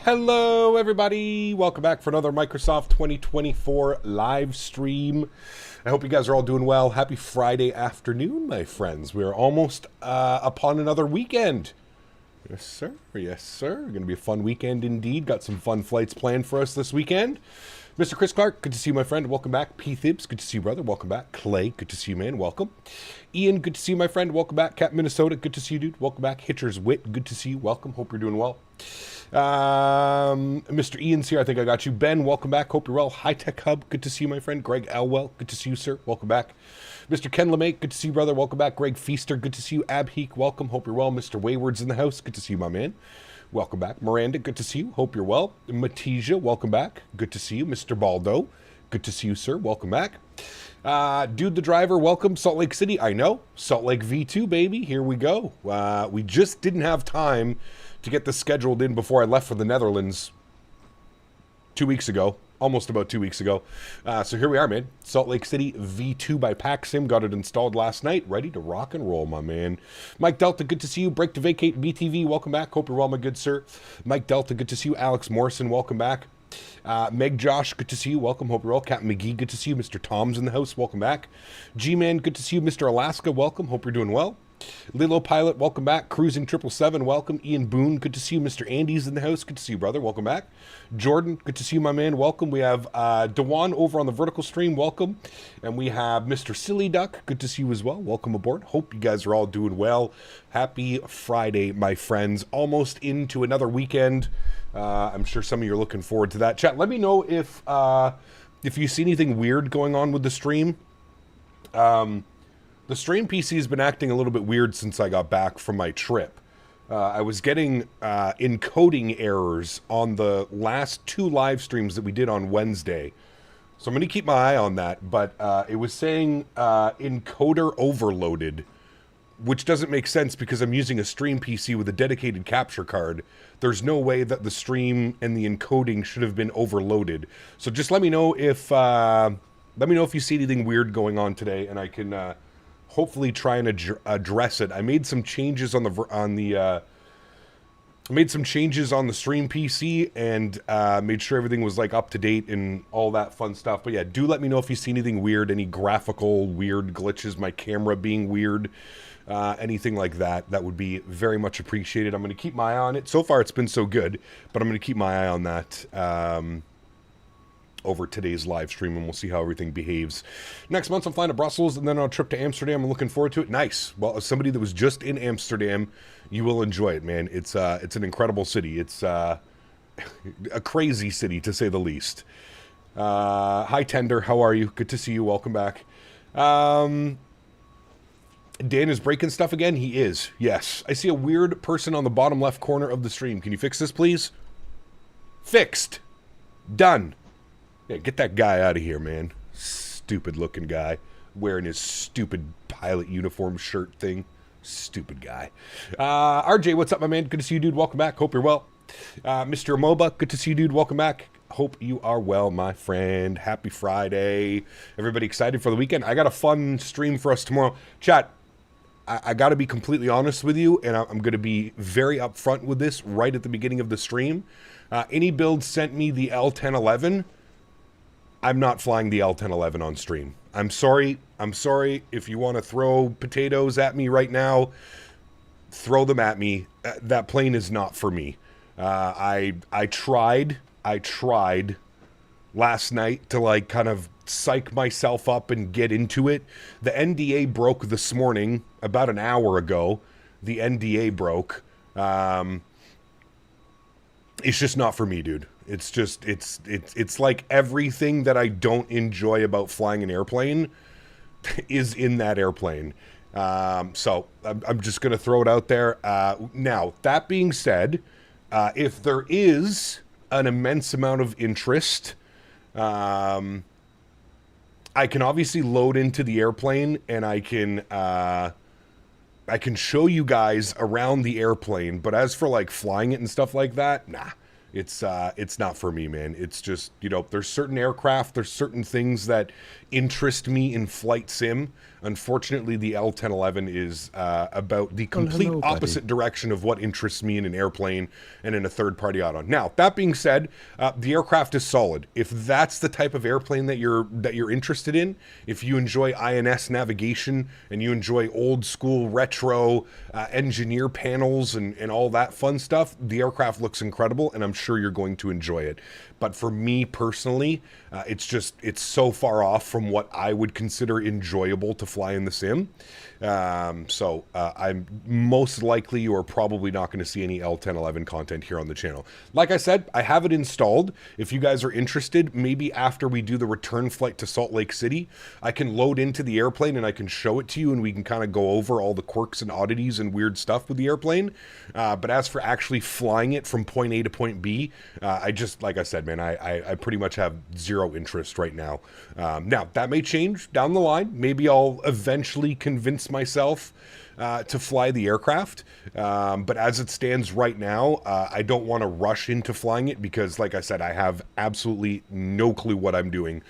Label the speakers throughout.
Speaker 1: Hello, everybody. Welcome back for another Microsoft 2024 live stream. I hope you guys are all doing well. Happy Friday afternoon, my friends. We are almost upon another weekend. Yes, sir. Yes, sir. Going to be a fun weekend indeed. Got some fun flights planned for us this weekend. Mr. Chris Clark, good to see you, my friend. Welcome back. P. Thibs, good to see you, brother. Welcome back. Clay, good to see you, man. Welcome. Ian, good to see you, my friend. Welcome back. Cap Minnesota, good to see you, dude. Welcome back. Hitchers Wit, good to see you. Welcome. Hope you're doing well. Mr. Ian's here. I think I got you. Ben, welcome back. Hope you're well. High Tech Hub, good to see you, my friend. Greg Elwell, good to see you, sir. Welcome back. Mr. Ken LeMay, good to see you, brother. Welcome back. Greg Feaster, good to see you. Abheek, welcome. Hope you're well. Mr. Wayward's in the house. Good to see you, my man. Welcome back. Miranda, good to see you. Hope you're well. Matija, welcome back. Good to see you. Mr. Baldo, good to see you, sir. Welcome back. Dude the driver, welcome. Salt Lake City, I know. Salt Lake V2, baby. Here we go. We just didn't have time to get this scheduled in before I left for the Netherlands 2 weeks ago. Almost about 2 weeks ago. So here we are, man. Salt Lake City V2 by PACSIM. Got it installed last night. Ready to rock and roll, my man. Mike Delta, good to see you. Break to Vacate BTV, welcome back. Hope you're well, my good sir. Mike Delta, good to see you. Alex Morrison, welcome back. Meg Josh, good to see you. Welcome. Hope you're well. Captain McGee, good to see you. Mr. Tom's in the house. Welcome back. G-Man, good to see you. Mr. Alaska, welcome. Hope you're doing well. Lilo Pilot, welcome back. Cruising 777, welcome. Ian Boone, good to see you. Mr. Andy's in the house. Good to see you, brother. Welcome back. Jordan, good to see you, my man. Welcome. We have Dewan over on the vertical stream. Welcome. And we have Mr. Silly Duck. Good to see you as well. Welcome aboard. Hope you guys are all doing well. Happy Friday, my friends. Almost into another weekend. I'm sure some of you are looking forward to that. Chat, let me know if you see anything weird going on with the stream. The stream PC has been acting a little bit weird since I got back from my trip. I was getting encoding errors on the last two live streams that we did on Wednesday. So I'm going to keep my eye on that. But it was saying encoder overloaded, which doesn't make sense because I'm using a stream PC with a dedicated capture card. There's no way that the stream and the encoding should have been overloaded. So just let me know if you see anything weird going on today, and I can hopefully try and address it. I made some changes on the stream PC and made sure everything was like up to date and all that fun stuff. But yeah, do let me know if you see anything weird, any graphical weird glitches, my camera being weird, anything like that. That would be very much appreciated. I'm going to keep my eye on it. So far it's been so good, but I'm going to keep my eye on that over today's live stream, and we'll see how everything behaves. Next month I'm flying to Brussels and then on a trip to Amsterdam. I'm looking forward to it. Nice. Well, as somebody that was just in Amsterdam, you will enjoy it, man. It's an incredible city. It's a crazy city, to say the least. Hi, Tender. How are you? Good to see you. Welcome back. Dan is breaking stuff again? He is. Yes. I see a weird person on the bottom left corner of the stream. Can you fix this, please? Fixed. Done. Yeah, get that guy out of here, man. Stupid looking guy. Wearing his stupid pilot uniform shirt thing. Stupid guy. RJ, what's up, my man? Good to see you, dude. Welcome back. Hope you're well. Mr. Moba, good to see you, dude. Welcome back. Hope you are well, my friend. Happy Friday. Everybody excited for the weekend? I got a fun stream for us tomorrow. Chat, I got to be completely honest with you, and I'm going to be very upfront with this right at the beginning of the stream. Any build sent me the L1011. I'm not flying the L1011 on stream. I'm sorry. I'm sorry. If you want to throw potatoes at me right now, throw them at me. That plane is not for me. I tried last night to like kind of psych myself up and get into it. The NDA broke this morning, about an hour ago. The NDA broke. It's just not for me, dude. It's just, it's like everything that I don't enjoy about flying an airplane is in that airplane. So I'm just going to throw it out there. Now, that being said, if there is an immense amount of interest, I can obviously load into the airplane and I can show you guys around the airplane. But as for like flying it and stuff like that, nah. It's not for me, man. It's just, you know, there's certain aircraft, there's certain things that interest me in flight sim. Unfortunately, the L1011 is about the complete opposite direction of what interests me in an airplane and in a third-party auto. Now, that being said, the aircraft is solid. If that's the type of airplane that you're interested in, if you enjoy INS navigation and you enjoy old school retro engineer panels and all that fun stuff, the aircraft looks incredible, and I'm sure you're going to enjoy it. But for me personally, it's so far off from what I would consider enjoyable to fly in the sim. So I'm most likely you are probably not going to see any L1011 content here on the channel. Like I said, I have it installed. If you guys are interested, maybe after we do the return flight to Salt Lake City, I can load into the airplane and I can show it to you and we can kind of go over all the quirks and oddities and weird stuff with the airplane. But as for actually flying it from point A to point B, I just, like I said, man, I pretty much have zero interest right now. Now, that may change down the line. Maybe I'll eventually convince myself to fly the aircraft. But as it stands right now, I don't want to rush into flying it because, like I said, I have absolutely no clue what I'm doing.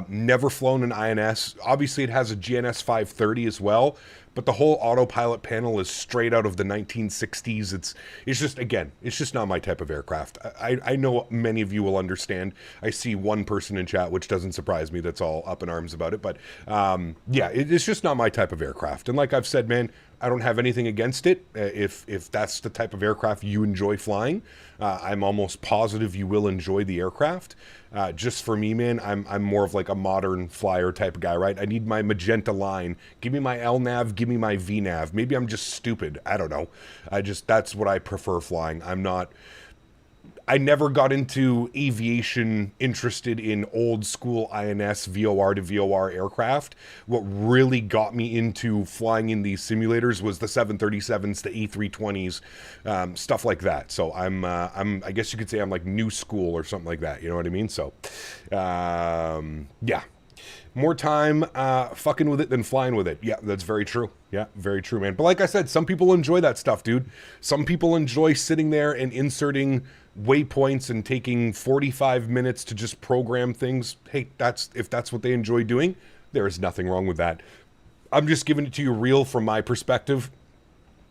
Speaker 1: Never flown an INS. Obviously, it has a GNS 530 as well. But the whole autopilot panel is straight out of the 1960s. It's just, again, it's just not my type of aircraft. I know many of you will understand. I see one person in chat, which doesn't surprise me, that's all up in arms about it. But yeah, it's just not my type of aircraft. And like I've said, man, I don't have anything against it. If that's the type of aircraft you enjoy flying, I'm almost positive you will enjoy the aircraft. Just for me, man, I'm more of like a modern flyer type of guy, right? I need my magenta line. Give me my LNAV, give me my VNAV. Maybe I'm just stupid. I don't know. That's what I prefer flying. I never got into aviation interested in old school INS VOR to VOR aircraft. What really got me into flying in these simulators was the 737s, the A320s, stuff like that. So I guess you could say I'm like new school or something like that. You know what I mean? So, yeah. More time fucking with it than flying with it. Yeah, that's very true. Yeah, very true, man. But like I said, some people enjoy that stuff, dude. Some people enjoy sitting there and inserting waypoints and taking 45 minutes to just program things. Hey, if that's what they enjoy doing, there is nothing wrong with that. I'm just giving it to you real from my perspective.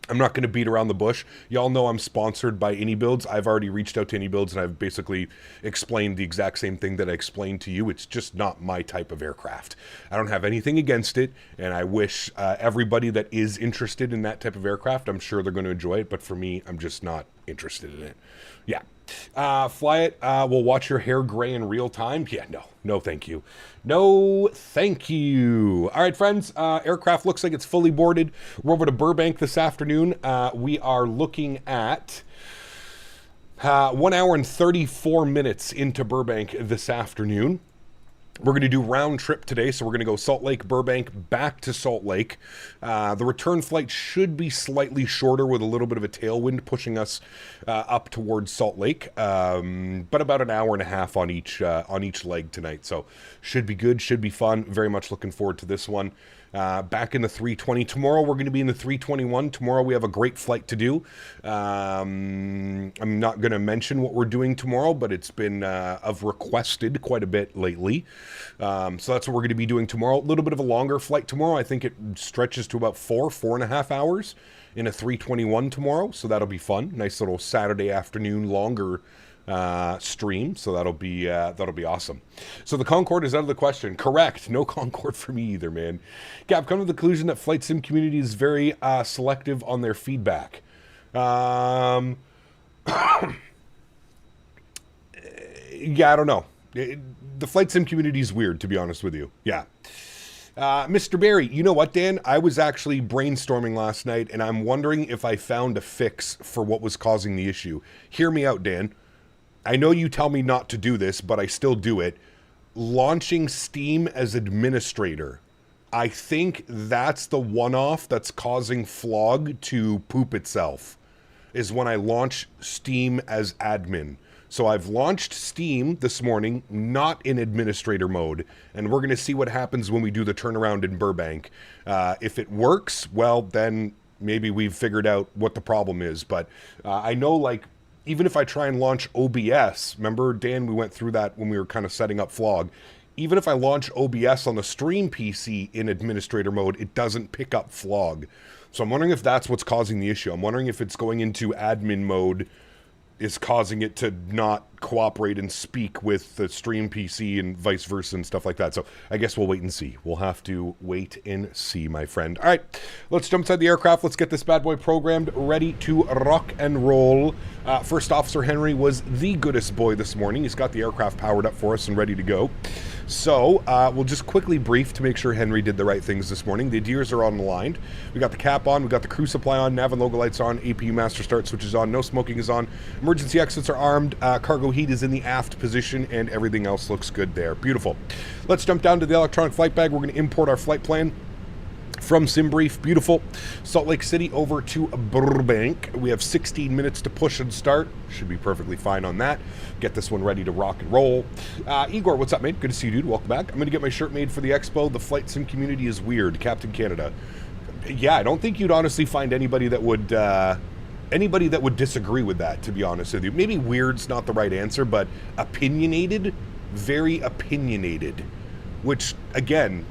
Speaker 1: I'm not going to beat around the bush. Y'all know I'm sponsored by AnyBuilds. I've already reached out to AnyBuilds and I've basically explained the exact same thing that I explained to you. It's just not my type of aircraft. I don't have anything against it, and I wish everybody that is interested in that type of aircraft, I'm sure they're going to enjoy it, but for me, I'm just not interested in it. Yeah. Fly it. We'll watch your hair gray in real time. Yeah, no, thank you. No, thank you. All right, friends. Aircraft looks like it's fully boarded. We're over to Burbank this afternoon. We are looking at 1 hour and 34 minutes into Burbank this afternoon. We're going to do round trip today, so we're going to go Salt Lake, Burbank, back to Salt Lake. The return flight should be slightly shorter with a little bit of a tailwind pushing us up towards Salt Lake, but about an hour and a half on each leg tonight. So should be good, should be fun. Very much looking forward to this one. Back in the 320. Tomorrow we're going to be in the 321. Tomorrow we have a great flight to do. I'm not going to mention what we're doing tomorrow, but it's been I've requested quite a bit lately. So that's what we're going to be doing tomorrow. A little bit of a longer flight tomorrow. I think it stretches to about 4.5 hours in a 321 tomorrow. So that'll be fun. Nice little Saturday afternoon longer stream, so that'll be awesome. So the Concorde is out of the question. Correct. No Concorde for me either, man. Yeah, I've come to the conclusion that flight sim community is very selective on their feedback. Yeah, I don't know. The flight sim community is weird, to be honest with you. Yeah. Mr. Barry, you know what, Dan? I was actually brainstorming last night, and I'm wondering if I found a fix for what was causing the issue. Hear me out, Dan. I know you tell me not to do this, but I still do it. Launching Steam as administrator. I think that's the one-off that's causing Flog to poop itself, is when I launch Steam as admin. So I've launched Steam this morning, not in administrator mode, and we're going to see what happens when we do the turnaround in Burbank. If it works, well, then maybe we've figured out what the problem is. But I know, like, even if I try and launch OBS, remember, Dan, we went through that when we were kind of setting up Flog. even if I launch OBS on the stream PC in administrator mode, it doesn't pick up flog. So I'm wondering if that's what's causing the issue. I'm wondering if it's going into admin mode is causing it to not cooperate and speak with the stream PC and vice versa and stuff like that. So I guess we'll wait and see. We'll have to wait and see, my friend. All right, let's jump inside the aircraft. Let's get this bad boy programmed, ready to rock and roll. First Officer Henry was the goodest boy this morning. He's got the aircraft powered up for us and ready to go. So we'll just quickly brief to make sure Henry did the right things this morning. The adheres are on the line. We got the cap on. We got the crew supply on. Nav and logo lights on. APU master start switch is on. No smoking is on. Emergency exits are armed. Cargo heat is in the aft position, and everything else looks good there. Beautiful. Let's jump down to the electronic flight bag. We're going to import our flight plan from SimBrief. Beautiful. Salt Lake City over to Burbank. We have 16 minutes to push and start. Should be perfectly fine on that. Get this one ready to rock and roll. Igor, what's up, mate? Good to see you, dude. Welcome back. I'm going to get my shirt made for the expo. The flight sim community is weird. Captain Canada. Yeah, I don't think you'd honestly find anybody that would disagree with that, to be honest with you. Maybe weird's not the right answer, but opinionated, very opinionated, which, again,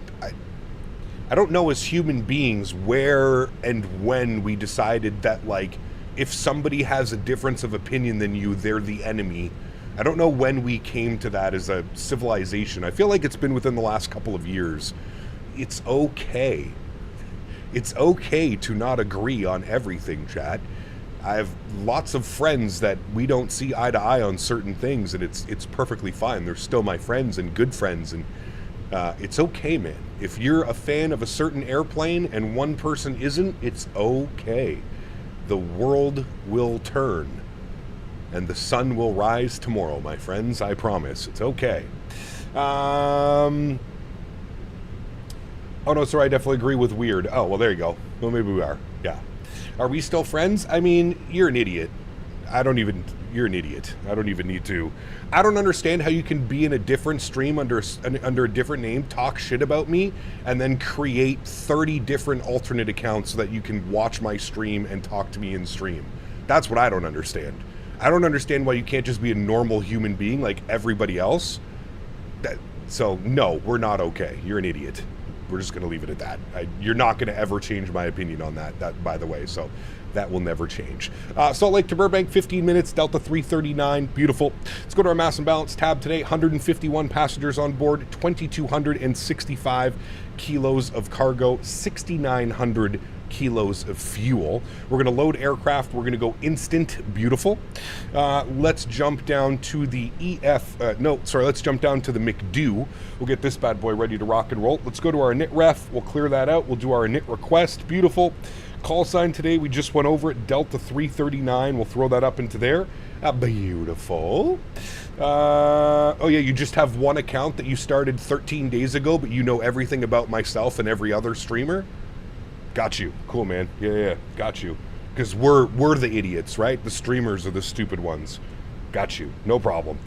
Speaker 1: I don't know as human beings where and when we decided that, like, if somebody has a difference of opinion than you, they're the enemy. I don't know when we came to that as a civilization. I feel like it's been within the last couple of years. It's okay. It's okay to not agree on everything, chat. I have lots of friends that we don't see eye to eye on certain things, and it's perfectly fine. They're still my friends and good friends, and it's okay, man. If you're a fan of a certain airplane and one person isn't, it's okay. The world will turn, and the sun will rise tomorrow, my friends. I promise. It's okay. Oh, no, sorry, I definitely agree with weird. Oh, well, there you go. Well, maybe we are. Yeah. Are we still friends? I mean, you're an idiot. You're an idiot. I don't even need to. I don't understand how you can be in a different stream under a different name, talk shit about me, and then create 30 different alternate accounts so that you can watch my stream and talk to me in stream. That's what I don't understand. I don't understand why you can't just be a normal human being like everybody else. So, no, we're not okay. You're an idiot. We're just going to leave it at that. You're not going to ever change my opinion on that, by the way. So that will never change. Salt Lake to Burbank, 15 minutes, Delta 339. Beautiful. Let's go to our mass and balance tab today. 151 passengers on board, 2,265 kilos of cargo, 6,900 kilos of fuel. We're going to load aircraft. We're going to go instant. Beautiful. Let's jump down to the let's jump down to the McDo. We'll get this bad boy ready to rock and roll. Let's go to our init ref. We'll clear that out. We'll do our init request. Beautiful. Call sign today, we just went over it, Delta 339. We'll throw that up into there. Beautiful. Oh yeah, you just have one account that you started 13 days ago, but you know everything about myself and every other streamer? Got you. Cool, man. Yeah, got you. Because we're the idiots, right? The streamers are the stupid ones. Got you. No problem.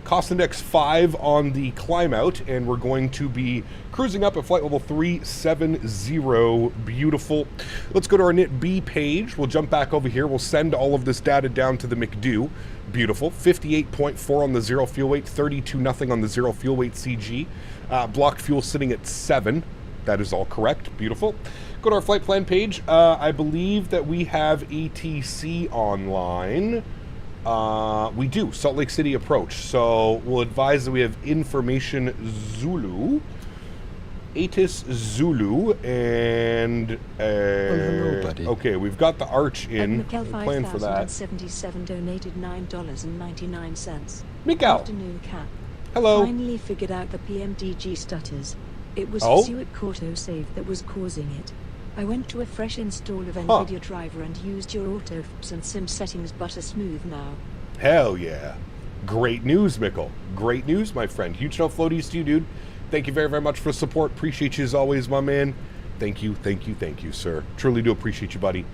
Speaker 1: Cost index 5 on the climb out, and we're going to be cruising up at flight level 370. Beautiful. Let's go to our NIT-B page. We'll jump back over here. We'll send all of this data down to the McDo. Beautiful. 58.4 on the zero fuel weight, 32-0 on the zero fuel weight CG. Block fuel sitting at 7. That is all correct. Beautiful. Go to our flight plan page. I believe that we have ATC online. We do. Salt Lake City approach. So we'll advise that we have information Zulu, ATIS Zulu, and
Speaker 2: hello, buddy.
Speaker 1: Okay, we've got the arch in.
Speaker 3: Miguel
Speaker 1: Plan for that.
Speaker 3: 5,077 donated $9.99.
Speaker 1: Miguel.
Speaker 3: Afternoon, Cap.
Speaker 1: Hello.
Speaker 3: Finally figured out the PMDG stutters. It was Suet autosave that was causing it. I went to a fresh install of NVIDIA driver and used your autofs and sim settings, butter smooth now.
Speaker 1: Hell yeah. Great news, Mikkel. Great news, my friend. Huge no floaties to you, dude. Thank you very, very much for the support. Appreciate you as always, my man. Thank you, sir. Truly do appreciate you, buddy.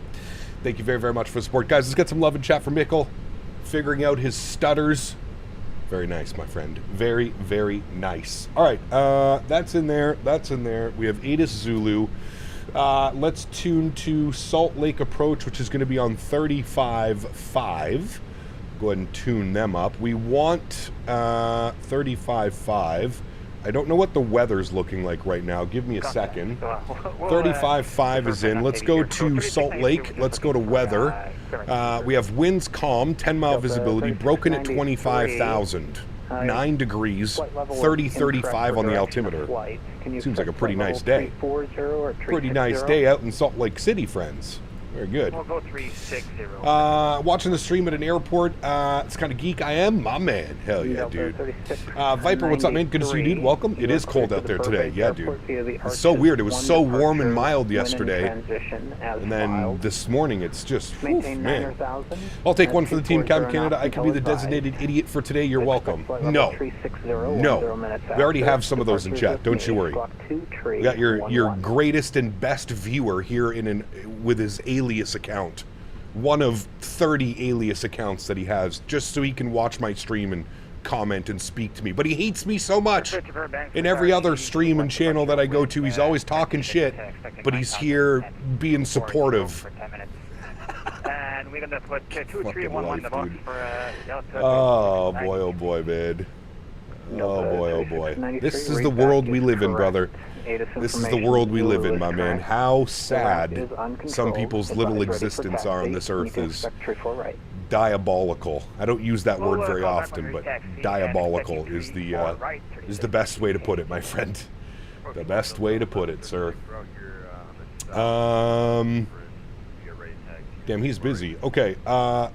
Speaker 1: Thank you very, very much for the support. Guys, let's get some love and chat for Mikkel. Figuring out his stutters. Very nice, my friend. Very, very nice. All right, that's in there. That's in there. We have ATIS Zulu. Let's tune to Salt Lake approach, which is going to be on 35.5. Go ahead and tune them up. We want 35.5. I don't know what the weather's looking like right now. Give me a second. 35.5 is in. Let's go to Salt Lake. Let's go to weather. We have winds calm, 10-mile visibility, broken at 25,000. 9 degrees, 30-35 on the altimeter. Seems like a pretty nice day. Pretty nice day out in Salt Lake City, friends. Very good.
Speaker 4: We'll go 360.
Speaker 1: Watching the stream at an airport. It's kind of geek I am. My man. Hell yeah, dude. Viper, what's up, man? Good to see you, dude. Welcome. It is cold out there today. Yeah, dude. It's so weird. It was so warm and mild yesterday. And then this morning, it's just, oof, man. I'll take one for the Team Cam Canada. I can be the designated idiot for today. You're welcome. No. No. We already have some of those in chat. Don't you worry. We got your greatest and best viewer here with his alias account. One of 30 alias accounts that he has, just so he can watch my stream and comment and speak to me. But he hates me so much. In every other stream and channel that I go to, he's always talking shit, but he's here being supportive.
Speaker 4: And we're gonna put 2311 the box for
Speaker 1: oh boy, man. Oh boy. This is the world we live in, brother. This is the world we live in, my man. How sad some people's little existence are on this earth is diabolical. I don't use that word very often, but diabolical is the best way to put it, my friend. The best way to put it, sir. Damn, he's busy. Okay,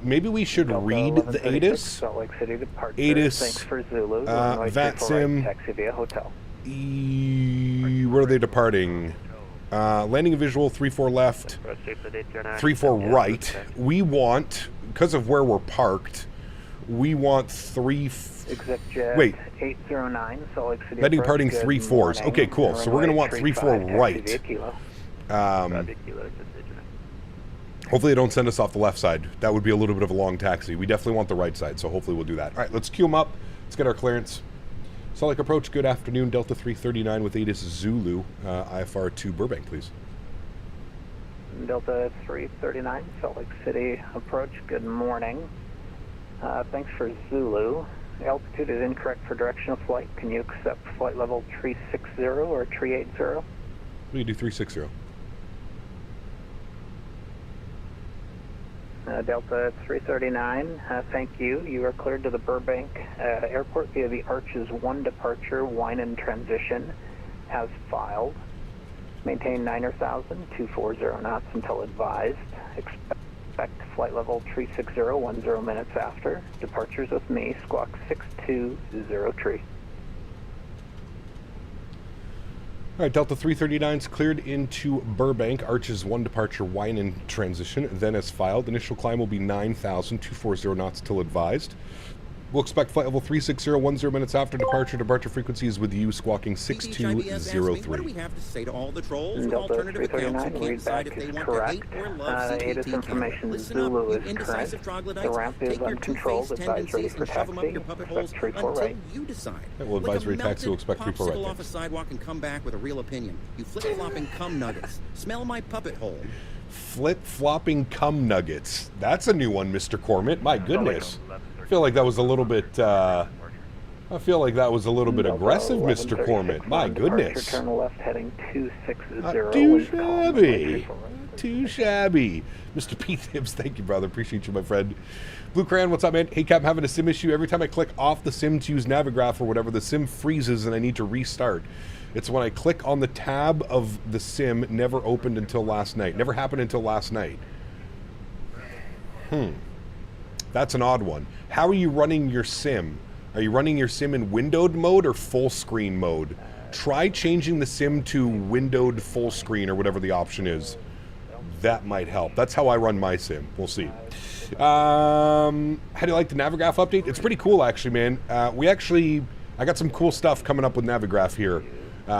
Speaker 1: maybe we should read the ATIS. ATIS, VATSIM. Where are they departing? Landing visual, 34 left, 34 right. We want, because of where we're parked, we want wait.
Speaker 5: 809, Salt Lake City.
Speaker 1: Landing departing 34s. Okay, cool. So we're going to want 34 right. Hopefully they don't send us off the left side. That would be a little bit of a long taxi. We definitely want the right side, so hopefully we'll do that. All right, let's queue them up. Let's get our clearance. Salt Lake approach, good afternoon. Delta 339 with ATIS Zulu. IFR to Burbank, please.
Speaker 5: Delta 339, Salt Lake City approach, good morning. Thanks for Zulu. Altitude is incorrect for directional flight. Can you accept flight level 360 or 380?
Speaker 1: We can do 360.
Speaker 5: Delta 339, thank you. You are cleared to the Burbank Airport via the Arches 1 departure, wine and transition, as filed. Maintain 9,000, 240 knots until advised. Expect flight level 360, 10 minutes after. Departures with me, squawk 6203.
Speaker 1: All right, Delta 339's cleared into Burbank. Arches 1 departure, wine and transition. Then as filed, initial climb will be 9,000, 240 knots till advised. We'll expect flight level 360, 10 minutes after departure. Departure frequency is with you, squawking 6203.
Speaker 6: What do we have to say to all the trolls with alternative accounts who can't decide if they want to hate or love CTT Canada? Listen up, you indecisive troglodytes. Take your two-faced tendencies and shove them up your puppet holes until you decide.
Speaker 1: Well, advisory taxi will expect 34 right.
Speaker 6: Off a sidewalk and come back with a real opinion. You flip-flopping cum nuggets. Smell my puppet hole.
Speaker 1: Flip-flopping cum nuggets. That's a new one, Mr. Cormit. My goodness. I feel like that was a little bit aggressive, Mr. Cormit. My goodness.
Speaker 5: Turn left heading 260.
Speaker 1: Too shabby. Too shabby. Mr. P. Tibbs, thank you, brother. Appreciate you, my friend. Blue Crayon, what's up, man? Hey, Cap, I'm having a sim issue. Every time I click off the sim to use Navigraph or whatever, the sim freezes and I need to restart. It's when I click on the tab of the sim, never opened until last night. Never happened until last night. That's an odd one. How are you running your sim? Are you running your sim in windowed mode or full screen mode? Try changing the sim to windowed full screen or whatever the option is. That might help. That's how I run my sim. We'll see. How do you like the Navigraph update? It's pretty cool, actually, man. I got some cool stuff coming up with Navigraph here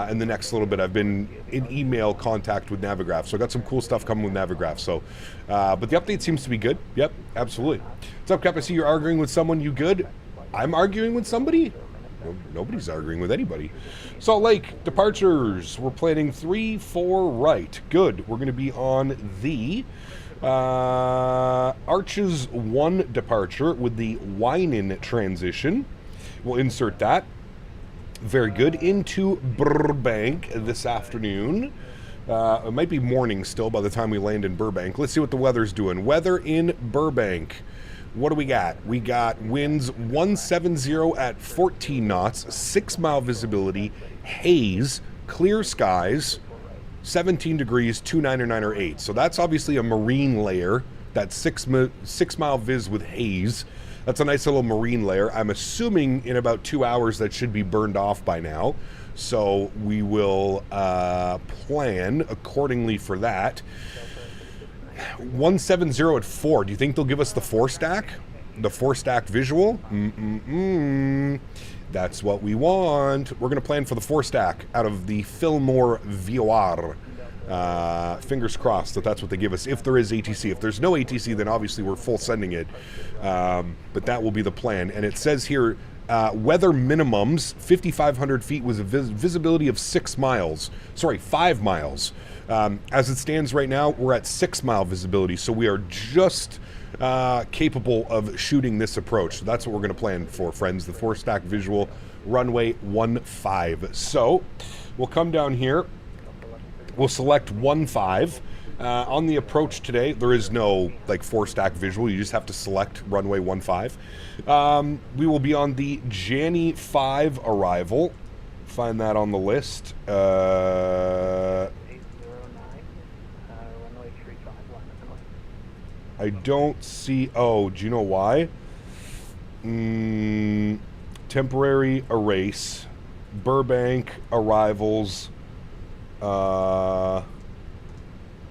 Speaker 1: in the next little bit. I've been in email contact with Navigraph, so I got some cool stuff coming with Navigraph. So, but the update seems to be good. Yep, absolutely. What's up, Cap? I see you're arguing with someone. You good? I'm arguing with somebody? No, nobody's arguing with anybody. Salt Lake departures. We're planning 3-4 right. Good. We're going to be on the Arches 1 departure with the wine-in transition. We'll insert that. Very good. Into Burbank this afternoon. It might be morning still by the time we land in Burbank. Let's see what the weather's doing. Weather in Burbank. What do we got? We got winds 170 at 14 knots, 6-mile visibility, haze, clear skies, 17 degrees, 299 or 8. So that's obviously a marine layer. That 6-mile viz with haze. That's a nice little marine layer. I'm assuming in about 2 hours that should be burned off by now. So we will plan accordingly for that. 170 at 4. Do you think they'll give us the 4-stack? The 4-stack visual? That's what we want. We're going to plan for the 4-stack out of the Fillmore VOR. Fingers crossed that that's what they give us if there is ATC. If there's no ATC, then obviously we're full sending it. But that will be the plan. And it says here, weather minimums, 5,500 feet with a visibility of 5 miles. As it stands right now, we're at 6-mile visibility, so we are just capable of shooting this approach. So that's what we're going to plan for, friends, the 4-stack visual, runway 15. So we'll come down here. We'll select 15. On the approach today, there is no 4-stack visual. You just have to select runway 15. We will be on the January 5 arrival. Find that on the list. I don't see... Oh, do you know why? Temporary erase. Burbank arrivals.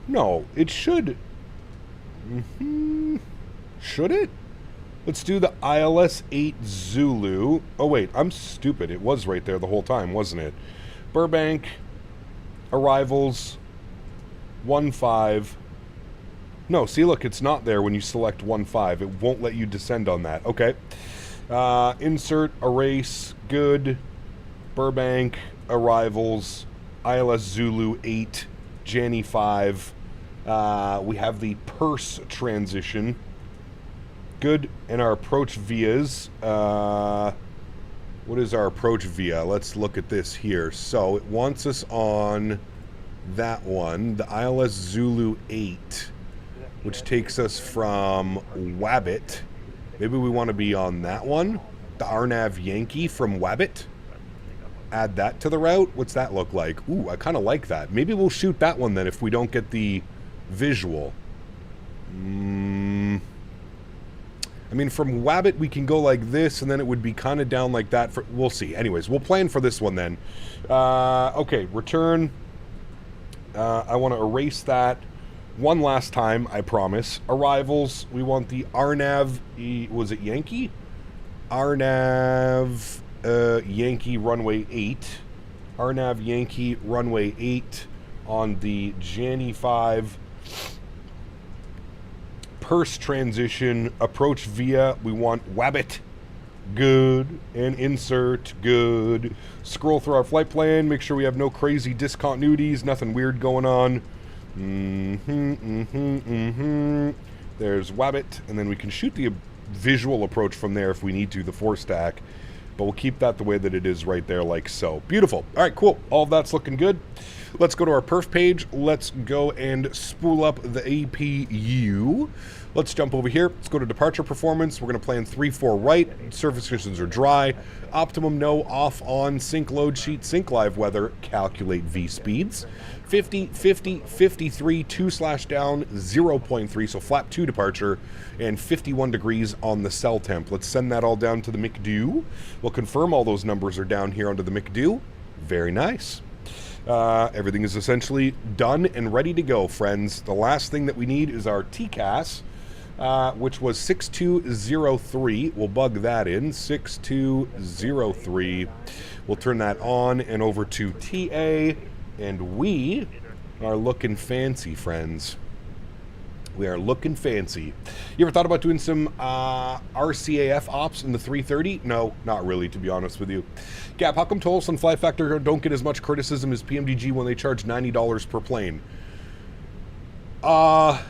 Speaker 1: No, it should. Should it? Let's do the ILS-8 Zulu. Oh, wait, I'm stupid. It was right there the whole time, wasn't it? Burbank arrivals 15. No, see, look, it's not there when you select 15. It won't let you descend on that. Okay. Insert, erase, good. Burbank, arrivals, ILS Zulu 8, January 5. We have the purse transition. Good. And our approach vias. What is our approach via? Let's look at this here. So it wants us on that one, the ILS Zulu 8. Which takes us from Wabbit. Maybe we want to be on that one. The RNAV Yankee from Wabbit. Add that to the route. What's that look like? Ooh, I kind of like that. Maybe we'll shoot that one then if we don't get the visual. I mean, from Wabbit we can go like this, and then it would be kind of down like that. We'll see. Anyways, we'll plan for this one then. Okay, return. I want to erase that. One last time, I promise. Arrivals, we want the RNAV, was it Yankee? RNAV Yankee runway 8. RNAV Yankee runway 8 on the January 5. Purse transition, approach via, we want Wabbit. Good. And insert, good. Scroll through our flight plan, make sure we have no crazy discontinuities, nothing weird going on. There's Wabbit, and then we can shoot the visual approach from there if we need to, the 4-stack. But we'll keep that the way that it is right there, like so. Beautiful. All right, cool. All of that's looking good. Let's go to our perf page. Let's go and spool up the APU. Let's jump over here. Let's go to departure performance. We're going to plan 3-4 right. Surface conditions are dry. Optimum no, off, on, sync load sheet, sync live weather, calculate V speeds. 50, 50, 53, 2/down, 0.3, so flap 2 departure, and 51 degrees on the cell temp. Let's send that all down to the McDo. We'll confirm all those numbers are down here onto the McDo. Very nice. Everything is essentially done and ready to go, friends. The last thing that we need is our TCAS, which was 6203. We'll bug that in, 6203. We'll turn that on and over to TA, and we are looking fancy, friends. We are looking fancy. You ever thought about doing some RCAF ops in the 330? No, not really, to be honest with you. Gap, how come Tolls and Fly Factor don't get as much criticism as PMDG when they charge $90 per plane? I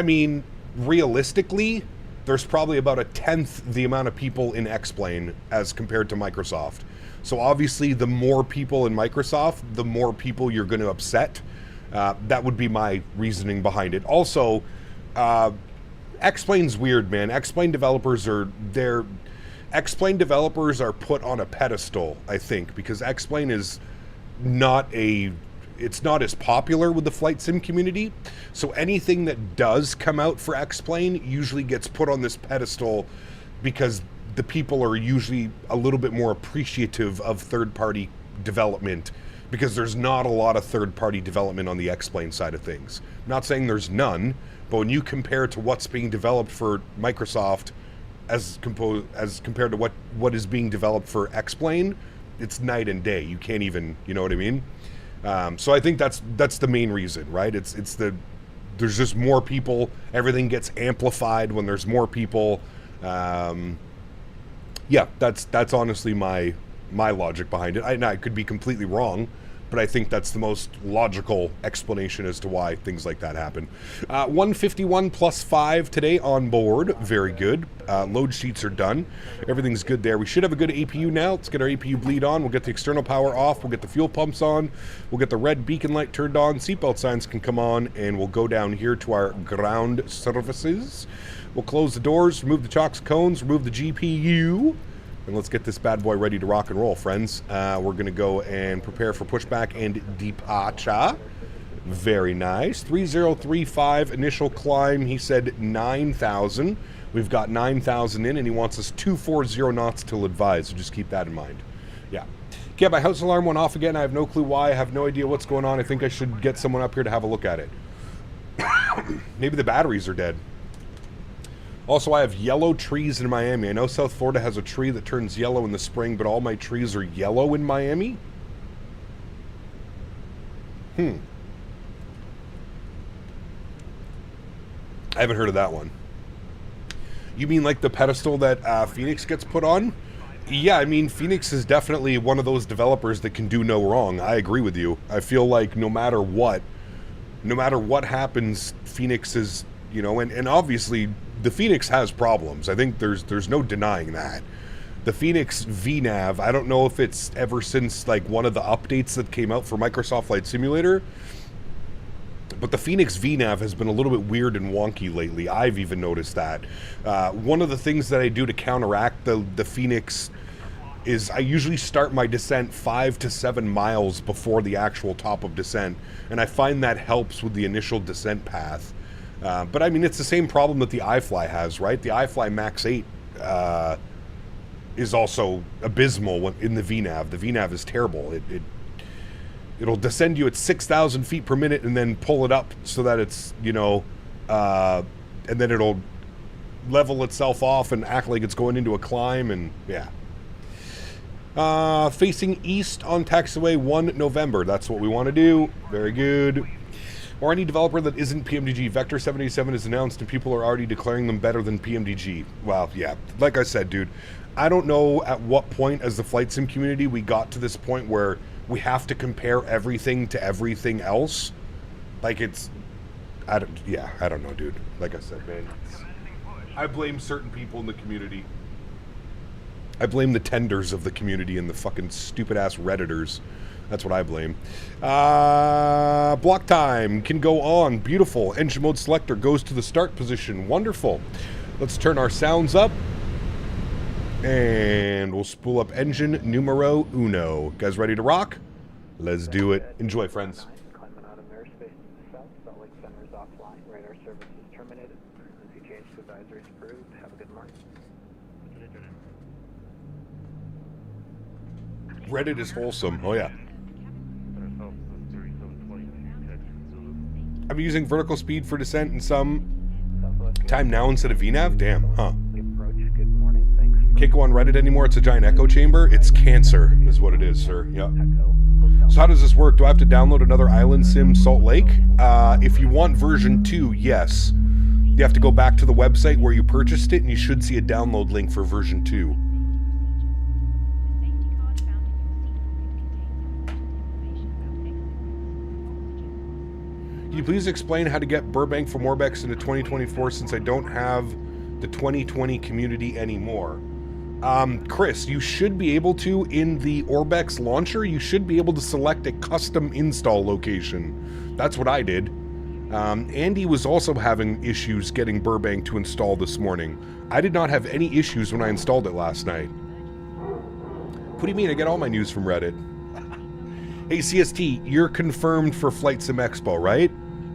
Speaker 1: mean, realistically, there's probably about 1/10 the amount of people in X-Plane as compared to Microsoft. So obviously, the more people in Microsoft, the more people you're going to upset. That would be my reasoning behind it. Also, X-Plane's weird, man. X-Plane developers are put on a pedestal, I think, because X-Plane is it's not as popular with the flight sim community. So anything that does come out for X-Plane usually gets put on this pedestal because the people are usually a little bit more appreciative of third-party development, because there's not a lot of third-party development on the X-Plane side of things. I'm not saying there's none, but when you compare to what's being developed for Microsoft as compared to what is being developed for X-Plane, it's night and day. You can't even, you know what I mean? So I think that's the main reason, right? There's just more people. Everything gets amplified when there's more people. Yeah, that's honestly my logic behind it. I could be completely wrong, but I think that's the most logical explanation as to why things like that happen. 151 plus 5 today on board. Very good. Load sheets are done. Everything's good there. We should have a good APU now. Let's get our APU bleed on. We'll get the external power off. We'll get the fuel pumps on. We'll get the red beacon light turned on. Seatbelt signs can come on, and we'll go down here to our ground services. We'll close the doors, remove the chocks, cones, remove the GPU. And let's get this bad boy ready to rock and roll, friends. We're going to go and prepare for pushback and departure. Very nice. 3035 initial climb. He said 9,000. We've got 9,000 in, and he wants us 240 knots till advised, so just keep that in mind. Yeah. Okay, my house alarm went off again. I have no clue why. I have no idea what's going on. I think I should get someone up here to have a look at it. Maybe the batteries are dead. Also, I have yellow trees in Miami. I know South Florida has a tree that turns yellow in the spring, but all my trees are yellow in Miami? I haven't heard of that one. You mean like the pedestal that Phoenix gets put on? Yeah, I mean, Phoenix is definitely one of those developers that can do no wrong. I agree with you. I feel like no matter what happens, Phoenix is, you know, and obviously the Phoenix has problems. I think there's no denying that. The Phoenix VNav, I don't know if it's ever since like one of the updates that came out for Microsoft Flight Simulator, but the Phoenix VNav has been a little bit weird and wonky lately. I've even noticed that. One of the things that I do to counteract the Phoenix is I usually start my descent 5 to 7 miles before the actual top of descent, and I find that helps with the initial descent path. But I mean, it's the same problem that the iFly has, right? The iFly Max 8 is also abysmal in the VNav. The VNav is terrible. It'll descend you at 6,000 feet per minute and then pull it up so that it's, you know, and then it'll level itself off and act like it's going into a climb, and yeah. Facing east on taxiway 1 November. That's what we want to do. Very good. Or any developer that isn't PMDG. Vector 787 is announced and people are already declaring them better than PMDG. Well, yeah, like I said, dude, I don't know at what point as the flight sim community we got to this point where we have to compare everything to everything else. Like I don't know, dude. Like I said, man, I blame certain people in the community. I blame the tenders of the community and the fucking stupid ass Redditors. That's what I blame. Block time can go on. Beautiful. Engine mode selector goes to the start position. Wonderful. Let's turn our sounds up. And we'll spool up engine numero uno. Guys ready to rock? Let's do it. Enjoy, friends.
Speaker 5: Climbing out of airspace to the south. Salt Lake Center is offline. Radar service is terminated. Frequency change to advisory is approved. Have a good morning.
Speaker 1: Reddit is wholesome. Oh, yeah. I'm using vertical speed for descent and some time now instead of VNav? Damn, huh. Can't go on Reddit anymore. It's a giant echo chamber. It's cancer is what it is, sir. Yep. So how does this work? Do I have to download another Island Sim Salt Lake? If you want version 2, yes. You have to go back to the website where you purchased it, and you should see a download link for version 2. Can you please explain how to get Burbank from Orbex into 2024 since I don't have the 2020 community anymore? Chris, you should be able to, in the Orbex launcher, you should be able to select a custom install location. That's what I did. Andy was also having issues getting Burbank to install this morning. I did not have any issues when I installed it last night. What do you mean? I get all my news from Reddit. Hey, CST, you're confirmed for Flight Sim Expo, right?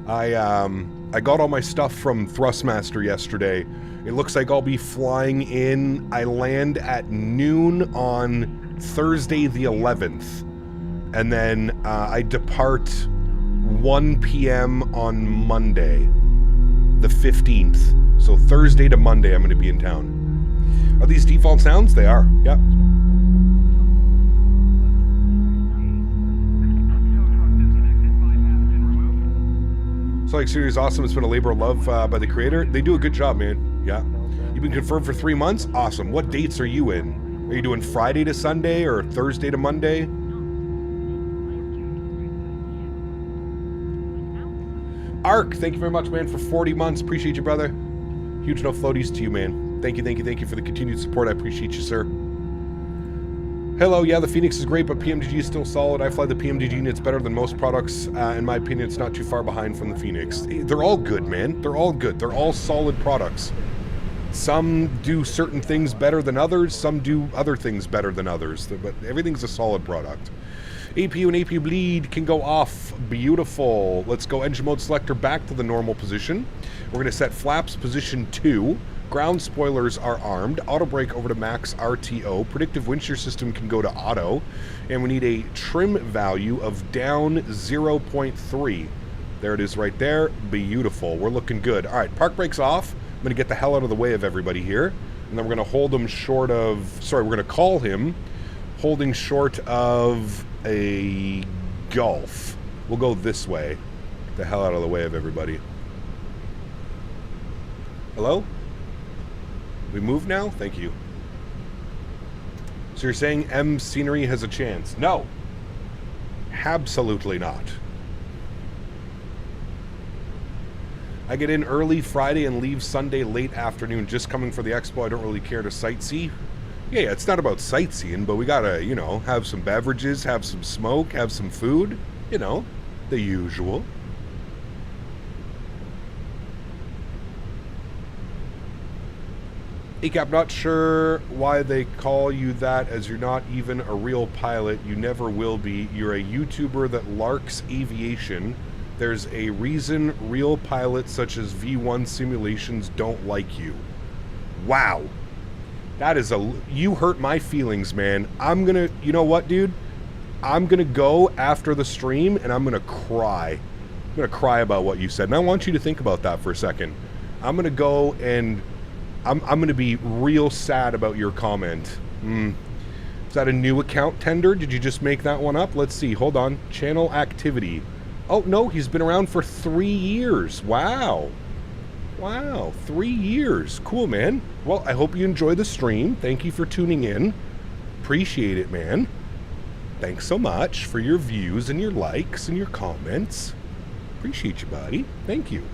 Speaker 1: I got all my stuff from Thrustmaster yesterday. It looks like I'll be flying in. I land at noon on Thursday the 11th. And then I depart 1 p.m. on Monday, the 15th. So Thursday to Monday I'm going to be in town. Are these default sounds? They are, yeah. Sólríkt is awesome. It's been a labor of love by the creator. They do a good job, man. Yeah. You've been confirmed for 3 months? Awesome. What dates are you in? Are you doing Friday to Sunday or Thursday to Monday? Ark, thank you very much, man, for 40 months. Appreciate you, brother. Huge no floaties to you, man. Thank you for the continued support. I appreciate you, sir. Hello, yeah, the Phoenix is great, but PMDG is still solid. I fly the PMDG and it's better than most products. In my opinion, it's not too far behind from the Phoenix. They're all good, man. They're all good. They're all solid products. Some do certain things better than others. Some do other things better than others. But everything's a solid product. APU and APU bleed can go off. Beautiful. Let's go engine mode selector back to the normal position. We're going to set flaps position 2. Ground spoilers are armed. Auto brake over to max RTO. Predictive wind shear system can go to auto. And we need a trim value of down 0.3. There it is right there. Beautiful. We're looking good. All right, park brakes off. I'm going to get the hell out of the way of everybody here. And then we're going to hold him short of... Sorry, we're going to call him holding short of a Gulf. We'll go this way. Get the hell out of the way of everybody. Hello? We move now? Thank you. So you're saying M Scenery has a chance? No. Absolutely not. I get in early Friday and leave Sunday late afternoon, just coming for the expo. I don't really care to sightsee. Yeah, it's not about sightseeing, but we gotta, you know, have some beverages, have some smoke, have some food. You know, the usual. ACAP, not sure why they call you that, as you're not even a real pilot. You never will be. You're a YouTuber that larks aviation. There's a reason real pilots such as V1 simulations don't like you. Wow. That is a... You hurt my feelings, man. I'm gonna... You know what, dude? I'm gonna go after the stream and I'm gonna cry. I'm gonna cry about what you said. And I want you to think about that for a second. I'm gonna go and... I'm going to be real sad about your comment. Is that a new account tender? Did you just make that one up? Let's see. Hold on. Channel activity. Oh, no. He's been around for 3 years. Wow. Wow. 3 years. Cool, man. Well, I hope you enjoy the stream. Thank you for tuning in. Appreciate it, man. Thanks so much for your views and your likes and your comments. Appreciate you, buddy. Thank you.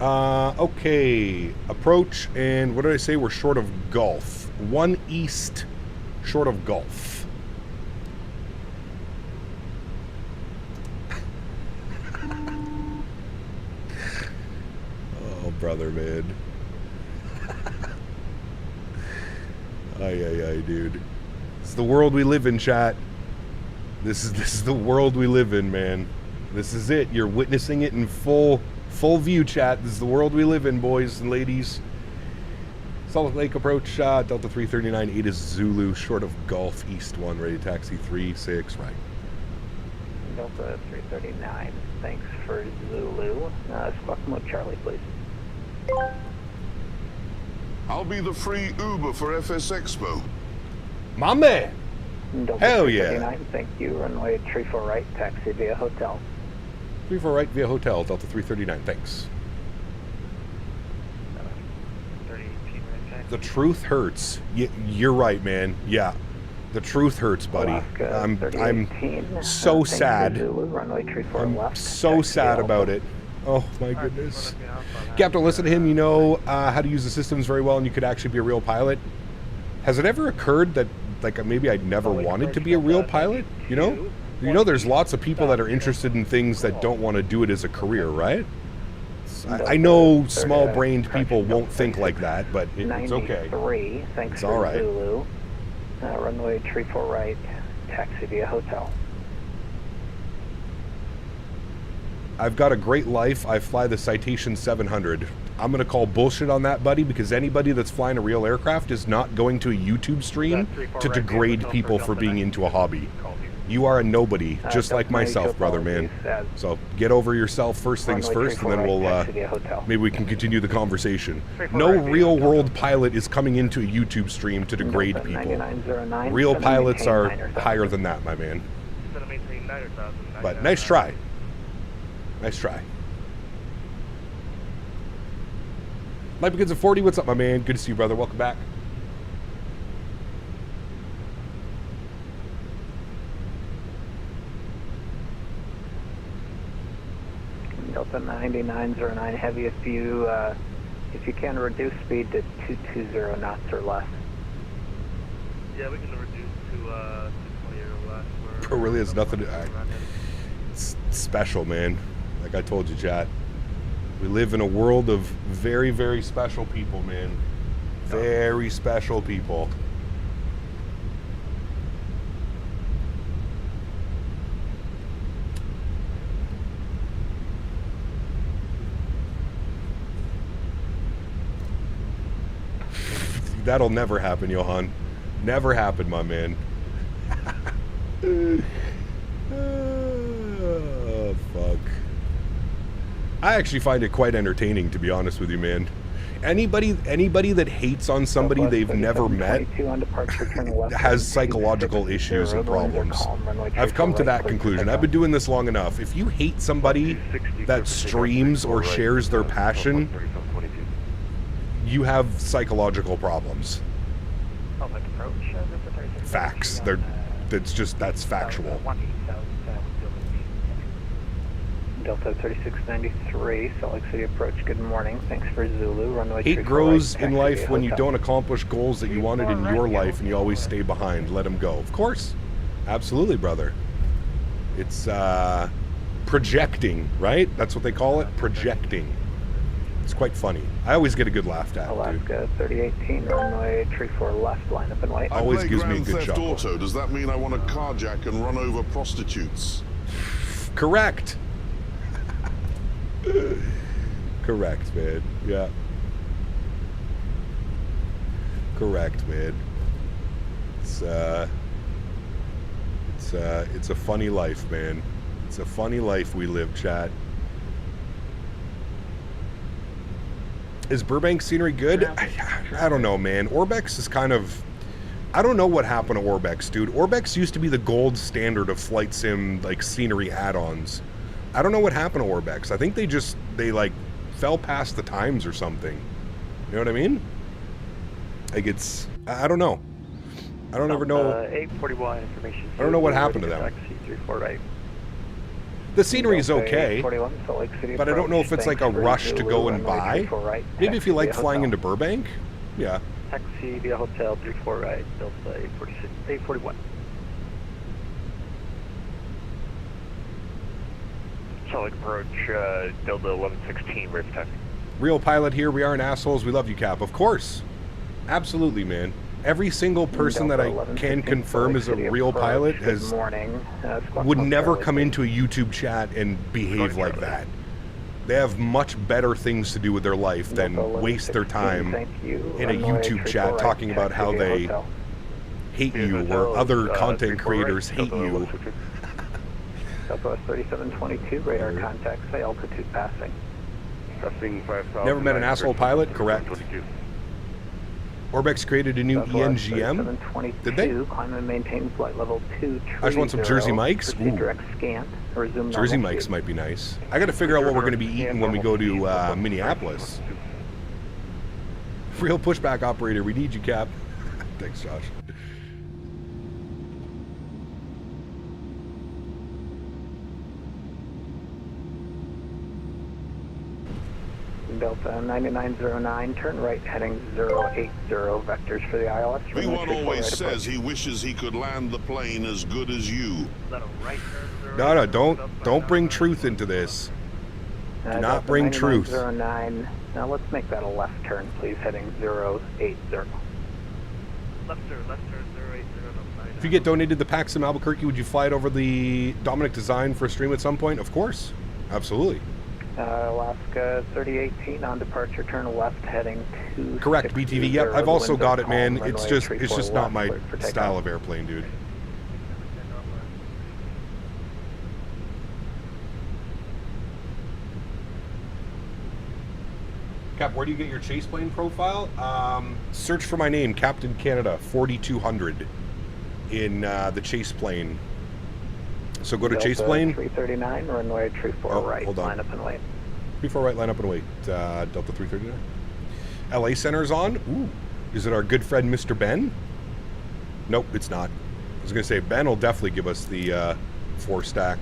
Speaker 1: Okay, approach, and what did I say? We're short of Gulf. 1 east, short of Gulf. Oh, brother, man. Ay, dude. This is the world we live in, chat. This is the world we live in, man. This is it. You're witnessing it in full view, chat. This is the world we live in, boys and ladies. Salt Lake approach, Delta 339, 8 is Zulu, short of Gulf, east 1, ready to taxi 36, right.
Speaker 5: Delta 339, thanks for Zulu. Squawk mode Charlie, please.
Speaker 7: I'll be the free Uber for FS Expo.
Speaker 1: My man!
Speaker 5: Delta
Speaker 1: Hell
Speaker 5: 339,
Speaker 1: yeah!
Speaker 5: thank you. Runway 34 right, taxi via hotel.
Speaker 1: 34 right via hotel, Delta 339, thanks. The truth hurts. You're right, man. Yeah. The truth hurts, buddy.
Speaker 5: Alaska,
Speaker 1: I'm so sad.
Speaker 5: Zulu, runway 34
Speaker 1: I'm
Speaker 5: left,
Speaker 1: so sad about it. Oh my goodness. Captain, listen to him. You know how to use the systems very well, and you could actually be a real pilot. Has it ever occurred that, like, maybe I'd never wanted to be a real pilot? You know, there's lots of people that are interested in things that don't want to do it as a career, right? I know small-brained people won't think like that, but it's okay.
Speaker 5: Thanks
Speaker 1: it's all right.
Speaker 5: Zulu. Runway 34 right, taxi via hotel.
Speaker 1: I've got a great life. I fly the Citation 700. I'm going to call bullshit on that, buddy, because anybody that's flying a real aircraft is not going to a YouTube stream to degrade people for being into a hobby. You are a nobody, just like myself, brother, man. So get over yourself first things first, and then we'll, maybe we can continue the conversation. No real-world pilot is coming into a YouTube stream to degrade people. Real pilots are higher than that, my man. But nice try. Nice try. Life begins at 40. What's up, my man? Good to see you, brother. Welcome back.
Speaker 5: Delta 9909 heavy, if you can reduce speed to 220 knots or less.
Speaker 6: Yeah, we can reduce to 220 or less.
Speaker 1: Bro, really has nothing to... It's special, man. Like I told you, chat. We live in a world of very, very special people, man. Very special people. That'll never happen, Johan. Never happen, my man. Oh, fuck. I actually find it quite entertaining, to be honest with you, man. Anybody that hates on somebody they've never met has psychological issues and problems. I've come to that conclusion. I've been doing this long enough. If you hate somebody that streams or shares their passion, you have psychological problems. Facts. That's factual.
Speaker 5: Delta 3693, Salt Lake City approach, good morning. Thanks for Zulu. Runway
Speaker 1: Hate grows in life when you don't accomplish goals that you wanted in your life and you always stay behind. Let them go. Of course. Absolutely, brother. It's projecting, right? That's what they call it? Projecting. It's quite funny. I always get a good laugh at it,
Speaker 5: Alaska 3018, runway 34 left, line up and white.
Speaker 1: Always gives me a good
Speaker 7: Theft
Speaker 1: chuckle.
Speaker 7: Auto. Does that mean I want to carjack and run over prostitutes?
Speaker 1: Correct. Correct, man. Yeah. Correct, man. It's a funny life, man. It's a funny life we live, chat. Is Burbank scenery good? I don't know, man. Orbex is kind of... I don't know what happened to Orbex, dude. Orbex used to be the gold standard of flight sim, like, scenery add-ons. I don't know what happened to Orbex. I think they like, fell past the times or something. You know what I mean? Like, it's... I don't know. I don't ever know...
Speaker 4: 841 information.
Speaker 1: I don't know what happened to them. The scenery is okay, but I don't know if it's like a rush to go and buy. Maybe if you like flying into Burbank, yeah.
Speaker 4: Taxi via hotel 34 right, Delta 841. Salt Lake approach, Delta 1116, ready for taxi.
Speaker 1: Real pilot here. We aren't assholes. We love you, Cap. Of course, absolutely, man. Every single person that I can confirm is a real pilot would never come into a YouTube chat and behave like that. They have much better things to do with their life than waste their time in a YouTube chat talking about how they hate you or other content creators hate you.
Speaker 5: Southwest 3722, radar contact, say altitude passing.
Speaker 1: Never met an asshole pilot? Correct. Orbex created a new ENGM. Did they?
Speaker 5: Climb and maintain flight level 2.
Speaker 1: I just want some Jersey Mikes.
Speaker 5: Direct scan. Resume
Speaker 1: Jersey Mikes might be nice. I got to figure out what we're going to be eating when we go to Minneapolis. Real pushback operator, we need you, Cap. Thanks, Josh.
Speaker 5: Delta 9909, turn right heading 080, vectors for the ILS.
Speaker 7: V1 always says he wishes he could land the plane as good as you.
Speaker 1: No, don't bring truth into this. Do not bring truth.
Speaker 5: 9909. Now let's make that a left turn, please, heading 080.
Speaker 4: Left turn 080.
Speaker 1: If you get donated the PACSIM Albuquerque, would you fly it over the Dominic design for a stream at some point? Of course. Absolutely.
Speaker 5: Alaska 3018 on departure, turn left heading 2.
Speaker 1: Correct, BTV. Yep, I've also got it, man. It's just not my style of airplane, dude. Cap, where do you get your chase plane profile? Search for my name, Captain Canada 4200 in the chase plane. So go to
Speaker 5: Delta
Speaker 1: chase plane.
Speaker 5: 339, runway 34 right,
Speaker 1: hold on.
Speaker 5: line up and wait.
Speaker 1: 34 right, line up and wait. Delta 339. LA Center's on. Ooh. Is it our good friend Mr. Ben? Nope, it's not. I was going to say, Ben will definitely give us the 4 stack.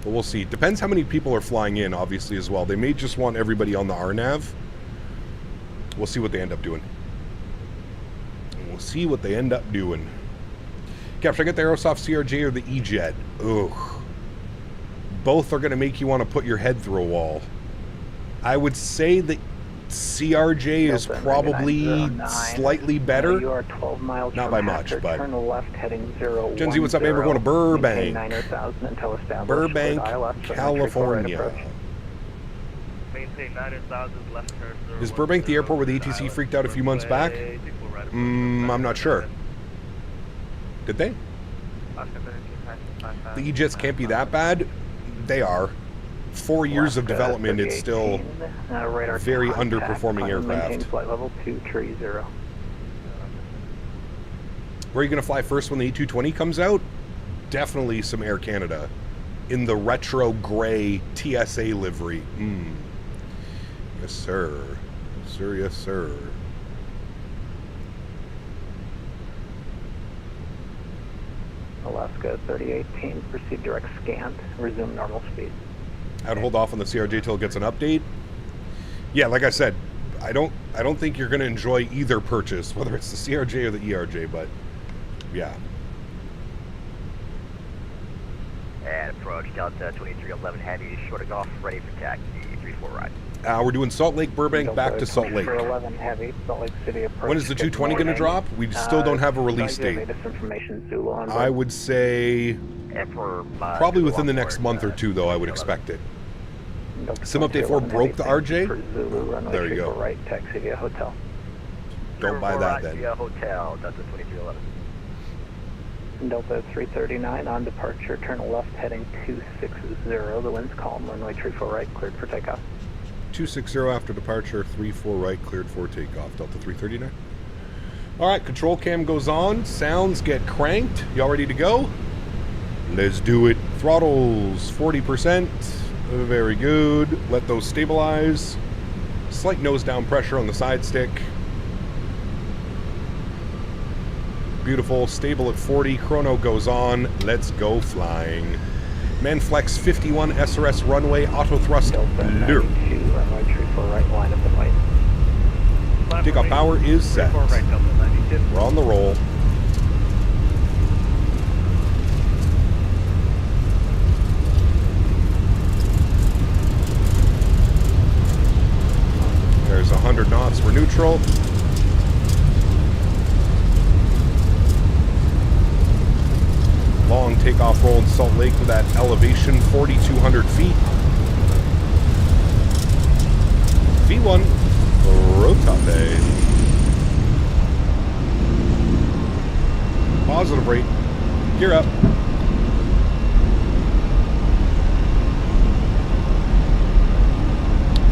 Speaker 1: But we'll see. Depends how many people are flying in, obviously, as well. They may just want everybody on the RNAV. We'll see what they end up doing. We'll see what they end up doing. Cap, should I get the Aerosoft CRJ or the E-Jet? Ugh. Both are going to make you want to put your head through a wall. I would say the CRJ is probably slightly better.
Speaker 5: You are 12 miles
Speaker 1: not by much, but...
Speaker 5: Turn left heading 010.
Speaker 1: Gen Z, what's up, man? We're going to Burbank. Burbank, California. Is Burbank the airport where the ATC freaked out a few months back? I'm not sure. Did they? The E-Jets can't be that bad. They are. 4 years of development, it's still very underperforming aircraft.
Speaker 5: Flight level 230.
Speaker 1: Where are you going to fly first when the E220 comes out? Definitely some Air Canada in the retro gray TSA livery. Yes, sir. Sir, yes, sir.
Speaker 5: Alaska 3018, proceed direct scan, resume normal speed.
Speaker 1: I'd hold off on the CRJ till it gets an update. Yeah, like I said, I don't think you're going to enjoy either purchase, whether it's the CRJ or the ERJ, but yeah.
Speaker 6: And approach Delta 2311 Heavy, short of golf, ready for taxi, 34 right.
Speaker 1: We're doing Salt Lake, Burbank,
Speaker 5: Delta
Speaker 1: back to Salt Lake.
Speaker 5: 11 Heavy, Salt Lake City approach.
Speaker 1: When is the 220 going to drop? We still don't have a release date. I would say probably within the next month or two, though, I would expect it. Sim Update 4 broke the RJ? There you go.
Speaker 5: Right, taxi via hotel.
Speaker 1: Don't buy that then.
Speaker 6: Hotel, Delta 2311.
Speaker 5: Delta 339 on departure, turn left heading 260. The wind's calm, runway 34 right, cleared for takeoff.
Speaker 1: 260 after departure, 34 right, cleared for takeoff. Delta 339. All right, control cam goes on. Sounds get cranked. Y'all ready to go? Let's do it. Throttles 40%. Very good. Let those stabilize. Slight nose down pressure on the side stick. Beautiful. Stable at 40. Chrono goes on. Let's go flying. Manflex 51 SRS runway auto thrust. Runway
Speaker 5: 34 right, line up and wait.
Speaker 1: Takeoff power is set. We're on the roll. There's 100 knots. We're neutral. Long takeoff roll in Salt Lake with that elevation, 4,200 feet. V1, rotate. Positive rate. Gear up.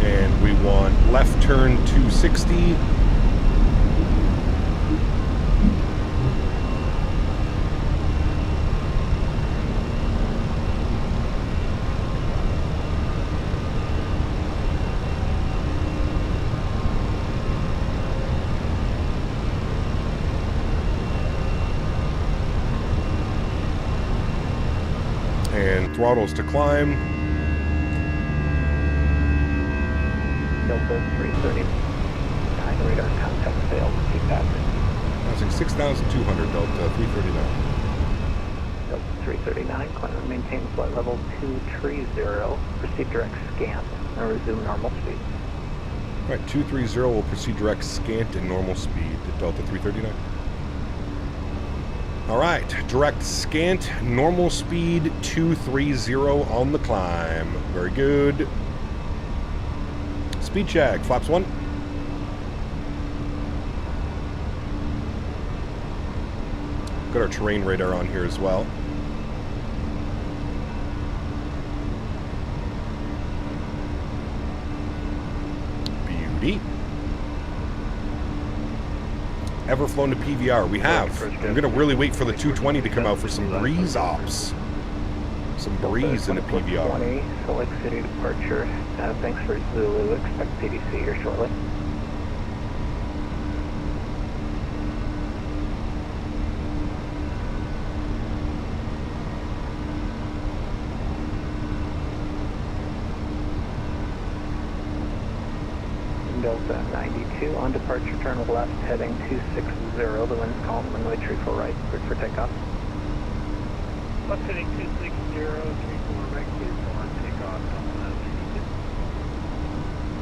Speaker 1: And we want left turn 260. And throttles to climb.
Speaker 5: Delta 339, radar contact failed, feedback.
Speaker 1: Passing 6,200, Delta 339.
Speaker 5: Delta 339, climb and maintain flight level 230, proceed direct scant, and resume normal speed.
Speaker 1: All right, 230 will proceed direct scant and normal speed to Delta 339. All right, direct scant, normal speed, 230 on the climb. Very good. Speed check, flaps 1. Got our terrain radar on here as well. Beauty. Ever flown to PVR? We have. I'm going to really wait for the 220 to come out for some breeze ops. Some breeze in the PVR.
Speaker 5: 20, Sólríkt City departure. Thanks for Zulu. Expect PDC here shortly. Delta 92 on departure, turn left, heading 260. The wind's calm, runway 34 right, cleared for takeoff.
Speaker 4: Left heading 260, 34 right, cleared for takeoff.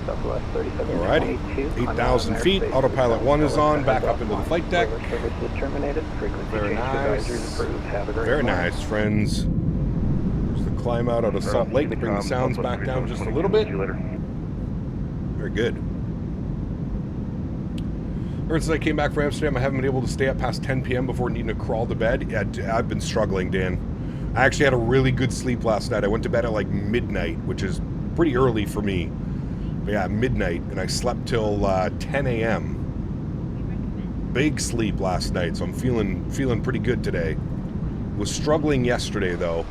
Speaker 5: Southwest 37.
Speaker 1: Alrighty, 8,000 feet. Autopilot 1 is on. Back up into the flight deck.
Speaker 5: Service is terminated. Frequency
Speaker 1: Very
Speaker 5: change
Speaker 1: nice.
Speaker 5: advisories approved. Have a great
Speaker 1: Very
Speaker 5: morning.
Speaker 1: nice, friends. There's the climb out of Salt Lake. Bring the sounds back down just a little bit. Very good. Ever since I came back from Amsterdam, I haven't been able to stay up past 10 p.m. before needing to crawl to bed. Yeah, I've been struggling, Dan. I actually had a really good sleep last night. I went to bed at like midnight, which is pretty early for me. But yeah, midnight, and I slept till 10 a.m. Big sleep last night, so I'm feeling pretty good today. Was struggling yesterday, though.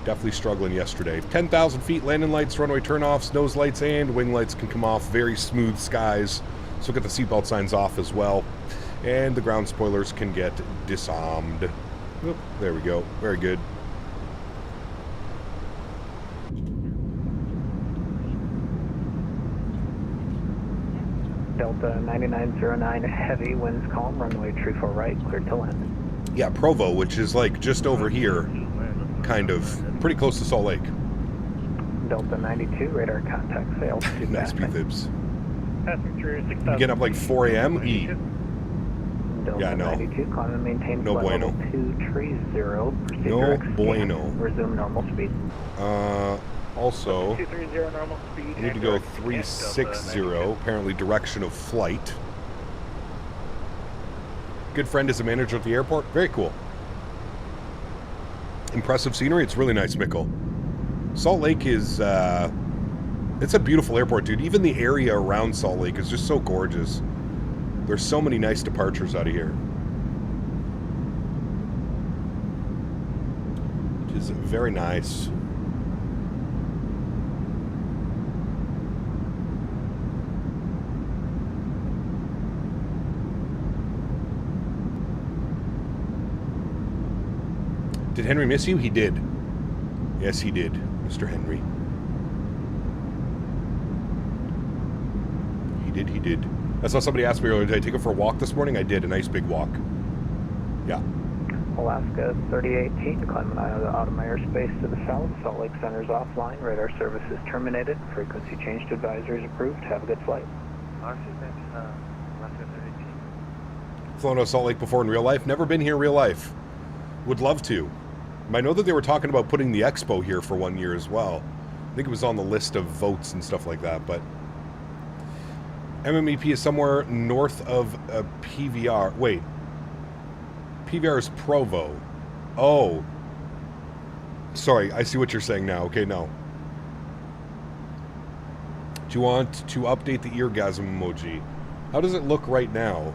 Speaker 1: Definitely struggling yesterday. 10,000 feet, landing lights, runway turnoffs, nose lights, and wing lights can come off. Very smooth skies. So get the seatbelt signs off as well. And the ground spoilers can get disarmed. Oop, there we go. Very good.
Speaker 5: Delta 9909, heavy, winds calm, runway 34 right, cleared to land.
Speaker 1: Yeah, Provo, which is like just over here. Kind of. Pretty close to Salt Lake.
Speaker 5: Delta 92, radar contact failed.
Speaker 1: Nice P-fibs.
Speaker 4: Passing through 6,000.
Speaker 1: You get up like 4 a.m. E.
Speaker 5: Delta
Speaker 1: Yeah, no.
Speaker 5: 92, climb and maintain
Speaker 1: No
Speaker 5: flight
Speaker 1: bueno.
Speaker 5: level 230, proceed
Speaker 1: No
Speaker 5: direct scan,
Speaker 1: bueno.
Speaker 5: resume normal speed.
Speaker 1: Also,
Speaker 4: 230 normal speed.
Speaker 1: I need to go 360, apparently direction of flight. Good friend is a manager at the airport. Very cool. Impressive scenery. It's really nice, Mikkel. Salt Lake is, it's a beautiful airport, dude. Even the area around Salt Lake is just so gorgeous. There's so many nice departures out of here. It is very nice. Did Henry miss you? He did. Yes, he did, Mr. Henry. He did. I saw somebody ask me earlier, did I take it for a walk this morning? I did, a nice big walk. Yeah.
Speaker 5: Alaska 3018, climbing out of my airspace to the south. Salt Lake Center's offline. Radar service is terminated. Frequency change to advisories approved. Have a good flight.
Speaker 4: Alaska 3018.
Speaker 1: Flown to Salt Lake before in real life? Never been here in real life. Would love to. I know that they were talking about putting the expo here for 1 year as well. I think it was on the list of votes and stuff like that, but MMEP is somewhere north of PVR. Wait. PVR is Provo. Oh. Sorry, I see what you're saying now. Okay, no. Do you want to update the eargasm emoji? How does it look right now?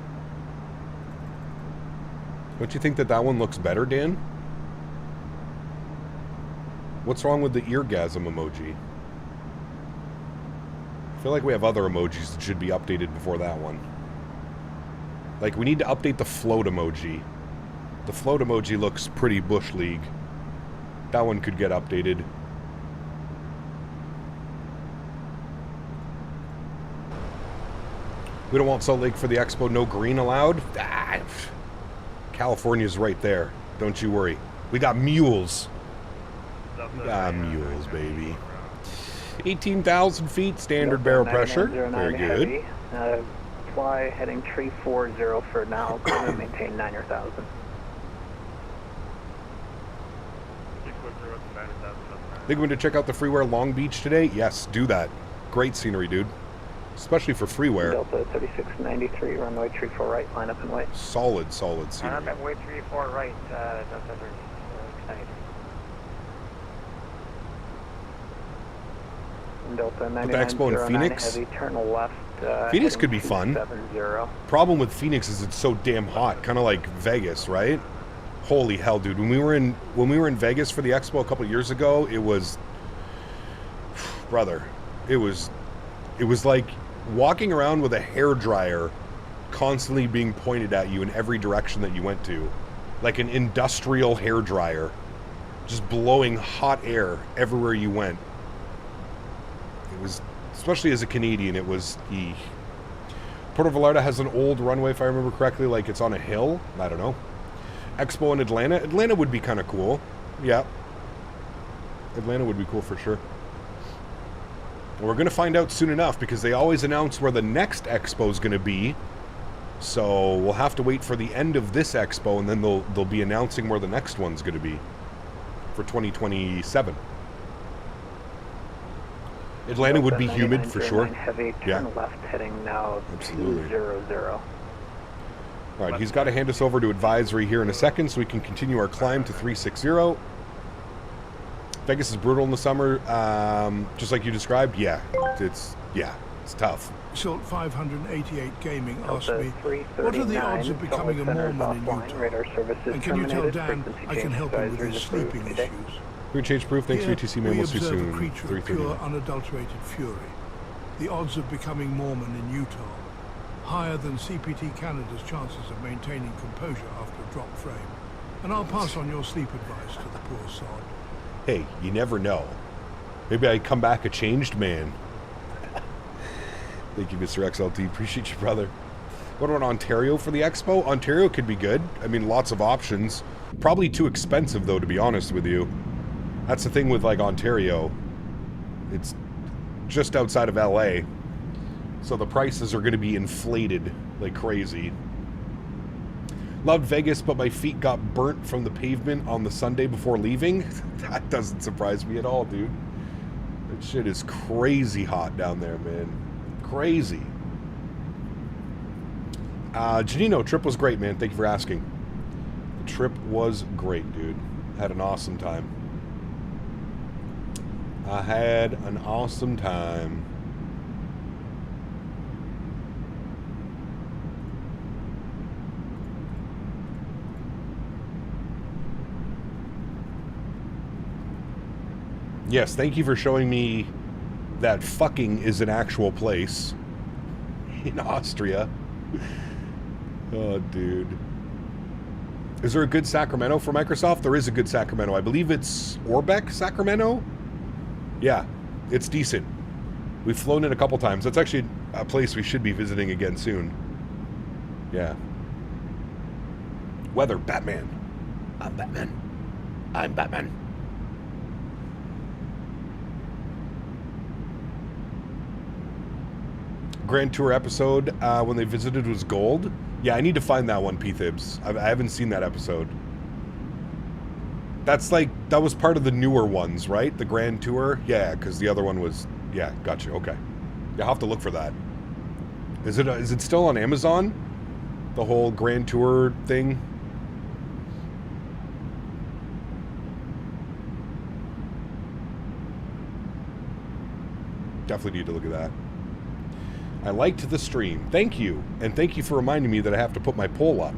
Speaker 1: Don't you think that that one looks better, Dan? What's wrong with the eargasm emoji? I feel like we have other emojis that should be updated before that one. Like, we need to update the float emoji. The float emoji looks pretty Bush League. That one could get updated. We don't want Salt Lake for the expo, no green allowed. California's right there. Don't you worry. We got mules. We got mules, baby. 18,000 feet, standard barrel pressure. Very good.
Speaker 5: Fly heading 340 for now. Maintain 9,000.
Speaker 1: Think we're going to check out the freeware Long Beach today? Yes, do that. Great scenery, dude. Especially for freeware.
Speaker 5: Delta 3693, runway 34 right, line up and wait.
Speaker 1: Solid scenery.
Speaker 4: Runway 34 right, Delta 3693.
Speaker 5: Delta 9909,
Speaker 1: the expo in Phoenix?
Speaker 5: heavy, turn left.
Speaker 1: Phoenix could be fun.
Speaker 5: 270.
Speaker 1: Problem with Phoenix is it's so damn hot, kind of like Vegas, right? Holy hell, dude! When we were in Vegas for the expo a couple years ago, it was, brother, it was like walking around with a hairdryer constantly being pointed at you in every direction that you went to, like an industrial hairdryer, just blowing hot air everywhere you went. It was, especially as a Canadian, it was Puerto Vallarta has an old runway, if I remember correctly, like it's on a hill. I don't know. Expo in Atlanta. Atlanta would be kind of cool. Yeah. Atlanta would be cool for sure. Well, we're going to find out soon enough because they always announce where the next expo is going to be. So we'll have to wait for the end of this expo and then they'll be announcing where the next one's going to be for 2027. Atlanta would be humid for sure.
Speaker 5: Heavy, turn left heading now.
Speaker 1: Absolutely.
Speaker 5: 200.
Speaker 1: All right, he's got to hand us over to advisory here in a second so we can continue our climb to 360. Vegas is brutal in the summer, just like you described. Yeah, it's tough.
Speaker 8: Salt 588 Gaming asked me, what are the odds of becoming a Mormon in Utah? And can you tell Dan I can help him with his sleeping issues?
Speaker 1: We're change proof. Thanks for UTC, man. We'll see you soon.
Speaker 8: A creature of pure, unadulterated fury. The odds of becoming Mormon in Utah, higher than CPT Canada's chances of maintaining composure after a drop frame. And I'll pass on your sleep advice to the poor sod.
Speaker 1: Hey, you never know. Maybe I come back a changed man. Thank you, Mr. XLT. Appreciate you, brother. What about Ontario for the expo? Ontario could be good. I mean, lots of options. Probably too expensive, though, to be honest with you. That's the thing with, like, Ontario. It's just outside of LA. So the prices are going to be inflated like crazy. Loved Vegas, but my feet got burnt from the pavement on the Sunday before leaving. That doesn't surprise me at all, dude. That shit is crazy hot down there, man. Crazy. Janino, trip was great, man. Thank you for asking. The trip was great, dude. Had an awesome time. I had an awesome time. Yes, thank you for showing me that fucking is an actual place in Austria. Oh, dude. Is there a good Sacramento for Microsoft? There is a good Sacramento. I believe it's Orbeck, Sacramento? Yeah, it's decent. We've flown it a couple times. That's actually a place we should be visiting again soon. Yeah. Weather, Batman. I'm Batman. I'm Batman. Grand Tour episode when they visited was gold. Yeah, I need to find that one, P-Thibs. I haven't seen that episode. That's like, that was part of the newer ones, right? The Grand Tour? Yeah, because the other one was, yeah, gotcha, okay. Yeah, I'll have to look for that. Is it still on Amazon? The whole Grand Tour thing? Definitely need to look at that. I liked the stream. Thank you. And thank you for reminding me that I have to put my poll up.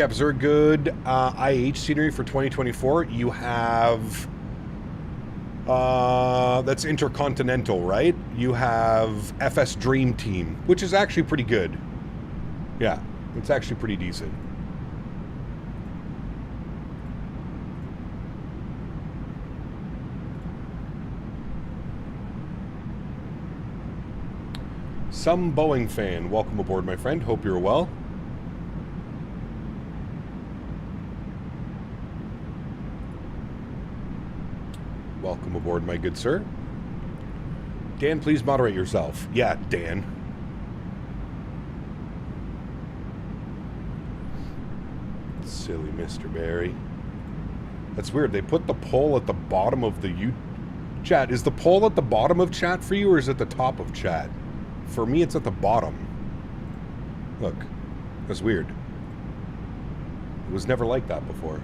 Speaker 1: Yep, is there a good IH scenery for 2024? You have... that's Intercontinental, right? You have FS Dream Team, which is actually pretty good. Yeah, it's actually pretty decent. Some Boeing fan, welcome aboard, my friend. Hope you're well. Welcome aboard, my good sir. Dan, please moderate yourself. Yeah, Dan. Silly Mr. Barry. That's weird. They put the poll at the bottom of the chat. Is the poll at the bottom of chat for you, or is it the top of chat? For me, it's at the bottom. Look. That's weird. It was never like that before.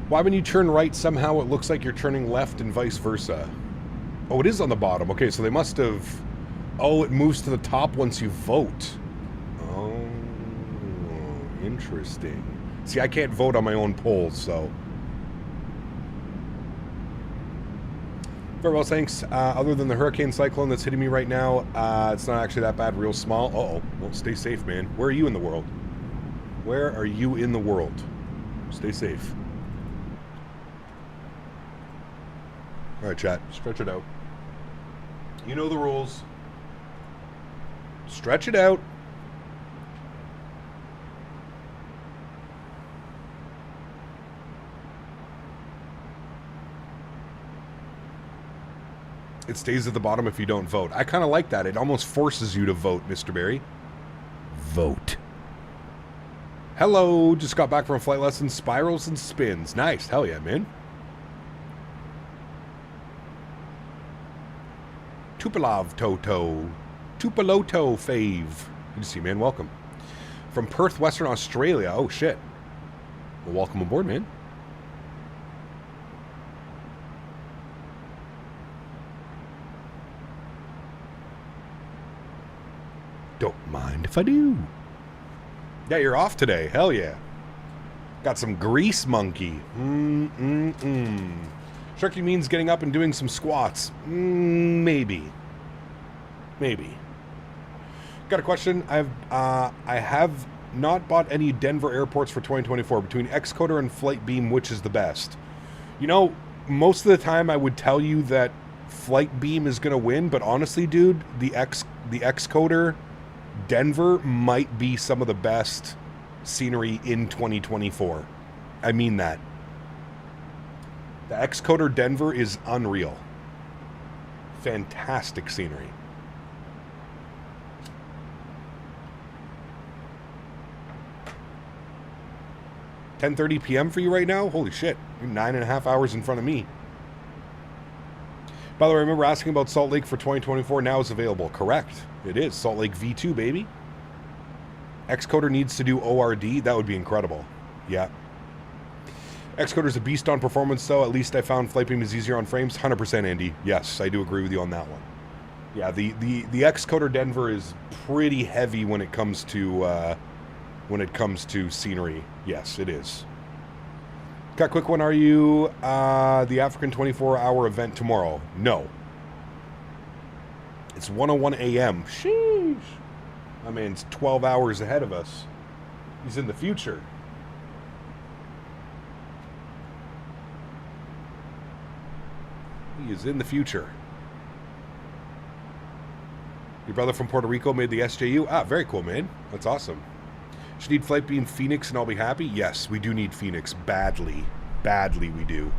Speaker 1: Why when you turn right, somehow it looks like you're turning left and vice versa? Oh, it is on the bottom. Okay, so they must have... Oh, it moves to the top once you vote. Oh, interesting. See, I can't vote on my own polls, so... Very well, thanks. Other than the hurricane cyclone that's hitting me right now, it's not actually that bad. Real small. Uh-oh. Well, stay safe, man. Where are you in the world? Where are you in the world? Stay safe. All right, chat. Stretch it out. You know the rules. Stretch it out. It stays at the bottom if you don't vote. I kind of like that. It almost forces you to vote, Mr. Barry. Vote. Hello. Just got back from flight lessons. Spirals and spins. Nice. Hell yeah, man. Tupilov Toto. Tupiloto Fave. Good to see you, man. Welcome. From Perth, Western Australia. Oh, shit. Well, welcome aboard, man. Don't mind if I do. Yeah, you're off today. Hell yeah. Got some grease monkey. Sharky means getting up and doing some squats. Maybe. Maybe. Got a question. I have not bought any Denver airports for 2024. Between Xcoder and Flight Beam, which is the best? You know, most of the time I would tell you that Flight Beam is going to win, but honestly, dude, the Xcoder Denver might be some of the best scenery in 2024. I mean that. The Xcoder Denver is unreal. Fantastic scenery. 10:30 p.m. for you right now? Holy shit. You're 9.5 hours in front of me. By the way, I remember asking about Salt Lake for 2024. Now it's available. Correct. It is. Salt Lake V2, baby. Xcoder needs to do ORD. That would be incredible. Yeah. Xcoder's a beast on performance, though. At least I found Flight Beam is easier on frames. 100%, Andy. Yes, I do agree with you on that one. Yeah, the Xcoder Denver is pretty heavy when it comes to scenery. Yes, it is. Got a quick one. Are you the African 24-hour event tomorrow? No. It's 1:01 a.m. Sheesh. I mean, it's 12 hours ahead of us. He's in the future. He is in the future. Your brother from Puerto Rico made the SJU? Ah, very cool, man. That's awesome. Should need Flight Beam Phoenix and I'll be happy? Yes, we do need Phoenix. Badly. Badly we do.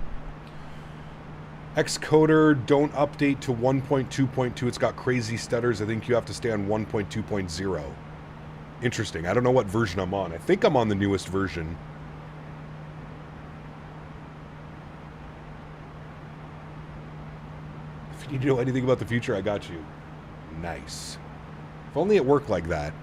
Speaker 1: Xcoder, don't update to 1.2.2. It's got crazy stutters. I think you have to stay on 1.2.0. Interesting. I don't know what version I'm on. I think I'm on the newest version. If you need to know anything about the future, I got you. Nice. If only it worked like that.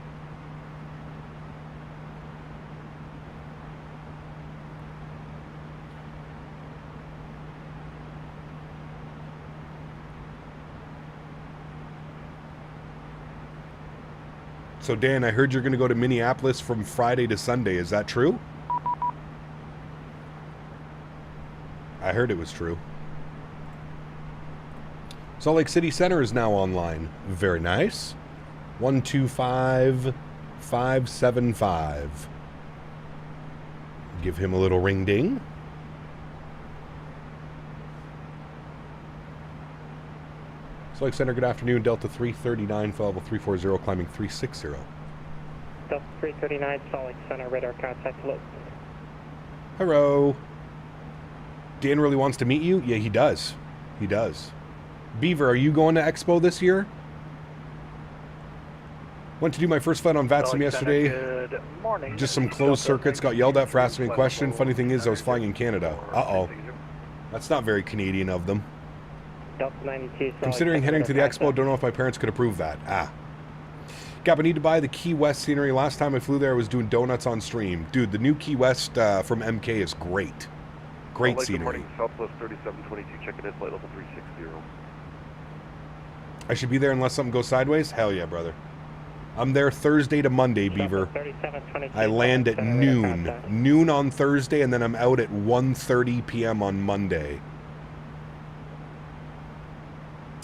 Speaker 1: So, Dan, I heard you're going to go to Minneapolis from Friday to Sunday. Is that true? I heard it was true. Salt Lake City Center is now online. Very nice. 125575. Give him a little ring ding. Salt Lake Center, good afternoon. Delta 339, flight level 340, climbing 360.
Speaker 6: Delta 339, Salt Lake Center, radar contact loop.
Speaker 1: Hello. Dan really wants to meet you? Yeah, he does. He does. Beaver, are you going to Expo this year? Went to do my first flight on VATSIM yesterday.
Speaker 4: Good morning.
Speaker 1: Just some closed circuits. Got yelled at for asking a question. Funny thing is, I was flying in Canada. Uh-oh. That's not very Canadian of them.
Speaker 6: Delta 92,
Speaker 1: Considering heading to the Expo, don't know if my parents could approve that. Ah. Gap, I need to buy the Key West scenery. Last time I flew there, I was doing donuts on stream. Dude, the new Key West from MK is great. Great scenery.
Speaker 9: Good morning, Southwest 3722, checking in, flight level 360.
Speaker 1: I should be there unless something goes sideways? Hell yeah, brother. I'm there Thursday to Monday, Beaver. I land at noon. Noon on Thursday, and then I'm out at 1:30 p.m. on Monday.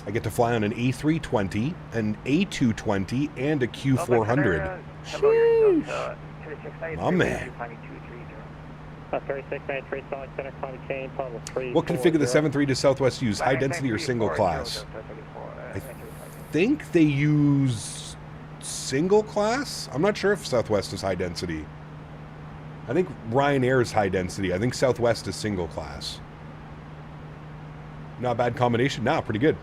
Speaker 1: I get to fly on an A320, an A220, and a Q400. Sheesh. My man. What config of the 7.3 does Southwest use? High density or single class? I think they use single class? I'm not sure if Southwest is high density. I think Ryanair is high density. I think Southwest is single class. Not a bad combination. Nah, pretty good.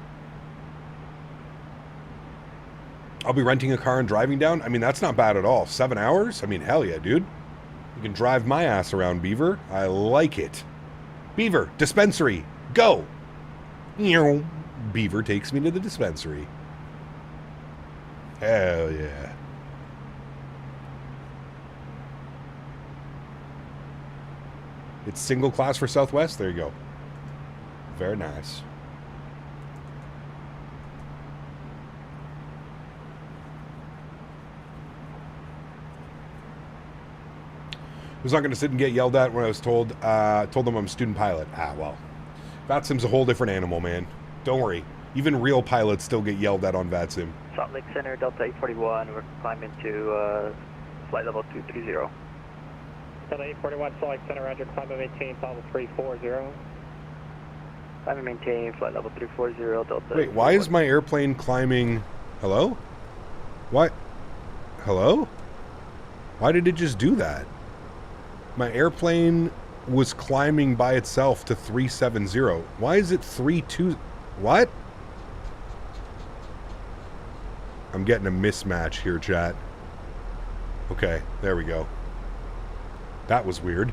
Speaker 1: I'll be renting a car and driving down. I mean, that's not bad at all. 7 hours? I mean, hell yeah, dude. You can drive my ass around, Beaver. I like it. Beaver, dispensary, go! Beaver takes me to the dispensary. Hell yeah. It's single class for Southwest? There you go. Very nice. I was not going to sit and get yelled at when I was told them I'm a student pilot. Ah, well. VATSIM's a whole different animal, man. Don't worry. Even real pilots still get yelled at on VATSIM.
Speaker 5: Salt Lake Center, Delta 841. We're climbing to flight level 230.
Speaker 6: Delta 841, Salt Lake Center, roger. Climb and maintain, flight level 340.
Speaker 5: Climb and maintain, flight level 340, Delta.
Speaker 1: Wait, why is my airplane climbing... Hello? What? Hello? Why did it just do that? My airplane was climbing by itself to 370. Why is it 32? What? I'm getting a mismatch here, chat. Okay, there we go. That was weird.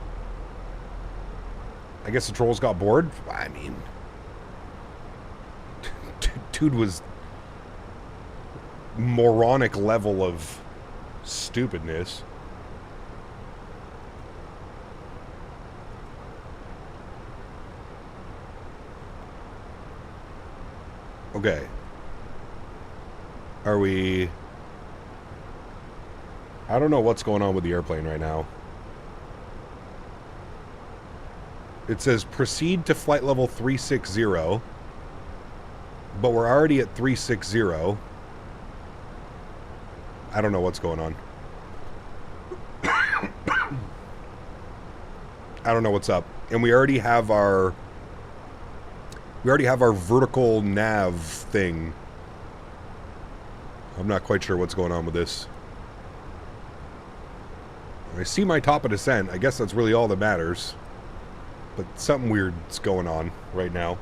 Speaker 1: I guess the trolls got bored. I mean, dude was moronic level of stupidness. Okay. Are we... I don't know what's going on with the airplane right now. It says proceed to flight level 360, but we're already at 360. I don't know what's going on. I don't know what's up. And we already have our... vertical nav thing. I'm not quite sure what's going on with this. I see my top of descent. I guess that's really all that matters. But something weird's going on right now.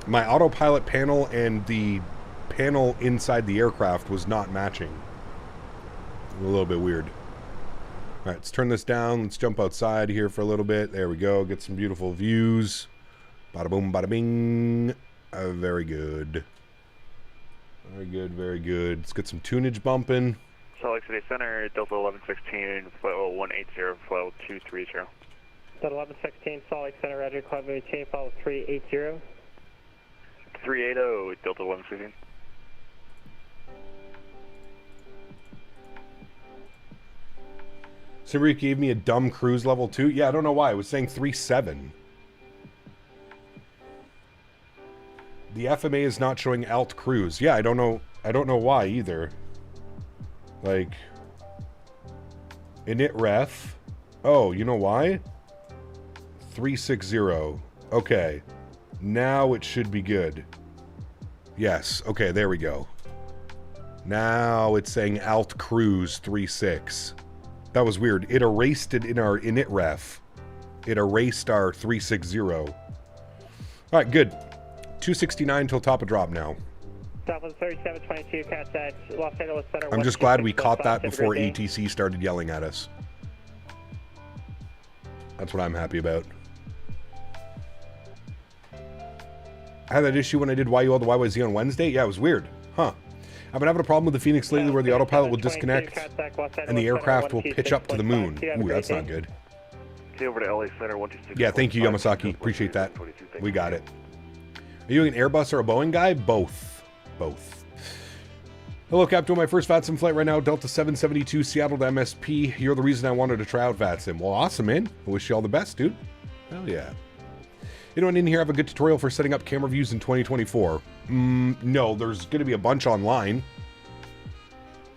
Speaker 1: My autopilot panel and the panel inside the aircraft was not matching. A little bit weird. Alright, let's turn this down. Let's jump outside here for a little bit. There we go. Get some beautiful views. Bada boom, bada bing. Very good. Very good, very good. Let's get some tunage bumping.
Speaker 9: Salt Lake City Center, Delta 1116, flight level 180, flight level 230.
Speaker 6: Delta 1116, Salt Lake Center, roger. Climb and maintain, flight level 380.
Speaker 9: 380, Delta 1116.
Speaker 1: Sólríkt gave me a dumb cruise level 2. Yeah, I don't know why. It was saying 3.7. The FMA is not showing alt cruise. Yeah, I don't know why either. Like, init ref. Oh, you know why? 360. Okay. Now it should be good. Yes. Okay, there we go. Now it's saying alt cruise 3.6. That was weird. It erased it in our init ref. It erased our 360. All right, good. 269 till top of drop now.
Speaker 6: Southwest 3722, contact Los Angeles Center.
Speaker 1: I'm just glad we caught that before ATC started yelling at us. That's what I'm happy about. I had that issue when I did YUL to YYZ on Wednesday. Yeah, it was weird. Huh. I've been having a problem with the Phoenix lately where the autopilot will disconnect and the aircraft will pitch up to the moon. Ooh, that's not good.
Speaker 9: Over to LA Center 126.
Speaker 1: Yeah, thank you, Yamasaki. Appreciate that. We got it. Are you an Airbus or a Boeing guy? Both. Both. Hello, Captain. My first Faten flight right now, Delta 772, Seattle to MSP. You're the reason I wanted to try out Faten. Well, awesome, man. I wish you all the best, dude. Hell yeah. Anyone in here have a good tutorial for setting up camera views in 2024? No, there's going to be a bunch online.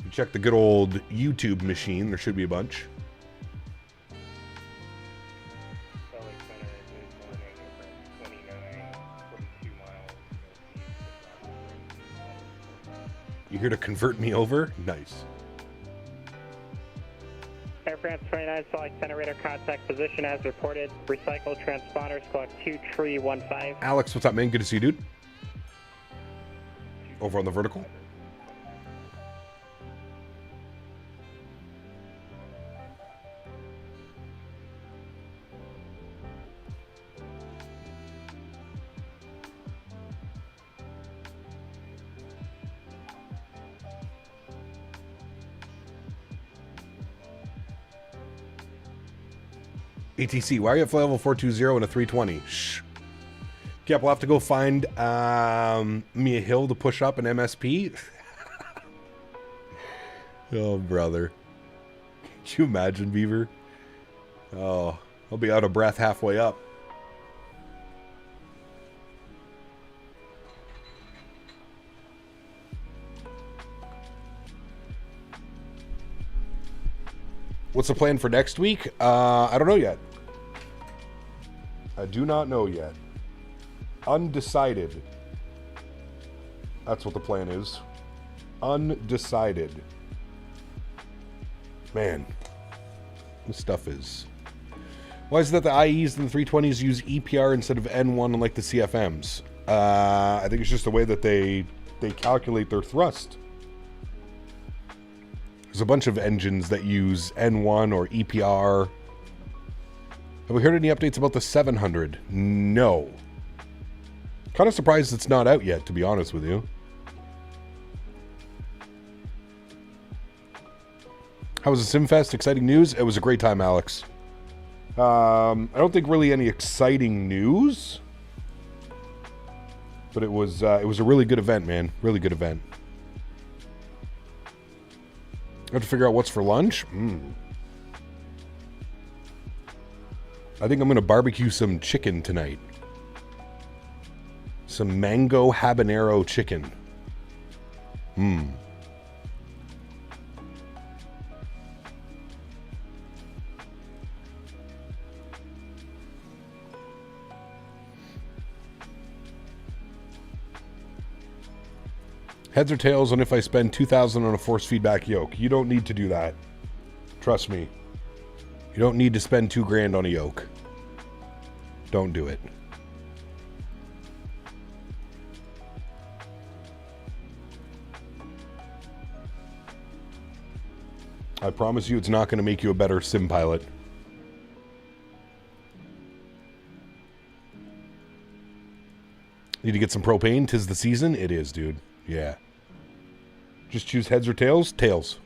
Speaker 1: You check the good old YouTube machine. There should be a bunch. You here to convert me over? Nice.
Speaker 6: Air France 29, select center radar contact position as reported. Recycle transponders, collect 2315.
Speaker 1: Alex, what's up, man? Good to see you, dude. Over on the vertical. ATC, why are you at flight level 420 and a 320? Shh. Yep, we'll have to go find me a hill to push up an MSP. Oh, brother. Can you imagine, Beaver? Oh, I'll be out of breath halfway up. What's the plan for next week? I don't know yet. I do not know yet. Undecided. That's what the plan is. Undecided. Man. This stuff is... Why is it that the IEs and the 320s use EPR instead of N1 unlike the CFMs? I think it's just the way that they calculate their thrust. There's a bunch of engines that use N1 or EPR. Have we heard any updates about the 700? No. Kind of surprised it's not out yet, to be honest with you. How was the SimFest? Exciting news? It was a great time, Alex. I don't think really any exciting news. But it was a really good event, man. Really good event. I have to figure out what's for lunch. I think I'm going to barbecue some chicken tonight. Some mango habanero chicken. Heads or tails on if I spend $2,000 on a force feedback yoke. You don't need to do that. Trust me. You don't need to spend $2,000 on a yoke. Don't do it. I promise you it's not going to make you a better sim pilot. Need to get some propane? 'Tis the season? It is, dude. Yeah. Just choose heads or tails? Tails.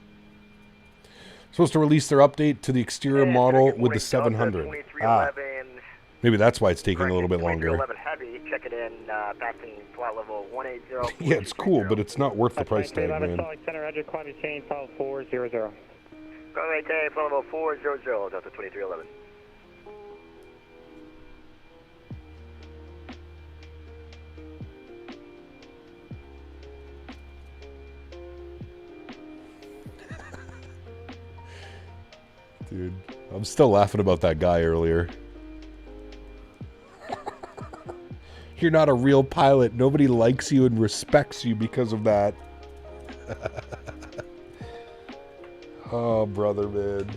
Speaker 1: Supposed to release their update to the exterior model with the 700. Maybe that's why it's taking a little bit longer. Yeah, it's cool, but it's not worth the price tag, man.
Speaker 6: maintain flight level 400, Delta 2311.
Speaker 1: Dude, I'm still laughing about that guy earlier. You're not a real pilot. Nobody likes you and respects you because of that. Oh, brother, man.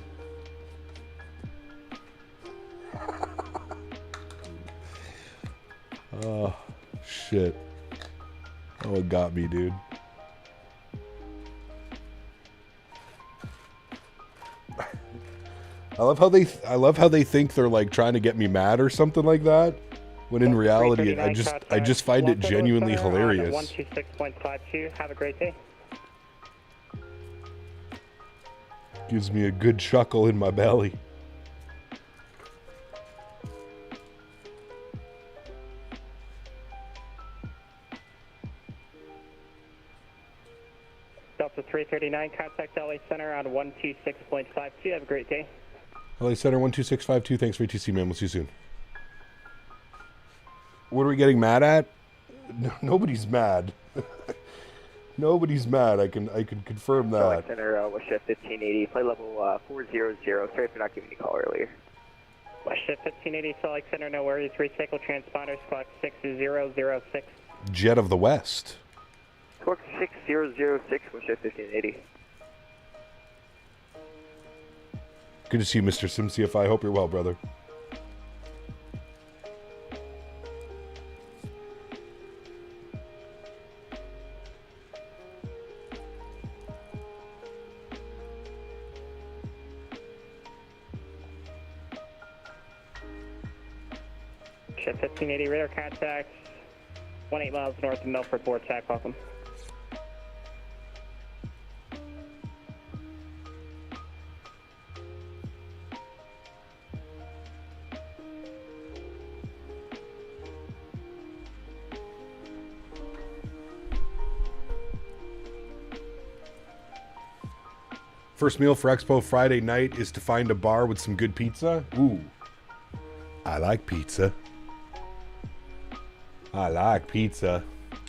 Speaker 1: Oh, shit. Oh, it got me, dude. I love how they think they're like trying to get me mad or something like that. When in reality, I just find it genuinely hilarious.
Speaker 4: 126.52. Have a great day.
Speaker 1: Gives me a good chuckle in my belly.
Speaker 4: Delta 339, contact LA Center on 126.52. Have a great day.
Speaker 1: LA Center 12652. Thanks for ATC, man. We'll see you soon. What are we getting mad at? No, nobody's mad. Nobody's mad. I can confirm that.
Speaker 6: LA Center, West Shift 1580, flight level 400. Sorry for not giving you a call earlier.
Speaker 4: West Shift 1580, Select Center, no worries. Recycle transponders, clock 6006.
Speaker 1: Jet of the West.
Speaker 6: Clock 6006, West Shift 1580.
Speaker 1: Good to see you, Mr. SimCFI. Hope you're well, brother.
Speaker 4: Shift 1580, radar contact, 18 miles north of Milford, board tack, welcome.
Speaker 1: First meal for Expo Friday night is to find a bar with some good pizza. Ooh. I like pizza. I like pizza.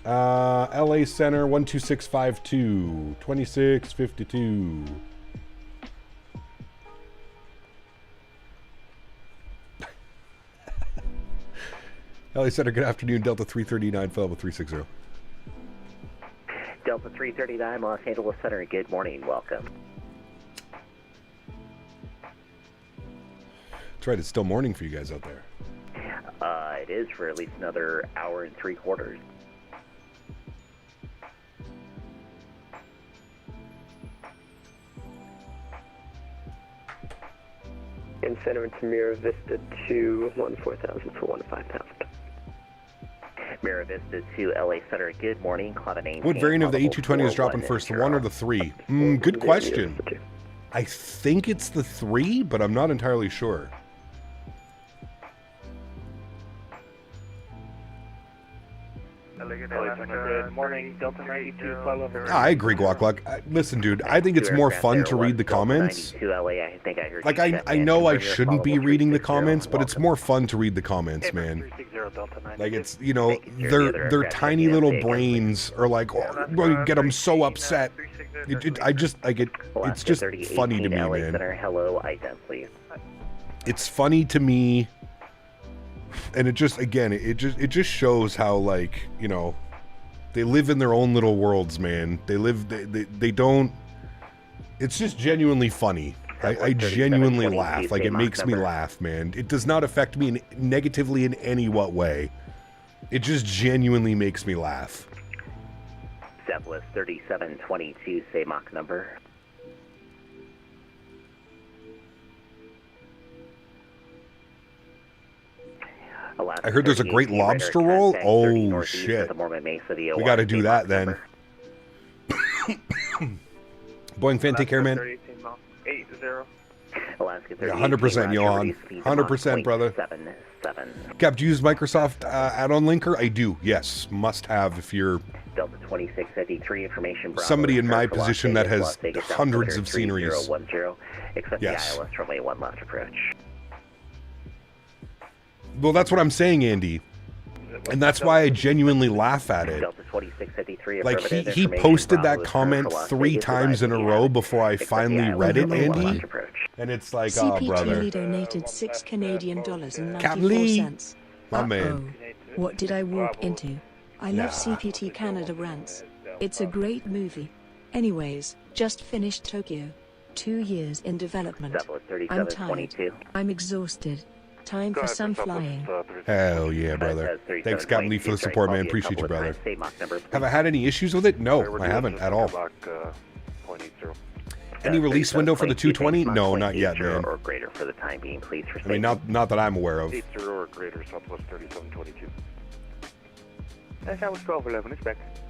Speaker 1: LA Center 12652. 2652. LA Center, good afternoon. Delta 339, flight level 360.
Speaker 6: Delta 339, Los Angeles Center, good morning. Welcome.
Speaker 1: That's right, it's still morning for you guys out there.
Speaker 6: It is for at least another hour and 3/4. Center to Mira Vista to 14,000 for 15,000. Mira Vista to LA Center, good morning.
Speaker 1: What variant of the A220 is dropping first, the 1 or the 3? Good question. I think it's the 3, but I'm not entirely sure.
Speaker 4: Good morning, Delta 92, flight level.
Speaker 1: I agree, Guac. Listen, dude, I think it's more fun to read the comments. Like, I know I shouldn't be reading the comments, but it's more fun to read the comments, man. Like, it's, you know, their tiny little brains are like, oh, get them so upset. I just, like, it's just funny to me, man. It's funny to me. And it just, again, it just shows how, like, you know, they live in their own little worlds, man. They don't, it's just genuinely funny. I genuinely laugh. Like, it makes me laugh, man. It does not affect me negatively in any what way. It just genuinely makes me laugh.
Speaker 6: Southwest 3722, say Mach number.
Speaker 1: I heard there's a great lobster roll. Oh, shit. We got to do that then. Boeing fan, take care, man.
Speaker 6: Alaska
Speaker 1: 100%, Johan. 100%, brother. Cap, do you use Microsoft add-on linker? I do, yes. Must have if you're
Speaker 6: Delta 2653 information. Bravo,
Speaker 1: somebody in my position that has hundreds of sceneries.
Speaker 6: Except
Speaker 1: yes.
Speaker 6: the ILS runway 1 left approach.
Speaker 1: Well, that's what I'm saying, Andy. And that's why I genuinely laugh at it.
Speaker 6: Delta 2653,
Speaker 1: like, he posted that comment 3 times in a row before I finally read it, Andy. And it's like, oh, brother.
Speaker 3: CPT donated $6 Canadian and 94 cents.
Speaker 1: My man.
Speaker 3: What did I walk into? I love CPT Canada rants. It's a great movie. Anyways, just finished Tokyo. 2 years in development. I'm tired. I'm exhausted. Time for some flying.
Speaker 1: Hell yeah, brother. Thanks, Captain Lee, for the support, man. Appreciate you, brother. Have I had any issues with it? No, I haven't at all. Any release window for the 220? No, not yet, man.
Speaker 6: Or greater for the time being, please.
Speaker 1: I mean, not that I'm aware of.
Speaker 9: 80 or greater, Southwest 3722. Southwest 1211, expect.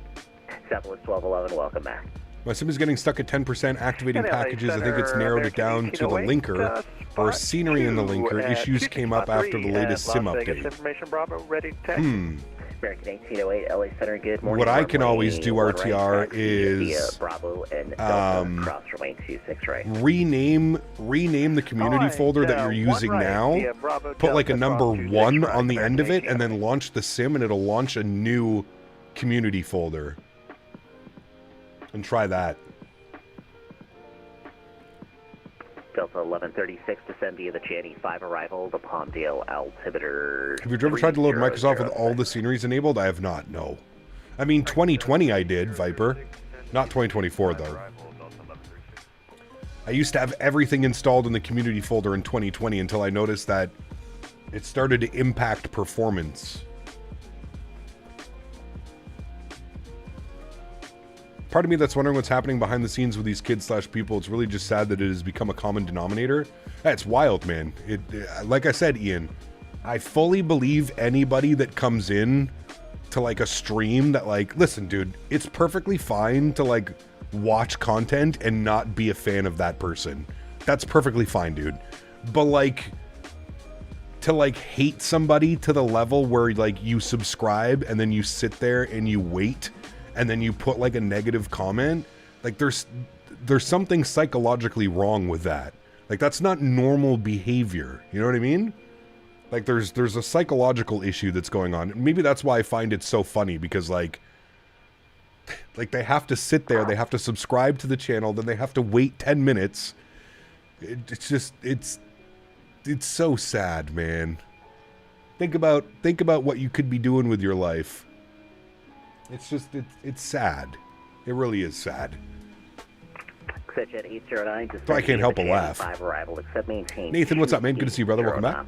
Speaker 6: Southwest 1211, welcome back.
Speaker 1: My sim is getting stuck at 10% activating packages. I think it's narrowed it down to the linker or scenery in the linker. Issues came up after the latest sim update.
Speaker 6: American 1808, LA Center, good morning.
Speaker 1: What I can always do, RTR, is rename the community folder that you're using now, put like a number 1 on the end of it, and then launch the sim, and it'll launch a new community folder. And try that.
Speaker 6: Delta 1136, descend via the Channy 5 arrival, the Palmdale altimeter.
Speaker 1: Have you ever tried to load Microsoft with all the sceneries enabled? I have not, no. I mean, 2020 I did, Viper. Not 2024, though. I used to have everything installed in the community folder in 2020 until I noticed that it started to impact performance. Part of me that's wondering what's happening behind the scenes with these kids/people. It's really just sad that it has become a common denominator. That's wild, man. Like I said, Ian, I fully believe anybody that comes in to like a stream that like, listen, dude, it's perfectly fine to like watch content and not be a fan of that person. That's perfectly fine, dude. But like, to like hate somebody to the level where like you subscribe and then you sit there and you wait and then you put like a negative comment, like there's something psychologically wrong with that. Like that's not normal behavior. You know what I mean? Like there's a psychological issue that's going on. Maybe that's why I find it so funny, because like they have to sit there, they have to subscribe to the channel, then they have to wait 10 minutes. It's so sad, man. Think about what you could be doing with your life. It's sad. It really is sad. So I can't help but laugh. Nathan, what's up, man? Good to see you, brother. Welcome back.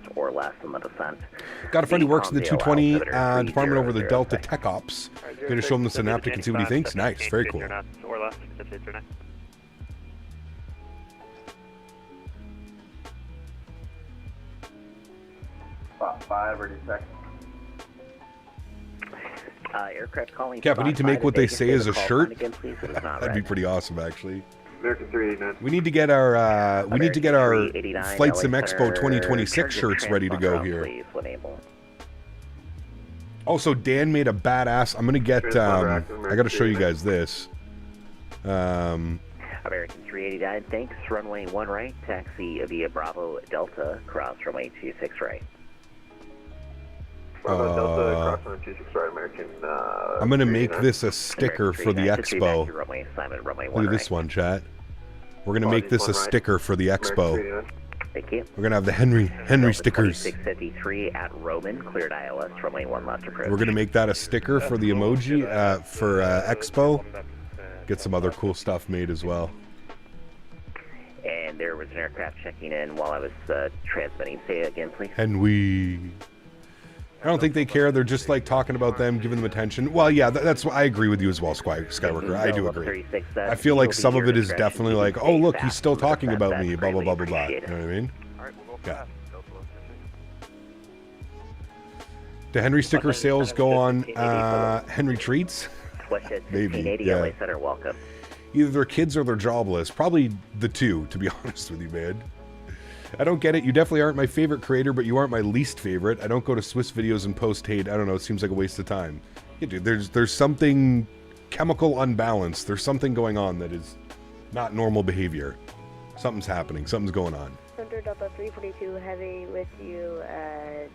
Speaker 1: Got a friend who works in the 220 department over the Delta Tech Ops. Going to show him the Synaptic and see what he thinks. Nice. Very cool.
Speaker 10: 5 ready to check.
Speaker 6: Aircraft calling.
Speaker 1: Cap, we need to make what they say as a shirt. That'd be pretty awesome, actually.
Speaker 10: American 389.
Speaker 1: We need to get our FlightSim Expo 2026 shirts ready to go here. Also, Dan made a badass. I'm gonna get. I got to show you guys this.
Speaker 6: American 389. Thanks. Runway 1 right. Taxi via Bravo Delta. Cross runway 26 right.
Speaker 10: Delta, cross 26 right, American.
Speaker 1: I'm gonna make this a sticker for the expo. Look at this one, chat. We're gonna make this a sticker for the expo.
Speaker 6: Thank you.
Speaker 1: We're gonna have the Henry stickers.
Speaker 6: 653 at Roman, cleared ILS, runway 1 left approach.
Speaker 1: We're gonna make that a sticker for the emoji for expo. Get some other cool stuff made as well.
Speaker 6: And there was an aircraft checking in while I was transmitting. Say it again, please.
Speaker 1: Henry. I don't think they care. They're just like talking about them, giving them attention. Well, yeah, that's what I agree with you as well, Skyworker. I do agree. I feel like some of it is definitely like, oh, look, he's still talking about me, blah, blah, blah, blah, blah. You know what I mean? Yeah. Do Henry sticker sales go on Henry Treats? Maybe, yeah.
Speaker 6: Welcome.
Speaker 1: Either they're kids or they're jobless. Probably the two, to be honest with you, man. I don't get it. You definitely aren't my favorite creator, but you aren't my least favorite. I don't go to Swiss videos and post hate. I don't know. It seems like a waste of time. Yeah, dude, there's something chemical unbalanced. There's something going on that is not normal behavior. Something's happening. Something's going on.
Speaker 11: Center Delta 342 heavy with you at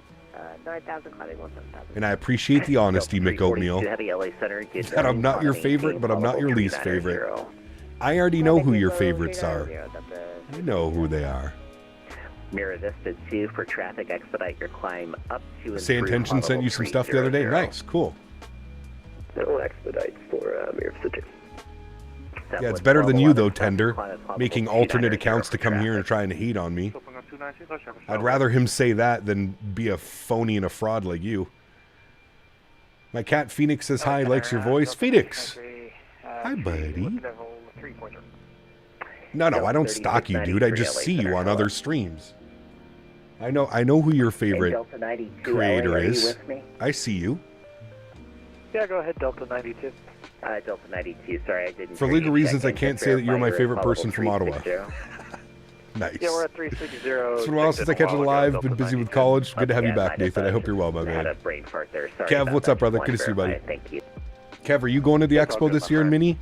Speaker 11: 9,000 climbing 1,000.
Speaker 1: And I appreciate the honesty, Mick Oatmeal. That I'm not your favorite, but I'm not your least favorite. I already know who your favorites are. You know who they are.
Speaker 6: Mirror this to 2 for traffic. Expedite your climb up to and
Speaker 1: Say Intention sent you some stuff the other day. Nice, cool.
Speaker 5: No expedite for Mirror Vista 2.
Speaker 1: Yeah, it's better than you though, Tender, making alternate accounts to come here and trying to hate on me. I'd rather him say that than be a phony and a fraud like you. My cat Phoenix says hi, likes your voice. Phoenix! Hi, buddy. No, I don't stalk you, dude. I just see you on other streams. I know who your favorite creator is. I see you.
Speaker 4: Yeah, go ahead, Delta 92.
Speaker 6: Delta 92, sorry, I didn't.
Speaker 1: For legal reasons, I can't say that you're my favorite person from Ottawa. Nice.
Speaker 4: Yeah, we're at 360.
Speaker 1: It's been a while since I catch it alive. Been busy with college. Good to have you back, Nathan. I hope you're well, my man. Kev, what's up, brother? Good to see you, buddy.
Speaker 6: Thank you.
Speaker 1: Kev, are you going to the expo this year in Mini?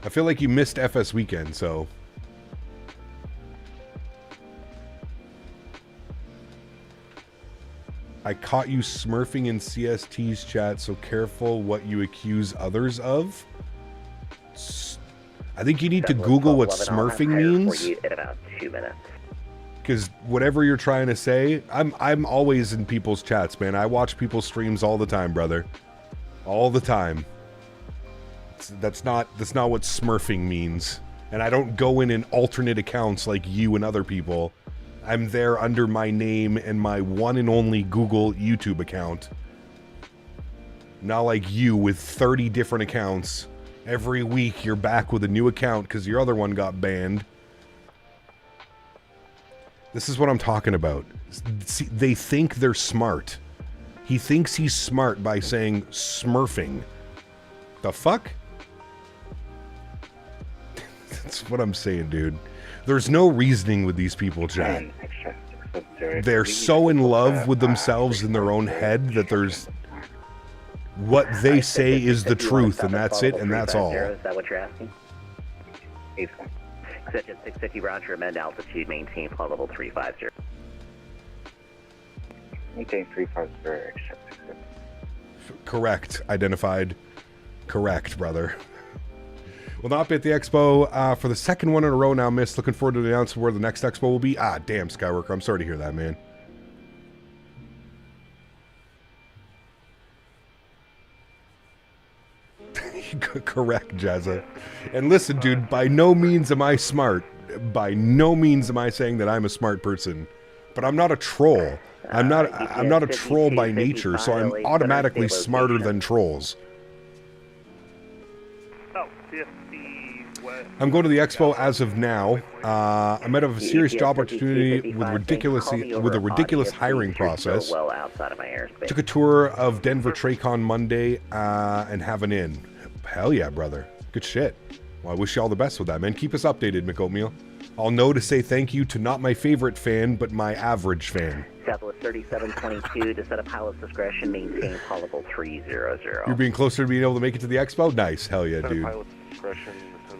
Speaker 1: I feel like you missed FS weekend, so... I caught you smurfing in CST's chat, so careful what you accuse others of. I think you need to Google what smurfing means.
Speaker 6: In about 2 minutes.
Speaker 1: Because whatever you're trying to say, I'm always in people's chats, man. I watch people's streams all the time, brother. All the time. That's not what smurfing means. And I don't go in alternate accounts like you and other people. I'm there under my name and my one and only Google YouTube account. Not like you with 30 different accounts. Every week you're back with a new account because your other one got banned. This is what I'm talking about. See, they think they're smart. He thinks he's smart by saying smurfing. The fuck? That's what I'm saying, dude. There's no reasoning with these people, chat. They're so in love with themselves in their own head that there's... What they say is the truth, and that's it, and that's all.
Speaker 6: Is that what you're asking? Extension 650, roger, amend altitude, maintain flight level 350.
Speaker 5: Maintain 350,
Speaker 1: Correct. Identified. Correct, brother. Will not be at the expo for the second one in a row now, miss. Looking forward to the announcement where the next expo will be. Ah, damn, Skyworker. I'm sorry to hear that, man. Correct, Jazza. And listen, dude, by no means am I smart. By no means am I saying that I'm a smart person. But I'm not a troll. I'm not a troll by nature, so I'm automatically smarter than trolls. I'm going to the expo as of now. I'm out of a serious job opportunity with a ridiculous hiring process. Took a tour of Denver TRACON Monday and have an in. Hell yeah, brother. Good shit. Well, I wish you all the best with that, man. Keep us updated, McOatmeal. I'll know to say thank you to not my favorite fan, but my average fan.
Speaker 6: Southwest 3722 to set up pilot's discretion, maintain call level 300.
Speaker 1: You're being closer to being able to make it to the expo? Nice. Hell yeah, dude.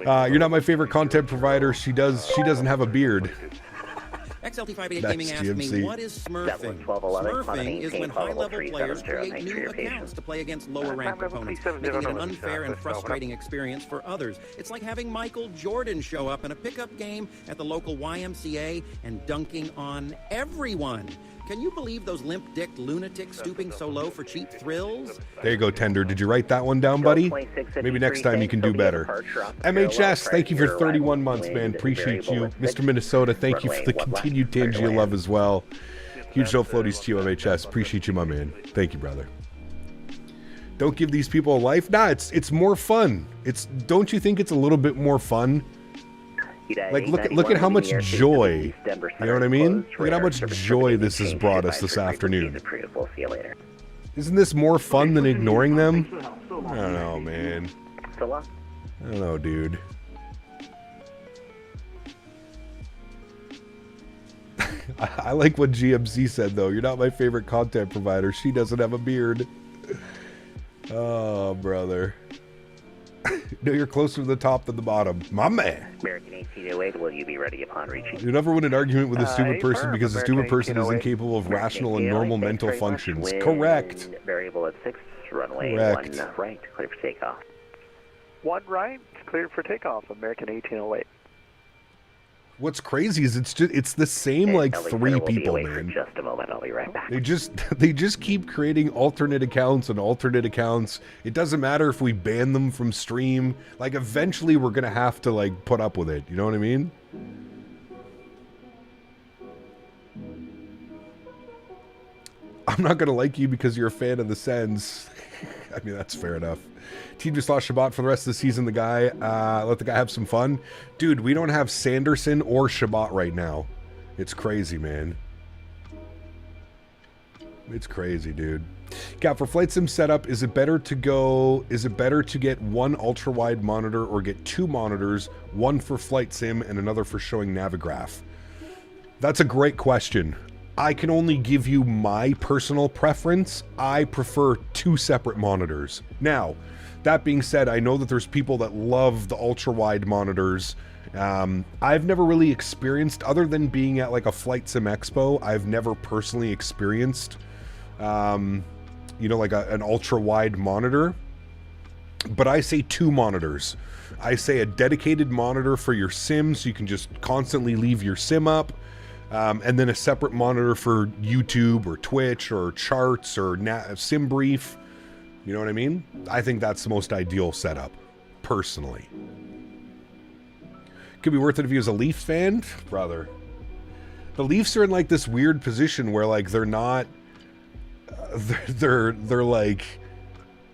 Speaker 1: You're not my favorite content provider. She doesn't have a beard.
Speaker 12: XLT58 Gaming asked me, what is smurfing? Smurfing is when high-level players create new accounts to play against lower-ranked opponents, making it an unfair and frustrating experience for others. It's like having Michael Jordan show up in a pickup game at the local YMCA and dunking on everyone. Can you believe those limp-dicked lunatics stooping so low for cheap thrills?
Speaker 1: There you go, Tender. Did you write that one down, buddy? Maybe next time you can do better. MHS, thank you for 31 months, man. Appreciate you. Mr. Minnesota, thank you for the continued Tangia love as well. Huge no floaties to you, MHS. Appreciate you, my man. Thank you, brother. Don't give these people a life? Nah, it's more fun. Don't you think it's a little bit more fun? Like, look at how much joy, you know what I mean? Look at how much joy this has brought us this afternoon. Isn't this more fun than ignoring them? I don't know, man. I don't know, dude. I like what GMC said, though. You're not my favorite content provider. She doesn't have a beard. Oh, brother. No, you're closer to the top than the bottom. My man.
Speaker 6: American 1808, will you be ready upon reaching?
Speaker 1: You never win an argument with a stupid person because a stupid person is incapable of rational and normal mental functions. Correct.
Speaker 6: Variable at 6, runway
Speaker 1: Correct.
Speaker 6: 1 right, clear for takeoff.
Speaker 4: 1 right, cleared for takeoff, American 1808.
Speaker 1: What's crazy is it's the same like 3 people, man.
Speaker 6: Just a moment, I'll be right back.
Speaker 1: They just keep creating alternate accounts and alternate accounts. It doesn't matter if we ban them from stream. Like eventually we're gonna have to like put up with it. You know what I mean? I'm not gonna like you because you're a fan of the Sens. I mean, that's fair enough. Team just lost Shabbat for the rest of the season. The guy, let the guy have some fun. Dude, we don't have Sanderson or Shabbat right now. It's crazy, man. It's crazy, dude. Cap, for flight sim setup, is it better to get one ultra-wide monitor or get 2 monitors, one for flight sim and another for showing Navigraph? That's a great question. I can only give you my personal preference. I prefer 2 separate monitors. Now, that being said, I know that there's people that love the ultra-wide monitors. I've never really experienced, other than being at like a Flight Sim Expo, I've never personally experienced, you know, like an ultra-wide monitor. But I say 2 monitors. I say a dedicated monitor for your sim, so you can just constantly leave your sim up. And then a separate monitor for YouTube or Twitch or charts or sim brief. You know what I mean? I think that's the most ideal setup, personally. Could be worth it if he was a Leafs fan, brother. The Leafs are in like this weird position where like they're not, they're like,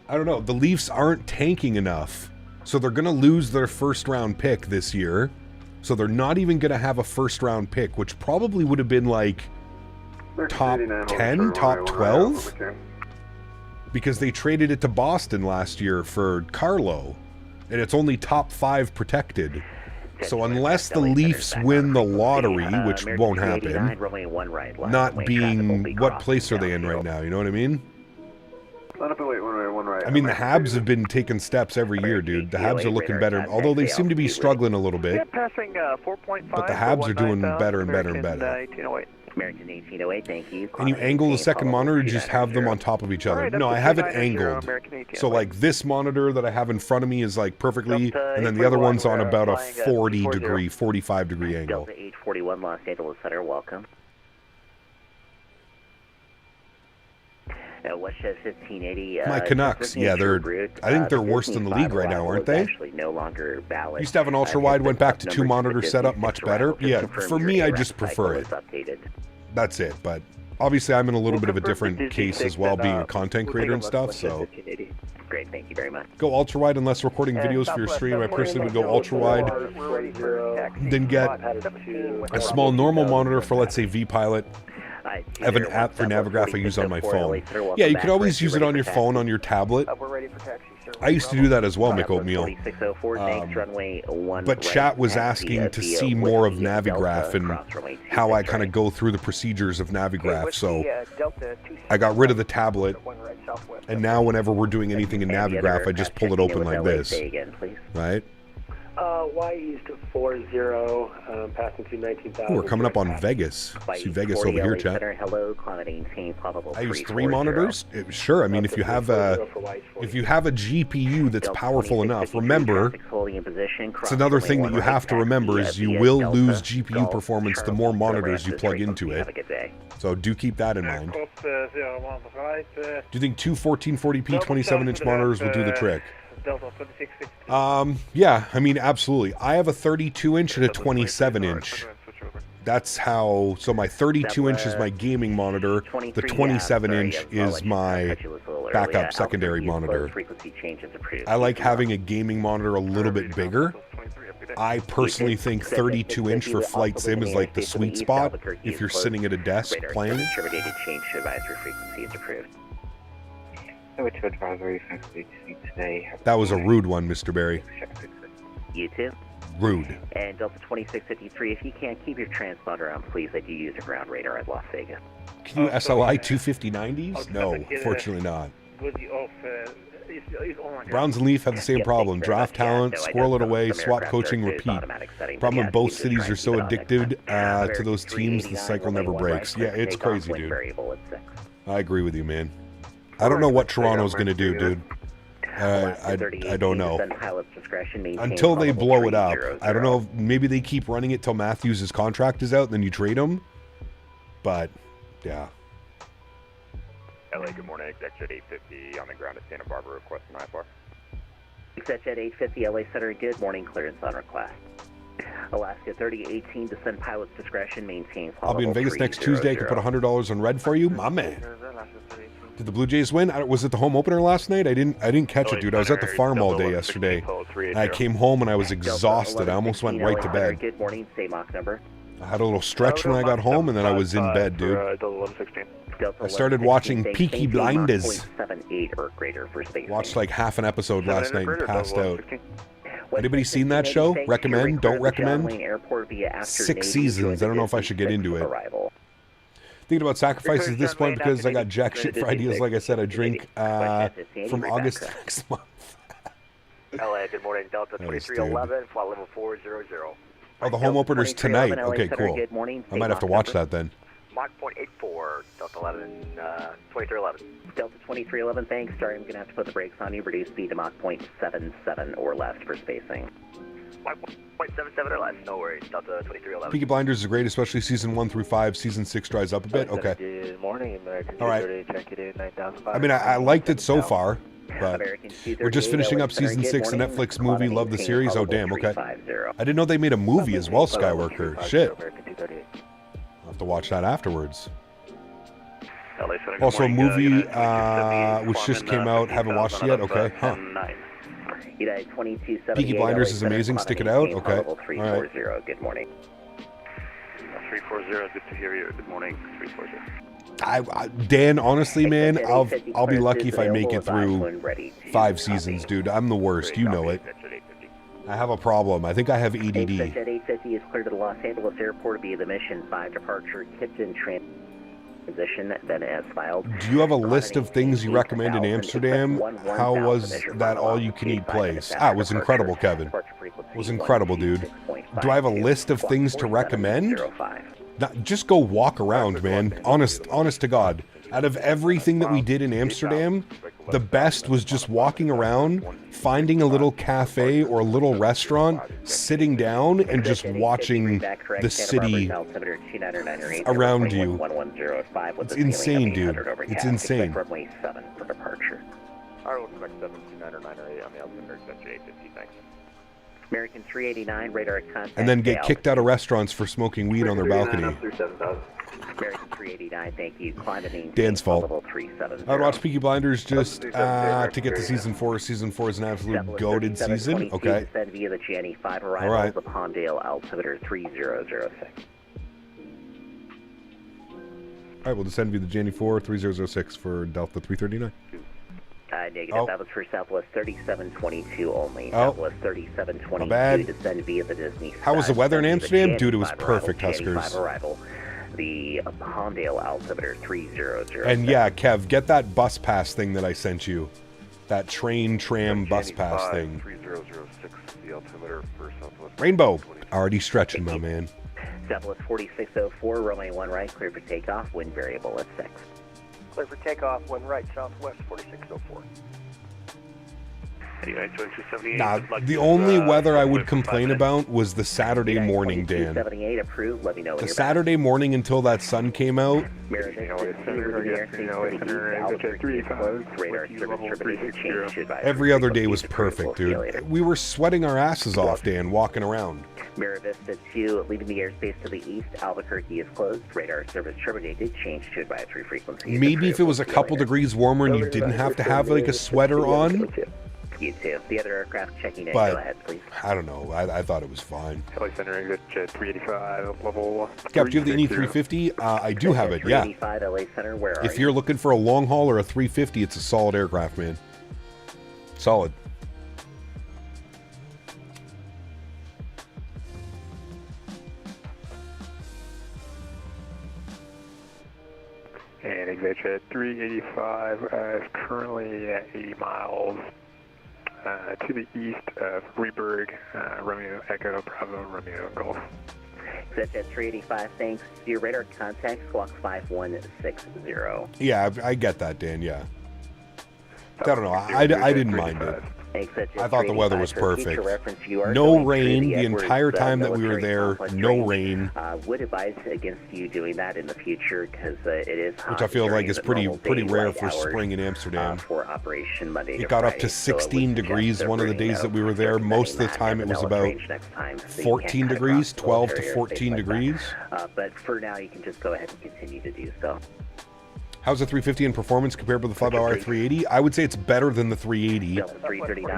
Speaker 1: I don't know. The Leafs aren't tanking enough, so they're gonna lose their first round pick this year. So they're not even gonna have a first round pick, which probably would have been like top 10, top 12. Because they traded it to Boston last year for Carlo, and it's only top 5 protected. So unless the Leafs win the lottery, which won't happen, not being, what place are they in right now? You know what I mean? I mean, the Habs have been taking steps every year, dude. The Habs are looking better, although they seem to be struggling a little bit. But the Habs are doing better and better and better.
Speaker 6: American 1808, thank you.
Speaker 1: And you angle the second monitor or just have them on top of each other? No, I have it angled. So like this monitor that I have in front of me is like perfectly, and then the other one's on about a 40 degree, 45 degree angle.
Speaker 6: Delta 841 Los Angeles Center, welcome. WestJet 1580.
Speaker 1: My Canucks, yeah, I think they're worse than the league right now, aren't they?
Speaker 6: No longer valid.
Speaker 1: Used to have an ultra-wide, went back to 2 monitor setup, much better. Yeah, for me, I just prefer it. That's it, but obviously I'm in a little bit of a different case as well, being a content creator and stuff, so.
Speaker 6: Great, thank you very much.
Speaker 1: Go ultra-wide unless recording videos for your stream. I personally would go ultra-wide, then get a small normal monitor for, let's say, V-Pilot. I have an app for Navigraph I use on my phone. Yeah, you could always use it on your phone, on your tablet. I used to do that as well, Mick Oatmeal. But chat was asking to see more of Navigraph and how I kind of go through the procedures of Navigraph. So I got rid of the tablet, and now whenever we're doing anything in Navigraph, I just pull it open like this. Right?
Speaker 13: Y east of 40, passing through 19,000.
Speaker 1: Ooh, we're coming up on Vegas. See Vegas over here, chat. I use 3 monitors. Sure. I mean, if you have a GPU that's powerful enough, remember, it's another thing that you have to remember is you will lose GPU performance the more monitors you plug into it. So do keep that in mind. Do you think 2 1440p 27-inch monitors will do the trick? Yeah, I mean, absolutely. I have a 32-inch and a 27-inch. That's how, so my 32-inch is my gaming monitor, the 27-inch is my backup secondary monitor. I like having a gaming monitor a little bit bigger. I personally think 32-inch for Flight Sim is like the sweet spot if you're sitting at a desk playing.
Speaker 6: Today.
Speaker 1: That was a rude one, Mr. Barry.
Speaker 6: You too.
Speaker 1: Rude.
Speaker 6: And Delta 2653, if you can't keep your transponder on, please, I do use a ground radar at Las Vegas.
Speaker 1: Can you SLI 250-90s? No, unfortunately not. Browns and Leaf have the same problem. Draft talent, squirrel it away, swap coaching, repeat. Problem in both cities are so addicted to those teams, the cycle never breaks. Yeah, it's crazy, dude. I agree with you, man. I don't know what Toronto's going to do, dude. I don't know. Until they blow it up. I don't know. Maybe they keep running it till Matthews' contract is out and then you trade him. But, yeah.
Speaker 9: LA, good morning. Exec 850 on the ground at Santa Barbara, requesting IFR.
Speaker 6: Exec 850, LA Center, good morning. Clearance on request. Alaska 3018, descend pilot's discretion, maintain.
Speaker 1: I'll be in Vegas next Tuesday. I can put $100 on red for you. My man. Did the Blue Jays win? Was it the home opener last night? I didn't catch it, dude. I was at the farm all day yesterday. And I came home and I was exhausted. I almost went right to bed.
Speaker 6: Good morning, say Mach number.
Speaker 1: I had a little stretch when I got home and then I was in bed, dude. I started watching Peaky Blinders. Watched like half an episode last night and passed out. Anybody seen that show? Recommend? Don't recommend? 6 seasons. I don't know if I should get into it. Thinking about sacrifices at this point because I got jack shit for ideas. Like I said, I drink from August next month.
Speaker 14: LA, good morning. Delta 2311, flight level 400.
Speaker 1: Oh, the home opener's tonight. Okay, cool. I might have to watch that then.
Speaker 14: Mach 0.84, Delta 2311.
Speaker 6: Delta 2311, thanks. Sorry, I'm going to have to put the brakes on you. Reduce speed to Mach 0.77 or less for spacing.
Speaker 14: Mach 0.77 or less, no worries. Delta 2311.
Speaker 1: Peaky Blinders is great, especially season 1 through 5. Season 6 dries up a bit. Okay.
Speaker 14: Good morning, American.
Speaker 1: All right. I mean, I liked it so far, but we're just finishing up season 6, the Netflix movie. Love the series. Oh, damn. Okay. I didn't know they made a movie as well, Skywalker. Shit. I'll have to watch that afterwards. Also, a movie which just came out. Haven't watched it yet. Okay. Huh. Peaky Blinders is amazing. Stick it out. Okay. All right.
Speaker 6: Good morning.
Speaker 9: 340, good to hear you. Good morning. 340.
Speaker 1: Dan, honestly, man, I'll be lucky if I make it through 5 seasons, dude. I'm the worst. You know it. I have a problem. I think I have ADD.
Speaker 6: 850 is clear to the Los Angeles airport via the Mission 5 departure Tipton transition, then as filed.
Speaker 1: Do you have a list of things you recommend in Amsterdam? How was that all-you-can-eat place? It was incredible, Kevin. It was incredible, dude. Do I have a list of things to recommend? Just go walk around, man. Honest to God. Out of everything that we did in Amsterdam, the best was just walking around, finding a little cafe or a little restaurant, sitting down, and just watching the city around you. It's insane, dude. It's insane.
Speaker 6: American 389, radar contact.
Speaker 1: And then get kicked out of restaurants for smoking weed on their balcony.
Speaker 6: American 389, thank you.
Speaker 1: Dan's fault. I'd watch Peaky Blinders just to get to season 4. Season 4 is an absolute goated season. Okay.
Speaker 6: Via the Jenny 5 arrival,
Speaker 1: all right.
Speaker 6: The Pondale altimeter 3006.
Speaker 1: All right, we'll descend via the Jenny 4 3006 for Delta 339.
Speaker 6: Negative. Oh. That was for Southwest 3722 only. Southwest 3722 descend via the Disney.
Speaker 1: How was the weather in Amsterdam? Dude, it was perfect, Huskers.
Speaker 6: Arrival. The Pondale altimeter 300.
Speaker 1: And yeah, Kev, get that bus pass thing that I sent you. That tram bus pass thing.
Speaker 9: 3006, the altimeter for Southwest.
Speaker 1: Rainbow. Already stretching, my man.
Speaker 6: Southwest 4604, Romeo 1 right, clear for takeoff, wind variable at 6.
Speaker 14: Clear for takeoff, 1 right, Southwest 4604.
Speaker 1: Nah, the only weather I would complain about was the Saturday morning, Dan. The Saturday morning until that sun came out. Every other day was perfect, dude. We were sweating our asses off, Dan, walking around.
Speaker 6: Mira Vista 2, leaving the airspace to the east. Albuquerque is closed. Radar service terminated. Change to advisory frequency.
Speaker 1: Maybe if it was a couple degrees warmer and you didn't have to have like a sweater on.
Speaker 6: You too. The other aircraft checking in.
Speaker 1: But,
Speaker 6: go ahead, please.
Speaker 1: I don't know. I thought it was fine.
Speaker 9: LA Center, exit 385, level.
Speaker 1: Cap, do you have the NE350? I do have it, yeah.
Speaker 6: 385 LA Center, where are
Speaker 1: if you're looking for a long haul or a 350, it's a solid aircraft, man. Solid.
Speaker 4: And exit 385 is currently at 80 miles to the east of Reberg, Romeo Echo, Bravo, Romeo Golf.
Speaker 6: Exit 385, thanks. Your radar contact, squawk 5160.
Speaker 1: Yeah, I get that, Dan, yeah. I don't know, I didn't mind it. I thought the weather was perfect. No rain the entire time that we were there. No rain.
Speaker 6: Would advise against you doing that in the future because it is hot.
Speaker 1: Which I feel like is pretty rare for spring in Amsterdam.
Speaker 6: For operation Monday
Speaker 1: it got up to 16 degrees one of the days that we were there. Most of the time it was about 14 degrees, 12 to 14 degrees.
Speaker 6: But for now, you can just go ahead and continue to do so.
Speaker 1: How's the 350 in performance compared with the fly-by-wire 380? I would say it's better than the 380.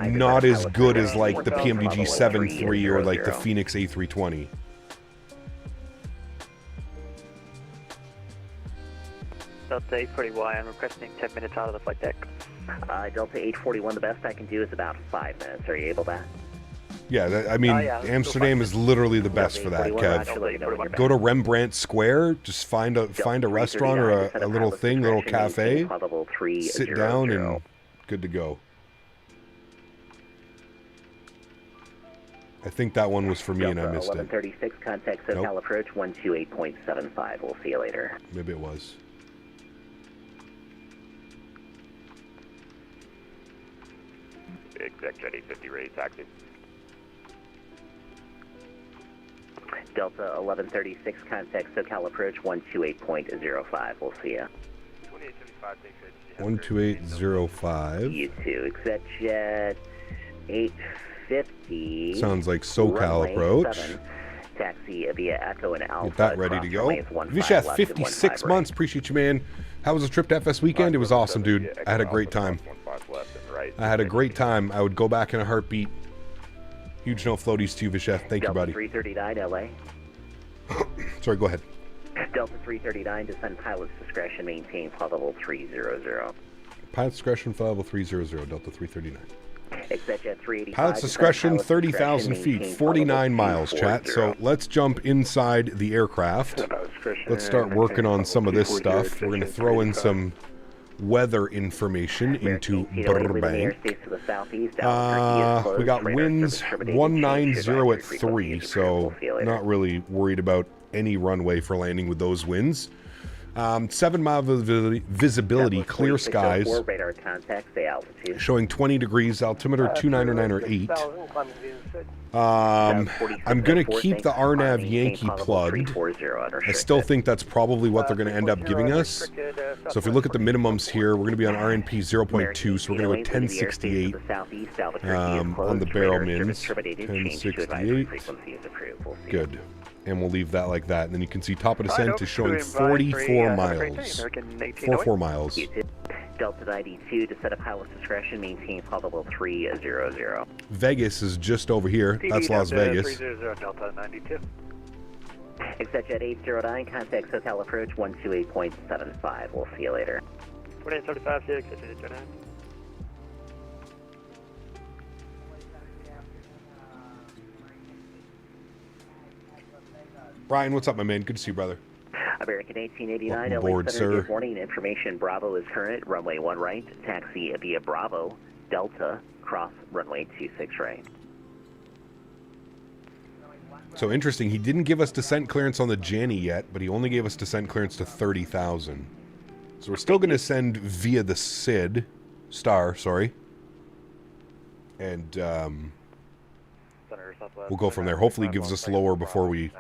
Speaker 1: Not as good as like the PMDG 7.3 or like the Phoenix A320.
Speaker 5: Delta 840Y, I'm requesting 10 minutes out of the flight deck.
Speaker 6: Delta 841, the best I can do is about 5 minutes. Are you able to?
Speaker 1: Yeah, I mean, Amsterdam is literally the best for that, Kev. Go to Rembrandt Square, just find a restaurant or a little thing, little cafe, sit down, and good to go. I think that one was for me and I missed it.
Speaker 6: 1136, contact SoCal approach 128.75. We'll see you later.
Speaker 1: Maybe it was.
Speaker 9: Exec Jet 850 ready taxi.
Speaker 6: Delta 1136, contact SoCal approach 128.05. We'll see you.
Speaker 1: 128.05.
Speaker 6: You too. Exec Jet 850.
Speaker 1: Sounds like SoCal approach.
Speaker 6: 7, taxi via Echo and Alpha.
Speaker 1: Get that ready to go. Vishath, 56 months. Appreciate you, man. How was the trip to FS weekend? It was awesome, dude. I had a great time. I had a great time. I would go back in a heartbeat. Huge no floaties to you, Vishath. Thank you, buddy.
Speaker 6: 339 LA.
Speaker 1: Sorry, go ahead.
Speaker 6: Delta 339, descend pilot's discretion, maintain flight level 300.
Speaker 1: Pilot's discretion, flight level 300, Delta 339.
Speaker 6: Exit Jet 385.
Speaker 1: Pilot's discretion, 30,000 feet, 49 miles, chat. So let's jump inside the aircraft. Let's start working on some of this stuff. We're going to throw in some weather information into Burbank. We got winds 190 at 3, so not really worried about any runway for landing with those winds. 7 mile visibility, clear skies, showing 20 degrees, altimeter 299 or 8. I'm going to keep the RNAV Yankee plugged. I still think that's probably what they're going to end up giving us. So if we look at the minimums here, we're going to be on RNP 0.2, so we're going to go 1068 on the barrel mins. 1068. Good. And we'll leave that like that. And then you can see top of descent is showing 44 miles. 44 miles.
Speaker 6: Delta 92 to set up pilot's discretion, maintain flight level 300.
Speaker 1: Vegas is just over here. That's Las Vegas.
Speaker 4: 300 Delta 92.
Speaker 6: Exit Jet 809, contact SoCal approach 128.75. We'll see you later.
Speaker 4: 2835, exit Jet 809.
Speaker 1: Brian, what's up, my man? Good to see you, brother.
Speaker 6: American 1889,
Speaker 1: Welcome aboard, sir.
Speaker 6: Good morning. Information Bravo is current. Runway 1 right. Taxi via Bravo. Delta. Cross runway 26 right.
Speaker 1: So interesting. He didn't give us descent clearance on the Janny yet, but he only gave us descent clearance to 30,000. So we're still going to send via the Star, sorry. And we'll go from there. Hopefully he gives us lower before we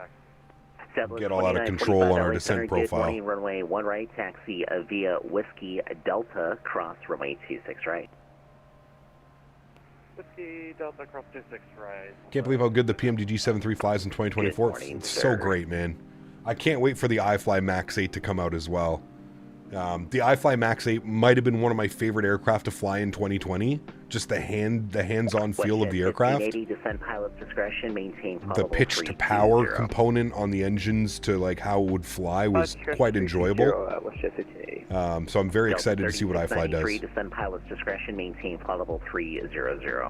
Speaker 1: get all out of control on our descent profile.
Speaker 6: Good morning, runway 1 right, taxi via Whiskey Delta, cross runway 26 right.
Speaker 4: Whiskey Delta, cross 26 right.
Speaker 1: Can't believe how good the PMDG 73 flies in 2024.
Speaker 6: Morning,
Speaker 1: it's so great, man. I can't wait for the iFly Max 8 to come out as well. The iFly Max 8 might have been one of my favorite aircraft to fly in 2020. Just the hands-on feel of the aircraft. The pitch to power component on the engines to like how it would fly was quite enjoyable. So I'm very excited to see what iFly does.
Speaker 6: Descend pilot's discretion, maintain flight level 300.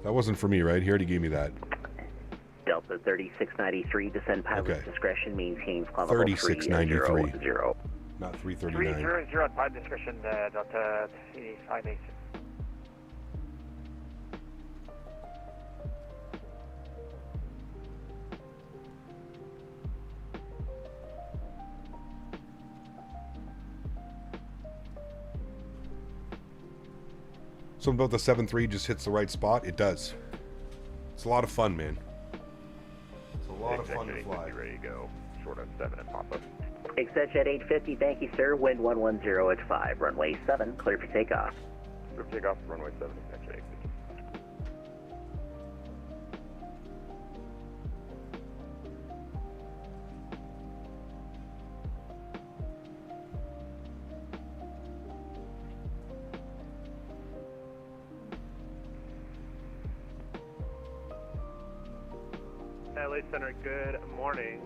Speaker 1: That wasn't for me, right? He already gave me that.
Speaker 5: Delta 3693, descend pilot's discretion, maintain flight level
Speaker 1: 3693. Not 339.
Speaker 4: 300 at pilot discretion, Delta 586.
Speaker 1: Something about the 7.3 just hits the right spot. It does. It's a lot of fun, man. It's a lot of fun to fly.
Speaker 9: Ready to go. Short on 7 and pop up.
Speaker 5: Extension at 850, thank you, sir. Wind 110 at 5. Runway 7, clear for takeoff.
Speaker 9: Clear for takeoff, runway 7, extension 850.
Speaker 15: LA Center, good morning.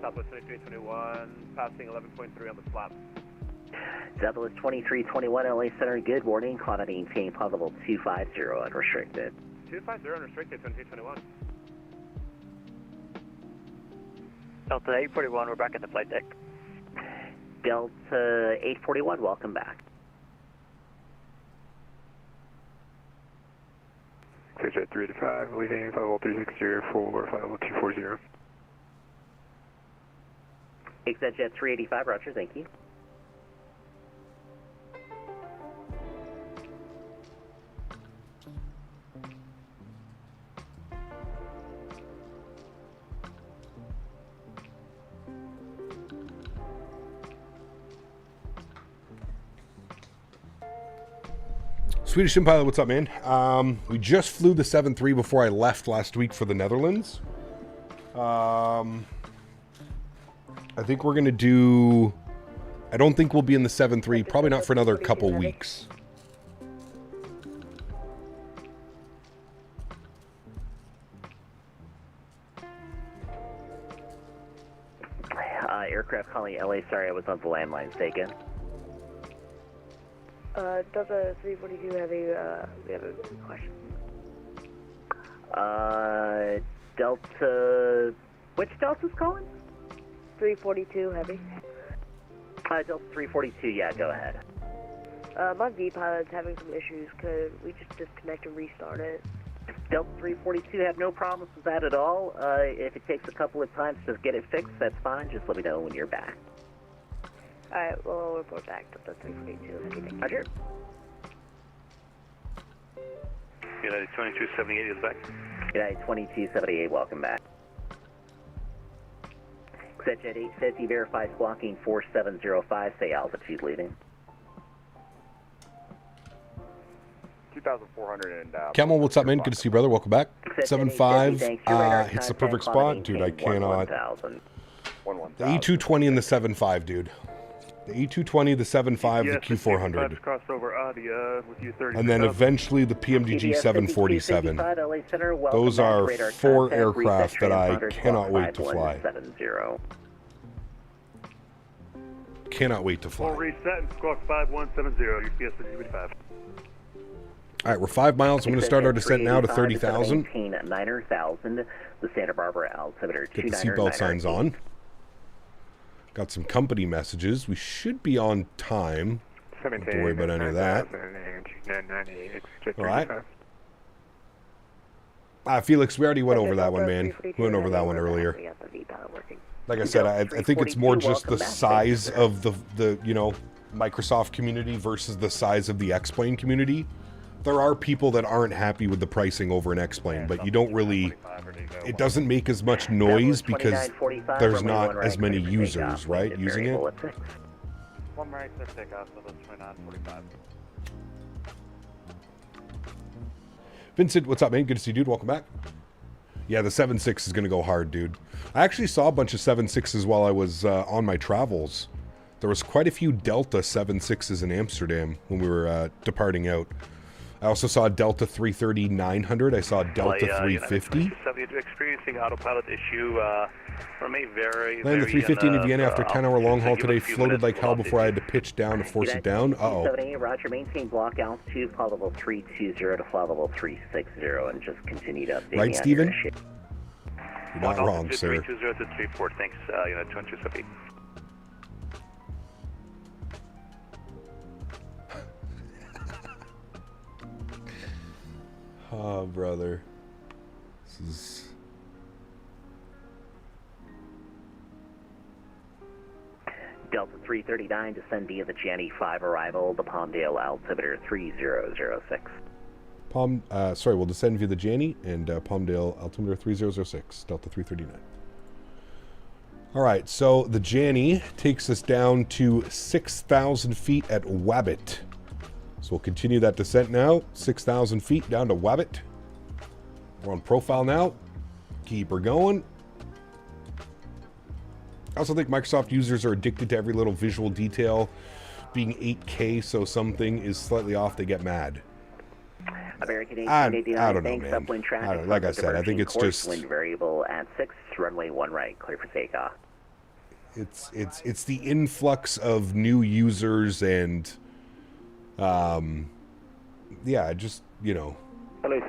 Speaker 15: Southwest 2321, passing 11.3 on the flap.
Speaker 5: Southwest 2321, LA Center, good morning. Quantity maintain flight level 250 unrestricted.
Speaker 15: 250 unrestricted, 2321.
Speaker 16: Delta 841, we're back at the flight deck.
Speaker 5: Delta 841, welcome back.
Speaker 4: Jet 3 to 5, leaving flight level 360 for flight level 240.
Speaker 5: Jet 385, roger, thank you.
Speaker 1: Swedish Impilot, what's up, man? We just flew the 7.3 before I left last week for the Netherlands. I think we're going to do... I don't think we'll be in the 7.3, probably not for another couple weeks.
Speaker 5: Aircraft calling LA, sorry, I was on the landline, stay again.
Speaker 11: Delta 342 Heavy, we have a question.
Speaker 5: Delta... Which Delta's calling?
Speaker 11: 342 Heavy.
Speaker 5: Delta 342, yeah, go ahead.
Speaker 11: My V-pilot's having some issues. Could we just disconnect and restart it?
Speaker 5: Delta 342 have no problems with that at all. If it takes a couple of times to get it fixed, that's fine. Just let me know when you're back.
Speaker 11: Alright, well, I'll report back to the 342.
Speaker 5: Roger.
Speaker 16: United 2278 is back.
Speaker 5: United 2278, welcome back. Jet 850, verify squawking 4705, say altitude leaving.
Speaker 9: 2,400 and...
Speaker 1: Camel, what's up, man? Good to see you, brother. Welcome back. 7.5 hits the perfect spot. Dude, I cannot... The E220 and the 7.5, dude. The E220, the 7.5, the Q400. And then eventually the PMDG 747. Those are 4 aircraft that I cannot wait to fly. Cannot wait to fly.
Speaker 15: Full reset and squawk 5170, UPS 55.
Speaker 1: All right, we're 5 miles. I'm going to start our descent now to 30,000.
Speaker 5: 9,000, the Santa Barbara altimeter.
Speaker 1: Get the seatbelt signs on. Got some company messages. We should be on time. Don't have to worry about any of that. All right. Felix, we already went over that one, man. We went over that one earlier. Like I said, I think it's more just the size of the you know, Microsoft community versus the size of the X-Plane community. There are people that aren't happy with the pricing over an X-Plane, but you don't really... It doesn't make as much noise because there's not as many users, right, using it?
Speaker 15: One right, clear takeoff, so that's 2945.
Speaker 1: Vincent, what's up, man? Good to see you, dude. Welcome back. Yeah, the 7.6 is going to go hard, dude. I actually saw a bunch of 7.6s while I was on my travels. There was quite a few Delta 7.6s in Amsterdam when we were departing out. I also saw a Delta 330-900. I saw a Delta 350.
Speaker 16: Experiencing autopilot issue. Remain very.
Speaker 1: Landed the 350 in Vienna after a 10-hour long haul today. Floated like hell before I had to pitch down to force it down. Uh-oh.
Speaker 5: 78, Roger. Maintain block altitude. Flight level 320 to flight level 360, and just continue to update.
Speaker 1: Right, Steven? You're not wrong, sir.
Speaker 6: 320-34, thanks, unit 227.
Speaker 1: Oh, brother. This is...
Speaker 17: Delta 339, descend via the Jenny 5 arrival, the Palmdale altimeter 3006.
Speaker 1: Sorry, we'll descend via the Jenny and Palmdale altimeter 3006, Delta 339. All right, so the Jenny takes us down to 6,000 feet at Wabbit. So we'll continue that descent now, 6,000 feet down to Wabbit. We're on profile now. Keep her going. I also think Microsoft users are addicted to every little visual detail. Being 8K, so something is slightly off, they get mad.
Speaker 17: American
Speaker 1: I don't
Speaker 17: 1889,
Speaker 1: know,
Speaker 17: thanks,
Speaker 1: man.
Speaker 17: upwind traffic.
Speaker 1: Like I said, I think it's
Speaker 17: course,
Speaker 1: just...
Speaker 17: Wind variable at 6, runway 1 right, clear for takeoff.
Speaker 1: It's the influx of new users and... yeah, just, you know...
Speaker 4: Good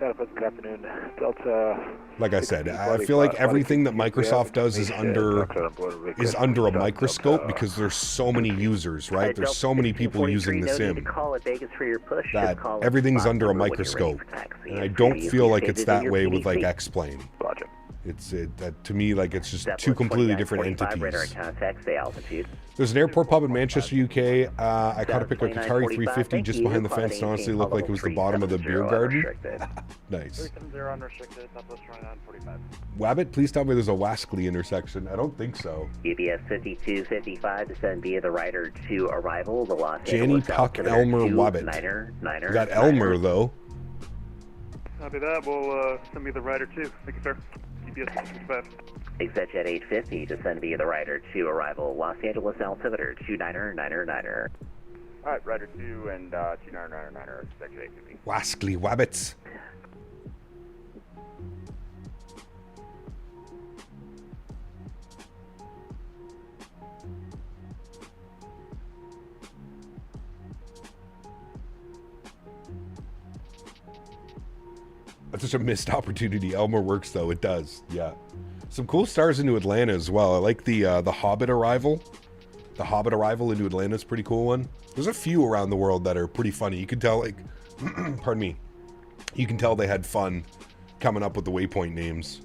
Speaker 4: afternoon. Delta...
Speaker 1: Like I said, I feel like everything that Microsoft does is under a microscope because there's so many users, right? There's so many people using the sim that everything's under a microscope, and I don't feel like it's that way with like X-Plane. To me, like it's just two completely different entities. There's an airport pub in Manchester, UK. I caught a pic of Qatari 350 just behind the fence, and honestly looked like it was the bottom of the beer garden. Nice. Wabbit, please tell me there's a Wascley intersection. I don't think so.
Speaker 17: UBS 5255, descend via the Rider to arrival, the Los
Speaker 1: Janie
Speaker 17: Angeles
Speaker 1: Puck
Speaker 17: altimeter
Speaker 1: Elmer
Speaker 17: 2,
Speaker 1: Wabbit.
Speaker 17: Niner,
Speaker 1: Got Elmer though.
Speaker 15: Copy that. We'll send me the Rider 2. Thank you, sir. UBS 55.
Speaker 17: ExecJet 850, descend via the Rider to arrival, Los Angeles altimeter 2999.
Speaker 9: All right, Rider 2 and 2999, ExecJet 850.
Speaker 1: Wascley Wabbits. That's such a missed opportunity. Elmer works though. It does. Yeah. Some cool stars into Atlanta as well. I like the Hobbit arrival. The Hobbit arrival into Atlanta is a pretty cool one. There's a few around the world that are pretty funny. You can tell, like, pardon me. You can tell they had fun coming up with the waypoint names.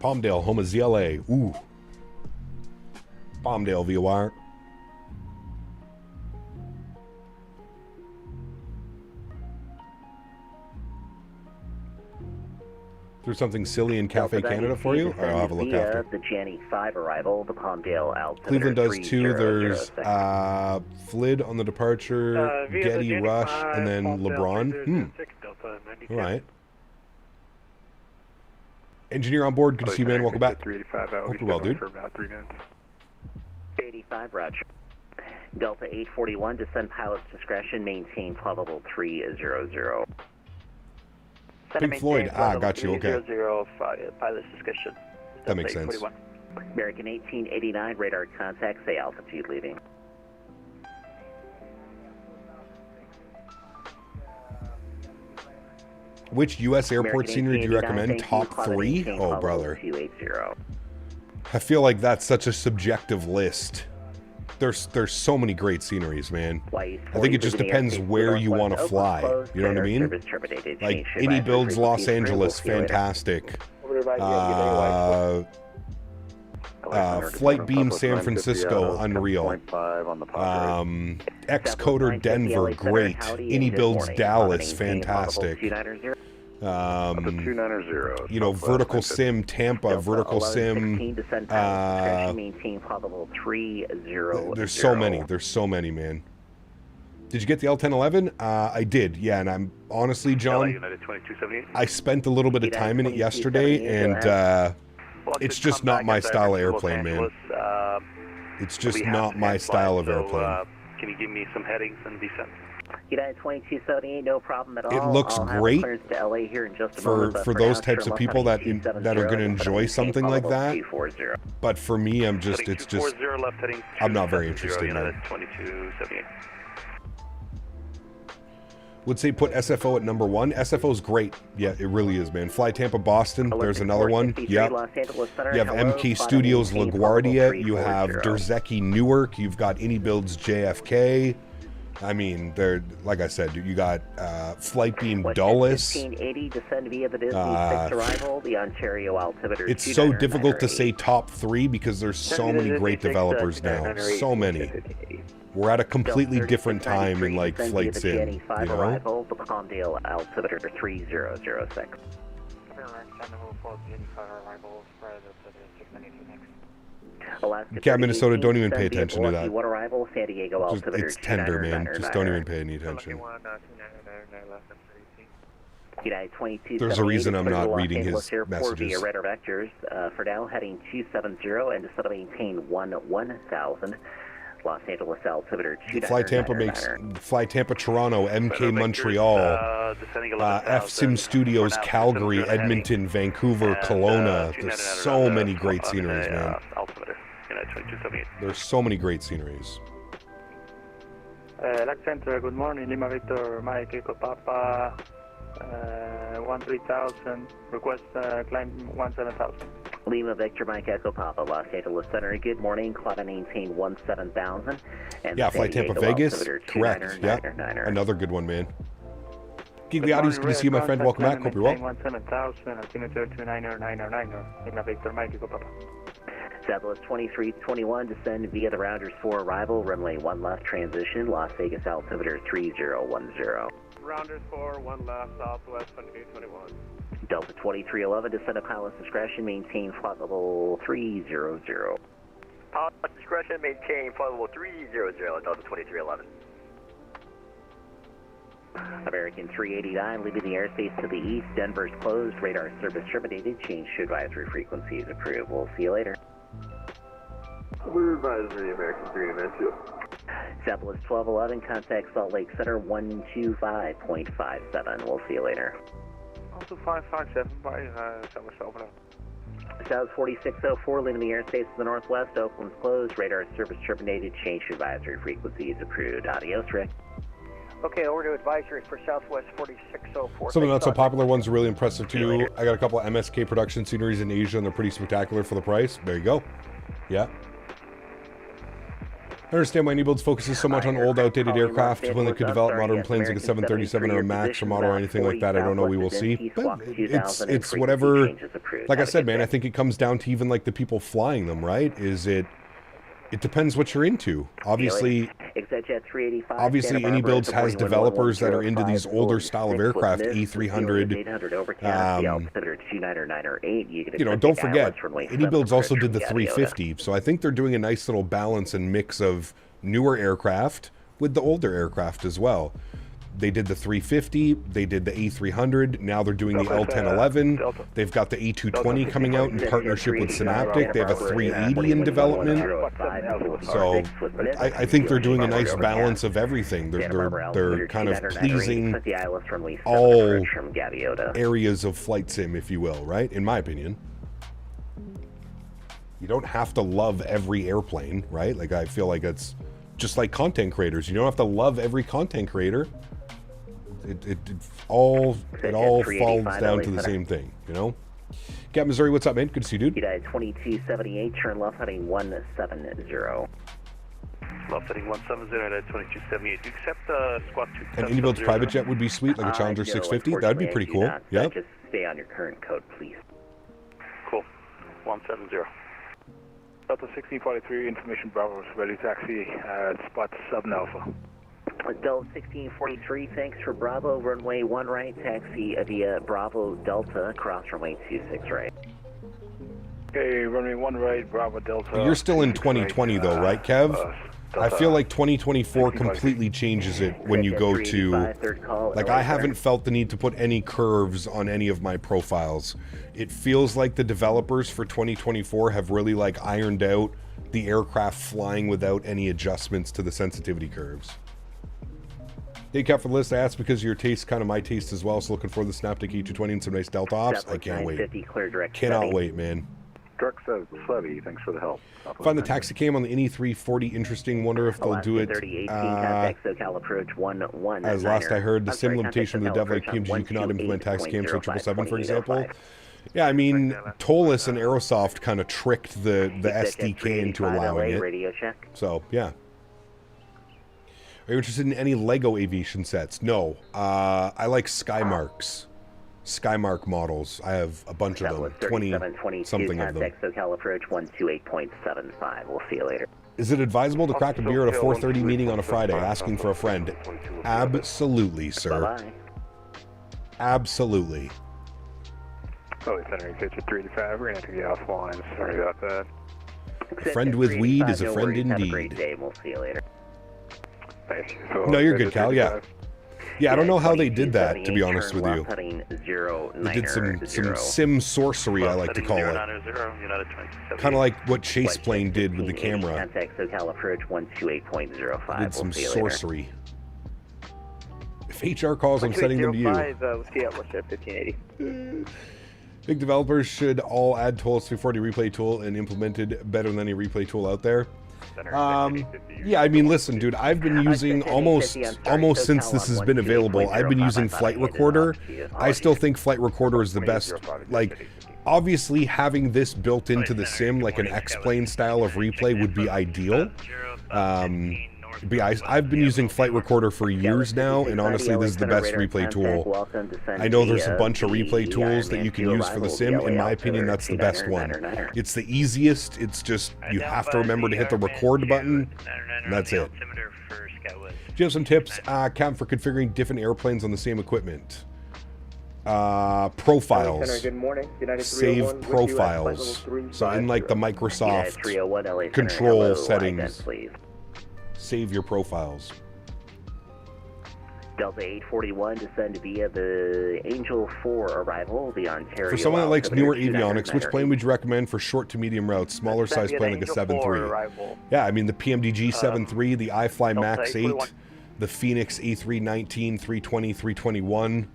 Speaker 1: Palmdale, home of ZLA. Ooh. Palmdale via wire. There's something silly in Cafe Canada for you? I'll have a look after.
Speaker 17: The Jenny 5 arrival, the Palmdale altimeter
Speaker 1: Cleveland does too. There's Flid on the departure, Getty, Rush, and then LeBron. All right. Engineer on board. Good to see you, man. Welcome back. Hope you're well, dude.
Speaker 17: 85, Roger. Delta 841, descend pilot's discretion, maintain probable 300.
Speaker 1: Pink Floyd. Got you. Okay.
Speaker 5: Pilot's discretion.
Speaker 1: That makes sense.
Speaker 17: American 1889, radar contact, say altitude leaving.
Speaker 1: Which U.S. airport scenery do you recommend? Top 3? Oh, brother. I feel like that's such a subjective list. There's so many great sceneries, man. I think it just depends where you want to fly. You know what I mean? Like, Indy builds Los Angeles, fantastic. Flight Beam San Francisco, unreal. Xcoder Denver, great. Indy builds Dallas, fantastic. You know, Vertical Sim Tampa, Vertical Sim. There's so many, man. Did you get the L1011? I did, yeah, and I'm honestly, John, I spent a little bit of time in it yesterday, and it's just not my style of airplane, man. It's just not my style of airplane.
Speaker 6: Can you give me some headings and descent?
Speaker 17: United 2278, no problem at all.
Speaker 1: It looks great
Speaker 17: to LA here in just a
Speaker 1: for
Speaker 17: moment,
Speaker 1: those types of people that are going to enjoy something like that. But for me, I'm just I'm not very interested in it. Would say put SFO at number 1. SFO's great. Yeah, it really is, man. Fly Tampa Boston. There's another one. Yep. You have MK Studios LaGuardia. You have Derzeki Newark. You've got Any Builds JFK. I mean, they're, like I said, you got Flight Beam Dulles.
Speaker 17: 1580 descend via the Disney 6 arrival, the Ontario altimeter.
Speaker 1: It's so difficult to say top 3 because there's so many great developers now. So many. We're at a completely different time in like flight sim, you know?
Speaker 17: Arrival, the Palmdale altimeter 3006.
Speaker 1: Cat Minnesota, don't even pay attention to that.
Speaker 17: Arrival, San Diego altimeter.
Speaker 1: It's tender, man. Just don't even pay any attention. There's a reason I'm not reading his messages.
Speaker 17: Radar vectors, for now heading 270 and to maintain 1000. Los Angeles altimeter 2999.
Speaker 1: Fly Tampa Toronto, MK Montreal, PACSIM Studios Calgary, Edmonton, Vancouver, Kelowna. There's so many great sceneries, man. There's so many great sceneries.
Speaker 18: Lac Center, good morning. Lima Victor, Mike Echo Papa, 13,000. Request climb 17,000.
Speaker 17: Lima Victor, Mike Echo Papa, Los Angeles Center. Good morning. Climb and maintain 17,000.
Speaker 1: Yeah, Flight Tampa Vegas. Correct. Yeah, another good one, man. Gigliotti's good to see you, my friend. Welcome back. Hope you're well.
Speaker 18: 17,000. Altimeter 29090. Lima Victor, Mike Echo Papa.
Speaker 17: Southwest 2321, descend via the Rounders 4 arrival, runway 1 left transition, Las Vegas altimeter 3010.
Speaker 15: Rounders 4, 1 left, Southwest 2321.
Speaker 17: Delta 2311, descend at pilot's discretion, maintain flight level 300.
Speaker 14: Pilot's discretion, maintain flight level 300, Delta 2311.
Speaker 17: American 389, leaving the airspace to the east, Denver's closed, radar service terminated, change to advisory frequencies approved. We'll see you later.
Speaker 10: We're advisory American 392.
Speaker 17: Southwest 1211, contact Salt Lake Center 125.57. We'll see you later.
Speaker 15: Also 557 by Southwest 1211.
Speaker 17: South 4604, leaving the airspace to the northwest, Oakland's closed, radar service terminated, change to advisory frequencies approved. Adios, Rick.
Speaker 6: Okay, over to advisory for Southwest 4604.
Speaker 1: Some of the not so popular ones are really impressive too. I got a couple of MSK production sceneries in Asia and they're pretty spectacular for the price. There you go. Yeah. I understand why New Builds focuses so much on old, outdated aircraft when they could develop modern planes like a 737 or a MAX or model or anything like that. I don't know. We will see. But it's whatever. Like I said, man, I think it comes down to even like the people flying them, right? It depends what you're into. Obviously, Any Builds has developers that are into these older style of aircraft, A300. You know, don't forget, Any Builds also did the 350. So I think they're doing a nice little balance and mix of newer aircraft with the older aircraft as well. They did the 350, they did the A300, now they're doing the L1011. They've got the A220 coming out in partnership with Synaptic. They have a 380 in development. So I think they're doing a nice balance of everything. They're kind of pleasing all areas of flight sim, if you will, right? In my opinion. You don't have to love every airplane, right? Like, I feel like it's just like content creators. You don't have to love every content creator. It all falls down to the same thing, you know? Cat Missouri, what's up, man? Good to see you, dude.
Speaker 17: United 2278, turn left heading 170.
Speaker 15: Left heading 170, United 2278. Do you accept squawk 2?
Speaker 1: And Any Builds private jet would be sweet, like a Challenger 650. That'd be pretty cool. Yeah.
Speaker 17: Just stay on your current code, please.
Speaker 15: Cool. 170.
Speaker 18: Delta 1643, information Bravo is ready taxi at spot 7 Alpha.
Speaker 17: Delta 1643, thanks for Bravo, runway 1 right, taxi via Bravo Delta, cross runway 26 right.
Speaker 18: Okay, runway 1 right, Bravo Delta.
Speaker 1: But you're still in 2020 though, right, Kev? I feel like 2024 completely changes it when you go to, like, I haven't felt the need to put any curves on any of my profiles. It feels like the developers for 2024 have really like ironed out the aircraft flying without any adjustments to the sensitivity curves. Takeoff for the list. I asked because your taste, kind of my taste as well. So looking for the Snaptic E220 and some nice Delta ops. I can't wait. Cannot wait, man.
Speaker 18: Direct Smitty, thanks for the help.
Speaker 1: Find the taxi cam on the NE340 interesting. Wonder if they'll do it. As last I heard, the sim limitation of the Devlin PMG, you cannot implement taxi cams for 777, for example. Yeah, I mean, Tolis and Aerosoft kind of tricked the SDK into allowing it. So, yeah. Are you interested in any Lego aviation sets? No. I like Skymarks. Skymark models. I have a bunch of them. 20-something of them.
Speaker 17: SoCal approach 128.75. We'll see you later.
Speaker 1: Is it advisable to crack a beer at a 4:30 meeting on a Friday? Asking for a friend. Absolutely, sir.
Speaker 17: Bye-bye.
Speaker 1: Absolutely.
Speaker 4: Always entering pitch at 3-5. We're going to have to get offline. Sorry about that.
Speaker 1: A friend with weed is a friend indeed.
Speaker 17: Have a great day. We'll see you later.
Speaker 4: Thanks.
Speaker 1: No, you're good, Cal. Yeah. Yeah, I don't know how they did that, to be honest with you. They did some sim sorcery, I like to call it. Kind of like what Chase Plane did with the camera. Did some sorcery. If HR calls, I'm sending them to you. Big developers should all add Tolis 340 replay tool and implemented better than any replay tool out there. Yeah, I mean, listen, dude, I've been using almost since this has been available, I've been using Flight Recorder. I still think Flight Recorder is the best. Like, obviously, having this built into the sim, like an X-Plane style of replay, would be ideal. But yeah, I've been using Flight Recorder for years now, and honestly, this is the best replay tool. I know there's a bunch of replay tools that you can use for the sim. In my opinion, that's the best one. It's the easiest. It's just, you have to remember to hit the record button, and that's it. Do you have some tips, Cam, for configuring different airplanes on the same equipment? Profiles. Save profiles. So in like the Microsoft control settings. Save your profiles.
Speaker 17: Delta 841 descend via the Angel 4 arrival, the Ontario.
Speaker 1: For someone that likes newer avionics, which plane would you recommend for short to medium routes? Smaller size plane like a 7.3. Yeah, I mean the PMDG 7.3, the iFly Max 8, the Phoenix A319, 320, 321.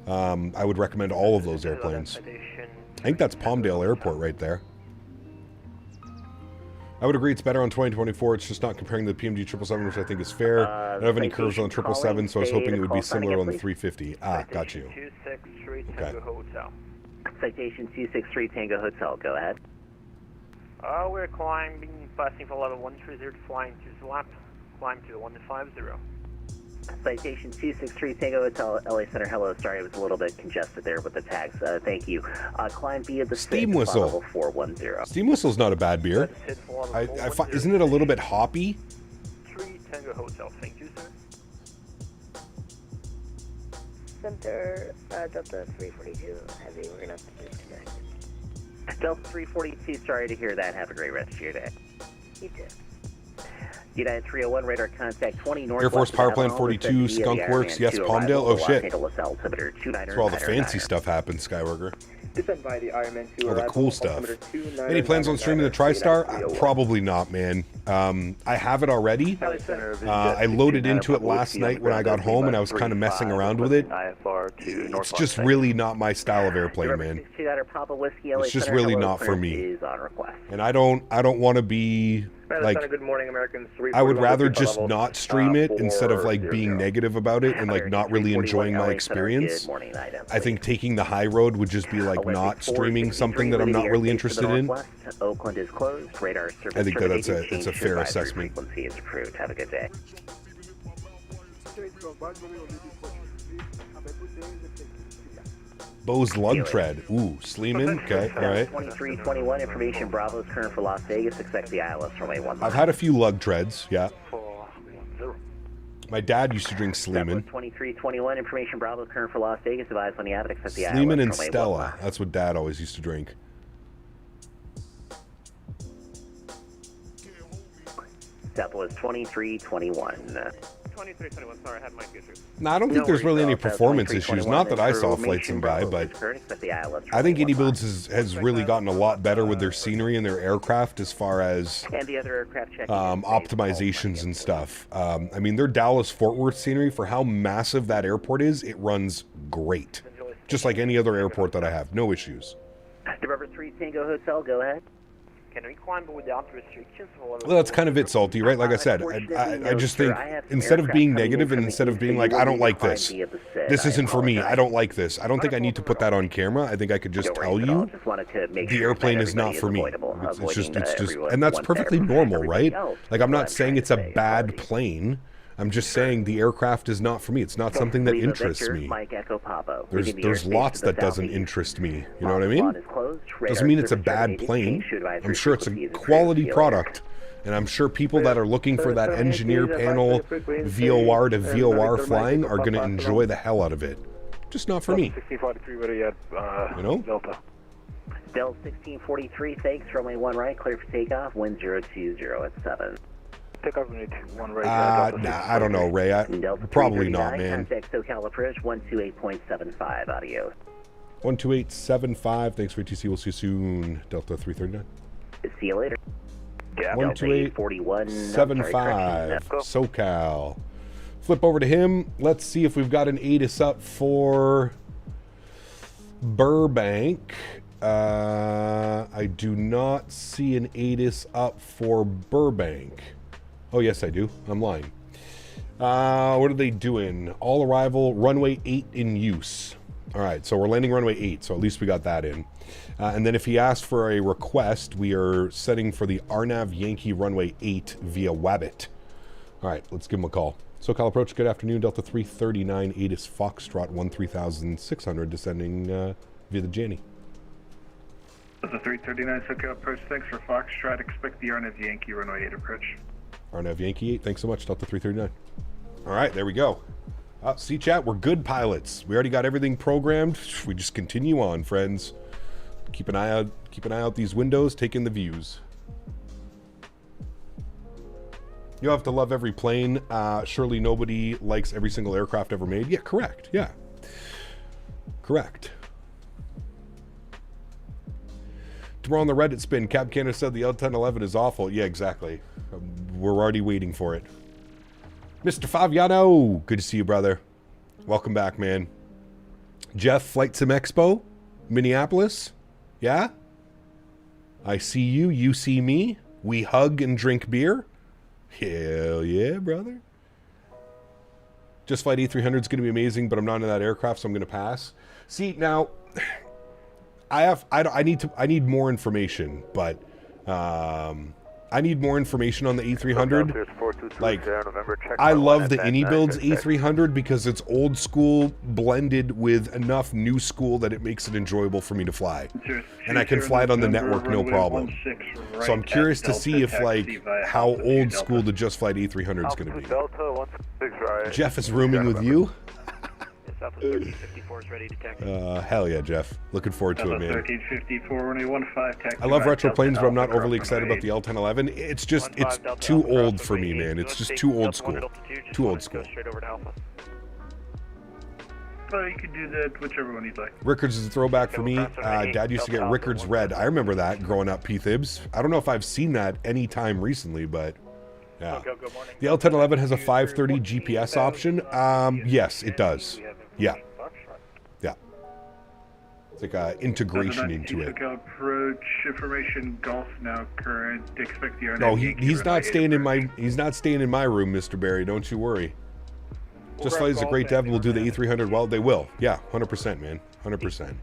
Speaker 1: I would recommend all of those airplanes. I think that's Palmdale Airport right there. I would agree it's better on 2024. It's just not comparing the PMG 777, which I think is fair. I don't have any curves on 777, so I was hoping it would be similar on the 350. Ah, got you.
Speaker 6: 263 Tango Hotel.
Speaker 17: Citation 263 Tango Hotel. Go ahead.
Speaker 6: We're climbing, passing for level 130, flying to the lap, climb to the 150.
Speaker 17: Citation 263 Tango Hotel, LA Center. Hello, sorry, it was a little bit congested there with the tags. Thank you. Climb via the
Speaker 1: Steam Whistle.
Speaker 17: Level 410.
Speaker 1: Steam Whistle's not a bad beer. Isn't it a little bit hoppy?
Speaker 6: 3 Tango Hotel, thank you, sir.
Speaker 11: Center, Delta 342 Heavy, we're gonna have to disconnect.
Speaker 17: Delta 342, sorry to hear that. Have a great rest of your day.
Speaker 11: You too.
Speaker 17: United 301, radar contact 20 north.
Speaker 1: Air Force Power Plant 42, Skunk Works, yes, Palmdale. Oh shit. That's where all the fancy stuff happens, Skyworker. All the cool stuff. Any plans on streaming the TriStar? Probably not, man. I have it already. I loaded into it last night when I got home, and I was kind of messing around with it. It's just really not my style of airplane, man. It's just really not for me. And I don't want to be like, I would rather just not stream it instead of like being negative about it and like not really enjoying my experience. I think taking the high road would just be like not streaming something that I'm not really interested in.
Speaker 17: Oakland is closed. Radar service
Speaker 1: I think that it's a fair assessment.
Speaker 17: Frequency is approved. Have a good day.
Speaker 1: Bo's lug tread. Ooh, Sleeman. Okay, all right.
Speaker 17: 2321 information. Bravo is current for Las Vegas. Expect the ILS from A1.
Speaker 1: I've had a few lug treads. Yeah. My dad used to drink Sleeman.
Speaker 17: 2321 information. Bravo is current for Las Vegas. Advise when you have it. Expect the ILS
Speaker 1: Sleeman and Stella. That's what Dad always used to drink.
Speaker 17: Southwest 2321.
Speaker 15: 2321, sorry, I had mic issues.
Speaker 1: No, I don't think there's really any performance issues. Not that I saw Flight Sim guy, but I think AnyBuilds has really gotten a lot better with their scenery and their aircraft as far as optimizations and stuff. I mean, their Dallas-Fort Worth scenery, for how massive that airport is, it runs great. Just like any other airport that I have. No issues.
Speaker 17: November 3 Tango Hotel, go ahead.
Speaker 14: Can we climb without restrictions?
Speaker 1: Well, that's kind of it, Salty, right? Like I said, I just think instead of being negative and instead of being like, I don't like this, this isn't for me, I don't like this, I don't think I need to put that on camera. I think I could just tell you the airplane is not for me. It's just, and that's perfectly normal, right? Like, I'm not saying it's a bad plane. I'm just saying the aircraft is not for me. It's not something that interests me. There's lots that doesn't interest me. You know what I mean? Doesn't mean it's a bad plane. I'm sure it's a quality product. And I'm sure people that are looking for that engineer panel VOR to VOR flying are going to enjoy the hell out of it. Just not for me.
Speaker 18: 1643 ready at
Speaker 1: you know?
Speaker 17: Delta. Del 1643, thanks. Runway 1 right, clear for takeoff. Wind 020 at 7.
Speaker 18: Takeoff runway 1 right.
Speaker 1: Nah, I don't know, Ray. Probably not, man.
Speaker 17: Contact SoCal approach 128.75 audio.
Speaker 1: 128.75. Thanks for ATC. We'll see you soon. Delta 339.
Speaker 17: See you later.
Speaker 1: 128.75. SoCal. Flip over to him. Let's see if we've got an ATIS up for Burbank. I do not see an ATIS up for Burbank. Oh, yes, I do. I'm lying. What are they doing? All arrival, runway 8 in use. All right, so we're landing runway 8, so at least we got that in. And then if he asks for a request, we are setting for the Arnav Yankee runway 8 via Wabbit. All right, let's give him a call. SoCal approach, good afternoon. Delta 339, ATIS Foxtrot 13600, descending via the Janny.
Speaker 18: Delta 339, SoCal approach, thanks for Foxtrot. Expect the Arnav Yankee runway 8 approach.
Speaker 1: Arnav Yankee 8, thanks so much, Delta 339. All right, there we go. See, chat, we're good pilots. We already got everything programmed. We just continue on, friends. Keep an eye out these windows, take in the views. You have to love every plane. Surely nobody likes every single aircraft ever made. Yeah, correct. Yeah. Correct. Tomorrow on the Reddit spin, Cap Canada said the L1011 is awful. Yeah, exactly. We're already waiting for it. Mr. Faviano, good to see you, brother. Welcome back, man. Jeff, Flight Sim Expo, Minneapolis. Yeah? I see you, you see me. We hug and drink beer. Hell yeah, brother. Just Flight A300 is going to be amazing, but I'm not in that aircraft, so I'm going to pass. See, now, I need more information, but I need more information on the A300. Like, I love the AnyBuilds A300 because it's old school blended with enough new school that it makes it enjoyable for me to fly. And I can fly it on the network, no problem. So I'm curious to see if, like, how old school the Just Flight A300 is going to be. Jeff is rooming with you? Hell yeah, Jeff. Looking forward to it, man.
Speaker 18: 1354,
Speaker 1: I love retro planes, but I'm not overly excited about the L1011. It's just, it's too old for me, man. It's just too old school. Too old school.
Speaker 18: Well, you could do that, whichever one you'd like.
Speaker 1: Rickards is a throwback for me. Dad used to get Rickards Red. I remember that growing up, P-Thibs. I don't know if I've seen that any time recently, but yeah. The L1011 has a 530 GPS option. Yes, it does. Yeah. Yeah. It's like a integration into it.
Speaker 18: Approach information Golf now current. Expect the
Speaker 1: no, he's not staying in my room, Mr. Barry. Don't you worry. Just Flight is a great dev. We'll do the A300 well. They will. Yeah, 100%, man. 100%.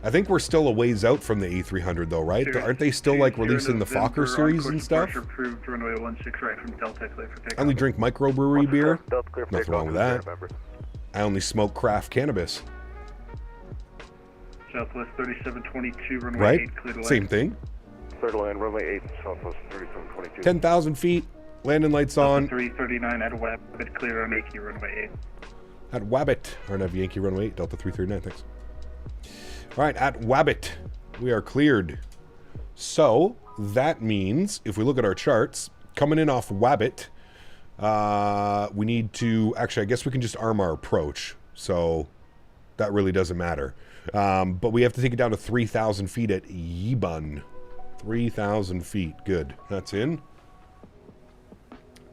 Speaker 1: I think we're still a ways out from the A300 though, right? Aren't they still like releasing the Fokker series and stuff? I only drink microbrewery beer. Nothing wrong with that. I only smoke craft cannabis.
Speaker 18: Southwest 3722, runway
Speaker 1: right?
Speaker 18: 8, clear to land.
Speaker 1: Same thing.
Speaker 9: Clear to land, runway 8, Southwest 3722.
Speaker 1: 10,000 feet, landing lights on.
Speaker 18: 339 at Wabbit, clear on Yankee, runway 8.
Speaker 1: At Wabbit, Arnav Yankee, runway 8, Delta 339, thanks. All right, at Wabbit, we are cleared. So, that means, if we look at our charts, coming in off Wabbit, We need to... Actually, I guess we can just arm our approach. So that really doesn't matter. But we have to take it down to 3,000 feet at Yibun. 3,000 feet. Good. That's in.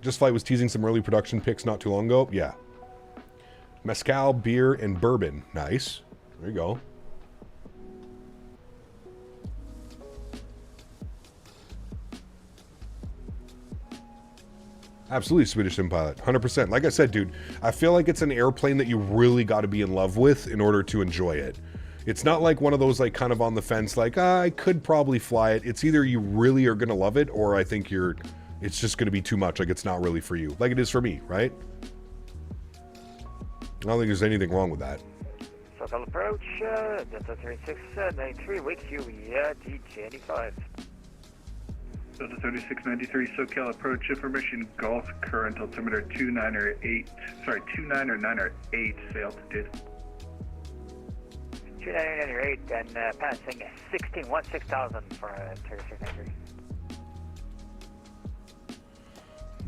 Speaker 1: Just Flite was teasing some early production picks not too long ago. Yeah. Mezcal, beer, and bourbon. Nice. There you go. Absolutely, Swedish Sim Pilot. 100%. Like I said, dude, I feel like it's an airplane that you really got to be in love with in order to enjoy it. It's not like one of those, like, kind of on the fence, like, I could probably fly it. It's either you really are going to love it, or I think it's just going to be too much. Like, it's not really for you. Like it is for me, right? I don't think there's anything wrong with that.
Speaker 16: Southern approach, Delta 3693, wake you, DJ85.
Speaker 18: Delta 3693, SoCal approach information, Gulf current altimeter 29 or 8, say altitude.
Speaker 16: 29 or 8, and passing 16,000 for 3693.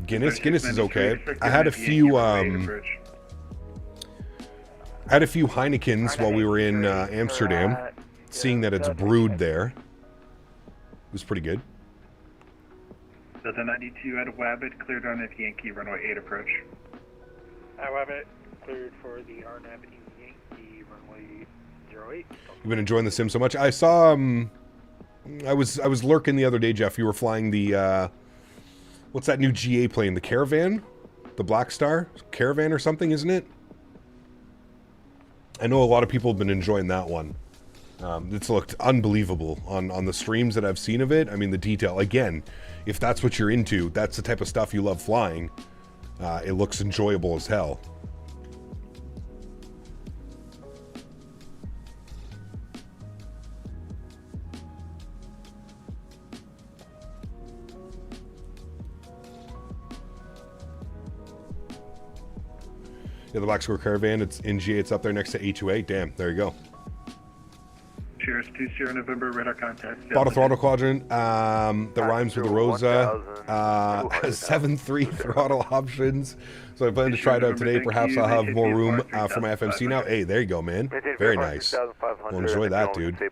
Speaker 1: Guinness is okay. I had a few Heinekens while we were in Amsterdam, seeing that it's brewed there. It was pretty good.
Speaker 18: Delta 92 at Wabbit, cleared on at Yankee, runway 8 approach.
Speaker 13: At Wabbit, cleared for the RNAV Yankee, runway 08.
Speaker 1: You've been enjoying the sim so much. I saw, I was lurking the other day, Jeff. You were flying the, what's that new GA plane? The Caravan? The Black Star? Caravan or something, isn't it? I know a lot of people have been enjoying that one. It's looked unbelievable on the streams that I've seen of it. I mean, the detail. Again, if that's what you're into, that's the type of stuff you love flying, it looks enjoyable as hell. Yeah, the Black Square Caravan, it's in GA, it's up there next to A2A. Damn, there you go.
Speaker 18: Cheers, 20 November, radar contact.
Speaker 1: Bought a throttle quadrant, that rhymes with the Rosa, 7.3 throttle options. So I plan to try it out today. Perhaps I'll have more room for my FMC now. Hey, there you go, man. Very nice. Well, enjoy that, dude. I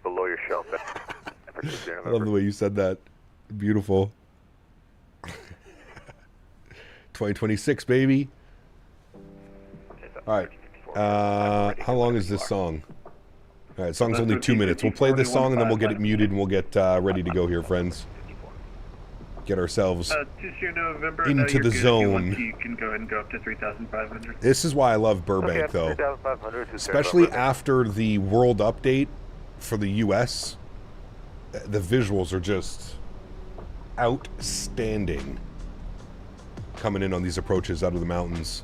Speaker 1: love the way you said that. Beautiful. 2026, baby. All right. How long is this song? All right, song's only 2 minutes. We'll play this song and then we'll get it muted and we'll get ready to go here, friends. Get ourselves into the zone.
Speaker 18: You can go ahead and go up to 3,500.
Speaker 1: This is why I love Burbank, though. Especially after the world update for the US. The visuals are just outstanding. Coming in on these approaches out of the mountains.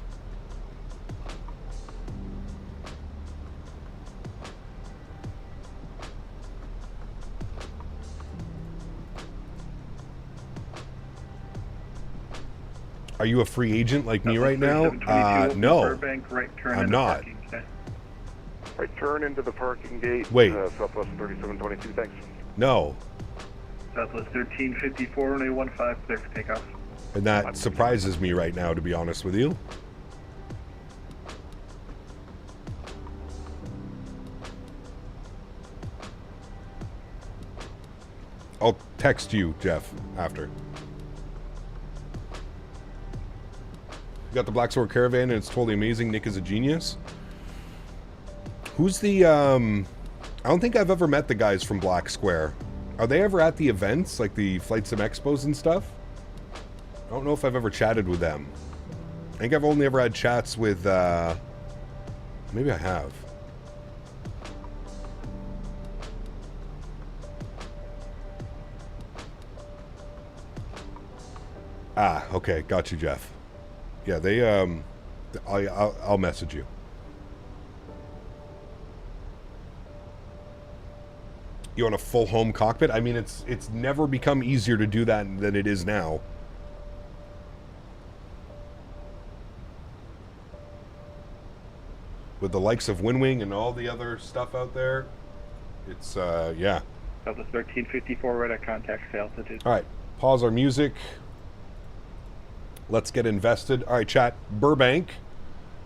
Speaker 1: Are you a free agent like me right now? No, I'm not.
Speaker 10: Right turn into the parking gate.
Speaker 1: Wait.
Speaker 10: Southwest 3722, thanks.
Speaker 1: No.
Speaker 18: Southwest 1354, runway 15, clear for takeoff.
Speaker 1: And that surprises me right now, to be honest with you. I'll text you, Jeff, after. Got the Black Sword Caravan and it's totally amazing. Nick is a genius. Who's the I don't think I've ever met the guys from Black Square. Are they ever at the events, like the Flight Sim Expos and stuff? I don't know if I've ever chatted with them. I think I've only ever had chats with maybe I have. Ah, okay, got you, Jeff. Yeah, they, I'll message you. You want a full home cockpit? I mean, it's never become easier to do that than it is now. With the likes of WinWing and all the other stuff out there, it's, yeah.
Speaker 18: Southwest 1354, radar contact, altitude.
Speaker 1: All right, pause our music. Let's get invested. All right, chat. Burbank.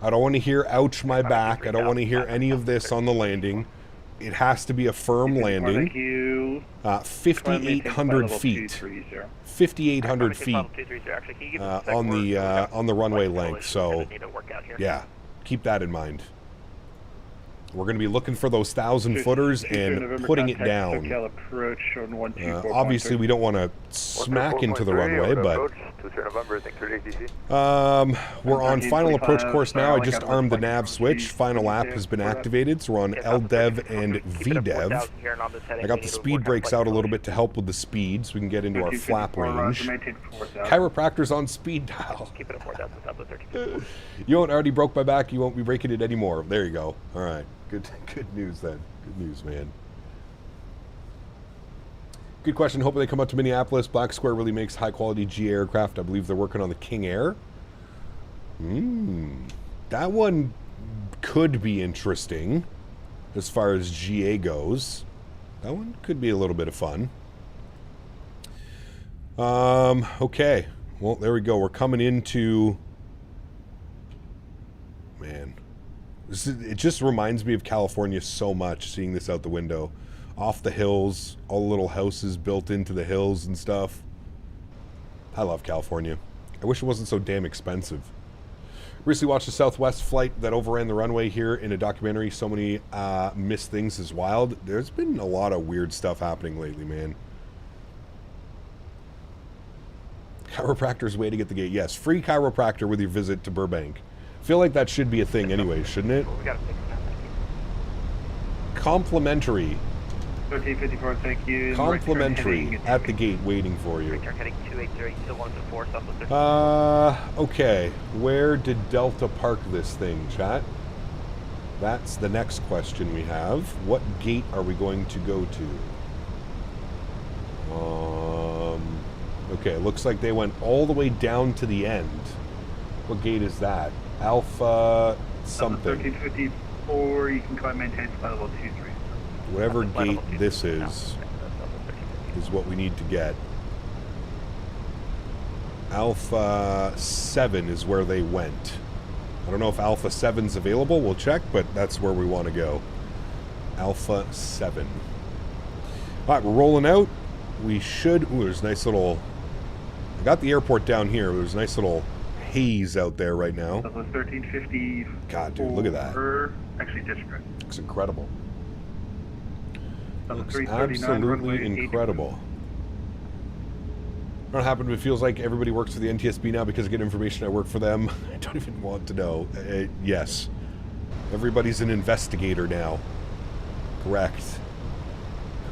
Speaker 1: I don't want to hear ouch my back. I don't want to hear any of this on the landing. It has to be a firm landing. 5,800 feet. 5,800 feet on the runway length. So, yeah, keep that in mind. We're going to be looking for those 1,000-footers and putting it down. Obviously, we don't want to smack into the runway, but we're on final approach course now. I just armed the nav switch. Final app has been activated, so we're on LDEV and VDEV. I got the speed brakes out a little bit to help with the speed, so we can get into our flap range. Chiropractor's on speed dial. You already broke my back. You won't be breaking it anymore. There you go. All right. Good news then. Good news, man. Good question. Hoping they come out to Minneapolis. Black Square really makes high-quality GA aircraft. I believe they're working on the King Air. That one could be interesting as far as GA goes. That one could be a little bit of fun. Okay. Well, there we go. We're coming into... Man. It just reminds me of California so much, seeing this out the window. Off the hills, all the little houses built into the hills and stuff. I love California. I wish it wasn't so damn expensive. Recently watched a Southwest flight that overran the runway here in a documentary. So many missed things is wild. There's been a lot of weird stuff happening lately, man. Chiropractor's waiting at the gate. Yes, free chiropractor with your visit to Burbank. Feel like that should be a thing anyway, shouldn't it? Complimentary.
Speaker 18: 1354, thank you.
Speaker 1: Complimentary at the gate waiting for you. Okay. Where did Delta park this thing, chat? That's the next question we have. What gate are we going to go to? Okay, looks like they went all the way down to the end. What gate is that? Alpha something.
Speaker 18: 1354, you can climb maintain flight level 23.
Speaker 1: Whatever gate this is what we need to get. Alpha 7 is where they went. I don't know if Alpha 7's available. We'll check, but that's where we want to go. Alpha 7. All right, we're rolling out. We should... Ooh, there's a nice little... I got the airport down here. There's a nice little haze out there right now.
Speaker 18: 1350.
Speaker 1: God, dude, look at that.
Speaker 18: Actually, district.
Speaker 1: Looks incredible. Looks absolutely incredible. I don't know what happened, but it feels like everybody works for the NTSB now because I get information I work for them. I don't even want to know. Yes. Everybody's an investigator now. Correct.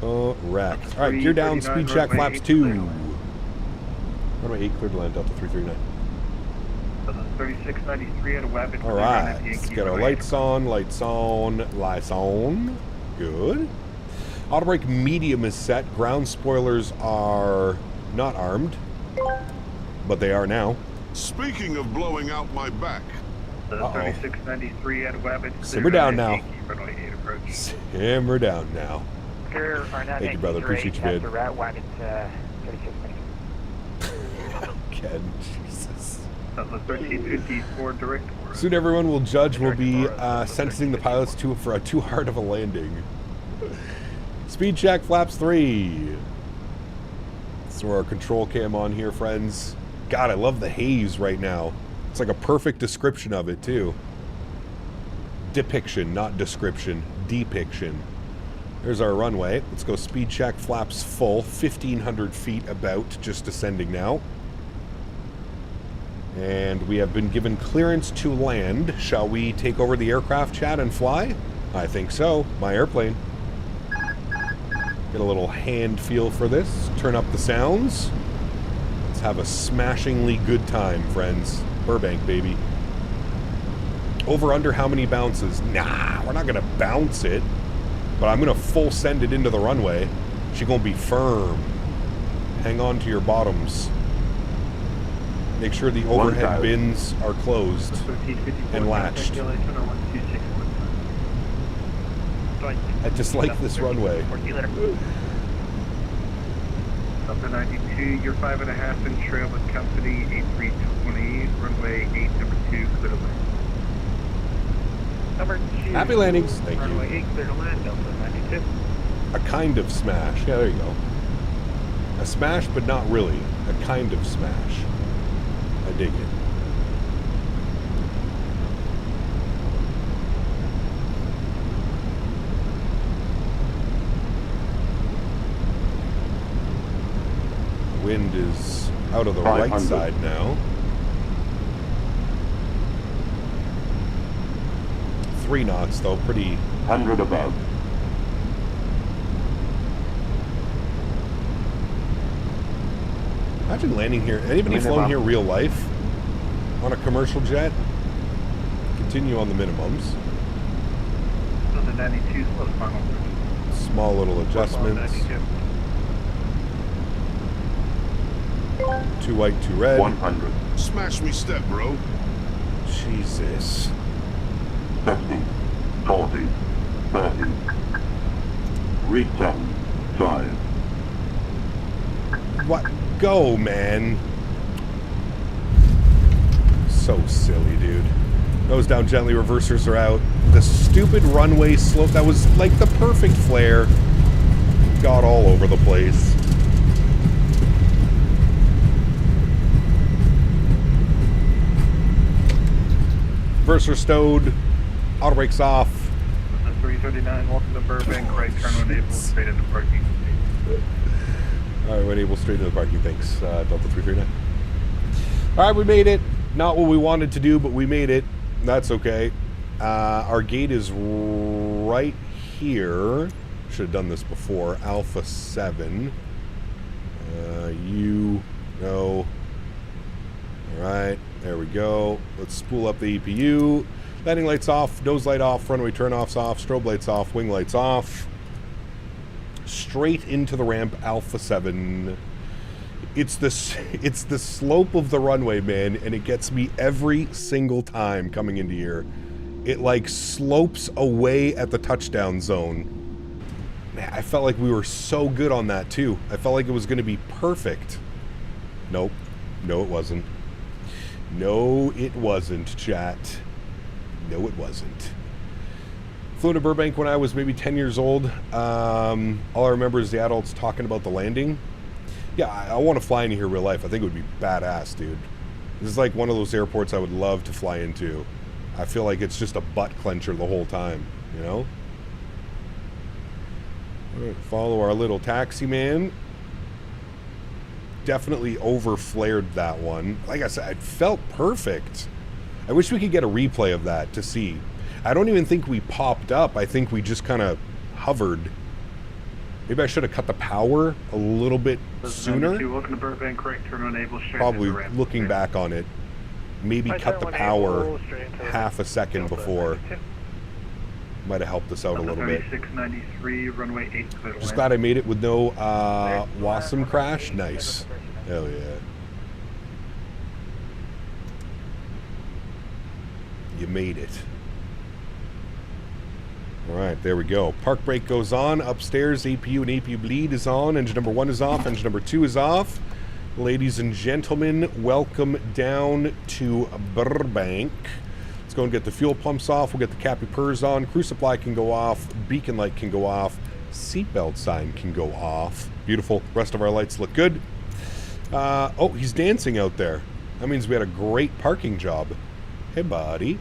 Speaker 1: Correct. All right, gear down, speed check, flaps 2. Runway 8 cleared to land, Delta 339.
Speaker 18: 3693 at a weapon.
Speaker 1: All right, let's get our lights on, lights on, lights on. Good. Auto brake medium is set. Ground spoilers are not armed, but they are now.
Speaker 7: Speaking of blowing out my back.
Speaker 18: 3693 at a weapon.
Speaker 1: Simmer down now. Simmer down now. Thank you, brother. Appreciate you, man. Ken, Jesus.
Speaker 18: 1354 direct.
Speaker 1: Soon everyone will judge. We'll be sentencing the pilots for a too hard of a landing. Speed check, flaps 3. So our control cam on here, friends. God, I love the haze right now. It's like a perfect description of it, too. Depiction, not description. Depiction. There's our runway. Let's go speed check, flaps full. 1,500 feet about, just descending now. And we have been given clearance to land. Shall we take over the aircraft, chat, and fly? I think so. My airplane. Get a little hand feel for this. Turn up the sounds. Let's have a smashingly good time, friends. Burbank, baby. Over under how many bounces? Nah, we're not going to bounce it. But I'm going to full send it into the runway. She's going to be firm. Hang on to your bottoms. Make sure the overhead bins are closed and latched. I just like this runway.
Speaker 18: Delta 92, you're 5.5 in trail with company 8320, runway 8, number 2, clear to land.
Speaker 13: Number 2.
Speaker 1: Happy landings. Thank
Speaker 13: runway
Speaker 1: you.
Speaker 13: 8, clear to land, Delta 92.
Speaker 1: A kind of smash. Yeah, there you go. A smash, but not really. A kind of smash. I dig it. Wind is out of the right side now. 3 knots though, pretty
Speaker 19: 100 above.
Speaker 1: Imagine landing here. Anybody flown here real life on a commercial jet? Continue on the minimums.
Speaker 18: Delta 92, slow final.
Speaker 1: Small little adjustments. 2 white, 2 red.
Speaker 19: 100.
Speaker 7: Smash me step, bro.
Speaker 1: Jesus.
Speaker 19: 50, 40, 30. Return 5.
Speaker 1: What? Go, man. So silly, dude. Nose down gently, reversers are out. The stupid runway slope, that was like the perfect flare. Got all over the place. Reverser stowed. Auto brakes off.
Speaker 18: 339, welcome to Burbank, right turn when able, straight into parking.
Speaker 1: Alright, when able, straight into the parking, thanks, Delta 339. Alright, we made it. Not what we wanted to do, but we made it. That's okay. Our gate is right here. Should have done this before. Alpha 7. No. Alright, there we go. Let's spool up the EPU. Landing lights off, nose light off, runway turn-offs off, strobe lights off, wing lights off. Straight into the ramp, Alpha 7. It's the slope of the runway, man, and it gets me every single time coming into here. It like slopes away at the touchdown zone. Man, I felt like we were so good on that too. I felt like it was going to be perfect. Nope. No, it wasn't. No, it wasn't, chat. No, it wasn't. Flew to Burbank when I was maybe 10 years old. All I remember is the adults talking about the landing. Yeah, I want to fly into here real life. I think it would be badass, dude. This is like one of those airports I would love to fly into. I feel like it's just a butt clencher the whole time, you know? All right, follow our little taxi man. Definitely over-flared that one. Like I said, it felt perfect. I wish we could get a replay of that to see. I don't even think we popped up. I think we just kind of hovered. Maybe I should have cut the power a little bit sooner.
Speaker 18: Welcome to Burbank, right turn on able,
Speaker 1: Probably looking back on it. Maybe cut the power half a second before. Might have helped us out a little bit.
Speaker 18: 3693, runway 8, clear to
Speaker 1: Just
Speaker 18: land.
Speaker 1: glad I made it with no WASM crash. Nice. Hell yeah. You made it. Alright, there we go. Park brake goes on. Upstairs, APU and APU bleed is on. Engine number 1 is off. Engine number 2 is off. Ladies and gentlemen, welcome down to Burbank. Let's go and get the fuel pumps off. We'll get the Cappy Purs on. Crew supply can go off. Beacon light can go off. Seatbelt sign can go off. Beautiful. Rest of our lights look good. Oh, he's dancing out there. That means we had a great parking job. Hey, buddy.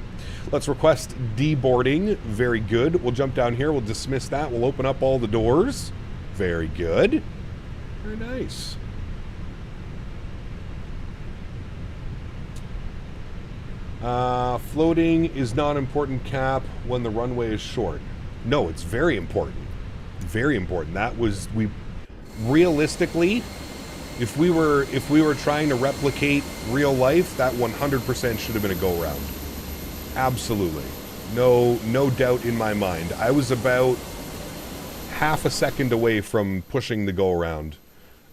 Speaker 1: Let's request deboarding. Very good. We'll jump down here. We'll dismiss that. We'll open up all the doors. Very good. Very nice. Floating is not important, Cap, when the runway is short. No, it's very important. Very important. That was, we realistically, if we were trying to replicate real life, that 100% should have been a go round. Absolutely. No doubt in my mind. I was about half a second away from pushing the go around.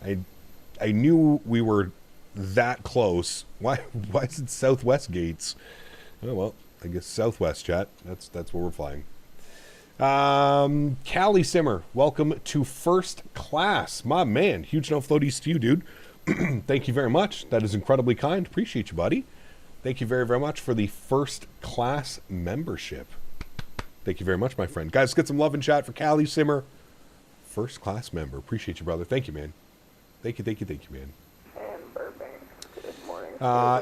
Speaker 1: I knew we were that close. Why is it Southwest gates? Oh well, I guess Southwest, chat. That's where we're flying. Callie Simmer, welcome to first class. My man, huge no floaties to you, dude. Thank you very much. That is incredibly kind. Appreciate you, buddy. Thank you very, very much for the first class membership. Thank you very much, my friend. Guys, get some love in chat for Callie Simmer. First class member. Appreciate you, brother. Thank you, man. Thank you, man.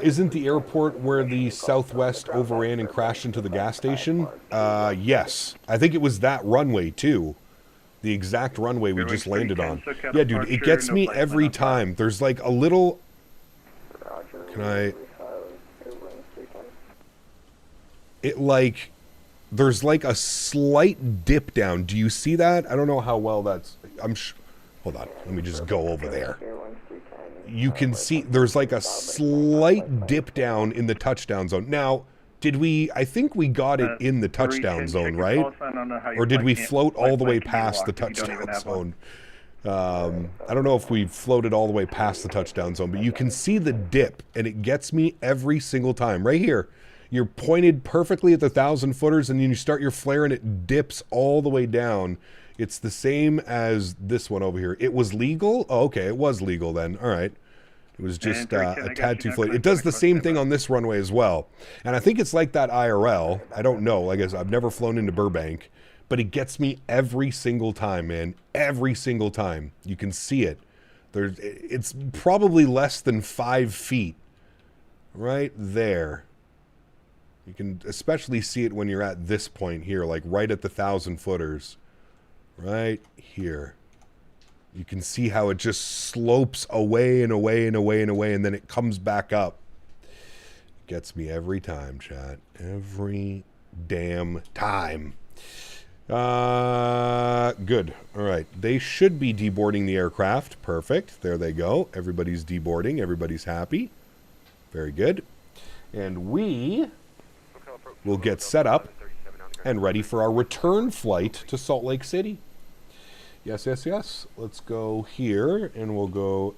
Speaker 1: Isn't the airport where the Southwest overran and crashed into the gas station? Yes. I think it was that runway, too. The exact runway we just landed on. Yeah, dude, it gets me every time. There's like a little... Can I... It like... There's like a slight dip down. Do you see that? I don't know how well that's... Hold on. Let me just go over there. You can see there's like a slight dip down in the touchdown zone. Now, did we... I think we got it in the touchdown zone, right? Or did we float all the way past the touchdown zone? I don't know if we floated all the way past the touchdown zone, but you can see the dip, and it gets me every single time. Right here. You're pointed perfectly at the 1,000-footers, and then you start your flare, and it dips all the way down. It's the same as this one over here. It was legal? Oh, okay, it was legal then. All right. It was just a tad too floaty. It does the same thing on this runway as well. And I think it's like that IRL. I don't know. I guess I've never flown into Burbank. But it gets me every single time, man. Every single time. You can see it. It's probably less than 5 feet. Right there. You can especially see it when you're at this point here, like right at the 1,000-footers. Right here. You can see how it just slopes away and away and away and away, and then it comes back up. It gets me every time, chat. Every damn time. Good. All right. They should be deboarding the aircraft. Perfect. There they go. Everybody's deboarding. Everybody's happy. Very good. And we... we'll get set up and ready for our return flight to Salt Lake City. Yes, yes, yes. Let's go here, and we'll go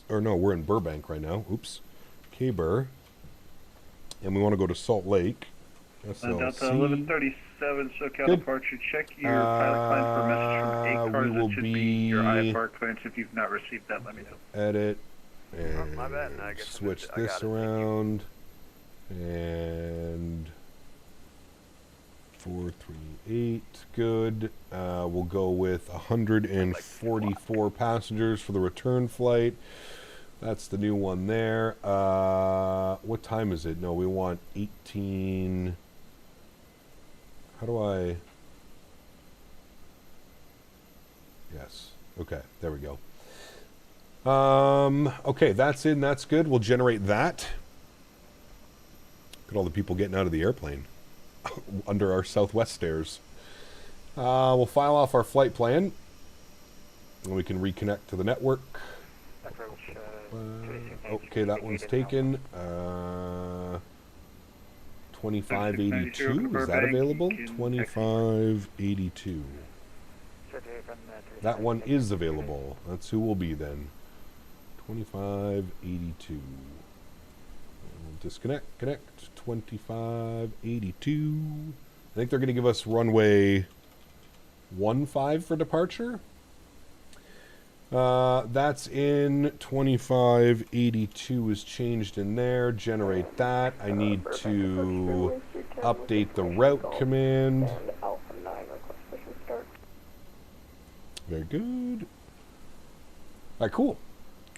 Speaker 1: or no, we're in Burbank right now. Oops. K-Bur. And we want to go to Salt Lake. SLC.
Speaker 18: Delta 1137, SoCal departure. Check your pilot plan for message from ACARS. It should be your IFR clearance. If you've not received that, let me know.
Speaker 1: Edit. And my bad. Switch this around. And 438, good. We'll go with 144 passengers for the return flight. That's the new one there. What time is it? No, we want 18. How do I? Yes. Okay, there we go. Okay, that's in. That's good. We'll generate that. Look at all the people getting out of the airplane under our Southwest stairs. We'll file off our flight plan, and we can reconnect to the network. Okay, that one's taken. 2582, is that available? 2582. That one is available. That's who will be then. 2582. Disconnect, connect, 2582. I think they're going to give us runway 15 for departure. That's in 2582 is changed in there. Generate that. I need to update the route command. Very good. All right, cool.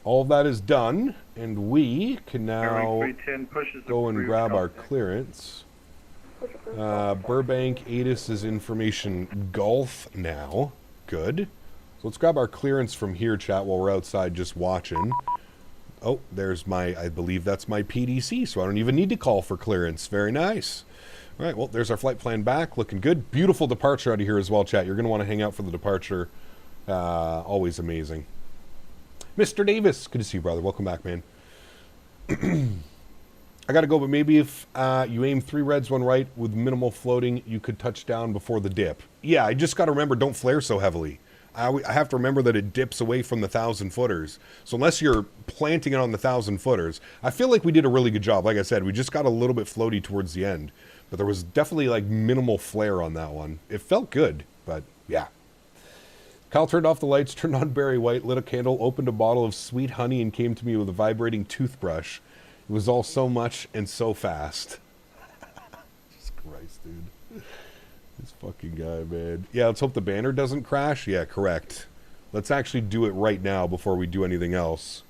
Speaker 1: All of that is done, and we can now go and grab our clearance. Burbank, ATIS is information Gulf now. Good. So let's grab our clearance from here, chat, while we're outside just watching. Oh, there's my, I believe that's my PDC, so I don't even need to call for clearance. Very nice. All right, well, there's our flight plan back. Looking good. Beautiful departure out of here as well, chat. You're going to want to hang out for the departure. Always amazing. Mr. Davis, good to see you, brother. Welcome back, man. I got to go, but maybe if you aim 3 reds, 1 right with minimal floating, you could touch down before the dip. Yeah, I just got to remember, don't flare so heavily. I have to remember that it dips away from the 1,000-footers. So unless you're planting it on the 1,000-footers, I feel like we did a really good job. Like I said, we just got a little bit floaty towards the end. But there was definitely like minimal flare on that one. It felt good, but yeah. Kyle turned off the lights, turned on Barry White, lit a candle, opened a bottle of sweet honey, and came to me with a vibrating toothbrush. It was all so much and so fast. Jesus Christ, dude. This fucking guy, man. Yeah, let's hope the banner doesn't crash. Yeah, correct. Let's actually do it right now before we do anything else.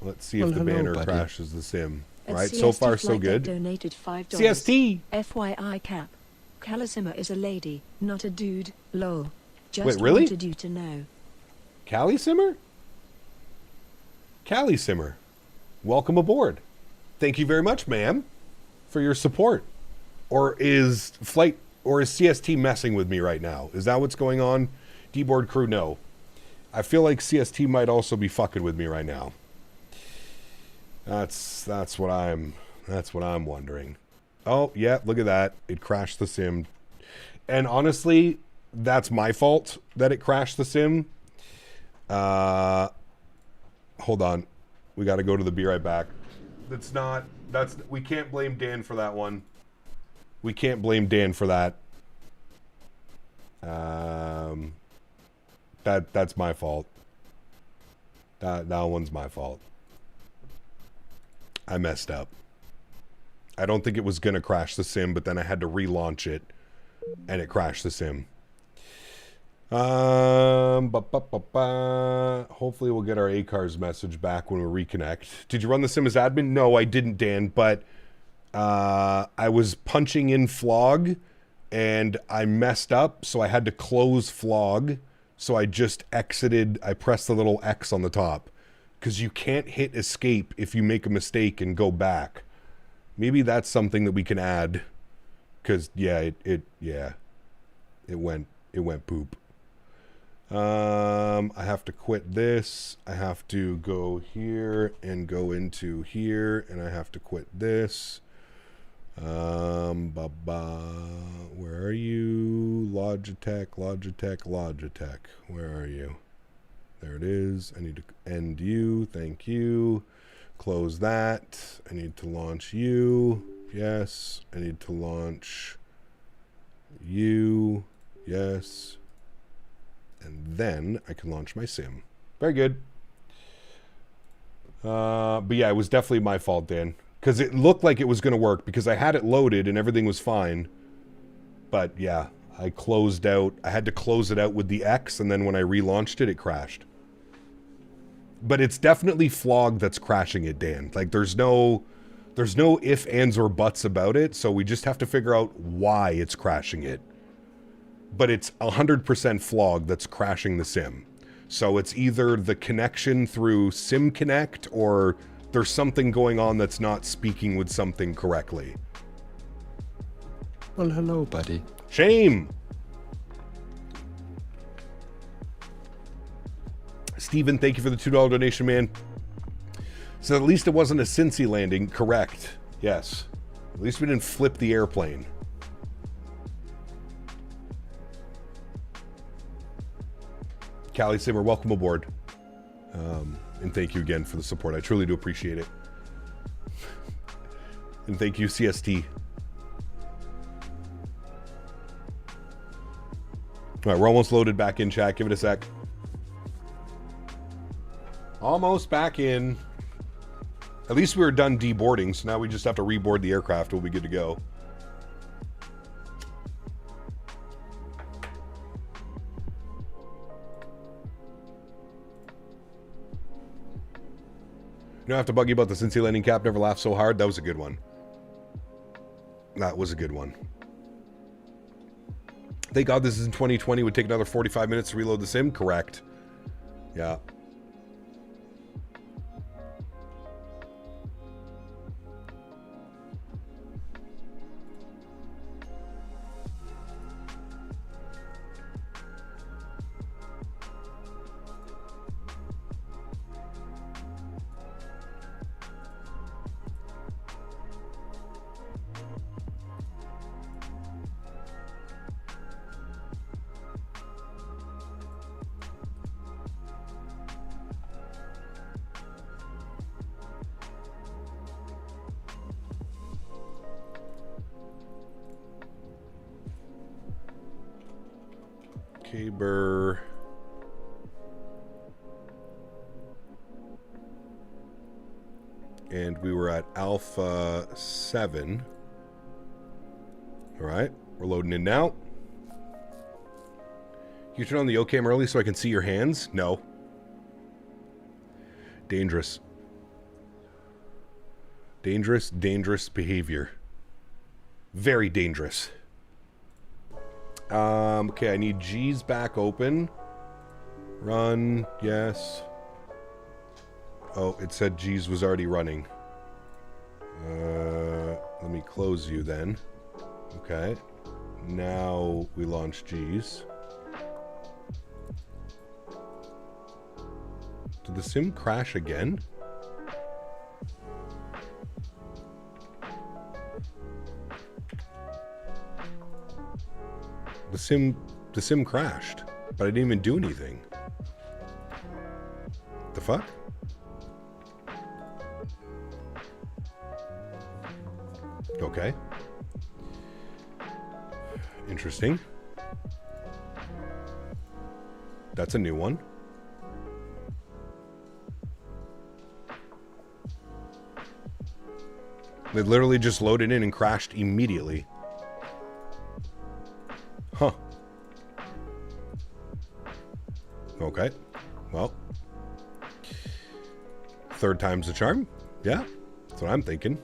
Speaker 1: Let's see if the banner crashes the sim. All right, so far so good.
Speaker 3: Donated $5.
Speaker 1: CST.
Speaker 3: FYI cap. Calisima is a lady, not a dude. Lol. Just
Speaker 1: Wait, really?
Speaker 3: wanted you to know.
Speaker 1: Callie Simmer? Callie Simmer. Welcome aboard. Thank you very much, ma'am, for your support. Or is Flite or is CST messing with me right now? Is that what's going on? D-board crew, no. I feel like CST might also be fucking with me right now. That's what I'm wondering. Oh, yeah, look at that. It crashed the sim. And honestly, that's my fault that it crashed the sim. Hold on. We got to go to the be right back. We can't blame Dan for that one. We can't blame Dan for that. That's my fault. That one's my fault. I messed up. I don't think it was going to crash the sim, but then I had to relaunch it, and it crashed the sim. Hopefully we'll get our ACARS message back when we reconnect. Did you run the sim as admin? No, I didn't, Dan, but I was punching in flog, and I messed up, so I had to close flog, so I just exited. I pressed the little X on the top. Because you can't hit escape if you make a mistake and go back. Maybe that's something that we can add. Because yeah, it went poop. I have to quit this. I have to go here and go into here, and I have to quit this. Where are you? Logitech. Where are you? There it is. I need to end you. Thank you. Close that. I need to launch you. Yes. I need to launch you. Yes. And then I can launch my sim. Very good. But yeah, it was definitely my fault, Dan. Because it looked like it was going to work because I had it loaded and everything was fine. But yeah, I closed out. I had to close it out with the X, and then when I relaunched it, it crashed. But it's definitely flog that's crashing it, Dan. Like there's no if, ands, or buts about it, so we just have to figure out why it's crashing it. But it's 100% flog that's crashing the sim. So it's either the connection through Sim Connect or there's something going on that's not speaking with something correctly.
Speaker 2: Well, hello, buddy.
Speaker 1: Shame! Steven, thank you for the $2 donation, man. So at least it wasn't a Cincy landing. Correct. Yes. At least we didn't flip the airplane. Callie Simmer, welcome aboard. And thank you again for the support. I truly do appreciate it. And thank you, CST. All right, we're almost loaded back in, chat. Give it a sec. Almost back in. At least we were done deboarding, so now we just have to reboard the aircraft. We'll be good to go. You don't have to bug you about the Cincy landing cap. Never laughed so hard. That was a good one. That was a good one. Thank God this is in 2020. Would take another 45 minutes to reload the sim. Correct. Yeah. K-Burr. And we were at Alpha 7. All right, we're loading in now. Can you turn on the O-cam early so I can see your hands? No. Dangerous. Dangerous, dangerous behavior. Very dangerous. Okay, I need G's back open. Run, yes. Oh, it said G's was already running. Let me close you then. Okay. Now we launch G's. Did the sim crash again? The sim crashed, but I didn't even do anything. The fuck? Okay. Interesting. That's a new one. They literally just loaded in and crashed immediately. Huh. Okay. Well. Third time's the charm? Yeah. That's what I'm thinking.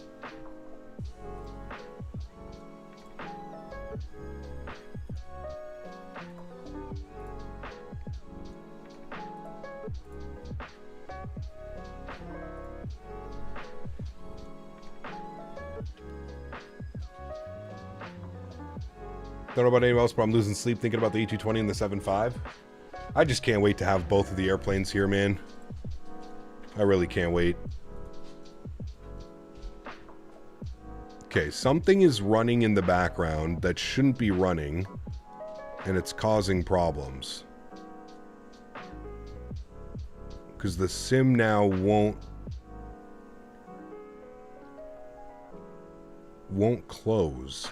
Speaker 1: Don't know about anyone else, but I'm losing sleep thinking about the E220 and the 7.5. I just can't wait to have both of the airplanes here, man. I really can't wait. Okay, something is running in the background that shouldn't be running, and it's causing problems. Because the sim now won't close.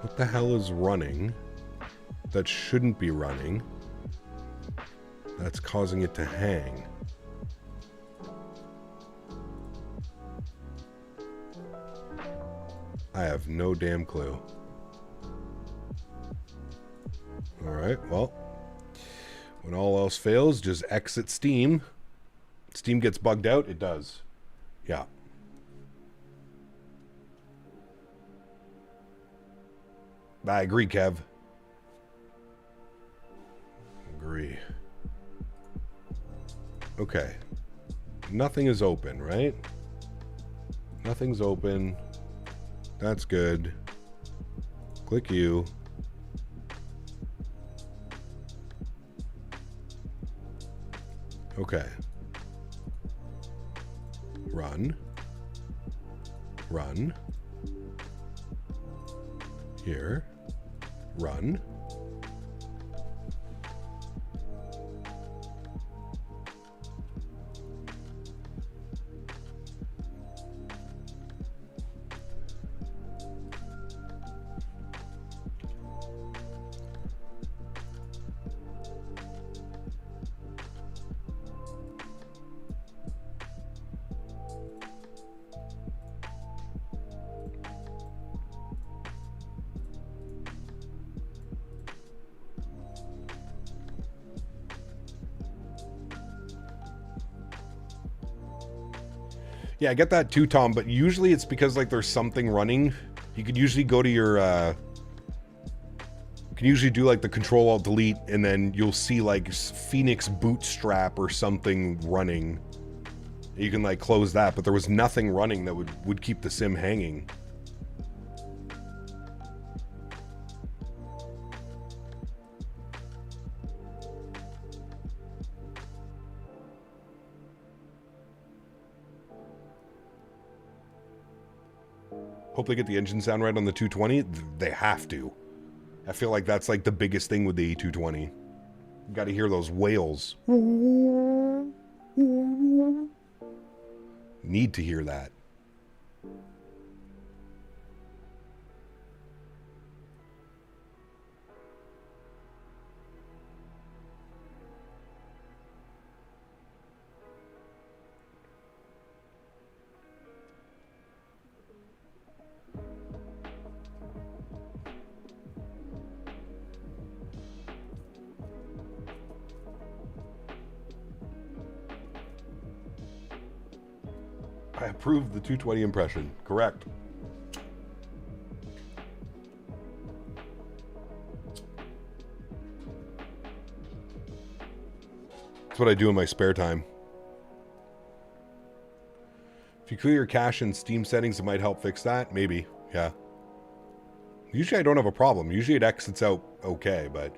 Speaker 1: What the hell is running that shouldn't be running that's causing it to hang? I have no damn clue. Alright, well, when all else fails, just exit Steam. Steam gets bugged out, it does. Yeah. I agree, Kev. Agree. Okay. Nothing is open, right? Nothing's open. That's good. Click you. Okay. Run. Run. Here. Run. Yeah, I get that too, Tom, but usually it's because, like, there's something running. You could usually go to your, you can usually do, like, the Control-Alt-Delete, and then you'll see, like, Phoenix Bootstrap or something running. You can, like, close that, but there was nothing running that would keep the sim hanging. Hope they get the engine sound right on the 220. They have to. I feel like that's like the biggest thing with the E220. You got to hear those whales. Need to hear that. I approve the 220 impression. Correct. That's what I do in my spare time. If you clear your cache and Steam settings, it might help fix that. Maybe. Yeah. Usually I don't have a problem. Usually it exits out okay, but...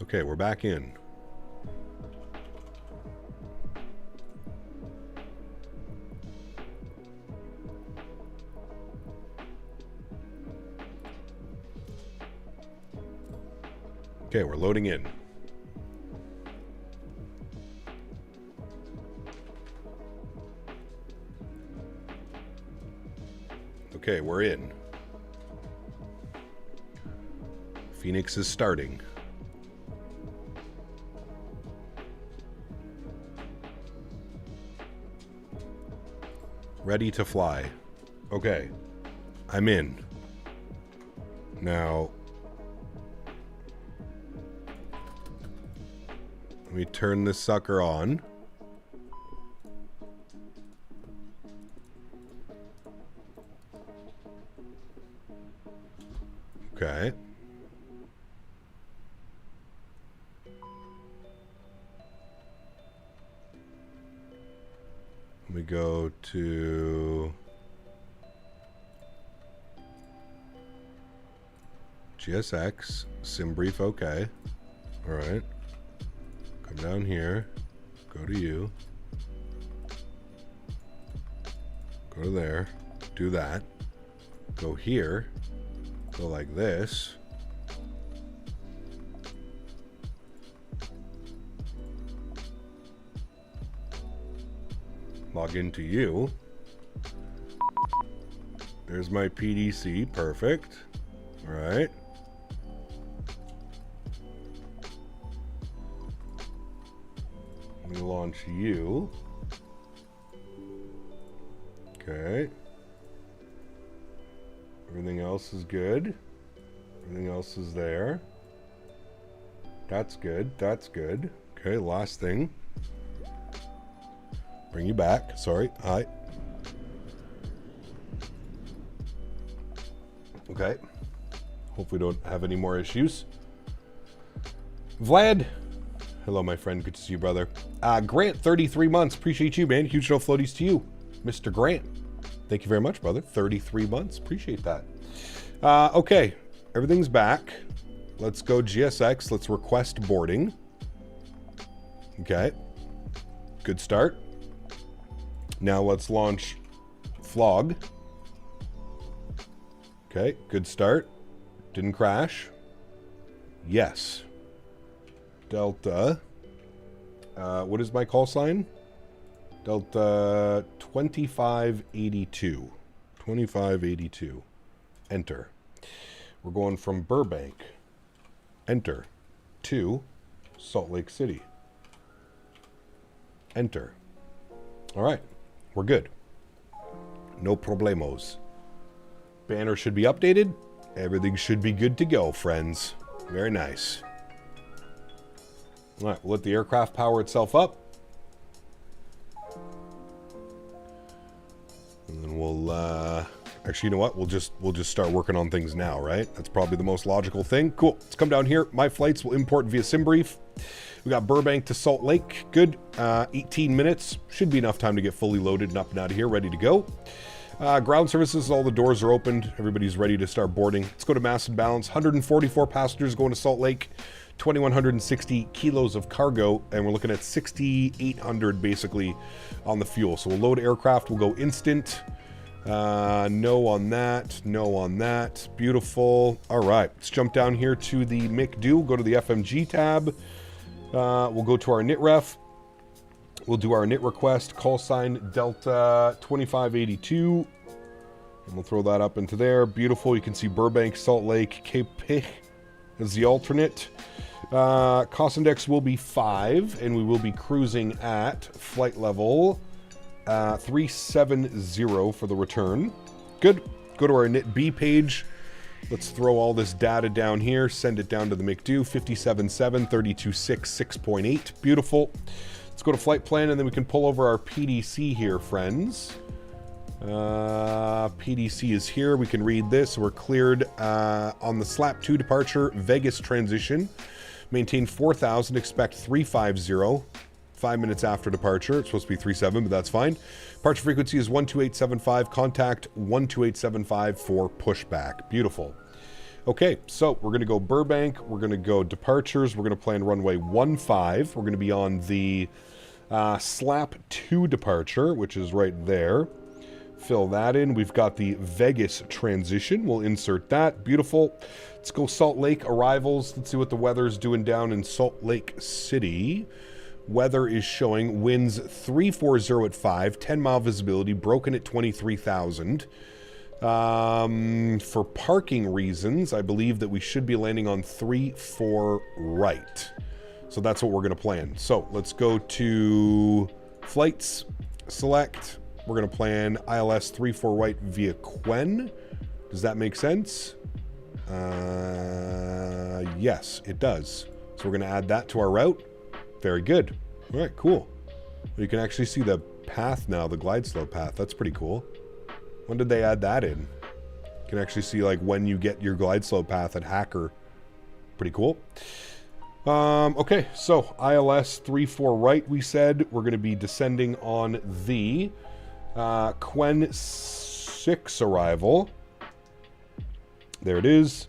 Speaker 1: Okay, we're back in. Okay, we're loading in. Okay, we're in. Phoenix is starting. Ready to fly. Okay. I'm in. Now, let me turn this sucker on. Okay. Let me go to GSX, sim brief, okay. All right. Come down here, go to you, go to there, do that, go here, go like this, log into you, there's my PDC, perfect, all right. Let me launch you. Okay. Everything else is good. Everything else is there. That's good. That's good. Okay, last thing. Bring you back. Sorry. Hi. Okay. Hope we don't have any more issues. Vlad. Hello, my friend. Good to see you, brother. Grant, 33 months. Appreciate you, man. Huge no floaties to you, Mr. Grant. Thank you very much, brother. 33 months. Appreciate that. Okay. Everything's back. Let's go GSX. Let's request boarding. Okay. Good start. Now let's launch Flog. Okay. Good start. Didn't crash. Yes. Delta. What is my call sign? Delta 2582. 2582. Enter. We're going from Burbank. Enter. To Salt Lake City. Enter. All right. We're good. No problemos. Banner should be updated. Everything should be good to go, friends. Very nice. All right, we'll let the aircraft power itself up. And then we'll, actually, you know what? We'll just start working on things now, right? That's probably the most logical thing. Cool. Let's come down here. My flights will import via SimBrief. We got Burbank to Salt Lake. Good. 18 minutes. Should be enough time to get fully loaded and up and out of here, ready to go. Ground services, all the doors are opened. Everybody's ready to start boarding. Let's go to mass and balance. 144 passengers going to Salt Lake. 2,160 kilos of cargo, and we're looking at 6,800 basically on the fuel. So we'll load aircraft, we'll go instant. No on that, no on that. Beautiful. All right, let's jump down here to the McDo, go to the FMG tab. We'll go to our NITREF. We'll do our NIT request, call sign Delta 2582. And we'll throw that up into there. Beautiful. You can see Burbank, Salt Lake, Cape Pich is the alternate. Cost index will be 5, and we will be cruising at flight level 370 for the return. Good. Go to our NIT B page. Let's throw all this data down here, send it down to the McDo, 57.7, 32.6, 6.8. Beautiful. Let's go to flight plan, and then we can pull over our PDC here, friends. PDC is here. We can read this. We're cleared on the SLAP 2 departure, Vegas transition. Maintain 4,000, expect 350. 5 minutes after departure. It's supposed to be 37, but that's fine. Departure frequency is 12875. Contact 12875 for pushback. Beautiful. Okay, so we're going to go Burbank. We're going to go departures. We're going to plan runway 15. We're going to be on the SLAP 2 departure, which is right there. Fill that in. We've got the Vegas transition. We'll insert that. Beautiful. Let's go Salt Lake arrivals. Let's see what the weather's doing down in Salt Lake City. Weather is showing winds 340 at 5, 10-mile visibility, broken at 23,000. For parking reasons, I believe that we should be landing on 34 right. So that's what we're going to plan. So let's go to flights, select. We're going to plan ILS 34 right via Quen. Does that make sense? Yes, it does. So we're going to add that to our route. Very good. All right, cool. You can actually see the path now, the glide slope path. That's pretty cool. When did they add that in? You can actually see like when you get your glide slope path at Hacker. Pretty cool. Okay, so ILS 34 right, we said. We're going to be descending on the Quen 6 arrival. There it is.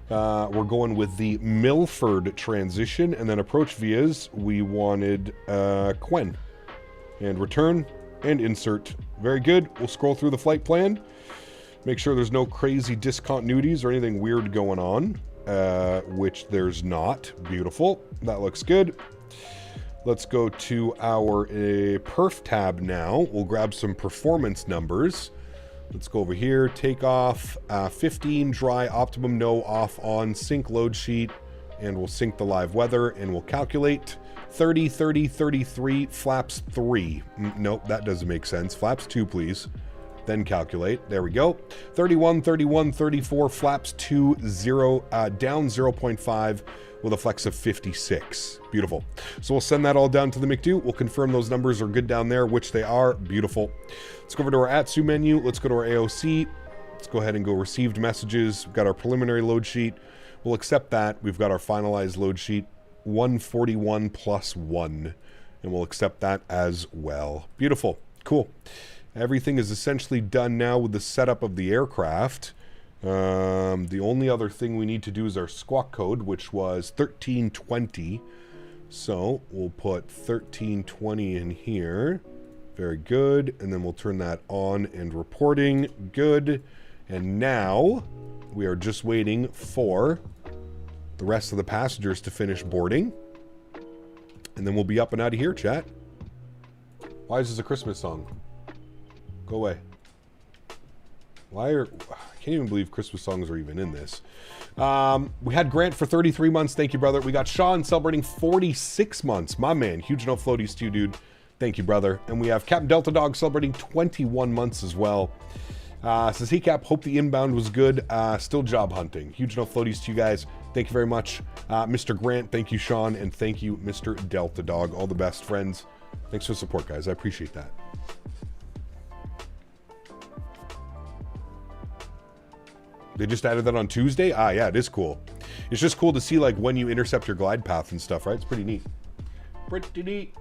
Speaker 1: We're going with the Milford transition, and then approach vias, we wanted Quen. And return and insert. Very good. We'll scroll through the flight plan. Make sure there's no crazy discontinuities or anything weird going on, which there's not. Beautiful. That looks good. Let's go to our perf tab now. We'll grab some performance numbers. Let's go over here, takeoff, 15, dry, optimum, no, off, on, sync load sheet, and we'll sync the live weather, and we'll calculate 30, 30, 33, flaps 3. Nope, that doesn't make sense. Flaps 2, please. Then calculate. There we go. 31, 31, 34, flaps 2, 0, down 0.5 with a flex of 56. Beautiful. So we'll send that all down to the McDo. We'll confirm those numbers are good down there, which they are. Beautiful. Let's go over to our AtSiu menu. Let's go to our AOC. Let's go ahead and go received messages. We've got our preliminary load sheet. We'll accept that. We've got our finalized load sheet, 141 plus 1. And we'll accept that as well. Beautiful. Cool. Everything is essentially done now with the setup of the aircraft. The only other thing we need to do is our squawk code, which was 1320. So we'll put 1320 in here. Very good. And then we'll turn that on and reporting. Good. And now we are just waiting for the rest of the passengers to finish boarding. And then we'll be up and out of here, chat. Why is this a Christmas song? Go away. I can't even believe Christmas songs are even in this. We had Grant for 33 months. Thank you, brother. We got Sean celebrating 46 months. My man. Huge no floaties to you, dude. Thank you, brother. And we have Captain Delta Dog celebrating 21 months as well. Says, hey, Cap, hope the inbound was good. Still job hunting. Huge no floaties to you guys. Thank you very much. Mr. Grant, thank you, Sean. And thank you, Mr. Delta Dog. All the best, friends. Thanks for the support, guys. I appreciate that. They just added that on Tuesday? Yeah, it is cool. It's just cool to see like when you intercept your glide path and stuff, right? It's pretty neat. Pretty neat.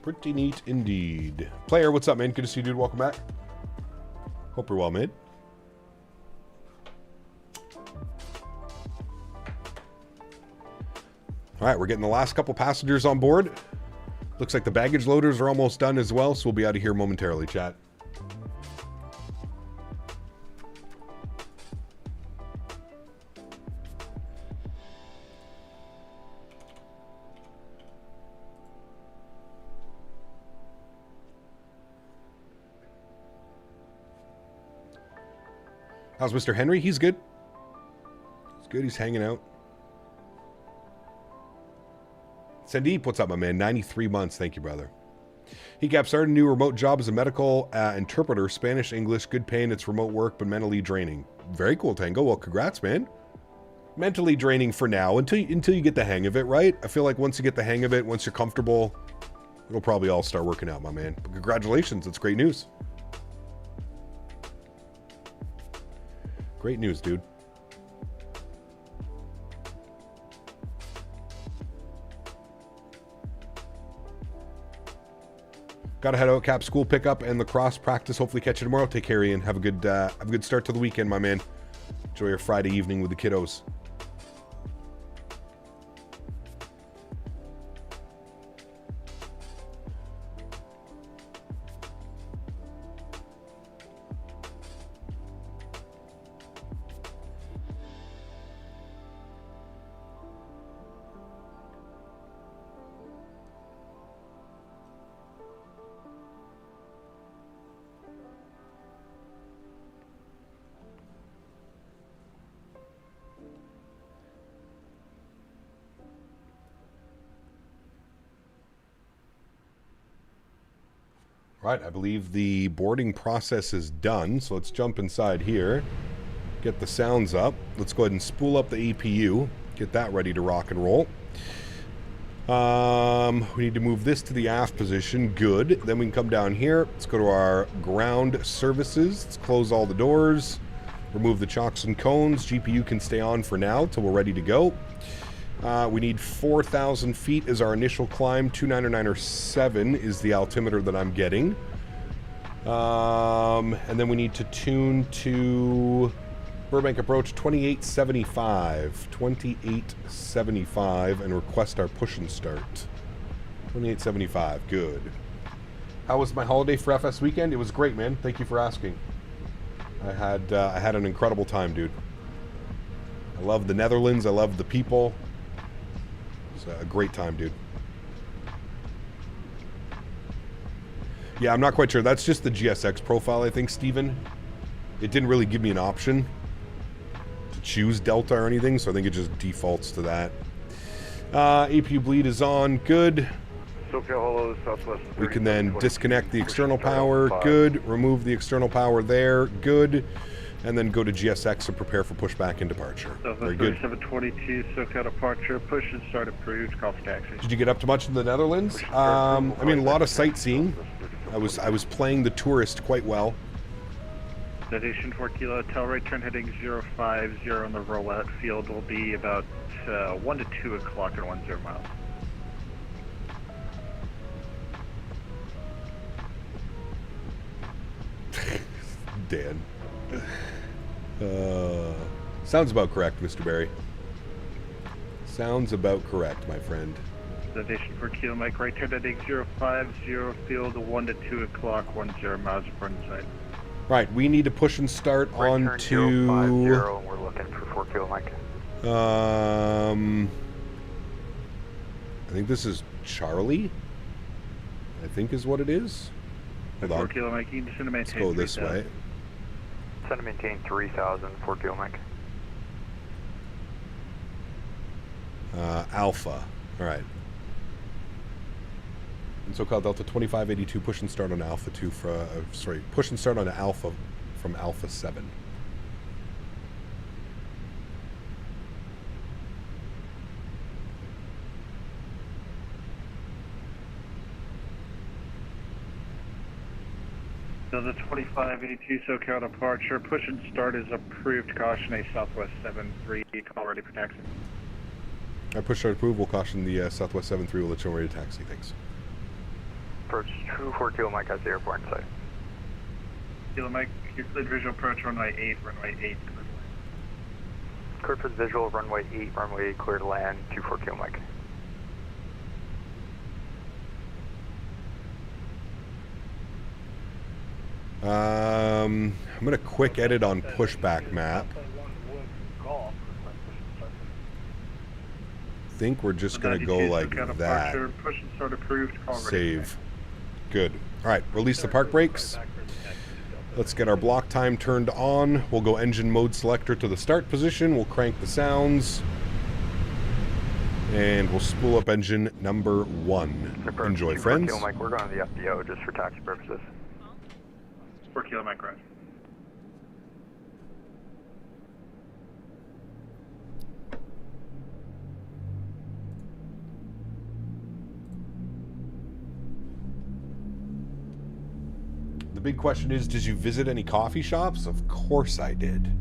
Speaker 1: Pretty neat indeed. Player, what's up, man? Good to see you, dude. Welcome back. Hope you're well, man. All right, we're getting the last couple passengers on board. Looks like the baggage loaders are almost done as well, so we'll be out of here momentarily, chat. How's Mr. Henry? He's good. He's good. He's hanging out. Sandeep, what's up, my man? 93 months. Thank you, brother. He started a new remote job as a medical interpreter, Spanish, English, good pay, and it's remote work, but mentally draining. Very cool, Tango. Well, congrats, man. Mentally draining for now, until you get the hang of it, right? I feel like once you get the hang of it, once you're comfortable, it'll probably all start working out, my man. But congratulations, it's great news. Great news, dude. Got to head out, Cap school pickup and lacrosse practice. Hopefully catch you tomorrow. Take care, Ian. Have a good start to the weekend, my man. Enjoy your Friday evening with the kiddos. Right, I believe the boarding process is done, so let's jump inside here, get the sounds up. Let's go ahead and spool up the APU, get that ready to rock and roll. We need to move this to the aft position. Good. Then we can come down here. Let's go to our ground services. Let's close all the doors, remove the chocks and cones. GPU can stay on for now till we're ready to go. We need 4,000 feet as our initial climb. 29907 is the altimeter that I'm getting. And then we need to tune to Burbank approach 2875. 2875 and request our push and start. 2875, good. How was my holiday for FS weekend? It was great, man. Thank you for asking. I had an incredible time, dude. I love the Netherlands. I love the people. A great time, dude. Yeah, I'm not quite sure. That's just the GSX profile, I think, Steven. It didn't really give me an option to choose Delta or anything, so I think it just defaults to that. APU bleed is on. Good. We can then disconnect the external power. Good. Remove the external power there. Good. And then go to GSX and prepare for pushback and departure. Very good.
Speaker 18: 722, SoCal departure, push and start approved, call for taxi.
Speaker 1: Did you get up to much in the Netherlands? I mean, a lot of sightseeing. I was playing the tourist quite well.
Speaker 18: Station 4 Kilo, tail right turn heading 050 on the rollout field will be about 1 to 2 o'clock and 10 miles.
Speaker 1: Dan. Sounds about correct, Mr. Barry. Sounds about correct, my friend.
Speaker 18: Station 4 Kilo, Mike, right turn heading 050, field 1 to 2 o'clock, 10 miles from inside.
Speaker 1: Right, we need to push and start
Speaker 4: right
Speaker 1: on
Speaker 4: turn
Speaker 1: to...
Speaker 4: 050, and we're looking for 4 Kilo, Mike.
Speaker 1: I think this is Charlie, I think is what it is. Hold on.
Speaker 18: 4 Kilo, Mike, you can
Speaker 1: Let's go this way.
Speaker 4: Send to maintain 3,000, 4 Kilo, Mike.
Speaker 1: Alpha, all right. And SoCal Delta 2582, push and start on Alpha 2 for, sorry, push and start on Alpha from Alpha 7.
Speaker 18: Delta 2582, SoCal departure, push and start is approved, caution a Southwest 73, call ready for taxi.
Speaker 1: I push start approved, we'll caution the Southwest 73, we'll let you know ready to taxi, thanks.
Speaker 4: Approach 4 Kilo, Mike, has the airport in sight.
Speaker 18: Kilo, Mike, your cleared visual approach runway 8, runway 8.
Speaker 4: Cleared for visual, runway 8, runway 8, clear to land, 24 Kilo, Mike.
Speaker 1: I'm going to quick edit on pushback map. I think we're just going to go like that.
Speaker 18: Push and start approved, call
Speaker 1: save. Good. All right, release the park brakes. Let's get our block time turned on. We'll go engine mode selector to the start position. We'll crank the sounds. And we'll spool up engine number 1. Enjoy, friends.
Speaker 4: 4 Kilo Mike, we're going to the FBO just for taxi purposes.
Speaker 18: 4 Kilo Mike, right.
Speaker 1: The big question is, did you visit any coffee shops? Of course I did.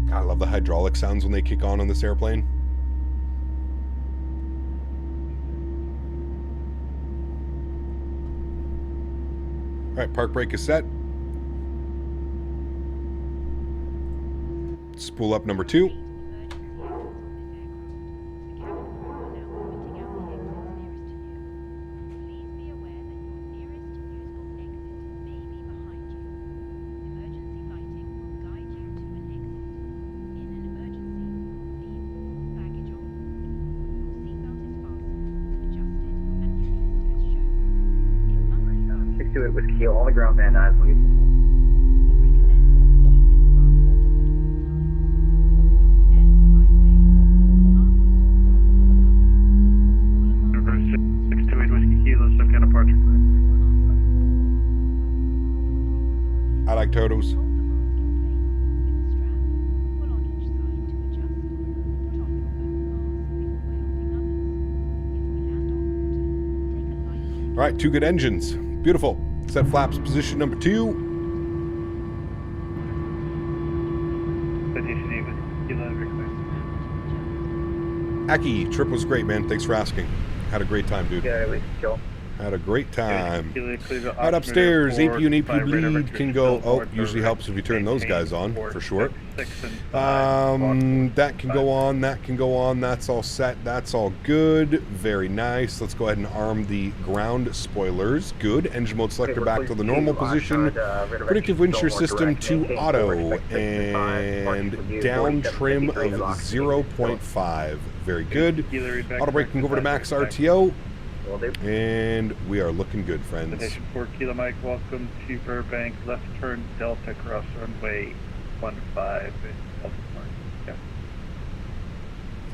Speaker 1: God, I love the hydraulic sounds when they kick on this airplane. All right, park brake is set. Spool up number 2.
Speaker 5: With keel on the ground, Van Nuys, please.
Speaker 18: Number 628 Whiskey Kilo, subcat departure.
Speaker 1: I like turtles. All right, 2 good engines. Beautiful. Set flaps position number 2. Aki, trip was great, man. Thanks for asking. Had a great time, dude. Had a great time. Right upstairs, APU and APU bleed can go. Oh, usually helps if you turn those guys on, for sure. That can go on, that can go on. That's all set. That's all good. Very nice. Let's go ahead and arm the ground spoilers. Good. Engine mode selector back to the normal position. Predictive wind shear system to auto. And down trim of 0.5. Very good. Auto brake can go over to max RTO. And we are looking good, friends.
Speaker 18: Station 4 Kilo Mike, welcome to Burbank. Left turn Delta cross runway 15. Yeah.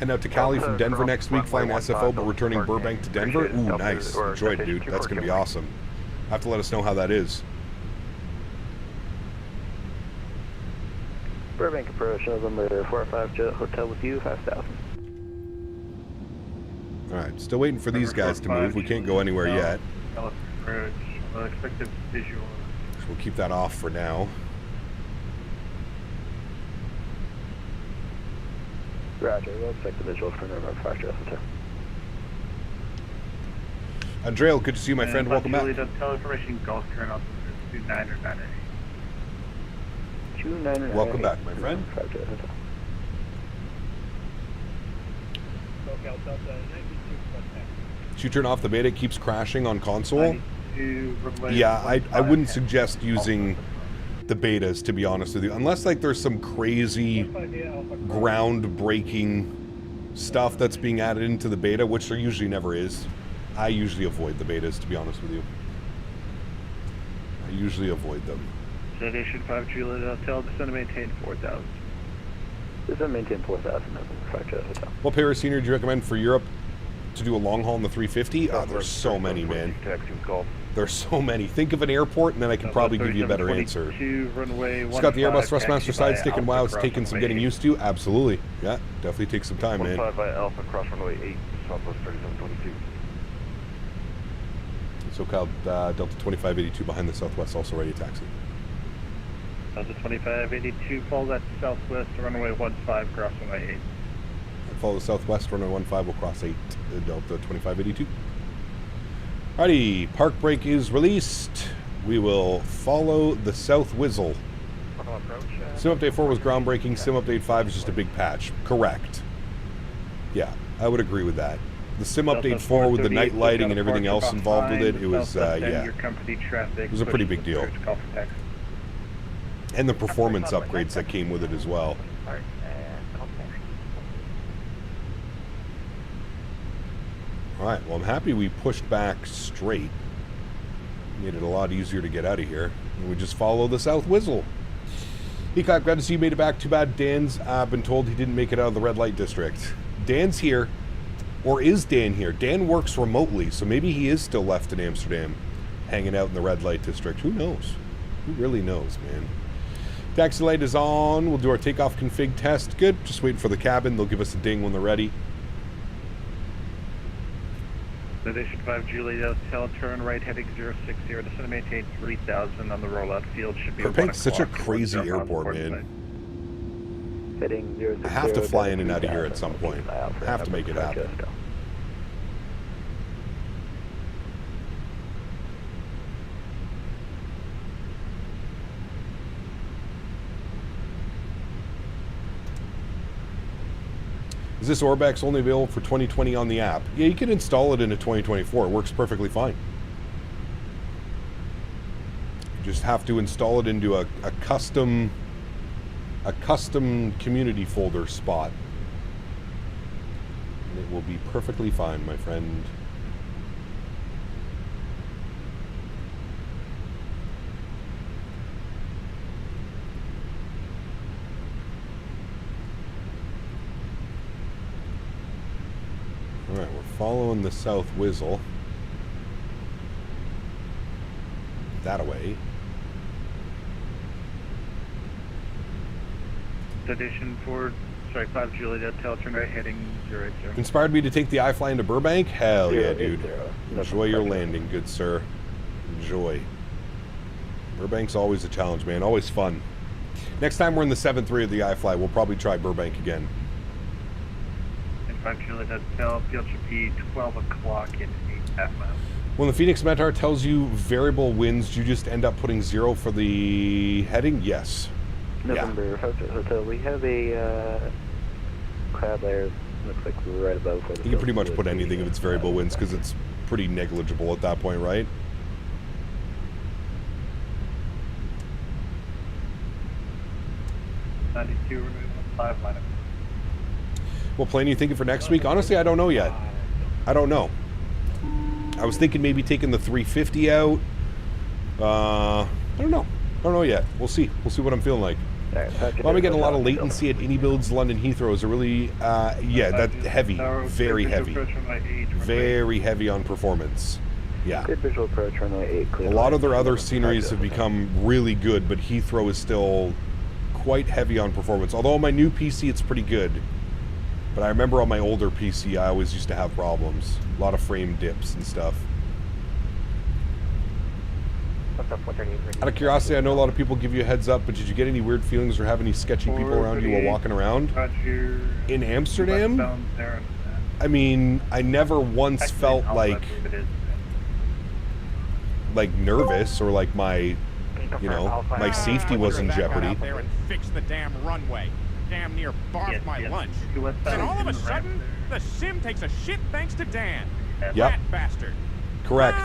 Speaker 1: And out to Cali from Denver next week, flying SFO, but returning Burbank to Denver. Ooh, nice. Enjoy it, dude. That's going to be awesome. Have to let us know how that is.
Speaker 5: Burbank approach, November 45 Jet Hotel with you, 5,000.
Speaker 1: Alright, still waiting for these guys to move. We can't go anywhere yet.
Speaker 18: Expected visual.
Speaker 1: So we'll keep that off for now.
Speaker 5: Roger, we'll expect the visual for November 5 Jet Hotel.
Speaker 1: Andreo, good to see you, my friend. Welcome back.
Speaker 18: Information Gulf turn off 29 or 98.
Speaker 5: 29 or
Speaker 1: Welcome back, my friend.
Speaker 5: 5 Jet Hotel.
Speaker 1: Did you turn off the beta? It keeps crashing on console. Yeah, I wouldn't suggest using the betas, to be honest with you, unless like there's some crazy groundbreaking stuff that's being added into the beta, which there usually never is. I usually avoid the betas, to be honest with you. I usually avoid them.
Speaker 18: Station 5 Juliet Hotel, descend to maintain 4,000.
Speaker 5: Descend maintain 4,000, 5 Juliet Hotel.
Speaker 1: What pair of scenery do you recommend for Europe to do a long haul in the 350? Oh, there's so many, man. There's so many. Think of an airport, and then I can probably give you a better answer. It's got the Airbus Thrustmaster side stick, and wow, it's taken some getting used to. Absolutely. Yeah, definitely takes some time, man.
Speaker 10: 15 by Alpha, cross runway 8, Southwest 3722.
Speaker 1: SoCal Delta 2582 behind the Southwest, also ready to taxi.
Speaker 18: Delta 2582, follow that Southwest, runway 15, cross runway 8.
Speaker 1: Follow the Southwest, runway 15, will cross 8, Delta 2582. Alrighty, park brake is released. We will follow the South Whizzle. Sim Update 4 was groundbreaking. Sim Update 5 is just a big patch. Correct. Yeah, I would agree with that. The Sim Update 4 with the night lighting and everything else involved with it, it was, yeah. It was a pretty big deal. And the performance upgrades that came with it as well. Alright, well I'm happy we pushed back straight. Made it a lot easier to get out of here. And we just follow the south whistle. Peacock, glad to see you made it back. Too bad Dan's been told he didn't make it out of the red light district. Dan's here. Or is Dan here? Dan works remotely, so maybe he is still left in Amsterdam, hanging out in the red light district. Who knows? Who really knows, man? Taxi light is on. We'll do our takeoff config test. Good. Just waiting for the cabin. They'll give us a ding when they're ready.
Speaker 18: Station 5 Juliet Hotel, turn right heading 060. Descend to maintain 3000 on the rollout field. Should be
Speaker 1: Burbank's such a crazy airport, man. I have to fly in and out of here at some point. I have to make it happen. Is this Orbex only available for 2020 on the app? Yeah, you can install it in a 2024. It works perfectly fine. You just have to install it into a custom community folder spot. And it will be perfectly fine, my friend. Alright, we're following the south whistle. That away.
Speaker 18: Station 4, sorry, 5 Juliet Hotel, turn right heading 080.
Speaker 1: Inspired me to take the iFlying to Burbank? Hell yeah, dude. Enjoy your landing, good sir. Enjoy. Burbank's always a challenge, man. Always fun. Next time we're in the 7-3 of the iFly, we'll probably try Burbank again.
Speaker 18: 5 Juliet Hotel, field should be 12 o'clock in 8.5 miles.
Speaker 1: When the Phoenix Mentor tells you variable winds, do you just end up putting 0 for the heading? Yes.
Speaker 5: November Hotel, we have a crab layer, looks like right above.
Speaker 1: You can pretty much put anything if it's variable winds because it's pretty negligible at that point, right? What plane are you thinking for next week? Honestly, I don't know yet. I don't know. I was thinking maybe taking the 350 out. I don't know. I don't know yet. We'll see. We'll see what I'm feeling like. Well, we get a lot of latency at AnyBuilds London Heathrow. Is it really? Yeah, that heavy. Very heavy. Very heavy on performance. Yeah.
Speaker 5: Good visual approach, runway 8.
Speaker 1: A lot of their other sceneries have become really good, but Heathrow is still quite heavy on performance. Although on my new PC, it's pretty good. But I remember on my older PC, I always used to have problems. A lot of frame dips and stuff. Out of curiosity, I know a lot of people give you a heads up, but did you get any weird feelings or have any sketchy people around you while walking around? In Amsterdam? I mean, I never once felt like nervous or like my, you know, my safety was in jeopardy.
Speaker 6: There and fix the damn runway. Damn near barfed my lunch. And all of a sudden, the sim takes a shit thanks to Dan.
Speaker 1: Yep.
Speaker 6: Rat bastard.
Speaker 1: Correct.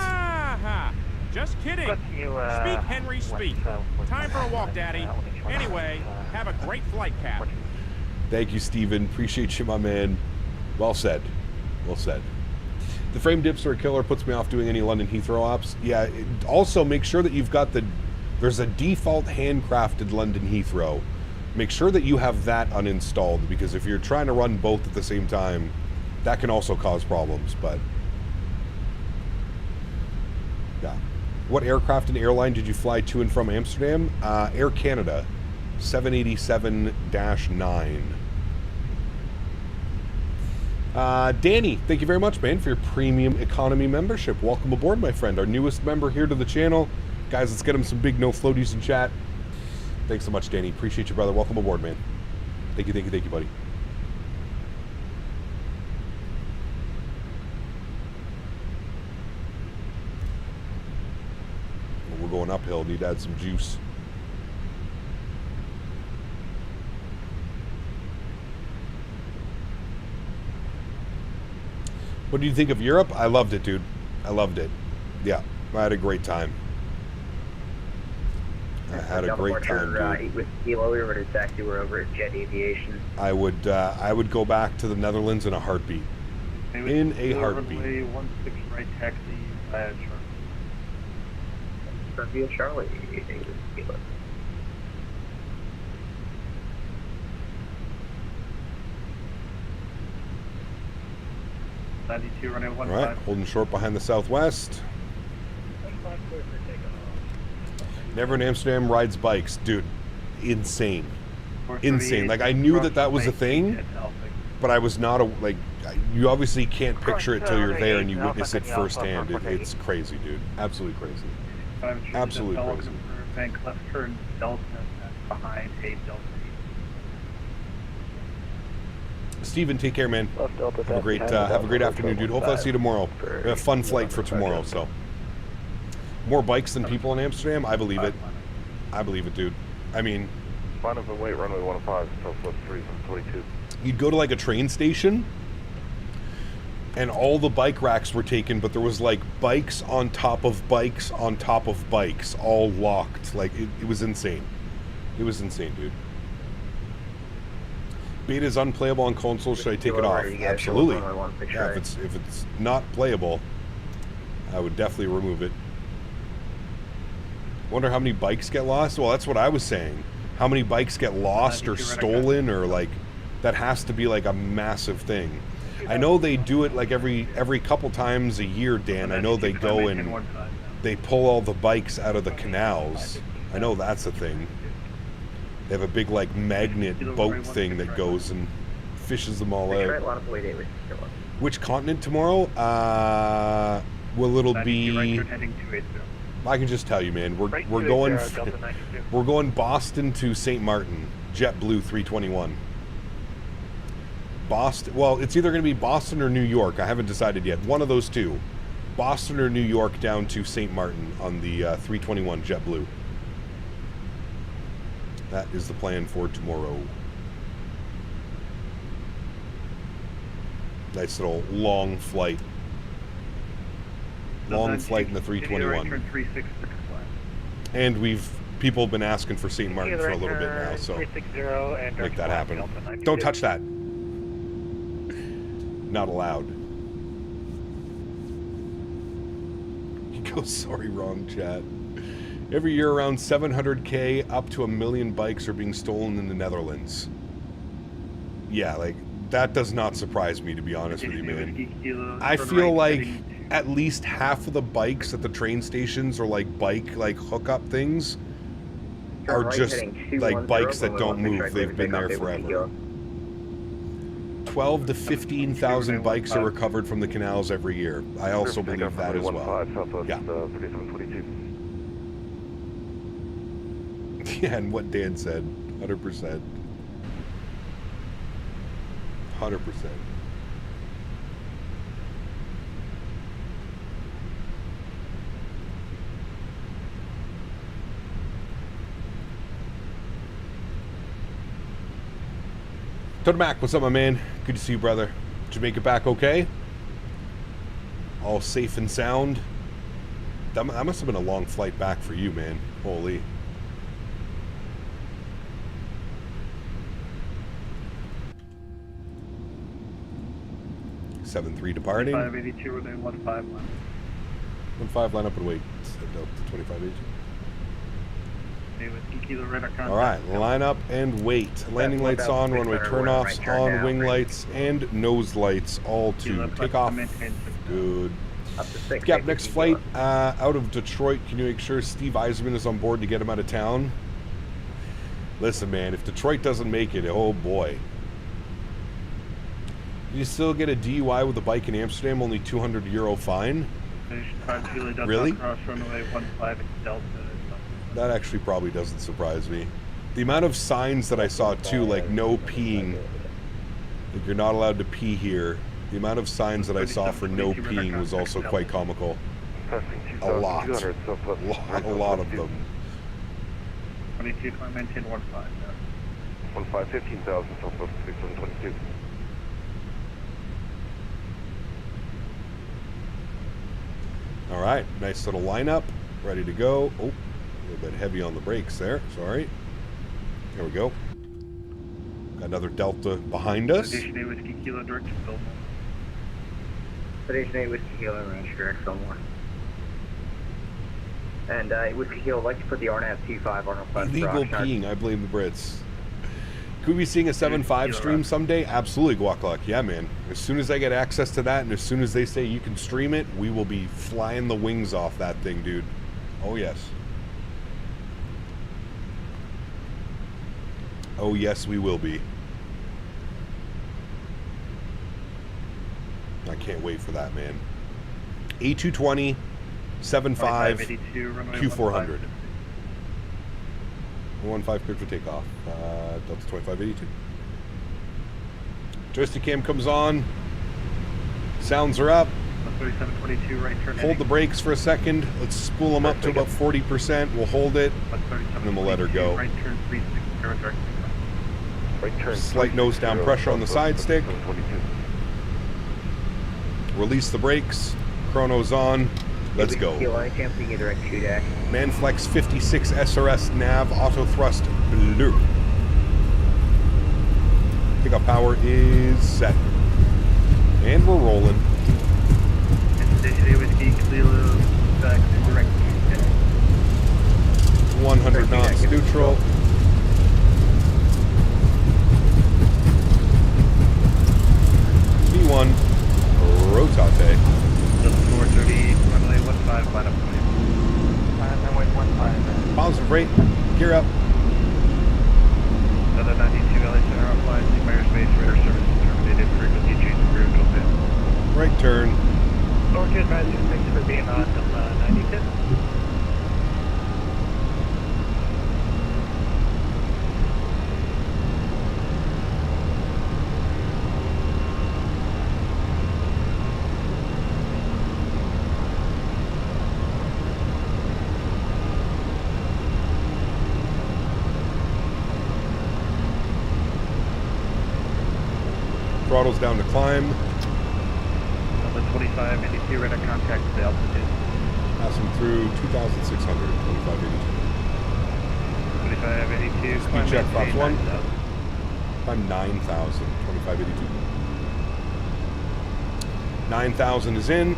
Speaker 6: Just kidding. Speak, Henry, speak. Time for a walk, Daddy. Anyway, have a great flight, Cap.
Speaker 1: Thank you, Steven. Appreciate you, my man. Well said. Well said. The frame dips are a killer. Puts me off doing any London Heathrow ops. Yeah, also make sure that you've got there's a default handcrafted London Heathrow. Make sure that you have that uninstalled, because if you're trying to run both at the same time, that can also cause problems, but yeah. What aircraft and airline did you fly to and from Amsterdam? Air Canada, 787-9. Danny, thank you very much, man, for your premium economy membership. Welcome aboard, my friend, our newest member here to the channel. Guys, let's get him some big no floaties in chat. Thanks so much, Danny. Appreciate you, brother. Welcome aboard, man. Thank you, buddy. We're going uphill. Need to add some juice. What do you think of Europe? I loved it, dude. I loved it. Yeah, I had a great time.
Speaker 17: I
Speaker 1: had a great time, dude.
Speaker 17: With Kilo, we were to taxi. We're over at Jet Aviation.
Speaker 1: I would go back to the Netherlands in a heartbeat. In a heartbeat.
Speaker 18: Runway 16 right taxi via
Speaker 17: Charlie. Kilo.
Speaker 18: Runway 15.
Speaker 1: All right, holding short behind the southwest. Never in Amsterdam rides bikes, dude. Insane, insane. Like I knew that was a thing, but I was not you obviously can't picture it till you're there and you witness it firsthand. It's crazy, dude. Absolutely crazy. Absolutely crazy.
Speaker 18: Bank left turn Delta behind a Delta.
Speaker 1: Steven, take care, man. Have a great afternoon, dude. Hopefully I see you tomorrow. We have a fun flight for tomorrow, so. More bikes than people in Amsterdam? I believe it. I believe it, dude. I mean...
Speaker 10: Line up and wait, runway 15, Southwest 322.
Speaker 1: You'd go to like a train station, and all the bike racks were taken, but there was like bikes on top of bikes on top of bikes, all locked. Like, it was insane. It was insane, dude. Beta is unplayable on console. Should I take it off? Absolutely. Yeah, if it's not playable, I would definitely remove it. Wonder how many bikes get lost? Well, that's what I was saying. How many bikes get lost or stolen, or like that has to be like a massive thing. I know they do it like every couple times a year, Dan. I know they go and they pull all the bikes out of the canals. I know that's a thing. They have a big like magnet boat thing that goes and fishes them all out. Which continent tomorrow? Will it'll be? I can just tell you, man. We're going Boston to St. Martin, JetBlue 321. Boston. Well, it's either going to be Boston or New York. I haven't decided yet. One of those two, Boston or New York, down to St. Martin on the 321 JetBlue. That is the plan for tomorrow. Nice little long flight. Long flight in the 321. And people have been asking for St. Martin for a little bit now, so make that happen. Don't touch that. Not allowed. He goes, sorry, wrong chat. Every year around 700K up to 1 million bikes are being stolen in the Netherlands. Yeah, like, that does not surprise me, to be honest with you, man. I feel like at least half of the bikes at the train stations are like hookup things are just like bikes that don't move. They've been there forever. 12 to 15,000 bikes are recovered from the canals every year. I also believe that as well. Yeah. Yeah, and what Dan said, 100%. 100%. Toad Mac, what's up, my man? Good to see you, brother. Did you make it back okay? All safe and sound? That must have been a long flight back for you, man. Holy. .73 departing.
Speaker 18: 582, we're doing 15 line.
Speaker 1: 15 line up and wait. Delta 2580. All right, line up and wait. Landing lights on, runway turnoffs on, wing lights and nose lights all to take off. Good. Yep, next flight out of Detroit. Can you make sure Steve Eiserman is on board to get him out of town? Listen, man, if Detroit doesn't make it, oh boy. You still get a DUI with a bike in Amsterdam, only €200 fine? Really? That actually probably doesn't surprise me. The amount of signs that I saw too, like no peeing, like you're not allowed to pee here. The amount of signs that I saw for no peeing was also quite comical. A lot of them.
Speaker 18: 22, maintain 15.
Speaker 10: 15,000, Southwest 6722.
Speaker 1: All right, nice little lineup, ready to go. Oh, A little bit heavy on the brakes there. Sorry. There we go. Got another Delta behind us.
Speaker 18: Station 8 Whiskey Kilo, direct to Fillmore.
Speaker 5: Station 8 Whiskey Kilo, range direct Fillmore. And Whiskey Kilo, I'd like to put the RNAV T5 on request.
Speaker 1: Illegal peeing, I blame the Brits. Could we be seeing a 7.5 stream someday? Absolutely, Guacluck. Yeah, man. As soon as I get access to that, and as soon as they say you can stream it, we will be flying the wings off that thing, dude. Oh, yes. Oh, yes, we will be. I can't wait for that, man. A220, 7.5, Q400. 15 cleared for takeoff. Delta 2582. Joystick cam comes on. Sounds are up.
Speaker 18: 3722, right turn.
Speaker 1: Hold the brakes for a second. Let's spool them up to about 40%. We'll hold it, and then we'll let her go.
Speaker 18: Right turn 36, direct.
Speaker 10: Right turn.
Speaker 1: Slight nose down pressure on the side stick. Release the brakes. Chrono's on. Let's go. Manflex 56 SRS nav auto thrust blue. Takeoff power is set. And we're rolling.
Speaker 18: Station 8 Whiskey Kilo, back to direct.
Speaker 1: 100 knots neutral. V1 rotate.
Speaker 18: 430, runway 15, line up for you.
Speaker 5: Runway 15.
Speaker 1: Positive rate, gear up.
Speaker 18: Another 92 LA Center offline, Sigma Airspace, radar service terminated, frequency change approved, open.
Speaker 1: Right turn.
Speaker 13: Sólríkt advisory, thanks for being on 92.
Speaker 1: Throttle's down to climb.
Speaker 18: Delta 2582, radar contact to the altitude.
Speaker 1: Passing through 2,600, 2582.
Speaker 18: 2582,
Speaker 1: Speed check, Fox 1. Climb 9,000, 2582. 9,000 is in.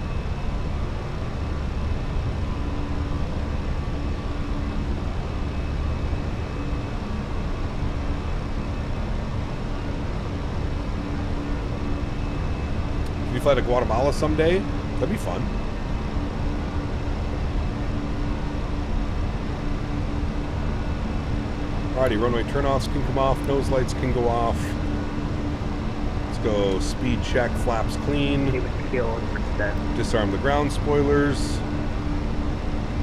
Speaker 1: Can you fly to Guatemala someday? That'd be fun. Alrighty, runway turnoffs can come off, nose lights can go off. Let's go speed check, flaps clean. Disarm the ground spoilers.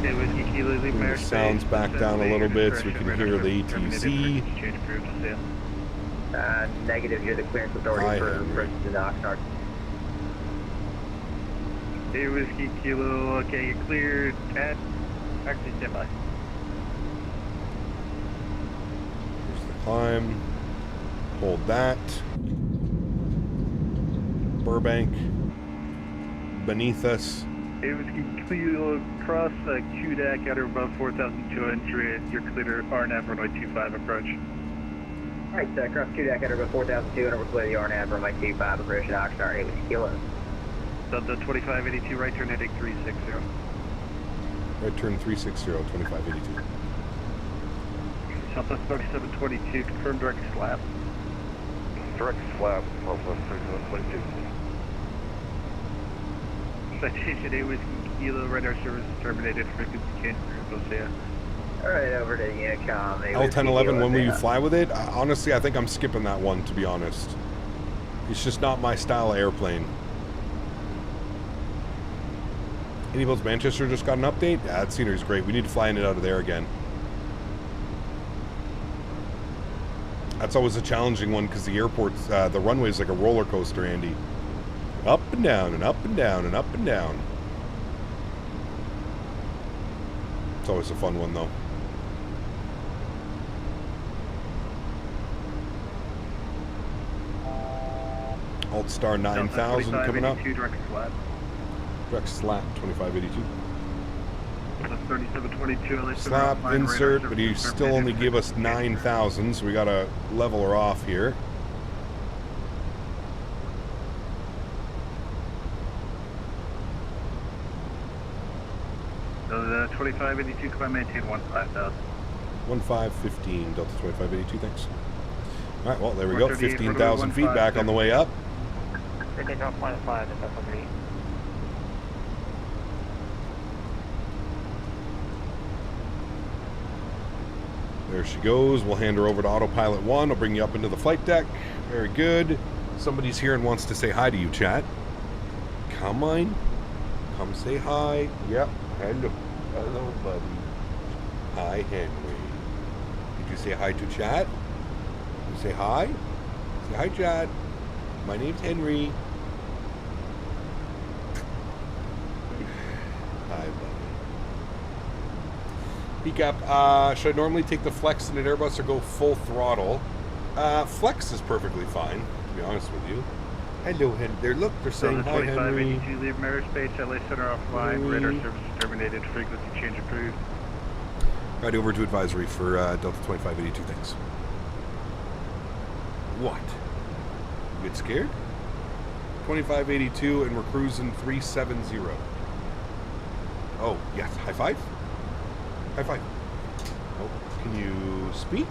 Speaker 1: Bring the sounds back down a little bit so we can hear the ATZ.
Speaker 5: Negative, you're the clearance authority for the Oxnard.
Speaker 18: Hey, Whiskey Kilo, okay, you're cleared at actually standby.
Speaker 1: Here's the climb. Hold that. Burbank. Beneath us.
Speaker 18: Hey, Whiskey Kilo, cross QDAC at or above 4,200. You're cleared RNAV runway 25 approach.
Speaker 5: Alright, cross QDAC at or above 4,200. We're clear the RNAV runway 25 approach at Oxnard. Hey, Whiskey Kilo.
Speaker 18: Delta 2582, right turn heading 360.
Speaker 1: Right turn 360, 2582.
Speaker 18: Southwest 3722, confirm direct slap.
Speaker 10: Direct slap, Southwest 3722.
Speaker 18: Citation 8 Whiskey Kilo, radar service terminated, frequency change approved, Osea.
Speaker 5: Alright, over to Unicom.
Speaker 1: L1011, when will you fly with it? Honestly, I think I'm skipping that one, to be honest. It's just not my style of airplane. Anybody's Manchester just got an update? Yeah, that scenery's great. We need to fly in it out of there again. That's always a challenging one because the airport's, the runway's like a roller coaster, Andy. Up and down and up and down and up and down. It's always a fun one, though. Alt Star 9000 coming up.
Speaker 18: Direct slap.
Speaker 1: Direct slap, 2582.
Speaker 18: 3722.
Speaker 1: Slap insert, but he still only gave us 9,000, so we gotta level her off here.
Speaker 18: So the 2582, come on, maintain 15,000.
Speaker 1: 1515, Delta 2582, thanks. Alright, well, there we go. 15,000 feet back on the way up.
Speaker 16: Takeoff 0.5, if that's okay.
Speaker 1: There she goes. We'll hand her over to Autopilot 1. I'll bring you up into the flight deck. Very good. Somebody's here and wants to say hi to you, chat. Come on. Come say hi. Yep. Hello. Hello, buddy. Hi, Henry. Did you say hi to chat? You say hi? Say hi, chat. My name's Henry. Hi, buddy. Peek up. Should I normally take the Flex in an Airbus or go full throttle? Flex is perfectly fine, to be honest with you. Hello, Henry. Look, they're saying hi, Henry.
Speaker 18: 2582, leave Airspace, LA Center offline, radar services terminated, frequency change approved.
Speaker 1: Right over to advisory for Delta 2582, thanks. What? You get scared? 2582 and we're cruising 370. Oh, yes. High five? High five. Oh, can you speak?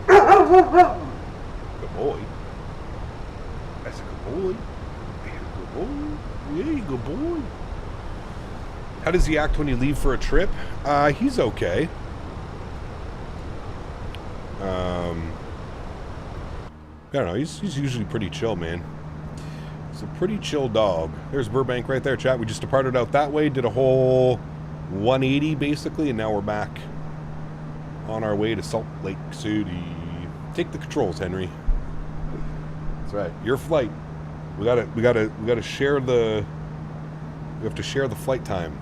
Speaker 1: Good boy. That's a good boy. Good boy. Yeah, good boy. How does he act when you leave for a trip? He's okay. I don't know. He's usually pretty chill, man. He's a pretty chill dog. There's Burbank right there, chat. We just departed out that way, did a whole 180 basically, and now we're back on our way to Salt Lake City. Take the controls, Henry. That's right. Your flight. We gotta share the. We have to share the flight time.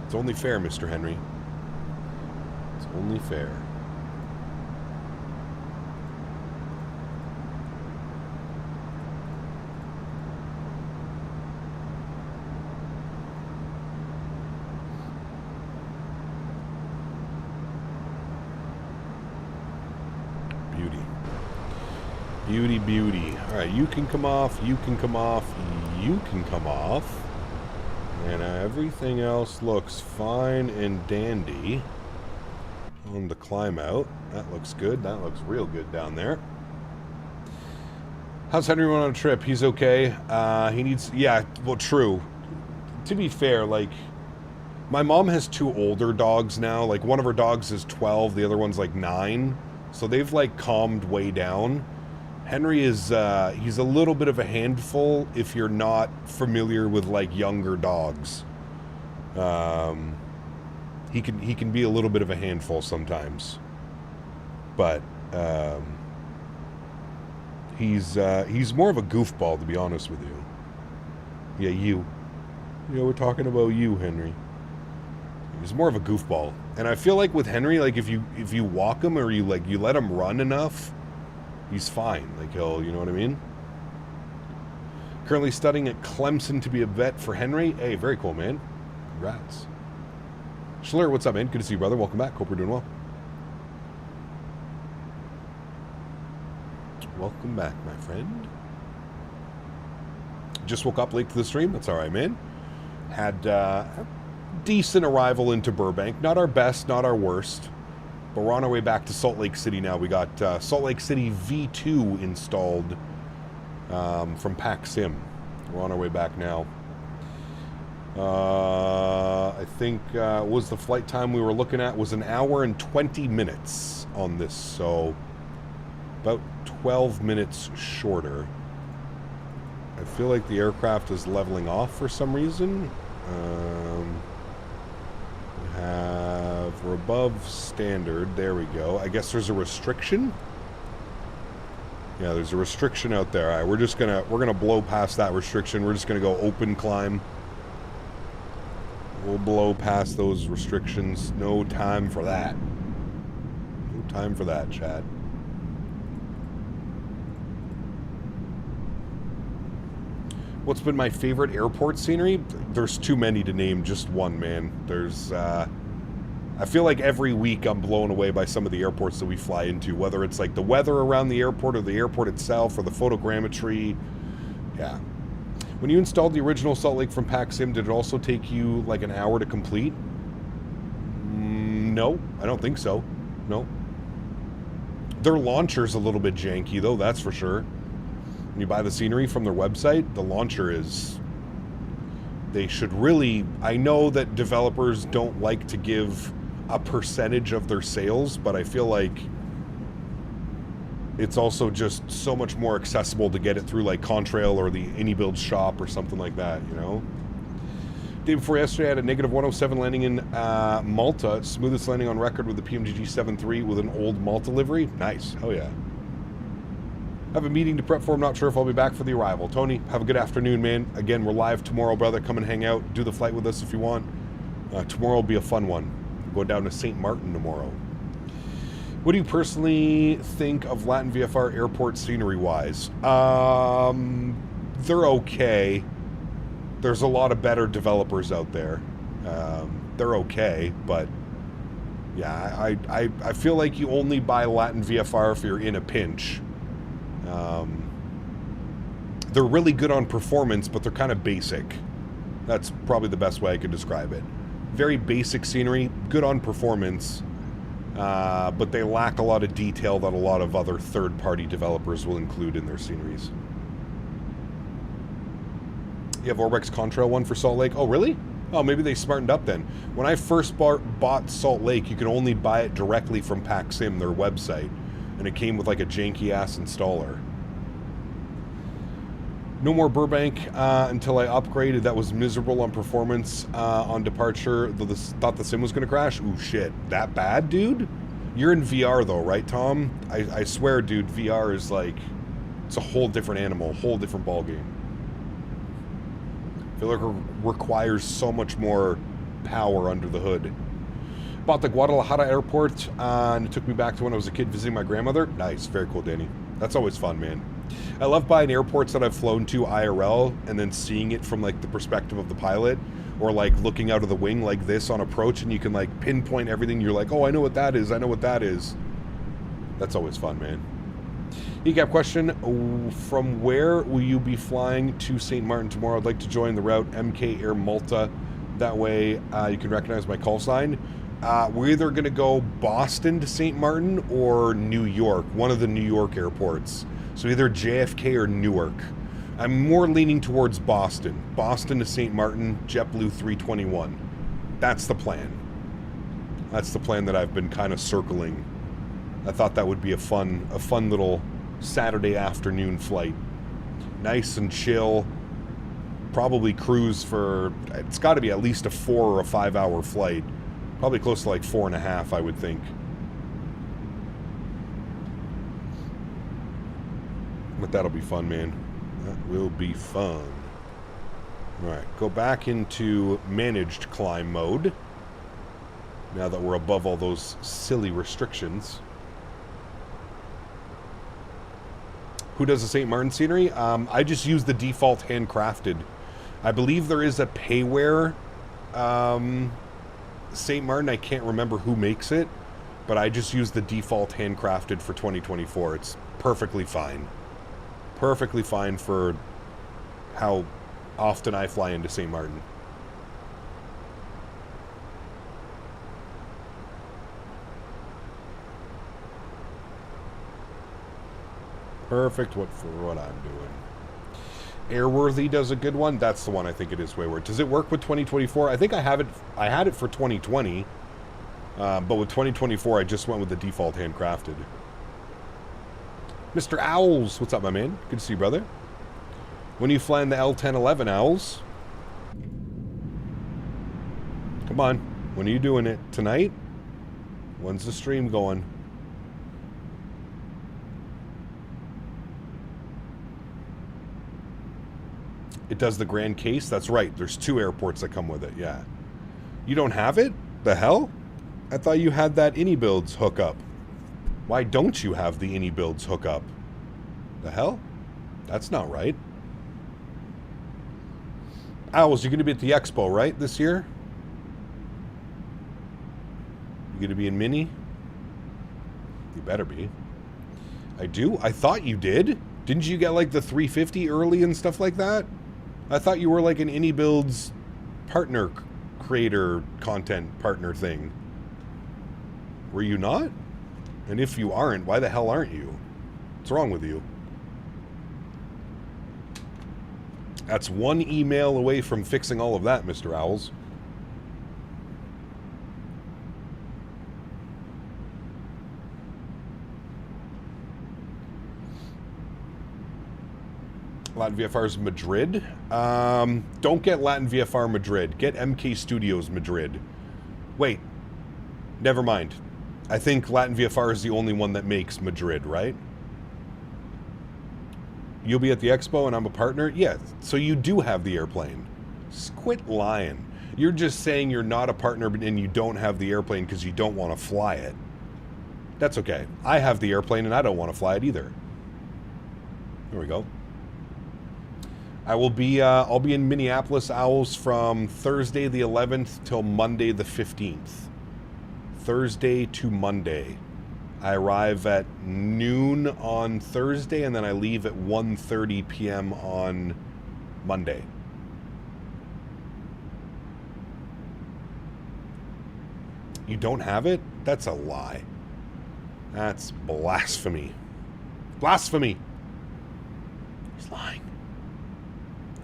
Speaker 1: It's only fair, Mr. Henry. It's only fair. Beauty, beauty. Alright, you can come off, you can come off, you can come off. And everything else looks fine and dandy on the climb out. That looks good. That looks real good down there. How's Henry on a trip? He's okay. He needs... Yeah, well, true. To be fair, like... My mom has 2 older dogs now. Like, one of her dogs is 12, the other one's like 9. So they've, like, calmed way down. Henry is, he's a little bit of a handful if you're not familiar with, like, younger dogs. He can be a little bit of a handful sometimes. But, he's more of a goofball, to be honest with you. Yeah, you. Yeah, we're talking about you, Henry. He's more of a goofball. And I feel like with Henry, like, if you walk him or you let him run enough... He's fine. Like, he'll, you know what I mean? Currently studying at Clemson to be a vet for Henry. Hey, very cool, man. Congrats. Schiller, what's up, man? Good to see you, brother. Welcome back. Hope you're doing well. Welcome back, my friend. Just woke up late to the stream. That's all right, man. Had a decent arrival into Burbank. Not our best, not our worst. But we're on our way back to Salt Lake City now. We got Salt Lake City V2 installed from PACSIM. We're on our way back now. I think was the flight time we were looking at was 1 hour and 20 minutes on this. So about 12 minutes shorter. I feel like the aircraft is leveling off for some reason. We're above standard. There we go. I guess there's a restriction. Yeah, there's a restriction out there. All right, we're gonna blow past that restriction. We're just gonna go open climb. We'll blow past those restrictions. No time for that. No time for that, Chad. What's been my favorite airport scenery? There's too many to name just one, man. There's, I feel like every week I'm blown away by some of the airports that we fly into, whether it's like the weather around the airport or the airport itself or the photogrammetry. Yeah. When you installed the original Salt Lake from PACSIM, did it also take you like an hour to complete? No, I don't think so. No. Their launcher's a little bit janky though, that's for sure. When you buy the scenery from their website, the launcher is... They should really... I know that developers don't like to give a percentage of their sales, but I feel like it's also just so much more accessible to get it through like Contrail or the AnyBuild shop or something like that, you know? Day before yesterday, I had a negative 107 landing in Malta. Smoothest landing on record with the PMGG 7.3 with an old Malta livery. Nice. Oh, yeah. I have a meeting to prep for. I'm not sure if I'll be back for the arrival. Tony, have a good afternoon, man. Again, we're live tomorrow, brother. Come and hang out. Do the flight with us if you want. Tomorrow will be a fun one. Go down to St. Martin tomorrow. What do you personally think of Latin VFR airport scenery-wise? They're okay. There's a lot of better developers out there. They're okay, but yeah, I feel like you only buy Latin VFR if you're in a pinch. They're really good on performance, but they're kind of basic. That's probably the best way I could describe it. Very basic scenery, good on performance, but they lack a lot of detail that a lot of other third-party developers will include in their sceneries. You have Orbeck's Contrail one for Salt Lake? Oh, really? Oh, maybe they smartened up then. When I first bought Salt Lake, you could only buy it directly from PACSIM, their website, and it came with like a janky-ass installer. No more Burbank until I upgraded. That was miserable on performance on departure. Thought the sim was going to crash. Ooh, shit. That bad, dude? You're in VR, though, right, Tom? I swear, dude, VR is like... It's a whole different animal, whole different ballgame. I feel like it requires so much more power under the hood. Bought the Guadalajara airport, and it took me back to when I was a kid visiting my grandmother. Nice. Very cool, Danny. That's always fun, man. I love buying airports that I've flown to IRL and then seeing it from like the perspective of the pilot, or like looking out of the wing like this on approach, and you can like pinpoint everything. You're like, oh, I know what that is. I know what that is. That's always fun, man. ECAP question, from where will you be flying to St. Martin tomorrow? I'd like to join the route MK Air Malta. That way you can recognize my call sign. We're either going to go Boston to St. Martin or New York, one of the New York airports. So either JFK or Newark. I'm more leaning towards Boston. Boston to St. Martin, JetBlue 321. That's the plan. That's the plan that I've been kind of circling. I thought that would be a fun little Saturday afternoon flight. Nice and chill. Probably cruise for, it's got to be at least a 4 or a 5 hour flight. Probably close to like 4.5, I would think. But that'll be fun, man. That will be fun. Alright, go back into managed climb mode. Now that we're above all those silly restrictions. Who does the St. Martin scenery? I just use the default handcrafted. I believe there is a payware St. Martin. I can't remember who makes it, but I just use the default handcrafted for 2024. It's perfectly fine. Perfectly fine for how often I fly into St. Martin. Perfect for what I'm doing. Airworthy does a good one. That's the one I think it is, Wayward. Does it work with 2024? I think I have it. I had it for 2020, but with 2024, I just went with the default handcrafted. Mr. Owls, what's up, my man? Good to see you, brother. When are you flying the L1011, Owls? Come on. When are you doing it? Tonight? When's the stream going? It does the Grand Case? That's right. There's 2 airports that come with it, yeah. You don't have it? The hell? I thought you had that AnyBuilds hookup. Why don't you have the AnyBuilds hookup? The hell? That's not right. Owls, you're going to be at the expo, right, this year? You going to be in Mini? You better be. I do? I thought you did. Didn't you get, like, the 350 early and stuff like that? I thought you were, like, an AnyBuilds partner creator content partner thing. Were you not? And if you aren't, why the hell aren't you? What's wrong with you? That's one email away from fixing all of that, Mr. Owls. Latin VFR's Madrid. Don't get Latin VFR Madrid. Get MK Studios Madrid. Wait. Never mind. I think Latin VFR is the only one that makes Madrid, right? You'll be at the expo and I'm a partner? Yeah, so you do have the airplane. Just quit lying. You're just saying you're not a partner and you don't have the airplane because you don't want to fly it. That's okay. I have the airplane and I don't want to fly it either. There we go. I'll be in Minneapolis, Owls, from Thursday the 11th till Monday the 15th. Thursday to Monday. I arrive at noon on Thursday, and then I leave at 1:30 p.m. on Monday. You don't have it? That's a lie. That's blasphemy. Blasphemy! He's lying.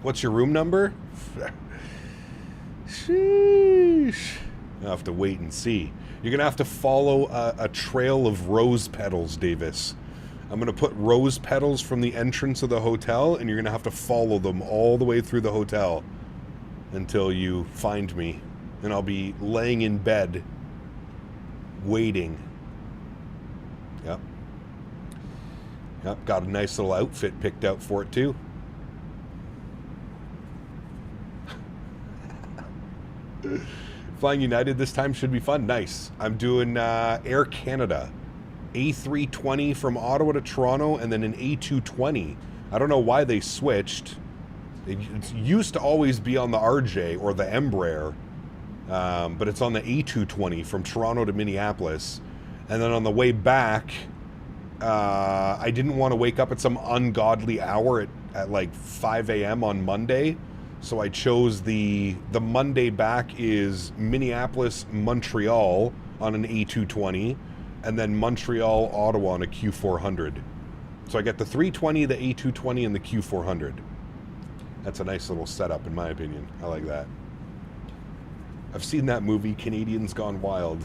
Speaker 1: What's your room number? Sheesh. I'll have to wait and see. You're going to have to follow a trail of rose petals, Davis. I'm going to put rose petals from the entrance of the hotel, and you're going to have to follow them all the way through the hotel until you find me. And I'll be laying in bed, waiting. Yep. Yep, got a nice little outfit picked out for it, too. Flying United this time should be fun. Nice. I'm doing Air Canada. A320 from Ottawa to Toronto, and then an A220. I don't know why they switched. It used to always be on the RJ or the Embraer, but it's on the A220 from Toronto to Minneapolis. And then on the way back, I didn't want to wake up at some ungodly hour at like 5 a.m. on Monday. So I chose the Monday back is Minneapolis, Montreal on an A220, and then Montreal, Ottawa on a Q400. So I get the 320, the A220, and the Q400. That's a nice little setup, in my opinion. I like that. I've seen that movie, Canadians Gone Wild.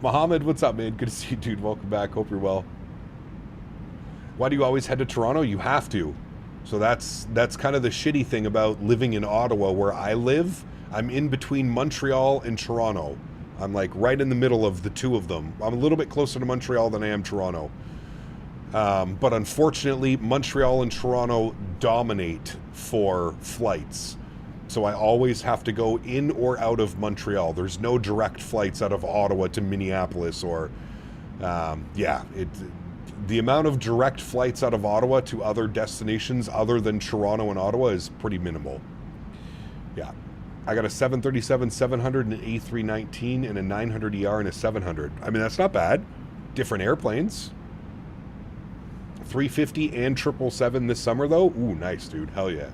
Speaker 1: Mohammed, what's up, man? Good to see you, dude. Welcome back. Hope you're well. Why do you always head to Toronto? You have to. So that's kind of the shitty thing about living in Ottawa, where I live. I'm in between Montreal and Toronto. I'm like right in the middle of the two of them. I'm a little bit closer to Montreal than I am Toronto. But unfortunately, Montreal and Toronto dominate for flights. So I always have to go in or out of Montreal. There's no direct flights out of Ottawa to Minneapolis or, the amount of direct flights out of Ottawa to other destinations other than Toronto and Ottawa is pretty minimal. Yeah. I got a 737-700 and an A319 and a 900ER and a 700. I mean, that's not bad. Different airplanes. 350 and 777 this summer, though? Ooh, nice, dude. Hell yeah.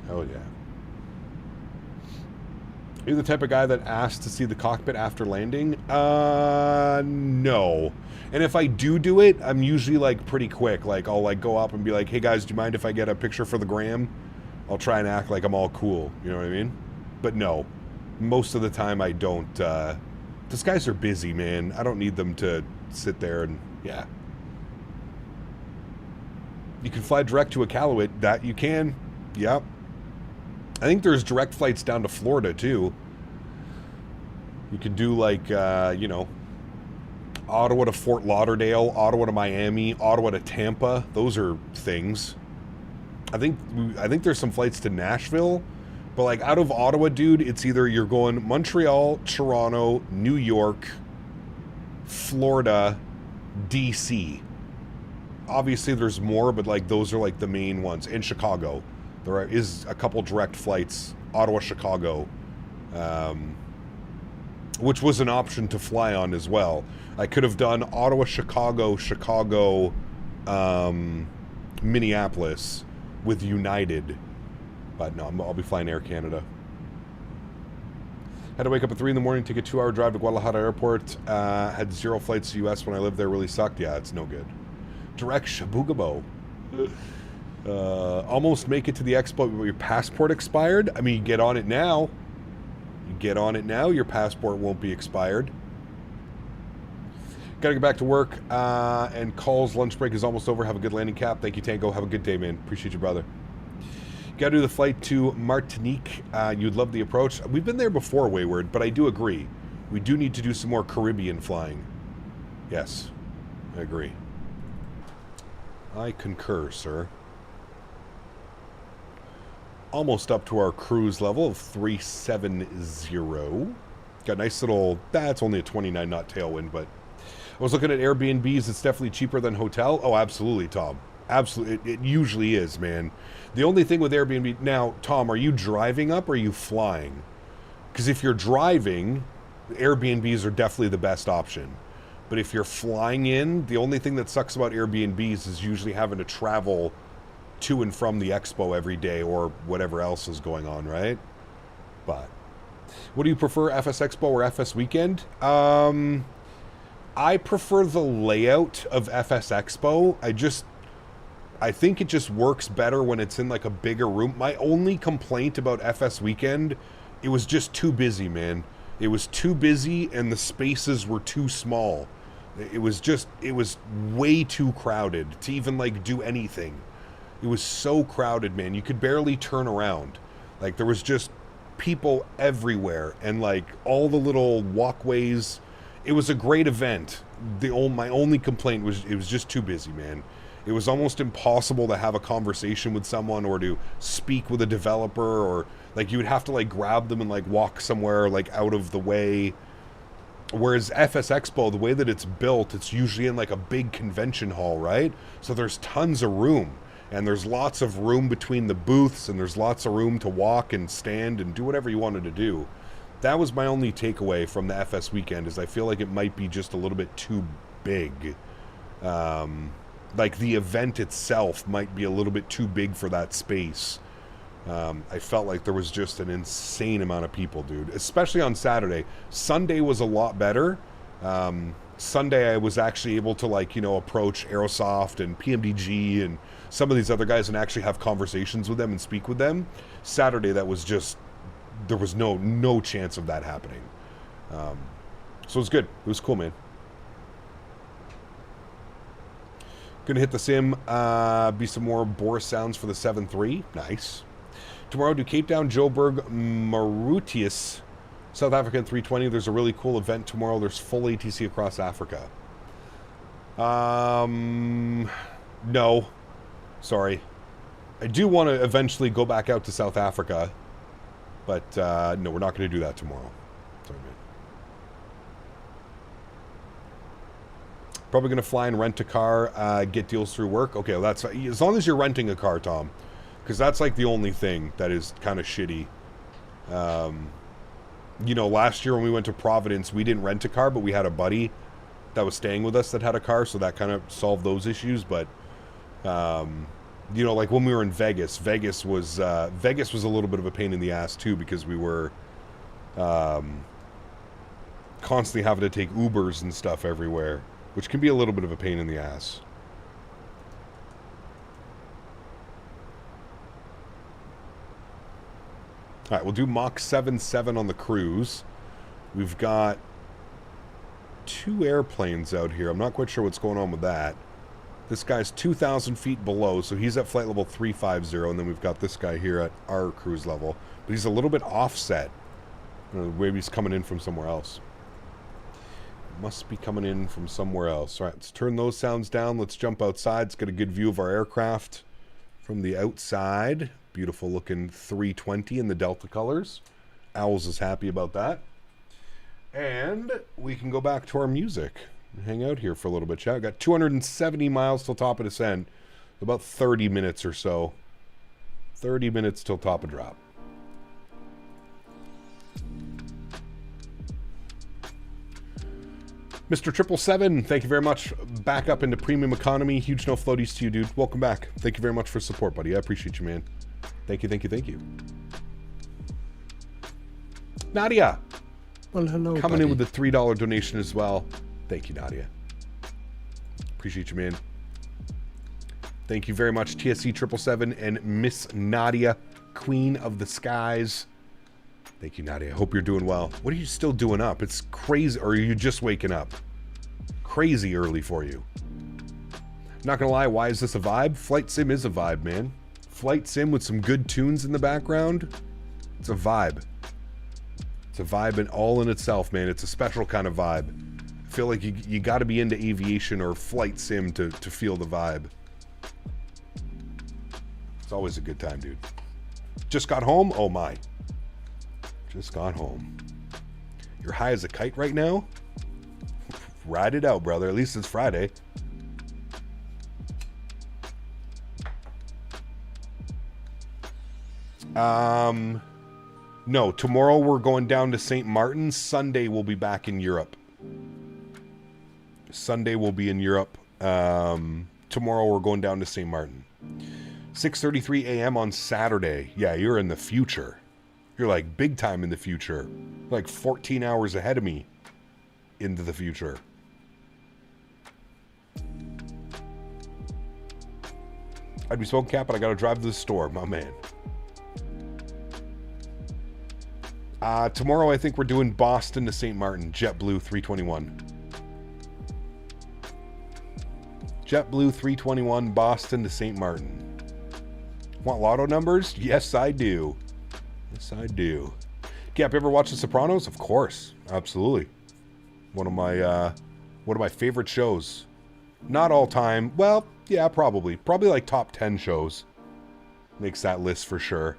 Speaker 1: Hell yeah. Are you the type of guy that asks to see the cockpit after landing? No. And if I do it, I'm usually like pretty quick. Like I'll like go up and be like, hey guys, do you mind if I get a picture for the gram? I'll try and act like I'm all cool. You know what I mean? But no, most of the time I don't. These guys are busy, man. I don't need them to sit there and, yeah. You can fly direct to Iqaluit. That you can. Yep. I think there's direct flights down to Florida, too. You can do, like, you know, Ottawa to Fort Lauderdale, Ottawa to Miami, Ottawa to Tampa. Those are things. I think there's some flights to Nashville. But, like, out of Ottawa, dude, it's either you're going Montreal, Toronto, New York, Florida, D.C. Obviously, there's more, but, like, those are, like, the main ones. And Chicago. There is a couple direct flights, Ottawa-Chicago, which was an option to fly on as well. I could have done Ottawa-Chicago, Chicago, Minneapolis with United, but no, I'll be flying Air Canada. Had to wake up at 3 in the morning, take a 2-hour drive to Guadalajara Airport. Had 0 flights to US when I lived there. Really sucked. Yeah, it's no good. Direct Shabugabo. Almost make it to the expo, but your passport expired. I mean, you get on it now. You get on it now, your passport won't be expired. Gotta get back to work, and Karl's lunch break is almost over. Have a good landing cap. Thank you, Tango. Have a good day, man. Appreciate you, brother. Gotta do the flight to Martinique. You'd love the approach. We've been there before, Wayward, but I do agree. We do need to do some more Caribbean flying. Yes, I agree. I concur, sir. Almost up to our cruise level of 370. Got a nice little... That's only a 29 knot tailwind, but... I was looking at Airbnbs. It's definitely cheaper than hotel. Oh, absolutely, Tom. Absolutely. It usually is, man. The only thing with Airbnb... Now, Tom, are you driving up or are you flying? Because if you're driving, Airbnbs are definitely the best option. But if you're flying in, the only thing that sucks about Airbnbs is usually having to travel to and from the expo every day or whatever else is going on, right? But what do you prefer, FS Expo or FS Weekend? I prefer the layout of FS Expo. I think it just works better when it's in like a bigger room. My only complaint about FS Weekend, it was just too busy, man. It was too busy and the spaces were too small. It was way too crowded to even like do anything. It was so crowded, man. You could barely turn around. Like there was just people everywhere and like all the little walkways. It was a great event. My only complaint was it was just too busy, man. It was almost impossible to have a conversation with someone or to speak with a developer, or like you would have to like grab them and like walk somewhere like out of the way. Whereas FS Expo, the way that it's built, it's usually in like a big convention hall, right? So there's tons of room and there's lots of room between the booths and there's lots of room to walk and stand and do whatever you wanted to do. That was my only takeaway from the FS Weekend, is I feel like it might be just a little bit too big. Like the event itself might be a little bit too big for that space. I felt like there was just an insane amount of people, dude, especially on Saturday. Sunday was a lot better. Sunday I was actually able to like, you know, approach Aerosoft and PMDG and some of these other guys and actually have conversations with them and speak with them. Saturday, that was just... There was no chance of that happening. So it was good. It was cool, man. Gonna hit the sim. Be some more Boris sounds for the 7-3. Nice. Tomorrow, do Cape Town, Joburg, Mauritius, South African 320. There's a really cool event tomorrow. There's full ATC across Africa. No. Sorry. I do want to eventually go back out to South Africa. But, no, we're not going to do that tomorrow. Sorry, man. Probably going to fly and rent a car, get deals through work. Okay, well, that's... As long as you're renting a car, Tom. Because that's, like, the only thing that is kind of shitty. You know, last year when we went to Providence, we didn't rent a car, but we had a buddy that was staying with us that had a car, so that kind of solved those issues, but... you know, like when we were in Vegas, Vegas was a little bit of a pain in the ass too, because we were constantly having to take Ubers and stuff everywhere, which can be a little bit of a pain in the ass. All right, we'll do Mach 7.7 on the cruise. We've got 2 airplanes out here. I'm not quite sure what's going on with that. This guy's 2,000 feet below, so he's at flight level 350, and then we've got this guy here at our cruise level. But he's a little bit offset. Maybe he's coming in from somewhere else. Must be coming in from somewhere else. All right, let's turn those sounds down. Let's jump outside. Let's get a good view of our aircraft from the outside. Beautiful looking 320 in the Delta colors. Owls is happy about that. And we can go back to our music. Hang out here for a little bit, chat. Got 270 miles till top of descent. About 30 minutes or so. 30 minutes till top of drop. Mr. 777, thank you very much. Back up into premium economy. Huge no floaties to you, dude. Welcome back. Thank you very much for support, buddy. I appreciate you, man. Thank you, thank you, thank you. Nadya.
Speaker 2: Well, hello,
Speaker 1: coming
Speaker 2: buddy.
Speaker 1: in with a $3 donation as well. Thank you, Nadya. Appreciate you, man. Thank you very much, TSC 777 and Miss Nadya, Queen of the Skies. Thank you, Nadya. Hope you're doing well. What are you still doing up? It's crazy. Or are you just waking up? Crazy early for you. Not gonna lie, why is this a vibe? Flight Sim is a vibe, man. Flight Sim with some good tunes in the background. It's a vibe. It's a vibe in all in itself, man. It's a special kind of vibe. I feel like you got to be into aviation or Flight Sim to feel the vibe. It's always a good time, dude. Just got home? Oh my. Just got home. You're high as a kite right now? Ride it out, brother. At least it's Friday. No, tomorrow we're going down to St. Martin. Sunday we'll be back in Europe. Sunday we'll be in Europe. Tomorrow we're going down to St. Martin. 6:33 a.m. on Saturday. Yeah, you're in the future. You're like big time in the future. Like 14 hours ahead of me into the future. I'd be smoking cap, but I gotta drive to the store, my man. Tomorrow I think we're doing Boston to St. Martin, JetBlue 321. JetBlue 321, Boston to St. Martin. Want lotto numbers? Yes, I do. Yes, I do. Cap, you ever watch The Sopranos? Of course, absolutely. One of my favorite shows. Not all time. Well, yeah, probably like top 10 shows. Makes that list for sure.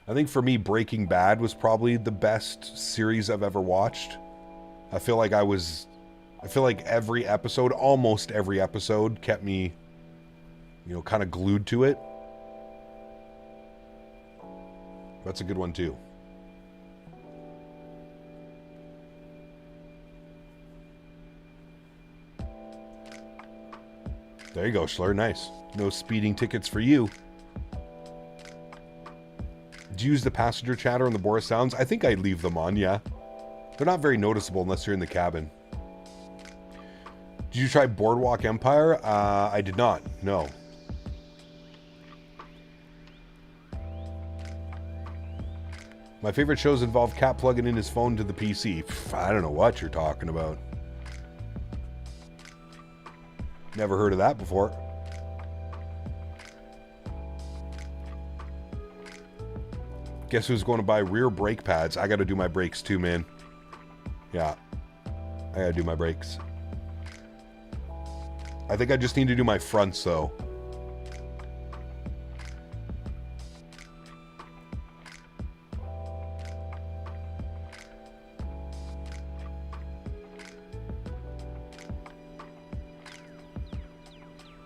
Speaker 1: I think for me, Breaking Bad was probably the best series I've ever watched. I feel like every episode, almost every episode, kept me, kind of glued to it. That's a good one too. There you go, Schlur. Nice. No speeding tickets for you. Do you use the passenger chatter on the Boris sounds? I think I leave them on, yeah. They're not very noticeable unless you're in the cabin. Did you try Boardwalk Empire? I did not, no. My favorite shows involve Cap plugging in his phone to the PC. I don't know what you're talking about. Never heard of that before. Guess who's going to buy rear brake pads? I got to do my brakes too, man. Yeah. I got to do my brakes. I think I just need to do my fronts, though.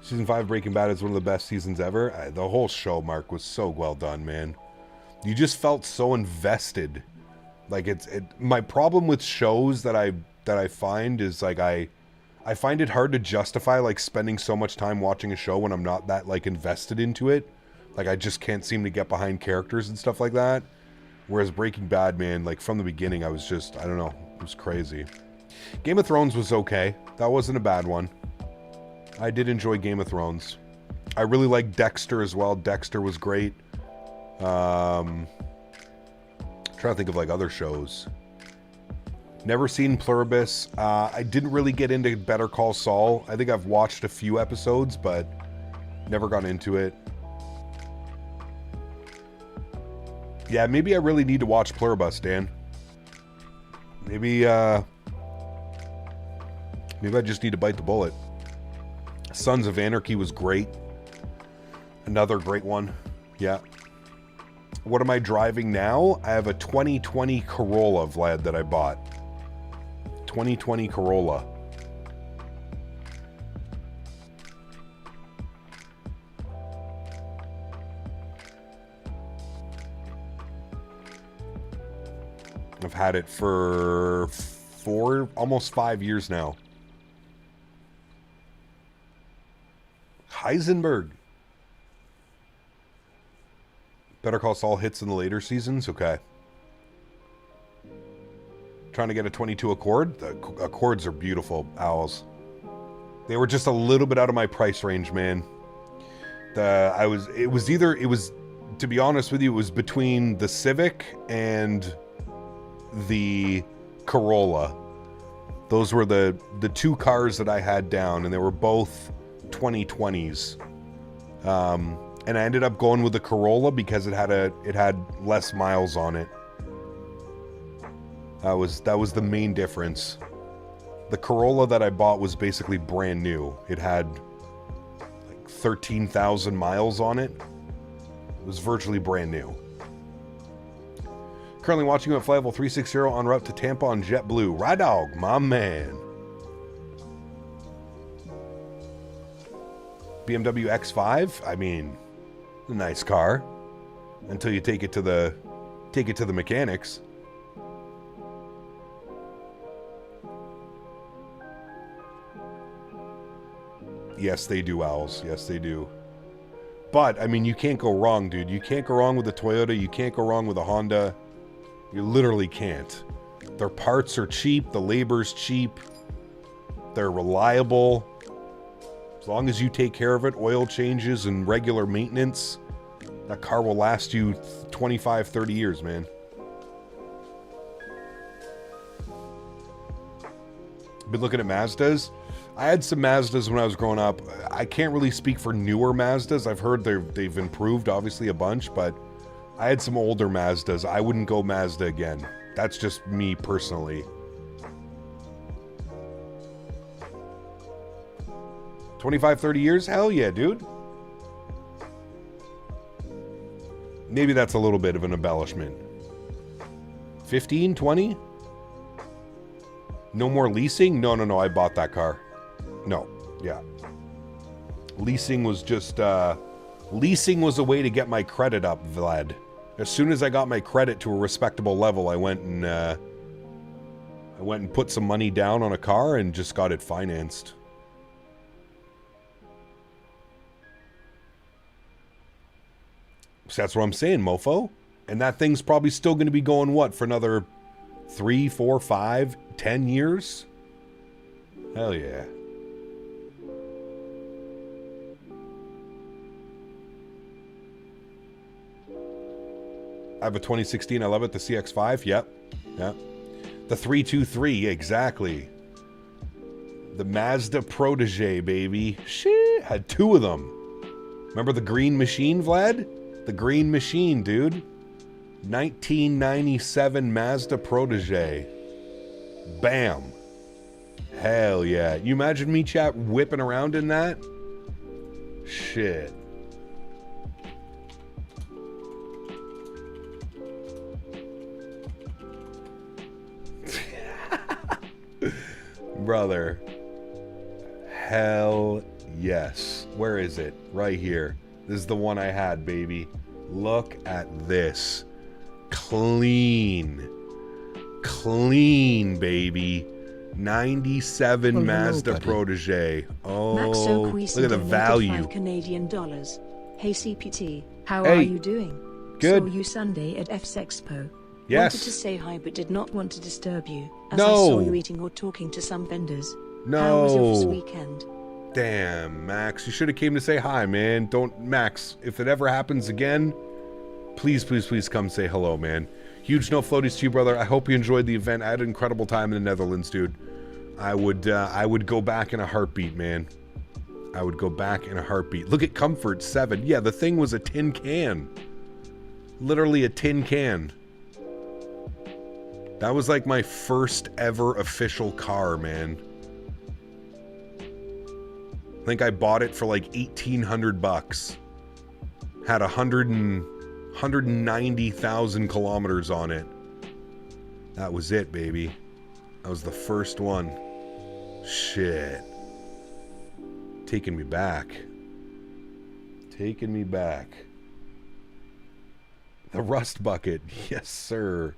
Speaker 1: Season 5 Breaking Bad is one of the best seasons ever. The whole show, Mark, was so well done, man. You just felt so invested. Like my problem with shows that I find is like I find it hard to justify like spending so much time watching a show when I'm not that like invested into it. Like I just can't seem to get behind characters and stuff like that. Whereas Breaking Bad, man, like from the beginning I was just, I don't know, it was crazy. Game of Thrones was okay. That wasn't a bad one. I did enjoy Game of Thrones. I really liked Dexter as well. Dexter was great. Trying to think of like other shows. Never seen Pluribus. I didn't really get into Better Call Saul. I think I've watched a few episodes, but never got into it. Yeah, maybe I really need to watch Pluribus, Dan. Maybe I just need to bite the bullet. Sons of Anarchy was great. Another great one. Yeah. What am I driving now? I have a 2020 Corolla, Vlad, that I bought. 2020 Corolla. I've had it for almost 5 years now. Heisenberg. Better Call Saul hits in the later seasons? Okay. Trying to get a 22 Accord? The Accords are beautiful, Owls. They were just a little bit out of my price range, man. It was, to be honest with you, it was between the Civic and the Corolla. Those were the two cars that I had down, and they were both 2020s. And I ended up going with the Corolla because it had less miles on it. That was the main difference. The Corolla that I bought was basically brand new. It had like 13,000 miles on it. It was virtually brand new. Currently watching you at Flight Level 360 en route to Tampa on JetBlue. Ride dog, my man. BMW X5, I mean, a nice car until you take it to the mechanics. Yes, they do, Owls. Yes, they do. But, I mean, you can't go wrong, dude. You can't go wrong with a Toyota. You can't go wrong with a Honda. You literally can't. Their parts are cheap. The labor's cheap. They're reliable. As long as you take care of it, oil changes and regular maintenance, that car will last you 25, 30 years, man. Been looking at Mazdas. I had some Mazdas when I was growing up. I can't really speak for newer Mazdas. I've heard they've improved, obviously, a bunch, but I had some older Mazdas. I wouldn't go Mazda again. That's just me personally. 25, 30 years? Hell yeah, dude. Maybe that's a little bit of an embellishment. 15, 20? No more leasing? No, I bought that car. No, yeah. Leasing was just, leasing was a way to get my credit up, Vlad. As soon as I got my credit to a respectable level, I went and put some money down on a car and just got it financed. So that's what I'm saying, mofo. And that thing's probably still going to be going, what, for another 3, 4, 5, 10 years? Hell yeah. I have a 2016, I love it, the CX-5, yep. The 323, exactly. The Mazda Protege, baby. Shit, had 2 of them. Remember the green machine, Vlad? The green machine, dude. 1997 Mazda Protege. Bam. Hell yeah. You imagine me, chat, whipping around in that? Shit. Brother. Hell yes. Where is it? Right here. This is the one I had, baby. Look at this. Clean. Clean, baby. 97 Mazda Protege. Oh, look at the value.
Speaker 3: Canadian dollars. Hey CPT, how are you doing?
Speaker 1: Good.
Speaker 3: Saw you Sunday at F's Expo.
Speaker 1: Yes.
Speaker 3: Wanted to say hi but did not want to disturb you, as
Speaker 1: No.
Speaker 3: I saw you eating or talking to some vendors.
Speaker 1: No.
Speaker 3: How was your weekend?
Speaker 1: Damn, Max. You should have came to say hi, man. Don't, Max, if it ever happens again, please, please, please come say hello, man. Huge no floaties to you, brother. I hope you enjoyed the event. I had an incredible time in the Netherlands, dude. I would go back in a heartbeat, man. I would go back in a heartbeat. Look at Comfort 7. Yeah, the thing was a tin can. Literally a tin can. That was like my first ever official car, man. I think I bought it for like $1,800. Had 190,000 kilometers on it. That was it, baby. That was the first one. Shit. Taking me back. Taking me back. The rust bucket. Yes, sir.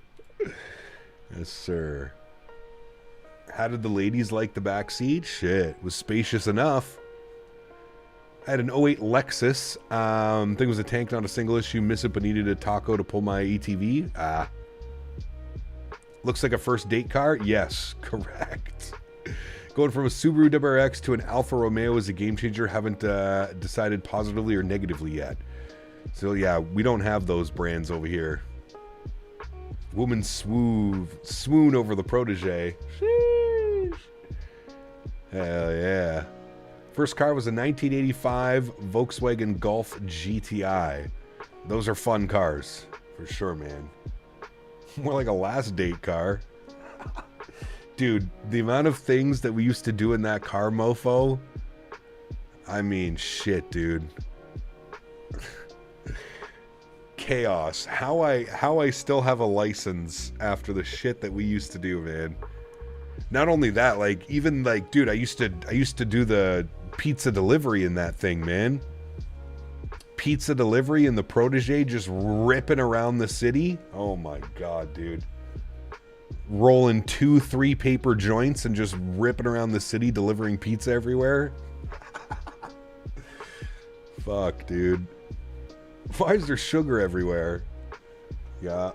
Speaker 1: Yes, sir. How did the ladies like the back seat? Shit, it was spacious enough. I had an 08 Lexus. Thing was a tank, not a single issue. Miss it, but needed a taco to pull my ATV. Looks like a first date car? Yes, correct. Going from a Subaru WRX to an Alfa Romeo is a game changer. Haven't decided positively or negatively yet. So yeah, we don't have those brands over here. Woman swoon over the protege. Sheesh. Hell yeah. First car was a 1985 Volkswagen Golf GTI. Those are fun cars, for sure, man. More like a last date car. Dude, the amount of things that we used to do in that car, mofo. I mean, shit, dude. Chaos. How I still have a license after the shit that we used to do, man. Not only that, like, even like, dude, I used to do the pizza delivery in that thing, man. Pizza delivery in the Protege, just ripping around the city. Oh my god, dude. Rolling 2-3 paper joints and just ripping around the city, delivering pizza everywhere. Fuck, dude. Why is there sugar everywhere? Yeah.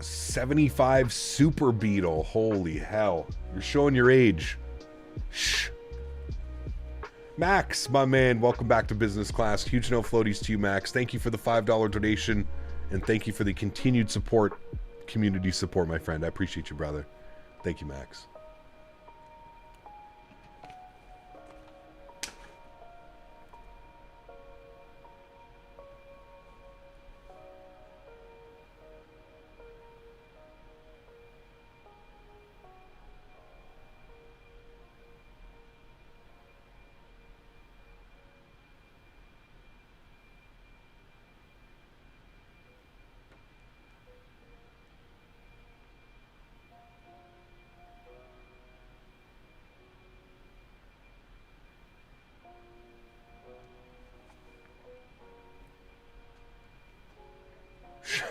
Speaker 1: 75 Super Beetle. Holy hell. You're showing your age. Shh. Max, my man, welcome back to Business Class. Huge no floaties to you, Max. Thank you for the $5 donation, and thank you for the continued support, community support, my friend. I appreciate you, brother. Thank you, Max.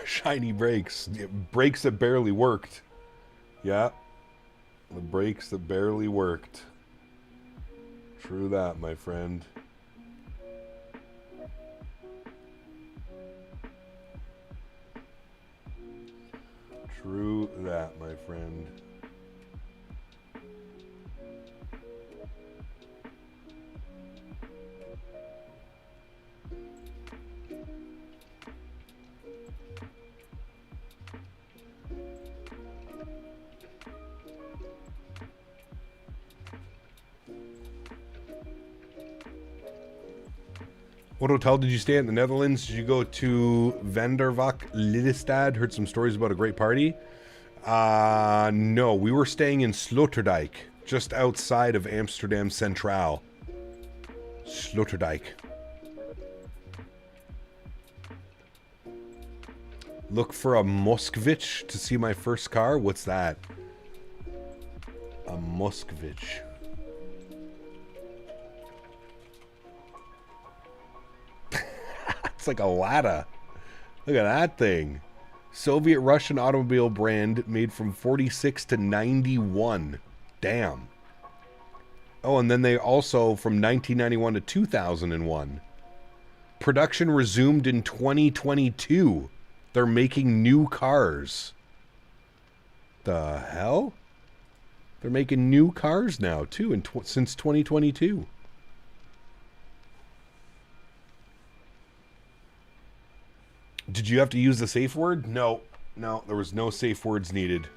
Speaker 1: Shiny brakes. Brakes that barely worked. Yeah. The brakes that barely worked. True that, my friend. True that, my friend. What hotel did you stay at in the Netherlands? Did you go to Vandervak Lillestad? Heard some stories about a great party. No, we were staying in Sloterdijk, just outside of Amsterdam Centraal. Sloterdijk. Look for a Moskvich to see my first car? What's that? A Moskvich. It's like a Lada. Look at that thing. Soviet-Russian automobile brand made from 46 to 91. Damn. Oh, and then they also from 1991 to 2001. Production resumed in 2022. They're making new cars. The hell? They're making new cars now, too, since 2022. Did you have to use the safe word? No, there was no safe words needed.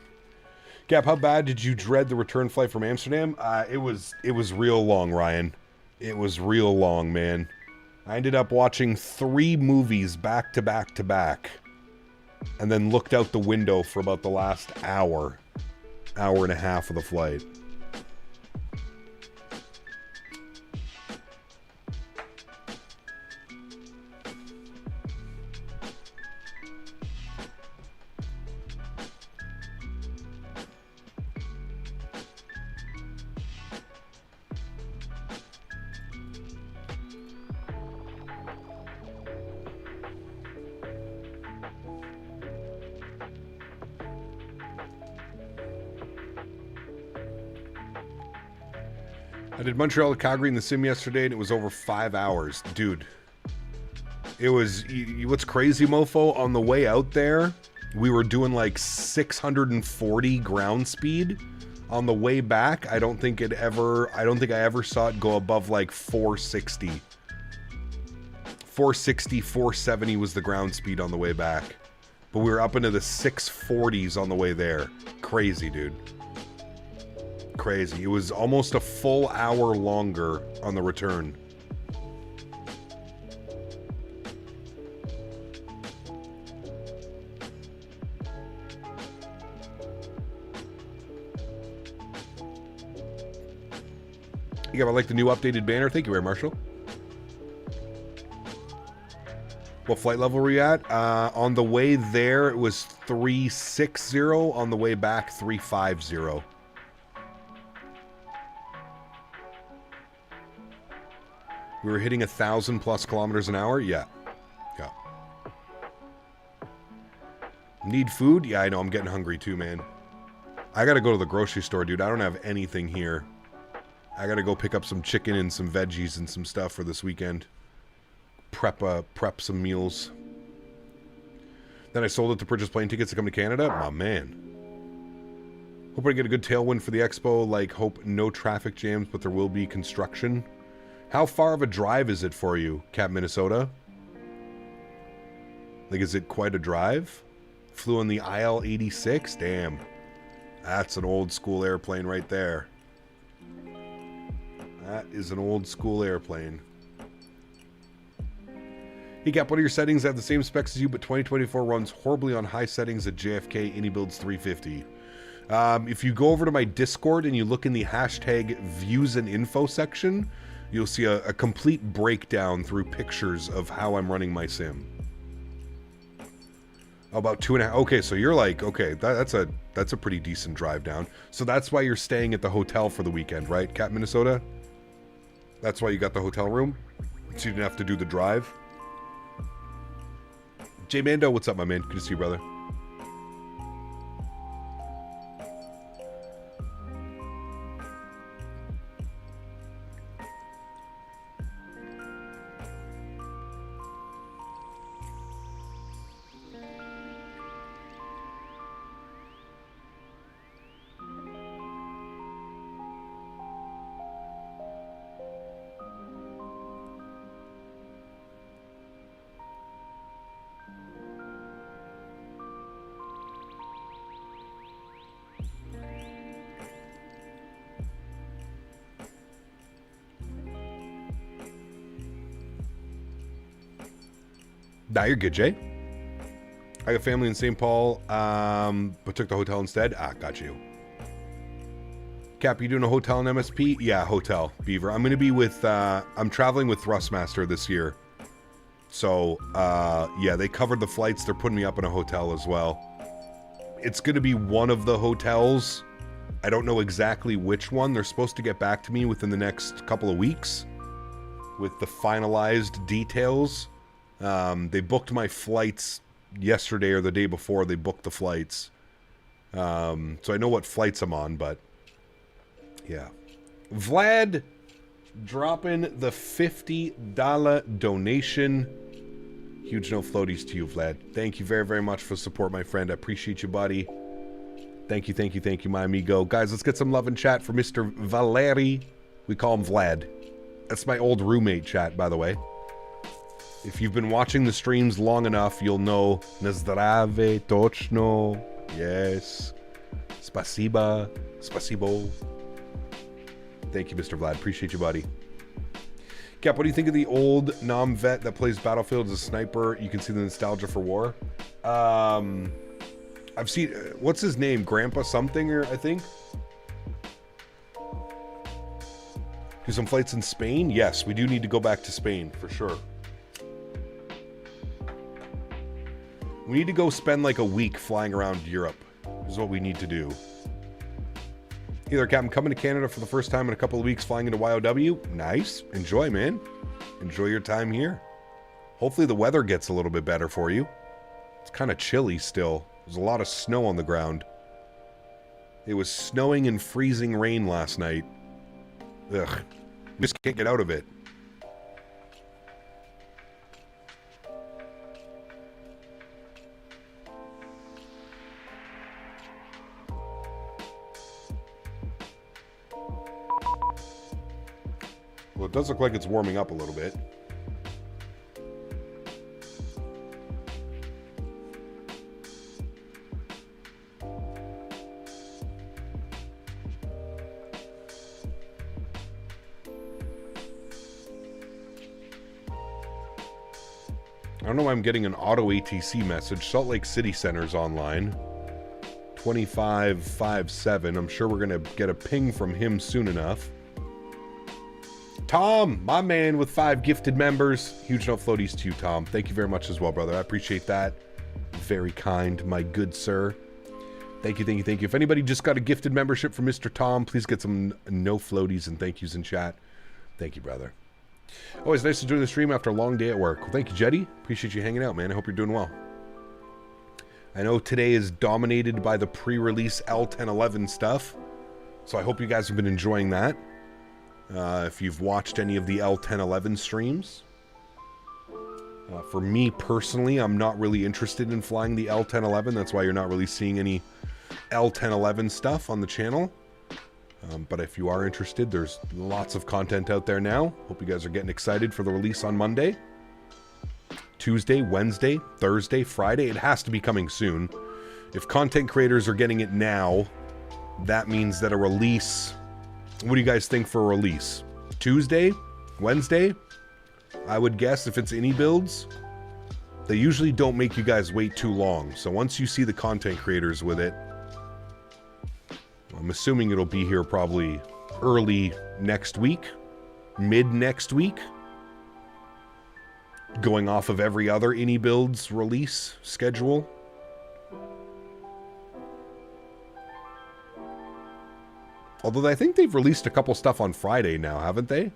Speaker 1: Gap, how bad did you dread the return flight from Amsterdam? It was real long, Ryan. It was real long, man. I ended up watching 3 movies back to back to back, and then looked out the window for about the last hour and a half of the flight. I did Montreal to Calgary in the sim yesterday, and it was over 5 hours. Dude, it was... What's crazy, mofo? On the way out there, we were doing like 640 ground speed. On the way back, I don't think I ever saw it go above like 460. 460, 470 was the ground speed on the way back. But we were up into the 640s on the way there. Crazy, dude. Crazy. It was almost a full hour longer on the return. Yeah, I like the new updated banner. Thank you, Air Marshal. What flight level were you at? On the way there, it was 360. On the way back, 350. We were hitting 1,000+ kilometers an hour? Yeah. Yeah. Need food? Yeah, I know. I'm getting hungry too, man. I gotta go to the grocery store, dude. I don't have anything here. I gotta go pick up some chicken and some veggies and some stuff for this weekend. Prep some meals. Then I sold it to purchase plane tickets to come to Canada. My man. Hope I get a good tailwind for the expo. Like, hope no traffic jams, but there will be construction. How far of a drive is it for you, Cap Minnesota? Like, is it quite a drive? Flew on the IL-86? Damn. That's an old school airplane right there. That is an old school airplane. Hey Cap, what are your settings? I have the same specs as you, but 2024 runs horribly on high settings at JFK Anybuilds 350. If you go over to my Discord and you look in the hashtag views and info section, you'll see a complete breakdown through pictures of how I'm running my sim. About 2.5. Okay, so you're like, okay, that's a pretty decent drive down. So that's why you're staying at the hotel for the weekend, right, Cap Minnesota? That's why you got the hotel room? So you didn't have to do the drive? J Mando, what's up, my man? Good to see you, brother. Nah, you're good, Jay. I got family in St. Paul, but took the hotel instead. Ah, got you. Cap, you doing a hotel in MSP? Yeah, hotel, Beaver. I'm going to be with, I'm traveling with Thrustmaster this year. So, yeah, they covered the flights. They're putting me up in a hotel as well. It's going to be one of the hotels. I don't know exactly which one. They're supposed to get back to me within the next couple of weeks with the finalized details. They booked my flights yesterday or the day before. They booked the flights. So I know what flights I'm on, but yeah. Vlad dropping the $50 donation. Huge no floaties to you, Vlad. Thank you very, very much for the support, my friend. I appreciate you, buddy. Thank you, thank you, thank you, my amigo. Guys, let's get some love and chat for Mr. Valeri. We call him Vlad. That's my old roommate chat, by the way. If you've been watching the streams long enough, you'll know Nazdrave, Tochno. Yes. Spasiba. Spasibo. Thank you, Mr. Vlad. Appreciate you, buddy. Cap, what do you think of the old Nam vet that plays Battlefield as a sniper? You can see the nostalgia for war. I've seen, what's his name? Grandpa something, or I think? Do some flights in Spain? Yes, we do need to go back to Spain, for sure. We need to go spend like a week flying around Europe. This is what we need to do. Hey there, Captain. Coming to Canada for the first time in a couple of weeks, flying into YOW. Nice. Enjoy, man. Enjoy your time here. Hopefully the weather gets a little bit better for you. It's kind of chilly still. There's a lot of snow on the ground. It was snowing and freezing rain last night. Ugh. We just can't get out of it. Well, it does look like it's warming up a little bit. I don't know why I'm getting an auto ATC message. Salt Lake City Center's online. 2557. I'm sure we're going to get a ping from him soon enough. Tom, my man with 5 gifted members. Huge no floaties to you, Tom. Thank you very much as well, brother. I appreciate that. Very kind, my good sir. Thank you, thank you, thank you. If anybody just got a gifted membership from Mr. Tom, please get some no floaties and thank yous in chat. Thank you, brother. Always nice to join the stream after a long day at work. Well, thank you, Jetty. Appreciate you hanging out, man. I hope you're doing well. I know today is dominated by the pre-release L1011 stuff, so I hope you guys have been enjoying that. If you've watched any of the L1011 streams. For me personally, I'm not really interested in flying the L1011. That's why you're not really seeing any L1011 stuff on the channel. But if you are interested, there's lots of content out there now. Hope you guys are getting excited for the release on Monday. Tuesday, Wednesday, Thursday, Friday. It has to be coming soon. If content creators are getting it now, that means that a release... What do you guys think for a release? Tuesday? Wednesday? I would guess if it's any builds. They usually don't make you guys wait too long. So once you see the content creators with it, I'm assuming it'll be here probably early next week, mid next week, going off of every other Any Builds release schedule. Although I think they've released a couple stuff on Friday now, haven't they?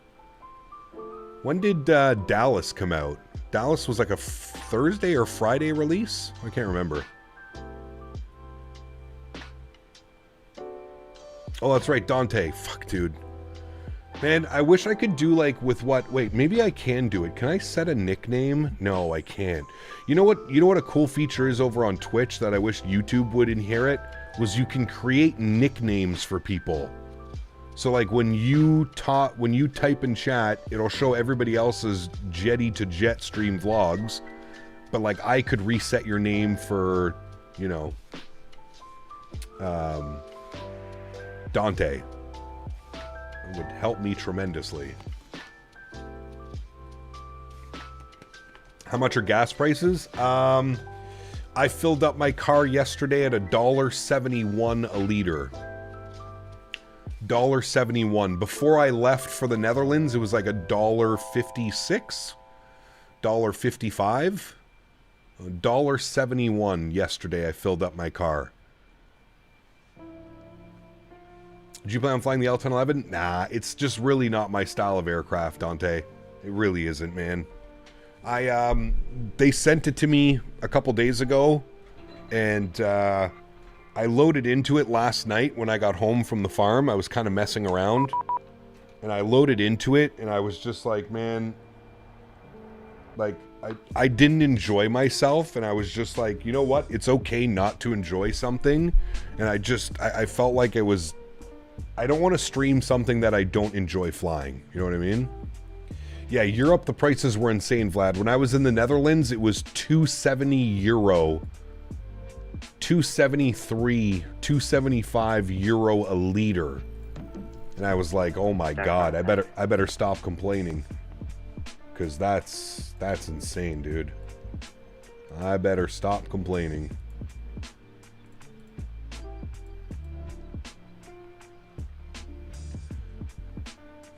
Speaker 1: When did Dallas come out? Dallas was like a Thursday or Friday release? I can't remember. Oh, that's right, Dante. Fuck, dude. Man, I wish I could do like with what... Wait, maybe I can do it. Can I set a nickname? No, I can't. You know what a cool feature is over on Twitch that I wish YouTube would inherit? Was you can create nicknames for people. So like when you type in chat, it'll show everybody else's Jetty to Jet stream vlogs. But like I could reset your name for, you know, Dante. It would help me tremendously. How much are gas prices? I filled up my car yesterday at $1.71 a liter. $1.71. Before I left for the Netherlands, it was like $1.56, $1.55. $1.71 yesterday I filled up my car. Did you plan on flying the L1011? Nah, it's just really not my style of aircraft, Dante. It really isn't, man. They sent it to me a couple days ago, and I loaded into it last night when I got home from the farm. I was kind of messing around, and I loaded into it, and I was just like, man, like, I didn't enjoy myself, and I was just like, you know what? It's okay not to enjoy something, and I felt like it was... I don't want to stream something that I don't enjoy flying. You know what I mean? Yeah, Europe, the prices were insane, Vlad. When I was in the Netherlands, it was €270, 273, 275 euro a liter. And I was like, oh my God, I better stop complaining. Because that's insane, dude. I better stop complaining.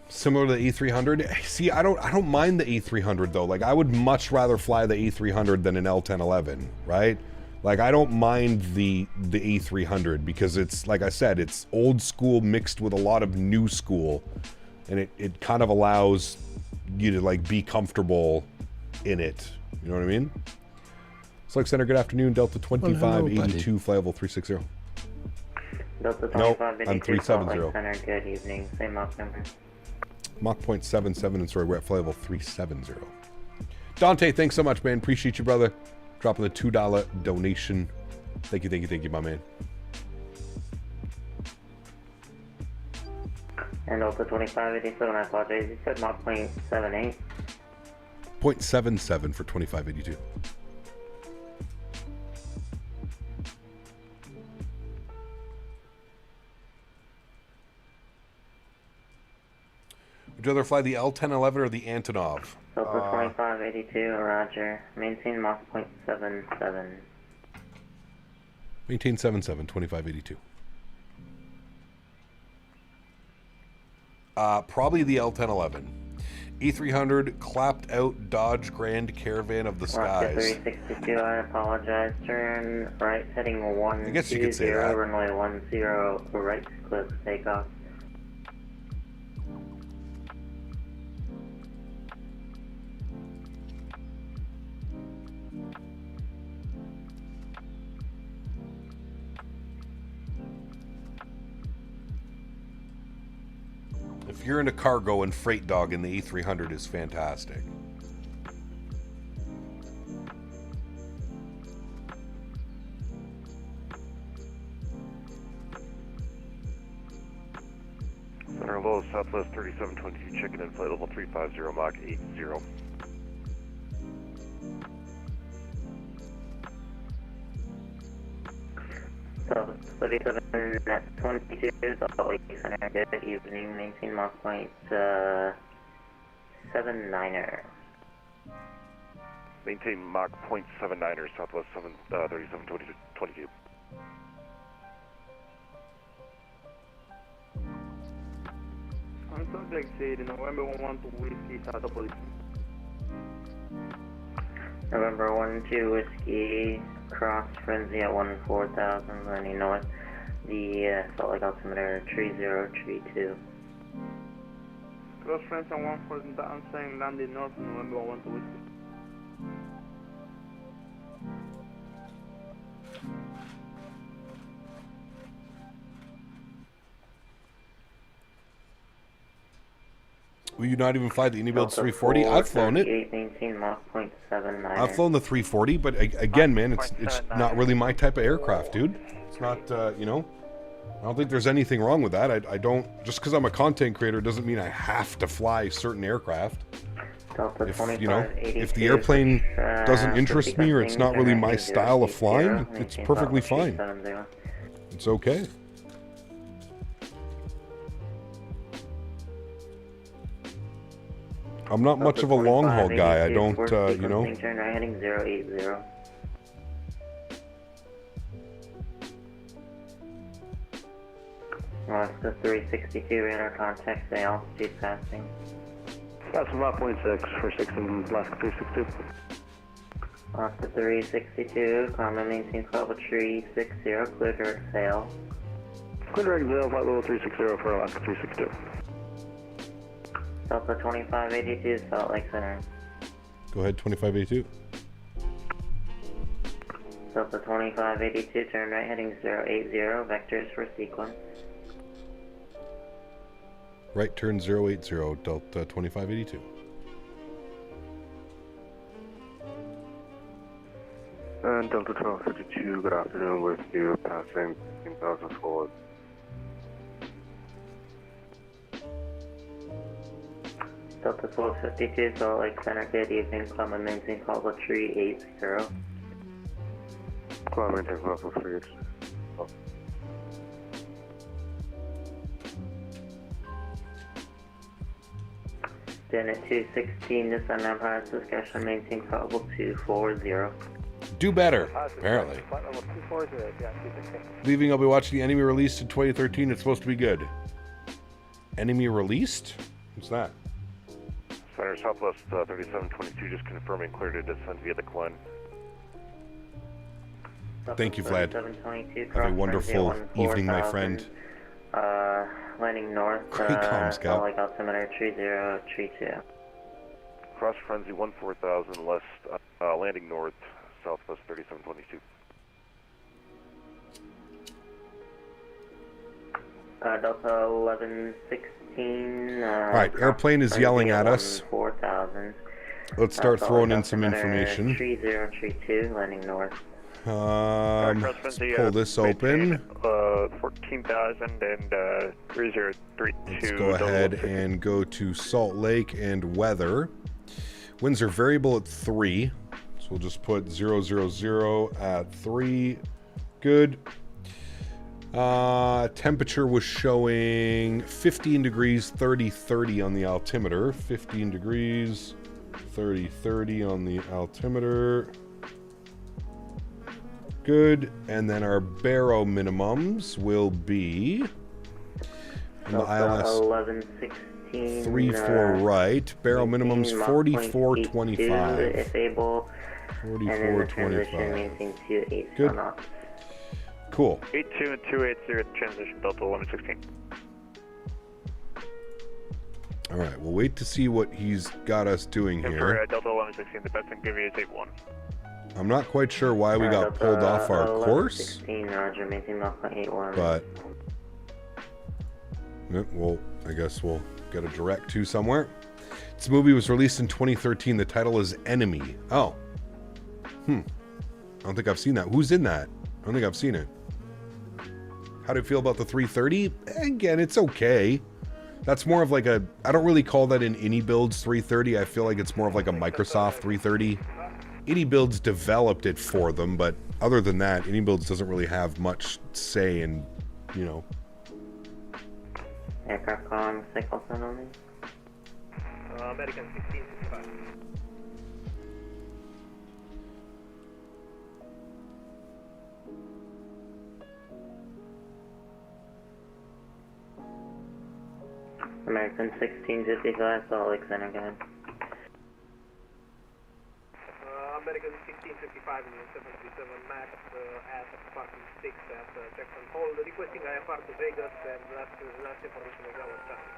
Speaker 1: Similar to the E300. See, I don't mind the E300 though. Like, I would much rather fly the E300 than an L1011, right? Like, I don't mind the E300 because it's, like I said, it's old school mixed with a lot of new school, and it kind of allows you to like be comfortable in it. You know what I mean? Select Center, good afternoon. Delta 2582, fly level 360.
Speaker 6: Delta 2582,
Speaker 1: I'm 370.
Speaker 6: Center, good evening. Same Mach number.
Speaker 1: Mach 0.77, and sorry, we're at flight level 370. Dante, thanks so much, man. Appreciate you, brother. Dropping the $2 donation. Thank you, my man.
Speaker 6: And also 2587, I apologize. You said Mach 0.78.
Speaker 1: 0.77 for 2582. Would you rather fly the L-1011 or the Antonov?
Speaker 6: So for 2582, roger. Maintain Mach 0.77.
Speaker 1: Maintain 77, 2582. Probably the L-1011. E300 clapped out Dodge Grand Caravan of the skies.
Speaker 6: 362, I apologize. Turn right, heading 120,
Speaker 1: I guess you could say that.
Speaker 6: runway 10, right, close takeoff.
Speaker 1: If you're into cargo and freight dog, in the E300 is fantastic.
Speaker 10: Center low, Southwest 3722, checking in, flight level 350, Mach 80.
Speaker 6: So 37 at 22, Salt Lake Center, good evening, maintain Mach 0.79er.
Speaker 10: Maintain Mach 0.79er, Southwest 3722.
Speaker 13: On subject said November 11 Whiskey, start up position.
Speaker 6: November 12 Whiskey, cross frenzy at 14,000, landing north. The Salt Lake altimeter 3032.
Speaker 13: Cross frenzy at 14,000, saying landing north, November 12 Whiskey.
Speaker 1: Will you not even fly the Unibuild 340? I've flown it. I've flown the 340, but again, man, it's not really my type of aircraft, dude. It's not, you know, I don't think there's anything wrong with that. I don't, just because I'm a content creator doesn't mean I have to fly certain aircraft. If, you know, if the airplane doesn't interest me or it's not really my style of flying, it's perfectly fine. It's okay. I'm not much of a long haul guy. I don't, you know.
Speaker 6: Turn right heading 080. Alaska 362, radar contact, say altitude passing.
Speaker 4: That's Mach 0.6 for 6 in Alaska 362.
Speaker 6: Alaska 362, common maintain level 360, clear direct sail.
Speaker 4: Clear direct sail, flight level 360 for Alaska 362.
Speaker 6: Delta 2582, Salt Lake Center.
Speaker 1: Go ahead, 2582.
Speaker 6: Delta 2582, turn right heading 080, vectors for sequence.
Speaker 1: Right turn 080, Delta 2582.
Speaker 10: And Delta 1252, good afternoon, with you passing 15,000 forward.
Speaker 6: Delta 1252, Salt Lake Center, good evening, climb and maintain call 380.
Speaker 10: Climb and maintain call 380.
Speaker 6: Denis 216, descend Empire, Saskatchewan, maintain call 240.
Speaker 1: Do better, apparently. Leaving, I'll be watching the Enemy released in 2013. It's supposed to be good. Enemy released? What's that?
Speaker 10: Center Southwest 3722, just confirming clear to descend via the Glen.
Speaker 1: Thank you, Vlad. Have a wonderful evening, my friend.
Speaker 6: Landing north,
Speaker 1: Great comms, Scout.
Speaker 6: Salt Lake altimeter 3032.
Speaker 10: Cross frenzy 14,000 less, landing north, Southwest 3722.
Speaker 6: Delta 1116.
Speaker 1: Alright, airplane is yelling at us.
Speaker 6: 4000.
Speaker 1: Let's start throwing in some information.
Speaker 6: 3032, landing north.
Speaker 1: Let's pull this open.
Speaker 4: 14,000 and 3032.
Speaker 1: Let's go ahead and go to Salt Lake and weather. Winds are variable at 3. So we'll just put 000 at 3. Good. Temperature was showing 15 degrees, 30 on the altimeter. 15 degrees, 30 on the altimeter. Good. And then our baro minimums will be on the ILS
Speaker 6: 1116
Speaker 1: 34 right. Baro minimums 44.25.
Speaker 6: If able.
Speaker 1: 44.25. Good. Cool.
Speaker 4: 82 and 280 transition Delta 1116.
Speaker 1: All right, we'll wait to see what he's got us doing
Speaker 4: And
Speaker 1: here.
Speaker 4: for Delta 1116, the best I can give you is 81.
Speaker 1: I'm not quite sure why we got pulled off our course,
Speaker 6: 16, Roger, maintain 0.81.
Speaker 1: but well, I guess we'll get a direct to somewhere. This movie was released in 2013. The title is Enemy. Oh. I don't think I've seen that. Who's in that? I don't think I've seen it. How do you feel about the 330? Again, it's okay. That's more of like a... I don't really call that an AnyBuilds 330. I feel like it's more of like a Microsoft 330. AnyBuilds developed it for them, but other than that, AnyBuilds doesn't really have much say in, you know...
Speaker 6: Aircraft calling, cycle only.
Speaker 15: American 1665.
Speaker 6: American 1655, Salt Lake Center, go ahead.
Speaker 15: American 1655 in 737 MAX at parking 6 at Jackson Hole, requesting IFR to Vegas and last information is our traffic.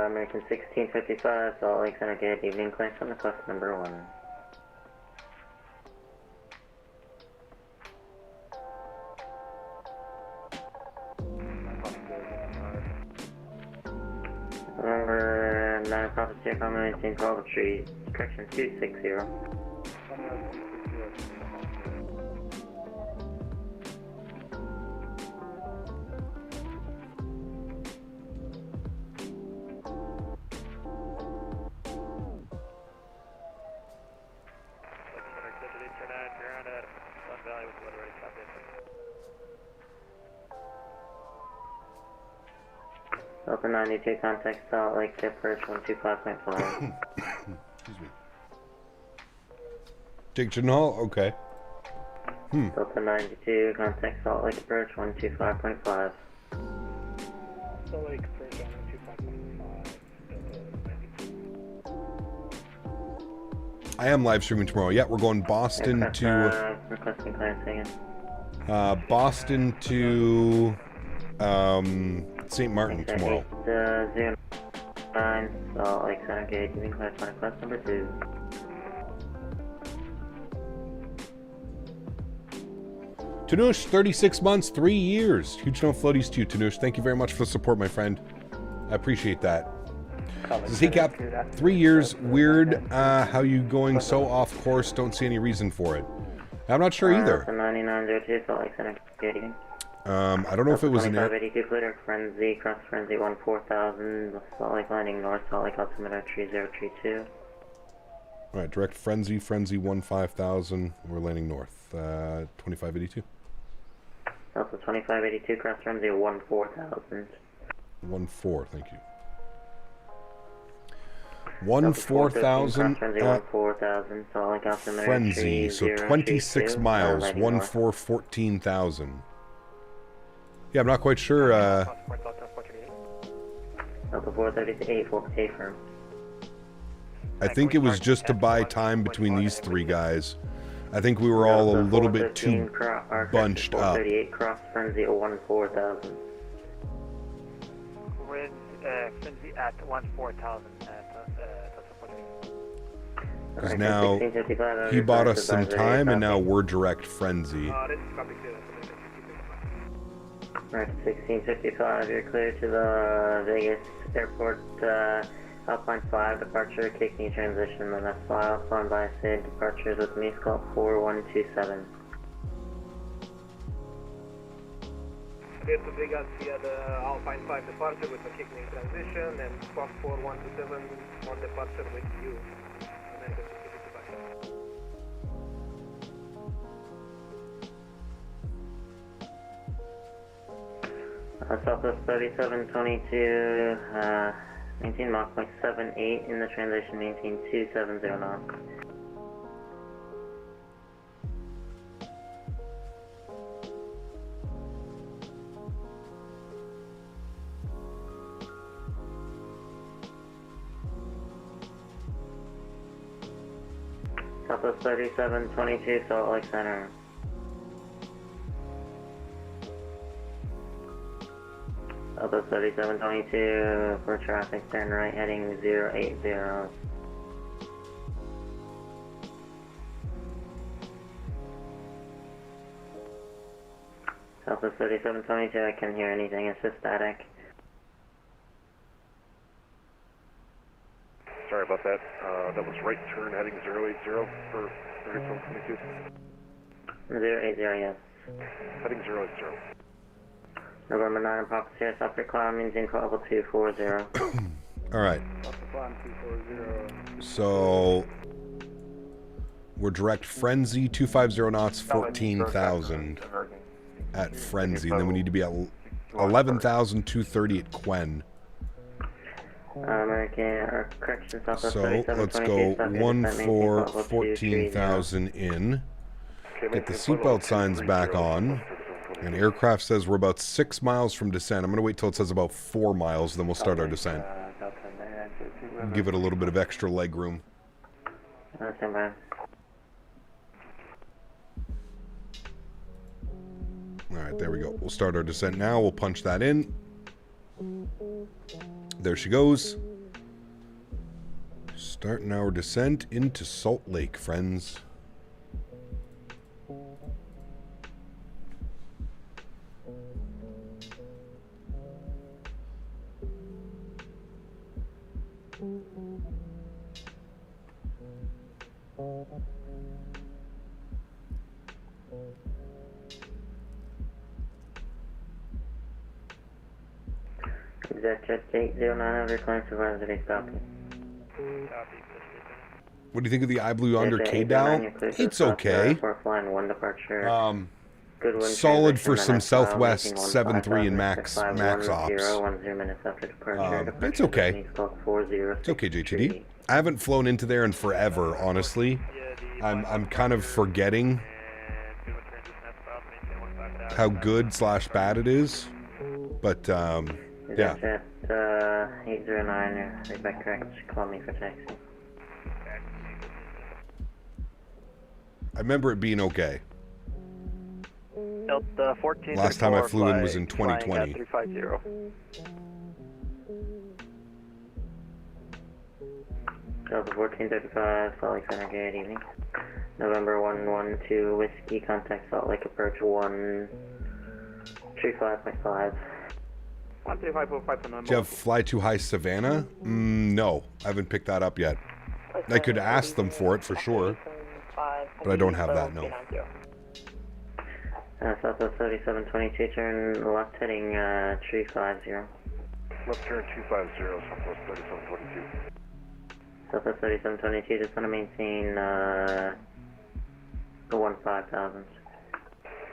Speaker 6: American 1655, Salt Lake Center, good evening, class on the cost number 1. Number 9 Prophecy, accommodation 12 Tree, correction 260. Delta 92, contact Salt Lake, approach 125.5.
Speaker 1: Excuse me. Diction Hall? Okay.
Speaker 6: Delta 92, contact Salt Lake, approach 125.5.
Speaker 15: Salt Lake, approach 125.5.
Speaker 1: I am live streaming tomorrow. Yeah, we're going Boston to...
Speaker 6: requesting clearance again.
Speaker 1: Boston to... St. Martin tomorrow.
Speaker 6: 09, Salt Lake Center, gate, evening class number 2.
Speaker 1: Tanush, 36 months, 3 years. Huge no floaties to you, Tanush. Thank you very much for the support, my friend. I appreciate that. Z-Cap, 3 years. Weird how you going so off course. Don't see any reason for it. I'm not sure either.
Speaker 6: 9902, Salt Lake Center, gate, evening.
Speaker 1: I don't know if it was an...
Speaker 6: 2582 clear, Frenzy, cross Frenzy 14000, Salt Lake landing north, Salt Lake altimeter 3032.
Speaker 1: Alright, direct Frenzy 15000, we're landing north, 2582.
Speaker 6: Delta 2582, cross Frenzy 14000.
Speaker 1: 14, thank you. 14000
Speaker 6: Salt Lake altimeter
Speaker 1: Frenzy, so 26 miles, 14,000. Yeah, I'm not quite sure.
Speaker 6: Delta 438, 4K firm.
Speaker 1: I think it was just to buy time between these three guys. I think we were all a little bit too bunched up.
Speaker 6: 438, cross Frenzy 14000.
Speaker 16: Frenzy at 14000 at
Speaker 1: Because now he bought us some time, and now we're direct frenzy.
Speaker 6: Right, 1655, you're clear to the Vegas Airport, Alpine 5, departure, Kickney transition, and that's fly Alpine by Sid, departures with me, Sculpt 4127.
Speaker 15: Clear to Vegas via the Alpine 5 departure with the Kickney transition, and Sculpt 4127, on departure with you. American 1655.
Speaker 6: Southwest 3722, 19 Mach 0.78 in the transition, maintain 270 knots. Southwest 3722, Salt Lake Center. Southwest 3722, for traffic, turn right heading 080. Southwest 3722, I can't hear anything, it's just static.
Speaker 10: Sorry about that. That was right turn heading 080 for 3722.
Speaker 6: 080, yes.
Speaker 10: Heading 080.
Speaker 6: November 9, Papa Sierra, South Cloud, maintain call level 240.
Speaker 1: Alright. So, we're direct frenzy, 250 knots, 14,000 at frenzy, and then we need to be at 11,230 at Quen.
Speaker 6: Correction,
Speaker 1: So, let's go 14,000 in, get the seatbelt signs back on. And aircraft says we're about 6 miles from descent. I'm going to wait till it says about 4 miles, then we'll start our descent. Give it a little bit of extra leg room. Alright, there we go. We'll start our descent now. We'll punch that in. There she goes. Starting our descent into Salt Lake, friends.
Speaker 6: Executive 809, every client supervisor, copy.
Speaker 1: What do you think of the iBlue under K-Dow? It's okay. Solid for some Southwest 7.3 and max ops. It's okay. It's okay, JTD. I haven't flown into there in forever, honestly. I'm kind of forgetting how good / bad it is. But, yeah.
Speaker 6: 809, read correct, call me for taxi.
Speaker 1: I remember it being okay.
Speaker 14: Delta 14.
Speaker 1: Last time I flew in was in 2020.
Speaker 14: 350.
Speaker 6: Delta 1435, Salt Lake Center, good evening. November 112, Whiskey, contact Salt Lake approach 135.5.
Speaker 15: 135.5 to
Speaker 1: Do you have Fly Too High Savannah? No, I haven't picked that up yet. I could ask them for it for sure, but I don't have that, no.
Speaker 6: Southwest 3722, turn left heading 350.
Speaker 10: Left turn 250, Southwest 3722.
Speaker 6: Southwest 3722, just want to maintain the 15,000.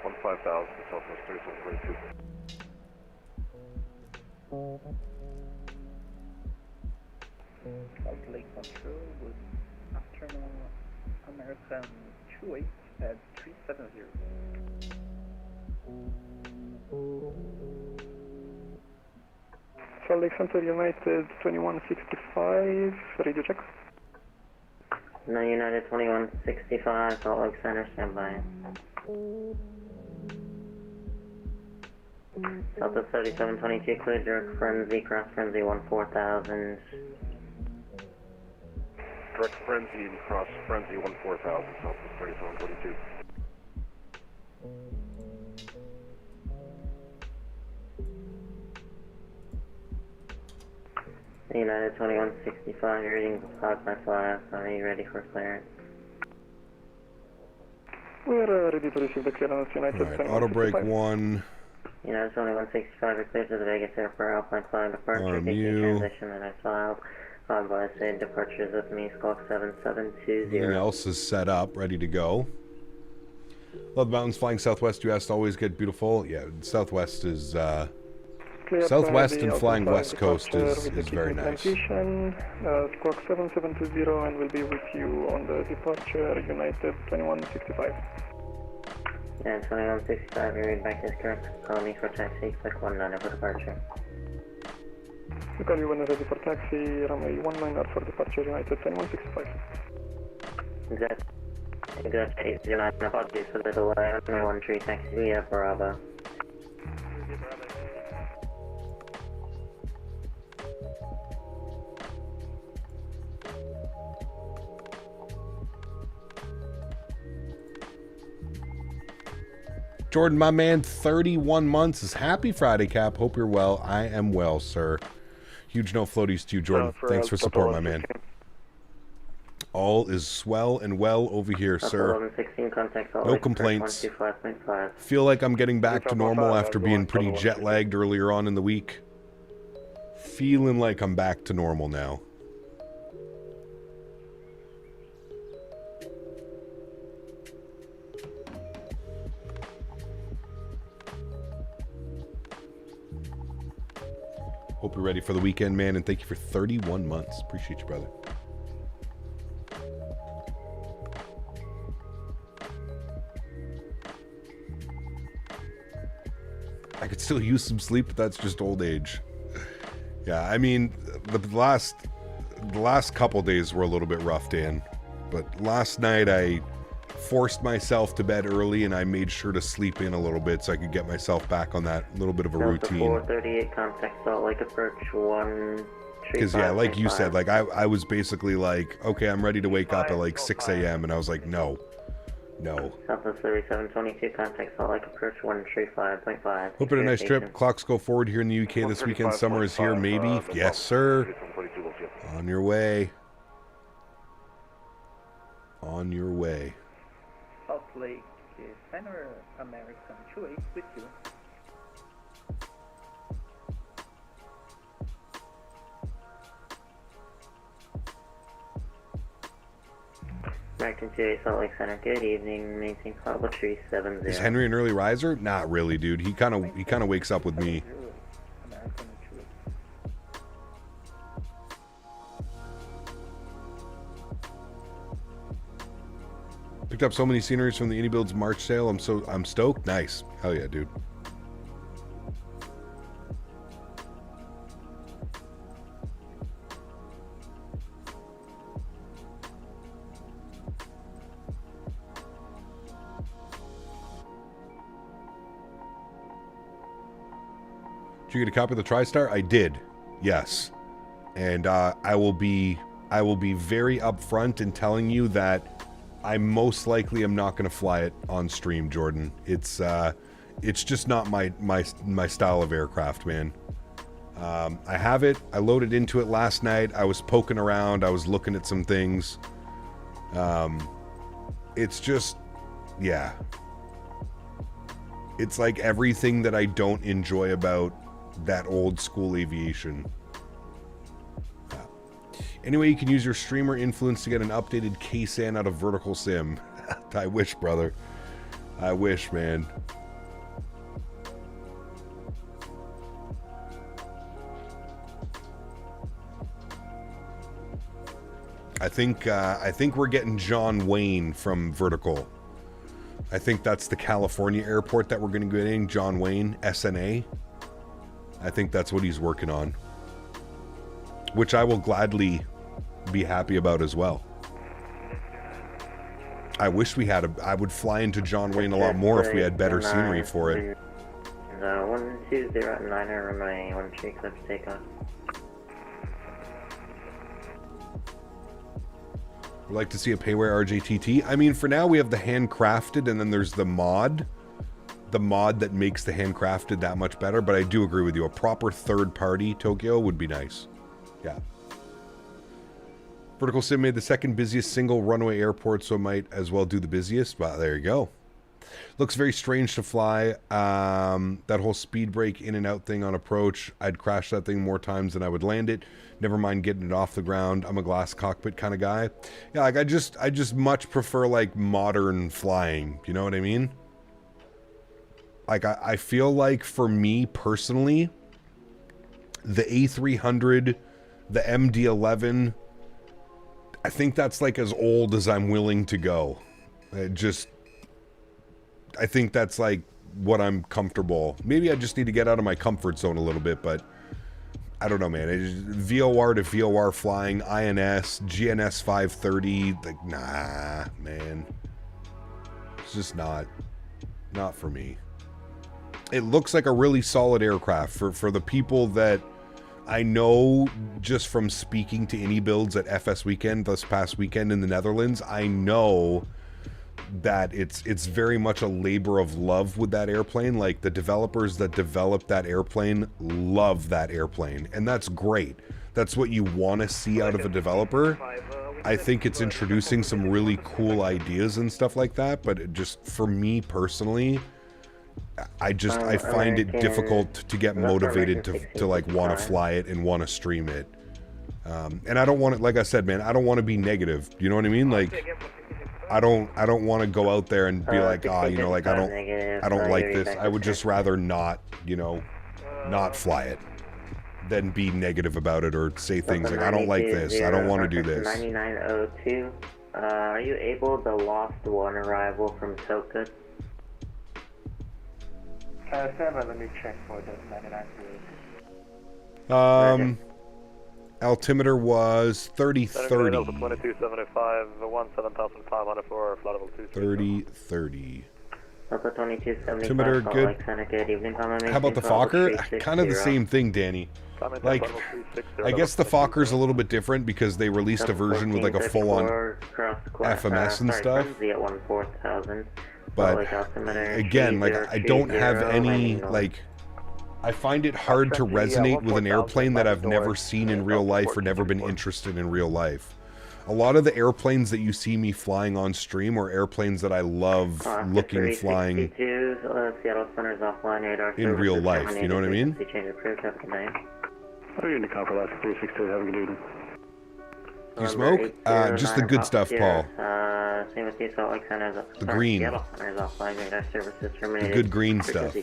Speaker 10: 15,000, Southwest 3722.
Speaker 18: South Lake Control with afternoon American 28 at 370.
Speaker 15: Salt Lake Center United 2165, radio check.
Speaker 6: No, United 2165, Salt Lake Center, standby. Southwest 3722, clear direct frenzy, cross frenzy 14,000.
Speaker 10: direct Frenzy and cross Frenzy 14,000, Southwest 3742.
Speaker 17: United 2165, you're reading cloud by fly. Are you ready for clearance?
Speaker 10: We're ready to receive the clearance, United.
Speaker 1: Alright, auto brake 1.
Speaker 17: United 2165, you're clear to the Vegas Airport, Alpine flying departure, taking transition that I filed. Followed by said departures with me, Squawk 7720.
Speaker 1: Everything else is set up, ready to go. Love the mountains, flying southwest, US always get beautiful. Yeah, southwest is, southwest and flying west coast is very nice.
Speaker 10: Squawk 7720 and we'll be with you on the departure, United 2165.
Speaker 17: Yeah, 2165, your read back is correct. Call me for taxi, click 19 for departure.
Speaker 10: We call you when ready for taxi, runway 19 for departure, United 2165.
Speaker 17: Exact 809, apologies for the delay, runway 13 taxi via Bravo.
Speaker 1: Jordan, my man, 31 months. Is happy Friday, Cap. Hope you're well. I am well, sir. Huge no floaties to you, Jordan. Thanks for support, my man. All is swell and well over here, sir. No complaints. Feel like I'm getting back to normal after being pretty jet-lagged earlier on in the week. Feeling like I'm back to normal now. Hope you're ready for the weekend, man, and thank you for 31 months. Appreciate you, brother. I could still use some sleep, but that's just old age. Yeah, I mean, the last couple days were a little bit rough, Dan. But last night I forced myself to bed early, and I made sure to sleep in a little bit so I could get myself back on that little bit of a routine.
Speaker 17: 438, contact Salt Lake approach 1.
Speaker 1: Because yeah, like you said, like I was basically like, okay, I'm ready to wake up at like 6 a.m. and I was like, no.
Speaker 17: Southwest 3722, contact Salt Lake approach 135.5.
Speaker 1: Hope you had a nice trip. Clocks go forward here in the UK this weekend. Summer is here, maybe. Yes, sir. On your way. On your way.
Speaker 6: Salt Lake, Center American 28 with you.
Speaker 17: American 28 Salt Lake Center, good evening. Maintain cloud 370.
Speaker 1: Is Henry an early riser? Not really, dude. He kind of wakes up with me. Picked up so many sceneries from the Indie Builds March sale. I'm stoked. Nice. Hell yeah, dude. Did you get a copy of the TriStar? I did. Yes. And I will be very upfront in telling you that I most likely am not going to fly it on stream, Jordan. It's just not my style of aircraft, man. I have it. I loaded into it last night. I was poking around. I was looking at some things. It's just, yeah. It's like everything that I don't enjoy about that old school aviation. Anyway, you can use your streamer influence to get an updated KSAN out of Vertical Sim. I wish, brother. I wish, man. I think we're getting John Wayne from Vertical. I think that's the California airport that we're going to get in. John Wayne, SNA. I think that's what he's working on. Which I will gladly be happy about as well. I wish we had I would fly into John Wayne a lot more if we had better scenery for it.
Speaker 17: 120 runway 13 clear for takeoff.
Speaker 1: Would like to see a payware RJTT. I mean, for now we have the handcrafted, and then there's the mod. The mod that makes the handcrafted that much better, but I do agree with you. A proper third-party Tokyo would be nice. Yeah. Vertical Sim made the second busiest single runway airport, so it might as well do the busiest. Well, there you go. Looks very strange to fly. That whole speed brake in and out thing on approach. I'd crash that thing more times than I would land it. Never mind getting it off the ground. I'm a glass cockpit kind of guy. Yeah, like I just much prefer like modern flying. You know what I mean? Like, I feel like, for me, personally, the A300, the MD-11, I think that's, like, as old as I'm willing to go. I think that's, like, what I'm comfortable. Maybe I just need to get out of my comfort zone a little bit, but I don't know, man. VOR to VOR flying, INS, GNS 530, like, nah, man. It's just not for me. It looks like a really solid aircraft for the people that I know just from speaking to any builds at FS Weekend this past weekend in the Netherlands. I know that it's very much a labor of love with that airplane. Like, the developers that developed that airplane love that airplane, and that's great. That's what you want to see out of a developer. I think it's introducing some really cool ideas and stuff like that, but it just, for me personally, I find it difficult to get motivated to like want to fly it and want to stream it. And I don't want it, like I said, man, I don't want to be negative. You know what I mean? Like, I don't want to go out there and be like, you know, like I don't like this. I would just rather not, you know, not fly it than be negative about it or say things like, I don't like this, I don't want to do this.
Speaker 17: 9902, are you able to lost one arrival from Souza?
Speaker 13: 7, let me check for the 9902.
Speaker 1: Altimeter was 3030.
Speaker 6: 2275, 17,500 for flight level 23.
Speaker 1: 3030.
Speaker 17: Altimeter
Speaker 1: good. How about the Fokker? Kind of the same thing, Danny. Like, I guess the Fokker's a little bit different because they released a version with like a full-on FMS and stuff. But again, like, I don't have any, like, I find it hard to resonate with an airplane that I've never seen in real life or never been interested in real life. A lot of the airplanes that you see me flying on stream are airplanes that I love looking flying in real life, you know what I mean? You smoke? Just the good stuff, Paul. The green. The good green stuff.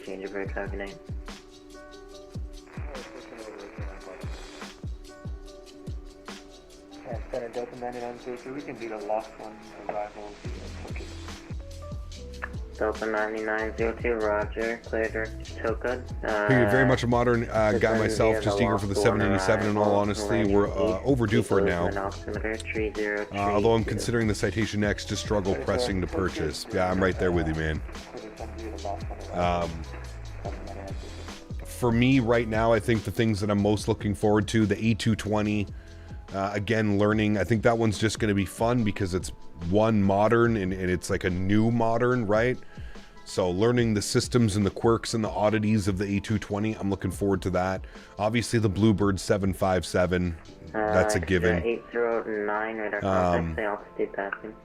Speaker 13: Delta 9902, we can do the lost one arrival via
Speaker 17: Delta 9902, roger. Clear direct to Toka.
Speaker 1: You're very much a modern guy myself, just eager for the 787 in all honesty. We're overdue for it now. Although I'm considering the Citation X to struggle pressing to purchase. Yeah, I'm right there with you, man. For me right now, I think the things that I'm most looking forward to, the A220, again, learning, I think that one's just going to be fun because it's one modern and it's like a new modern, right? So learning the systems and the quirks and the oddities of the A220, I'm looking forward to that. Obviously the Bluebird 757, that's a given.
Speaker 17: 809, radar contact, altitude passing.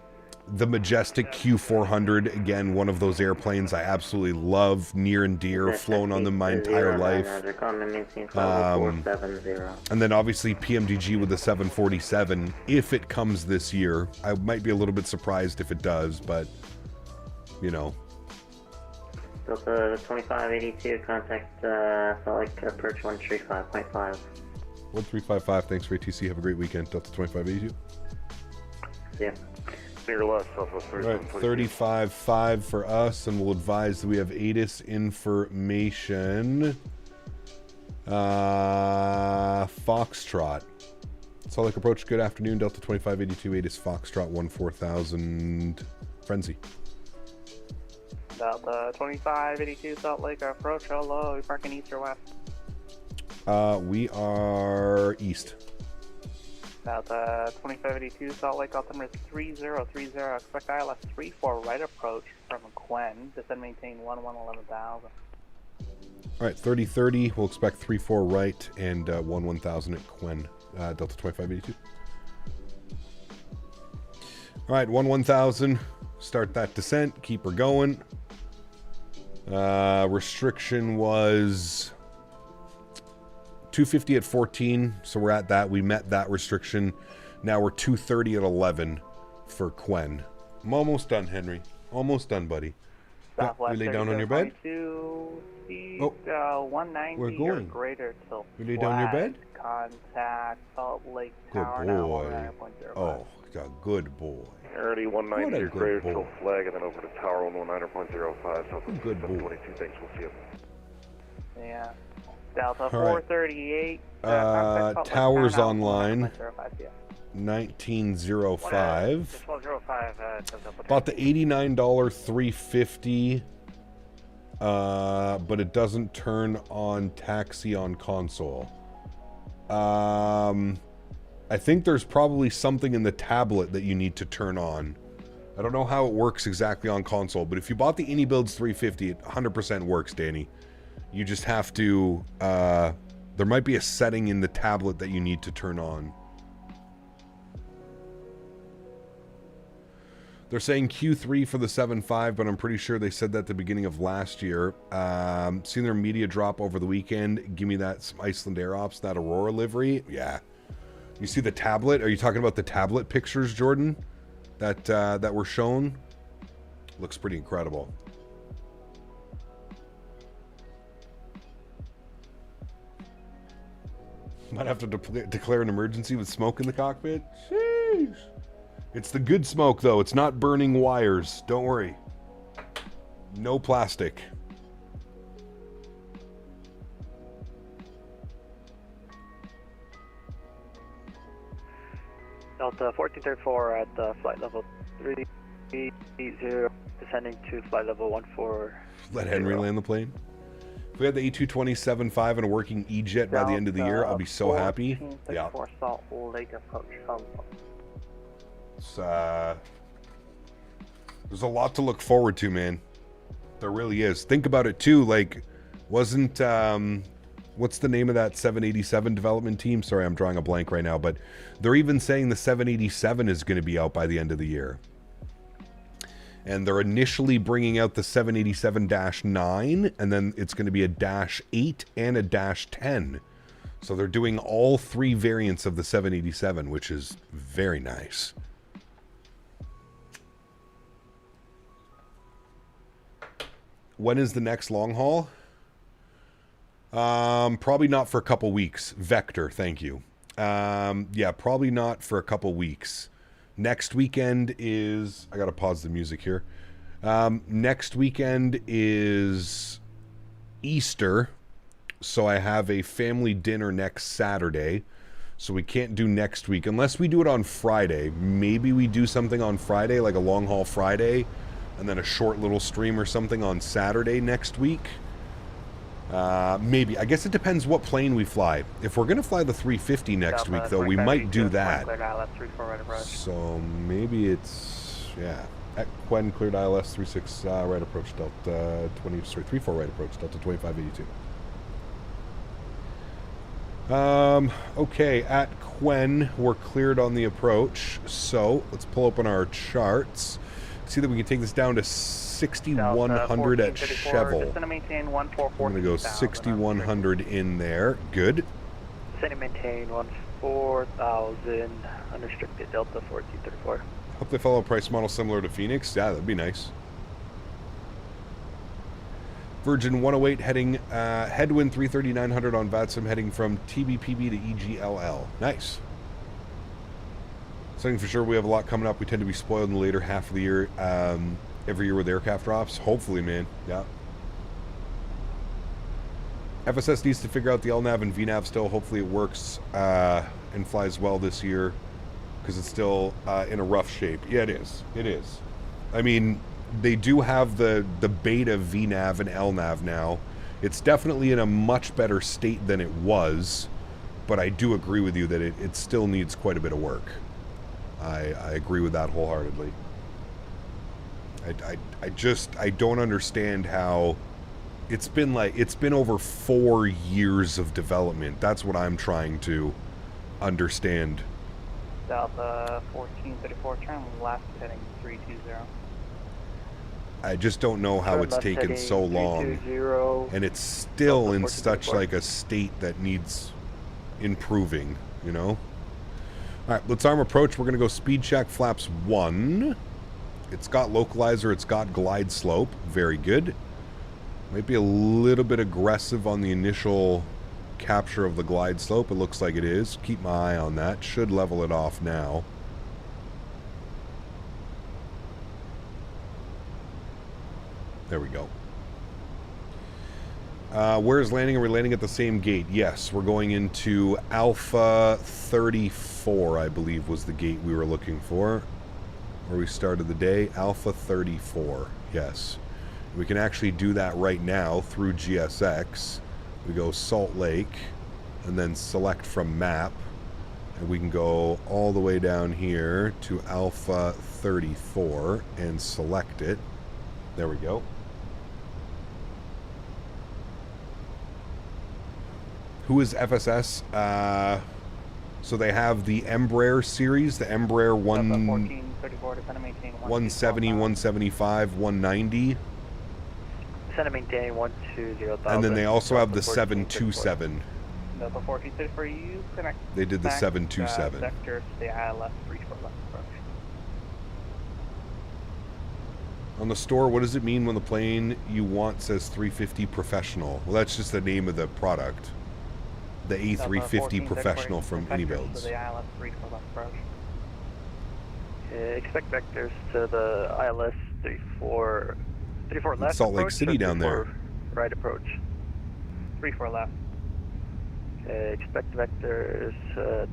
Speaker 1: The Majestic Q400, again, one of those airplanes I absolutely love, near and dear, flown on them my entire life. And then obviously PMDG with the 747, if it comes this year. I might be a little bit surprised if it does, but, you know.
Speaker 17: Delta 2582, contact Salt Lake approach 135.5.
Speaker 1: 1355, thanks for ATC, have a great weekend. Delta 2582.
Speaker 17: Yeah.
Speaker 6: Right,
Speaker 1: 35.5 for us, and we'll advise that we have ATIS information. Foxtrot. Salt Lake approach, good afternoon. Delta 2582, ATIS Foxtrot 14000. Frenzy.
Speaker 13: Delta 2582, Salt Lake approach, hello, are we parking east or west?
Speaker 1: We are east.
Speaker 6: Delta 2582, Salt Lake, altimeter 3030, expect ILS 34 right approach from Quen, descend maintain 11,000.
Speaker 1: All right, 3030, we'll expect 34 right and 11,000 at Quen, Delta 2582. All right, 11,000, start that descent, keep her going. Restriction was 250 at 14, so we're at that. We met that restriction. Now we're 230 at 11 for Quen. I'm almost done, Henry. Almost done, buddy. You lay down on your bed?
Speaker 6: Oh, 190
Speaker 1: we're going.
Speaker 6: or greater till
Speaker 1: you lay down on your bed?
Speaker 6: Contact Salt Lake
Speaker 1: Good
Speaker 6: Tower
Speaker 1: boy.
Speaker 6: now.
Speaker 1: Oh, good boy.
Speaker 9: Early 190 or
Speaker 1: good
Speaker 9: greater
Speaker 1: boy.
Speaker 9: till flag, and then over to Tower 119.05. So
Speaker 1: Good boy.
Speaker 9: 22, thanks, we'll see you.
Speaker 6: Yeah. Delta
Speaker 1: All right.
Speaker 6: 438.
Speaker 1: Towers online.
Speaker 6: 1905,
Speaker 1: 1905.
Speaker 16: 1205.
Speaker 1: Bought the $89 350, but it doesn't turn on taxi on console. I think there's probably something in the tablet that you need to turn on. I don't know how it works exactly on console, but if you bought the AnyBuilds 350, it 100% works, Danny. You just have to, there might be a setting in the tablet that you need to turn on. They're saying Q3 for the 7.5, but I'm pretty sure they said that at the beginning of last year. Seen their media drop over the weekend. Give me that some Iceland Air Ops, that Aurora livery. Yeah. You see the tablet? Are you talking about the tablet pictures, Jordan? That were shown? Looks pretty incredible. Might have to declare an emergency with smoke in the cockpit. Sheesh. It's the good smoke, though. It's not burning wires. Don't worry. No plastic.
Speaker 16: Delta 1434 at flight level 380, descending to flight level 14.
Speaker 1: Let Henry land the plane. If we had the A220-75 and a working E-Jet by the end of the year, I'll be so happy. Yeah.
Speaker 6: Salt Lake approach.
Speaker 1: It's, there's a lot to look forward to, man. There really is. Think about it, too. Like, wasn't... what's the name of that 787 development team? Sorry, I'm drawing a blank right now, but they're even saying the 787 is going to be out by the end of the year. And they're initially bringing out the 787-9, and then it's going to be a -8 and a -10. So they're doing all three variants of the 787, which is very nice. When is the next long haul? Probably not for a couple weeks. Vector, thank you. Yeah, probably not for a couple weeks. Next weekend is... I gotta pause the music here. Next weekend is Easter, so I have a family dinner next Saturday, so we can't do next week unless we do it on Friday. Maybe we do something on Friday, like a long haul Friday, and then a short little stream or something on Saturday next week. Maybe. I guess it depends what plane we fly. If we're going to fly the 350 next week, though, we might do that. So maybe it's, yeah. At Quen, cleared ILS 36 right approach, Delta 34 right approach, Delta 2582. Okay, at Quen, we're cleared on the approach. So let's pull open our charts. See that we can take this down to 6,100 at Chevel. I'm going to go 6,100 in there. Good.
Speaker 16: Descending maintain 14,000, unrestricted Delta 1434.
Speaker 1: Hope they follow a price model similar to Phoenix. Yeah, that'd be nice. Virgin 108 heading, headwind 33900 on VATSIM heading from TBPB to EGLL. Nice. Something for sure, we have a lot coming up. We tend to be spoiled in the later half of the year, every year with aircraft drops. Hopefully, man. Yeah. FSS needs to figure out the LNAV and VNAV still. Hopefully it works and flies well this year, because it's still in a rough shape. Yeah, it is. It is. I mean, they do have the beta VNAV and LNAV now. It's definitely in a much better state than it was. but I do agree with you that it still needs quite a bit of work. I agree with that wholeheartedly. I don't understand how it's been over 4 years of development. That's what I'm trying to understand.
Speaker 16: Delta 1434, turn left heading 320.
Speaker 1: I just don't know how it's taken so long, and it's still in such like a state that needs improving, you know? All right, let's arm approach. We're going to go speed check flaps 1. It's got localizer, it's got glide slope. Very good. Might be a little bit aggressive on the initial capture of the glide slope. It looks like it is. Keep my eye on that. Should level it off now. There we go. Where's landing? Are we landing at the same gate? Yes, we're going into Alpha 34, I believe was the gate we were looking for. Where we started the day. Alpha 34, yes. We can actually do that right now through GSX. We go Salt Lake, and then select from map. And we can go all the way down here to Alpha 34 and select it. There we go. Who is FSS? So they have the Embraer series, the Embraer 170, 175, 190.
Speaker 16: Send a maintain 120,000.
Speaker 1: And then they also have the 727.
Speaker 16: Delta 1434, you connect.
Speaker 1: They did the 727.
Speaker 16: Sector, stay ILS, 3 for left approach.
Speaker 1: On the store, what does it mean when the plane you want says 350 Professional? Well, that's just the name of the product. The A350 Professional from Anybuilds.
Speaker 16: Expect vectors to the ILS 34 left.
Speaker 1: Salt Lake City down there.
Speaker 16: Right approach. 34 left. Expect vectors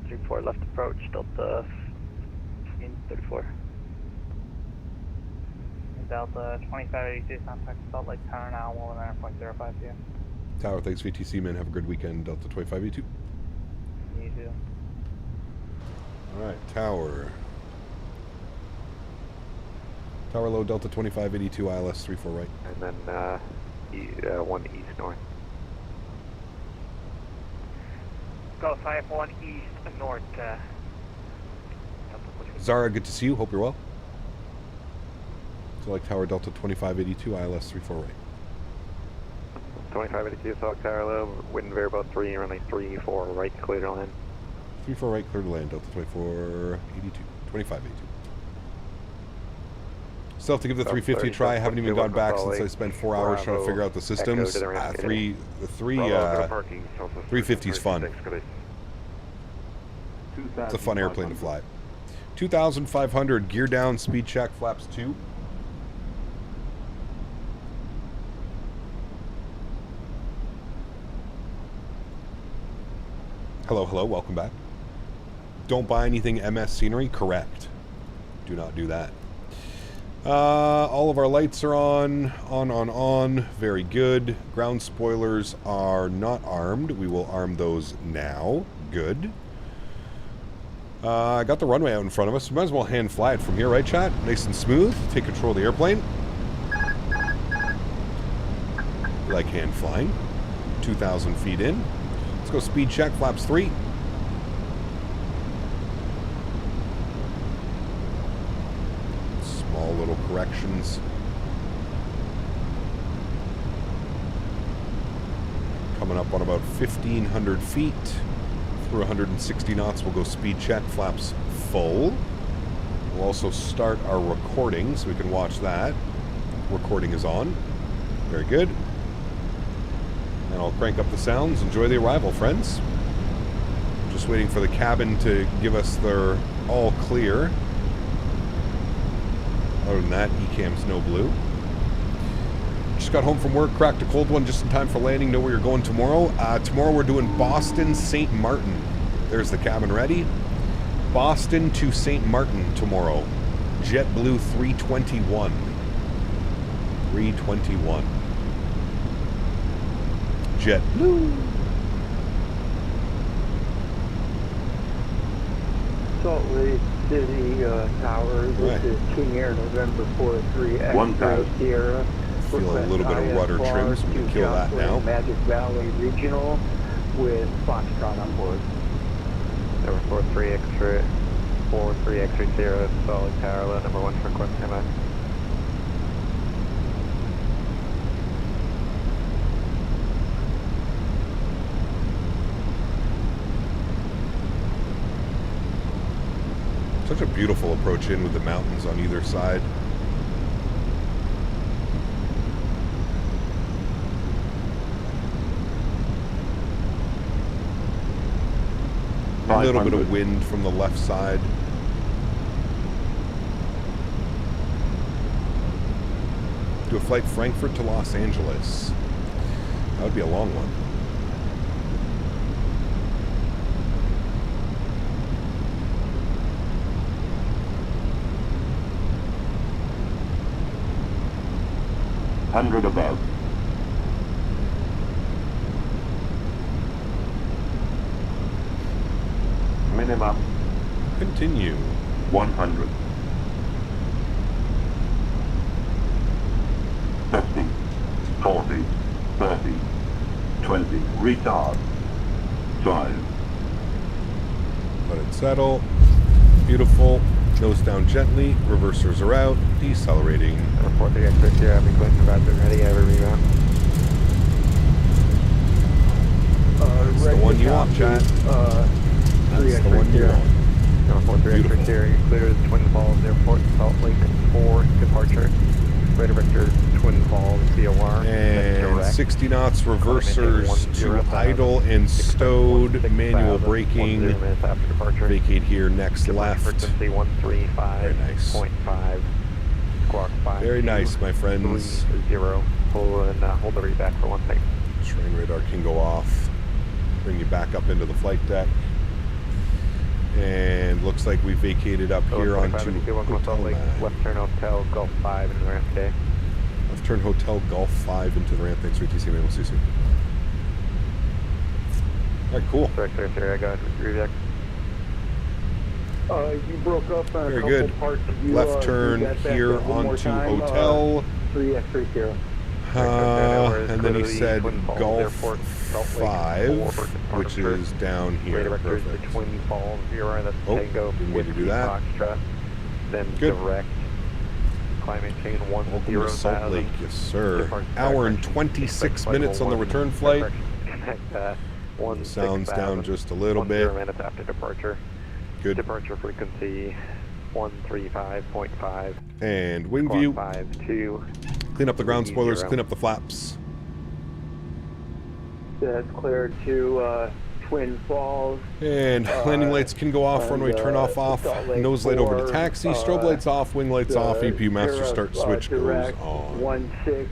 Speaker 16: 34 left approach. Delta 34. Delta 2582 contact Salt Lake Tower now 19.05 p.m.
Speaker 1: Tower, thanks VTC, man. Have a good weekend. Delta 2582.
Speaker 16: You too.
Speaker 1: Alright, Tower. Tower low, Delta 2582, ILS 34 right.
Speaker 4: And then 1 east north.
Speaker 15: Go 51 east north.
Speaker 1: Zara, good to see you. Hope you're well. So like Tower Delta 2582, ILS 34 right.
Speaker 4: 2582, Salt Tower low, wind very about 3, running 34 right, clear to land.
Speaker 1: 34 right, clear to land, Delta 2482, 2582. Still have to give the 350 a try. I haven't even gone back since I spent 4 hours trying to figure out the systems. 350 is fun. It's a fun airplane to fly. 2,500, gear down, speed check, flaps 2. Hello, hello, welcome back. Don't buy anything MS scenery? Correct. Do not do that. All of our lights are on. Very good. Ground spoilers are not armed. We will arm those now. Good. I got the runway out in front of us. We might as well hand fly it from here, right, chat? Nice and smooth. Take control of the airplane. Like hand flying. 2,000 feet in. Let's go speed check, flaps 3. Small little corrections. Coming up on about 1,500 feet. Through 160 knots, we'll go speed check, flaps full. We'll also start our recording so we can watch that. Recording is on. Very good. And I'll crank up the sounds. Enjoy the arrival, friends. Just waiting for the cabin to give us their all clear. Other than that, ECAM's no blue. Just got home from work, cracked a cold one just in time for landing. Know where you're going tomorrow. Tomorrow we're doing Boston, St. Martin. There's the cabin ready. Boston to St. Martin tomorrow. JetBlue 321. 321. JetBlue.
Speaker 6: Salt Lake City Tower. This is King Air November 43 X-Ray Sierra.
Speaker 1: Feel a little bit of rudder trim, so I'm going to kill that now.
Speaker 6: Magic Valley Regional with Foxtrot on board.
Speaker 4: Number 43 X-Ray Sierra, solid tower, number 1 for request standby.
Speaker 1: Such a beautiful approach in with the mountains on either side. A little bit of wind from the left side. Do a flight Frankfurt to Los Angeles. That would be a long one.
Speaker 19: Hundred above. Minimum.
Speaker 1: Continue.
Speaker 19: 100. 50. 40. 30. 20. Retard. 5.
Speaker 1: Let it settle. Beautiful. Nose down gently. Reversers are out. Decelerating.
Speaker 4: Report the exit here. I'll be clicking about them ready. I have a rebound.
Speaker 1: That's the one you want, Chad. That's the one you want.
Speaker 4: Number 43 X-Ray Sierra, clear to Twin Falls Airport, Salt Lake 4, departure. Radar vector, Twin Falls, VOR.
Speaker 1: And 60 knots, reversers to idle and stowed, manual braking. Vacate here, next left.
Speaker 4: Frequency 135.
Speaker 1: Very nice.
Speaker 4: 0.5. Squawk 5.
Speaker 1: Very nice, my friends.
Speaker 4: 0. Hold the read back for 1 second.
Speaker 1: Terrain radar can go off. Bring you back up into the flight deck. And looks like we vacated up here onto Hotel
Speaker 4: Left turn Hotel Golf 5 into the ramp today.
Speaker 1: Left turn Hotel Golf 5 into the ramp. Thanks for TC, man. We'll see you soon. Alright, cool.
Speaker 4: Sorry, I got redeck.
Speaker 6: You broke up on
Speaker 1: very
Speaker 6: a couple
Speaker 1: good.
Speaker 6: Parts.
Speaker 1: Left turn here onto Hotel.
Speaker 6: 3 X-Ray Sierra.
Speaker 1: And then he said Golf 5, which is down here. Perfect.
Speaker 4: The Twin Falls,
Speaker 1: Oh, didn't mean to do that.
Speaker 4: Then
Speaker 1: good.
Speaker 4: Direct. Climate chain 10,000.
Speaker 1: Welcome to Salt Lake, yes sir. Hour and 26 minutes on the return flight. Sounds down just a little bit.
Speaker 4: Minutes after departure.
Speaker 1: Good.
Speaker 4: Departure frequency 135.5.
Speaker 1: And wing view.
Speaker 4: 52.
Speaker 1: Clean up the ground spoilers, clean up the flaps.
Speaker 6: That's cleared to Twin Falls.
Speaker 1: And landing lights can go off, runway turn off, nose light over to taxi, strobe lights off, wing lights off, EPU master start switch goes on.
Speaker 6: 16,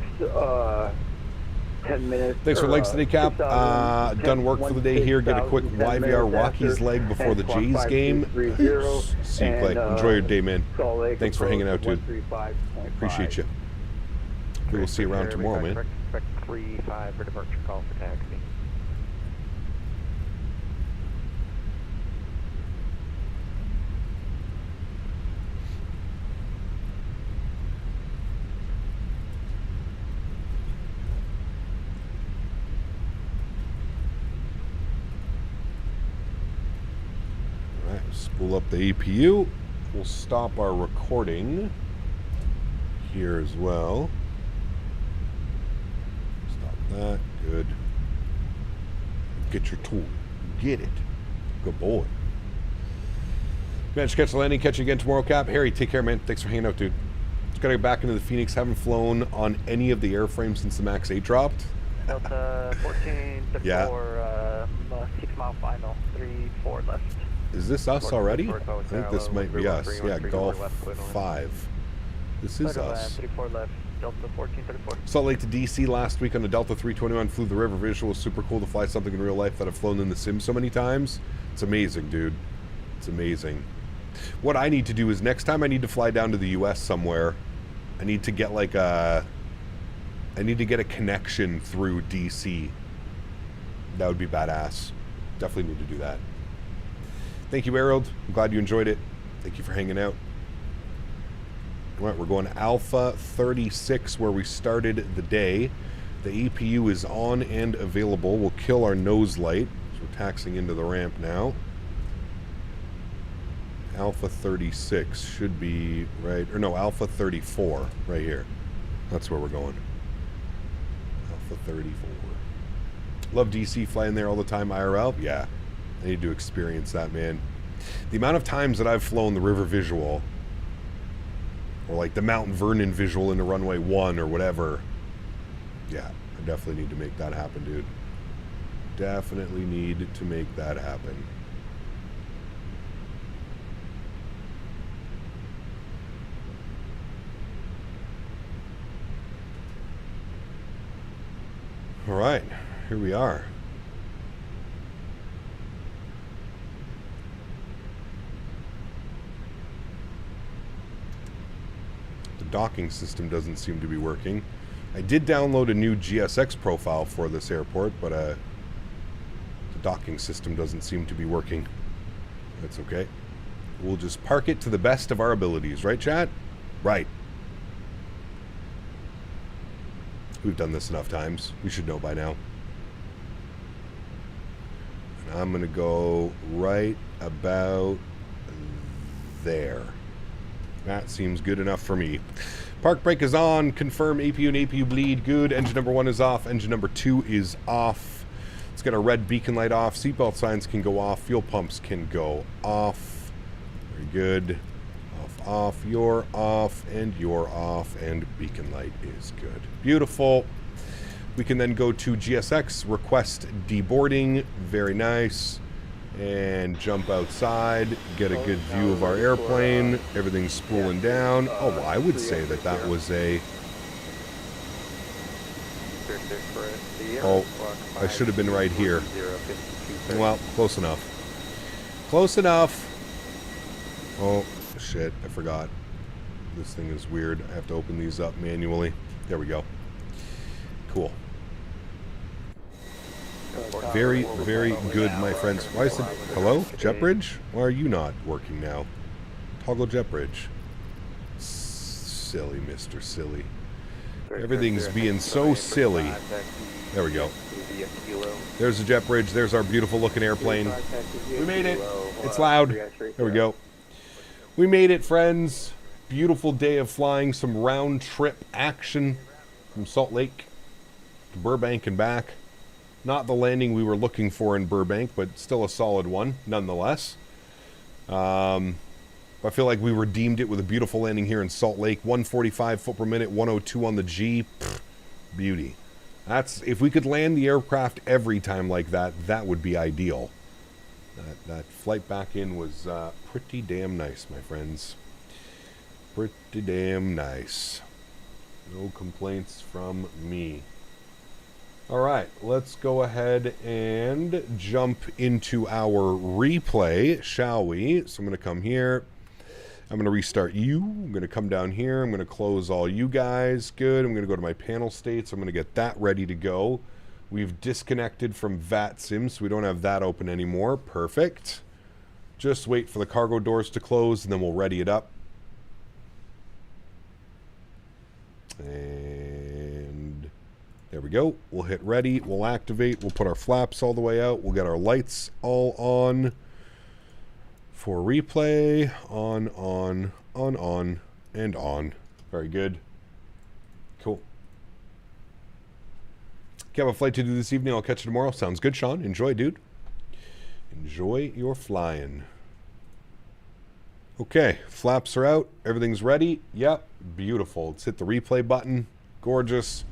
Speaker 6: 10 minutes.
Speaker 1: Thanks for legs today, Cap. Done work for the day here. Get a quick YVR Rockies leg before the Jays game. See you play. Enjoy your day, man. Thanks for hanging out, dude. Appreciate you. We will see you around tomorrow, man.
Speaker 4: Expect 3-5 for departure call for taxi.
Speaker 1: Alright, spool up the APU. We'll stop our recording here as well. That good. Get your tool. Get it. Good boy. Managed to catch the landing. Catch you again tomorrow, Cap. Harry, take care, man. Thanks for hanging out, dude. Just gotta get back into the Phoenix. Haven't flown on any of the airframes since the MAX 8 dropped.
Speaker 16: Delta 14,
Speaker 1: yeah.
Speaker 16: 6 mile final, 3-4 left.
Speaker 1: Is this us already? I think this might be us. Yeah, Golf 5. This is us.
Speaker 16: 34 left. Delta 1434.
Speaker 1: Salt Lake to DC last week on a Delta 321. Flew the river visual. Was super cool to fly something in real life that I've flown in the sim so many times. It's amazing, dude. It's amazing. What I need to do is next time I need to fly down to the US somewhere, I need to get like a... I need to get a connection through DC. That would be badass. Definitely need to do that. Thank you, Harold. I'm glad you enjoyed it. Thank you for hanging out. All right, we're going to Alpha 36 where we started the day. The EPU is on and available. We'll kill our nose light. So we're taxiing into the ramp now. Alpha 36 should be right, or no, Alpha 34 right here. That's where we're going. Alpha 34. Love DC, flying there all the time IRL. Yeah, I need to experience that, man. The amount of times that I've flown the river visual, or like the Mount Vernon visual into runway 1 or whatever. Yeah, I definitely need to make that happen, dude. Definitely need to make that happen. All right, here we are. The docking system doesn't seem to be working. I did download a new GSX profile for this airport, but the docking system doesn't seem to be working. That's okay. We'll just park it to the best of our abilities, right, chat? Right. We've done this enough times. We should know by now. And I'm going to go right about there. That seems good enough for me. Park brake is on. Confirm APU and APU bleed. Good. Engine number 1 is off. Engine number 2 is off. Let's get our red beacon light off. Seatbelt signs can go off. Fuel pumps can go off. Very good. Off, you're off, and you're off, and beacon light is good. Beautiful. We can then go to GSX, request deboarding, very nice, and jump outside, get a good view of our airplane. Everything's spooling down. Oh, well, I would say that that was a... Oh, I should have been right here. Well, close enough. Close enough. Oh, shit, I forgot. This thing is weird. I have to open these up manually. There we go. Cool. Very, very good, my friends. Why is it... Hello? JetBridge? Why are you not working now? Toggle JetBridge. Silly, Mr. Silly. Everything's being so silly. There we go. There's the JetBridge. There's our beautiful looking airplane. We made it. It's loud. There we go. We made it, friends. Beautiful day of flying. Some round trip action from Salt Lake to Burbank and back. Not the landing we were looking for in Burbank, but still a solid one, nonetheless. I feel like we redeemed it with a beautiful landing here in Salt Lake. 145 foot per minute, 102 on the G. Pfft, beauty. That's, if we could land the aircraft every time like that, that would be ideal. That flight back in was pretty damn nice, my friends. Pretty damn nice. No complaints from me. Alright, let's go ahead and jump into our replay, shall we? So I'm going to come here. I'm going to restart you. I'm going to come down here. I'm going to close all you guys. Good. I'm going to go to my panel states. I'm going to get that ready to go. We've disconnected from PACSIM, so we don't have that open anymore. Perfect. Just wait for the cargo doors to close, and then we'll ready it up. And there we go. We'll hit ready. We'll activate. We'll put our flaps all the way out. We'll get our lights all on for replay. On, and on. Very good. Cool. Okay, I have a flight to do this evening. I'll catch you tomorrow. Sounds good, Sean. Enjoy, dude. Enjoy your flying. Okay, flaps are out. Everything's ready. Yep, beautiful. Let's hit the replay button. Gorgeous.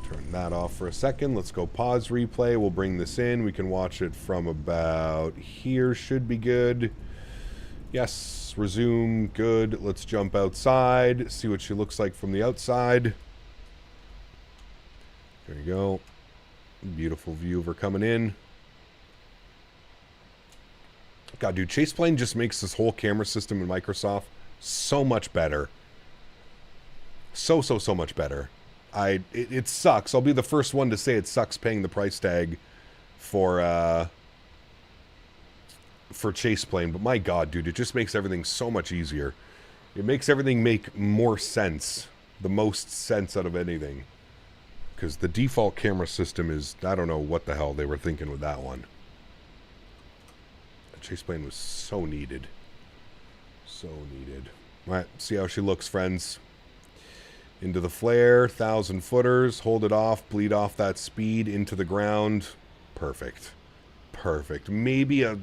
Speaker 1: Turn that off for a second. Let's go pause replay. We'll bring this in. We can watch it from about here. Should be good. Yes, resume. Good. Let's jump outside. See what she looks like from the outside. There you go. Beautiful view of her coming in. God, dude, Chase Plane just makes this whole camera system in Microsoft so much better. So much better. It sucks. I'll be the first one to say it sucks paying the price tag for for chase plane, but my God, dude, it just makes everything so much easier. It makes everything make more sense, the most sense out of anything. Because the default camera system is, I don't know what the hell they were thinking with that one. The chase plane was so needed. So needed. All right, see how she looks, friends. Into the flare, 1,000 footers, hold it off, bleed off that speed into the ground. Perfect. Perfect. Maybe a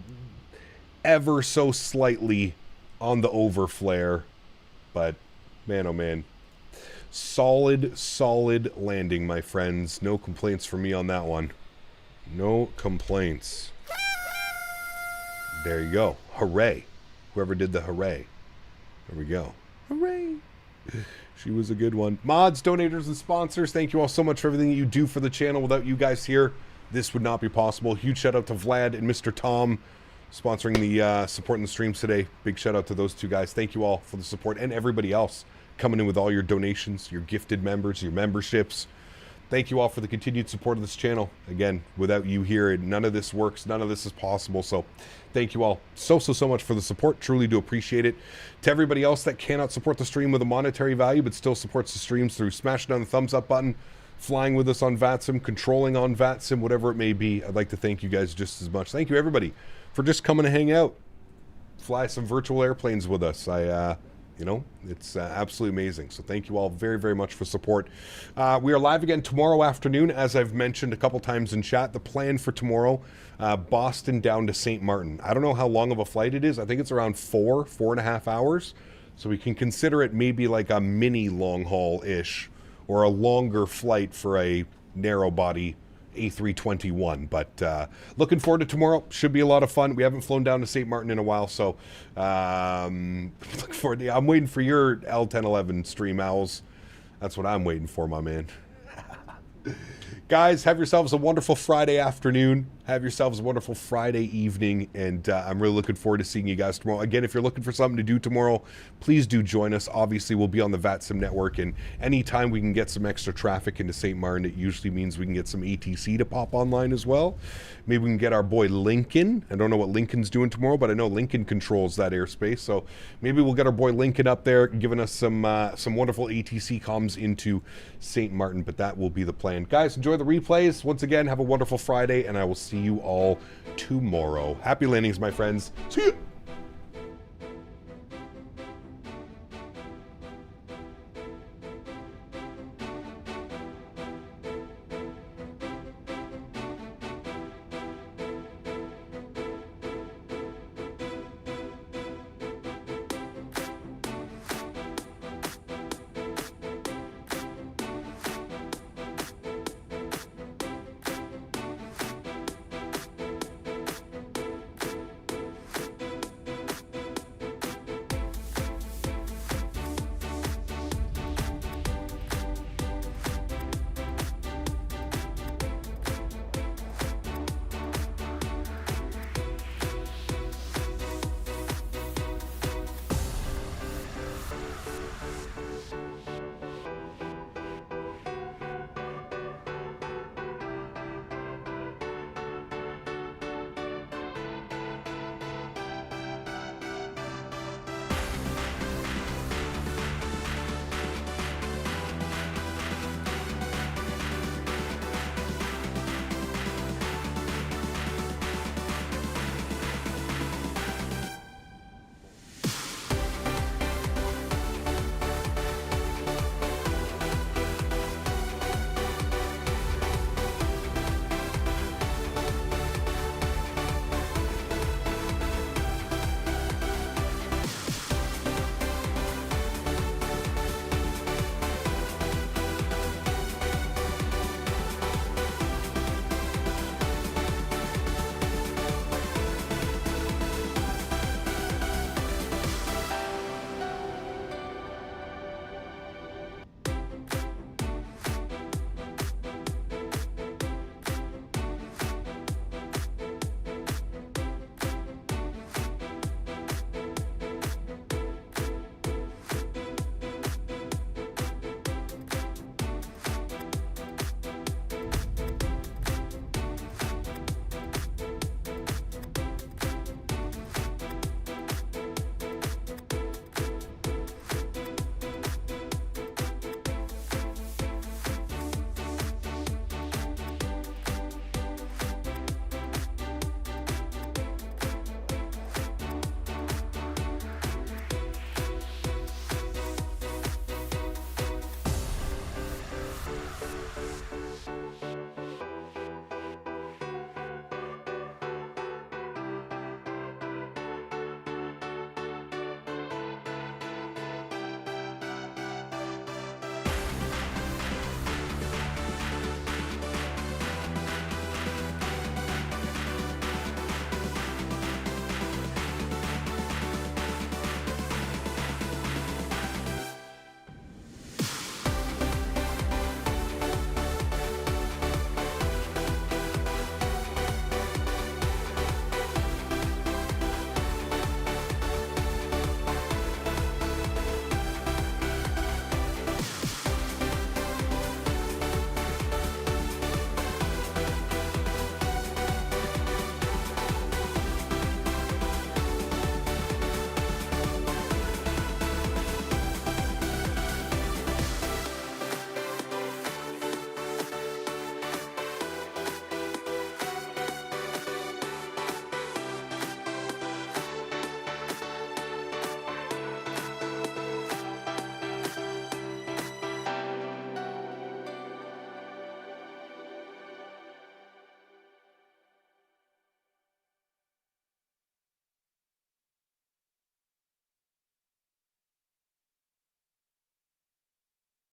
Speaker 1: ever so slightly on the over flare, but man, oh man. Solid, solid landing, my friends. No complaints from me on that one. No complaints. There you go. Hooray. Whoever did the hooray. There we go. Hooray. She was a good one. Mods, donators, and sponsors, thank you all so much for everything that you do for the channel. Without you guys here, this would not be possible. Huge shout out to Vlad and Mr. Tom sponsoring the supporting the streams today. Big shout out to those two guys. Thank you all for the support, and everybody else coming in with all your donations, your gifted members, your memberships. Thank you all for the continued support of this channel. Again, without you here, none of this works. None of this is possible. So thank you all so much for the support. Truly do appreciate it. To everybody else that cannot support the stream with a monetary value, but still supports the streams through smashing down the thumbs up button, flying with us on VATSIM, controlling on VATSIM, whatever it may be, I'd like to thank you guys just as much. Thank you, everybody, for just coming to hang out, fly some virtual airplanes with us. You know, it's absolutely amazing. So thank you all very, very much for support. We are live again tomorrow afternoon, as I've mentioned a couple times in chat. The plan for tomorrow, Boston down to St. Martin. I don't know how long of a flight it is. I think it's around 4.5 hours. So we can consider it maybe like a mini long haul-ish or a longer flight for a narrow body A321, but looking forward to tomorrow. Should be a lot of fun. We haven't flown down to St. Martin in a while, so look forward to. I'm waiting for your L1011 stream, Owls. That's what I'm waiting for, my man. Guys, have yourselves a wonderful Friday afternoon. Have yourselves a wonderful Friday evening, and I'm really looking forward to seeing you guys tomorrow. Again, if you're looking for something to do tomorrow, please do join us. Obviously, we'll be on the VATSIM network, and anytime we can get some extra traffic into St. Martin, it usually means we can get some ATC to pop online as well. Maybe we can get our boy Lincoln. I don't know what Lincoln's doing tomorrow, but I know Lincoln controls that airspace, so maybe we'll get our boy Lincoln up there, giving us some wonderful ATC comms into St. Martin, but that will be the plan. Guys, enjoy the replays. Once again, have a wonderful Friday, and I will see you all tomorrow. Happy landings, my friends. See you.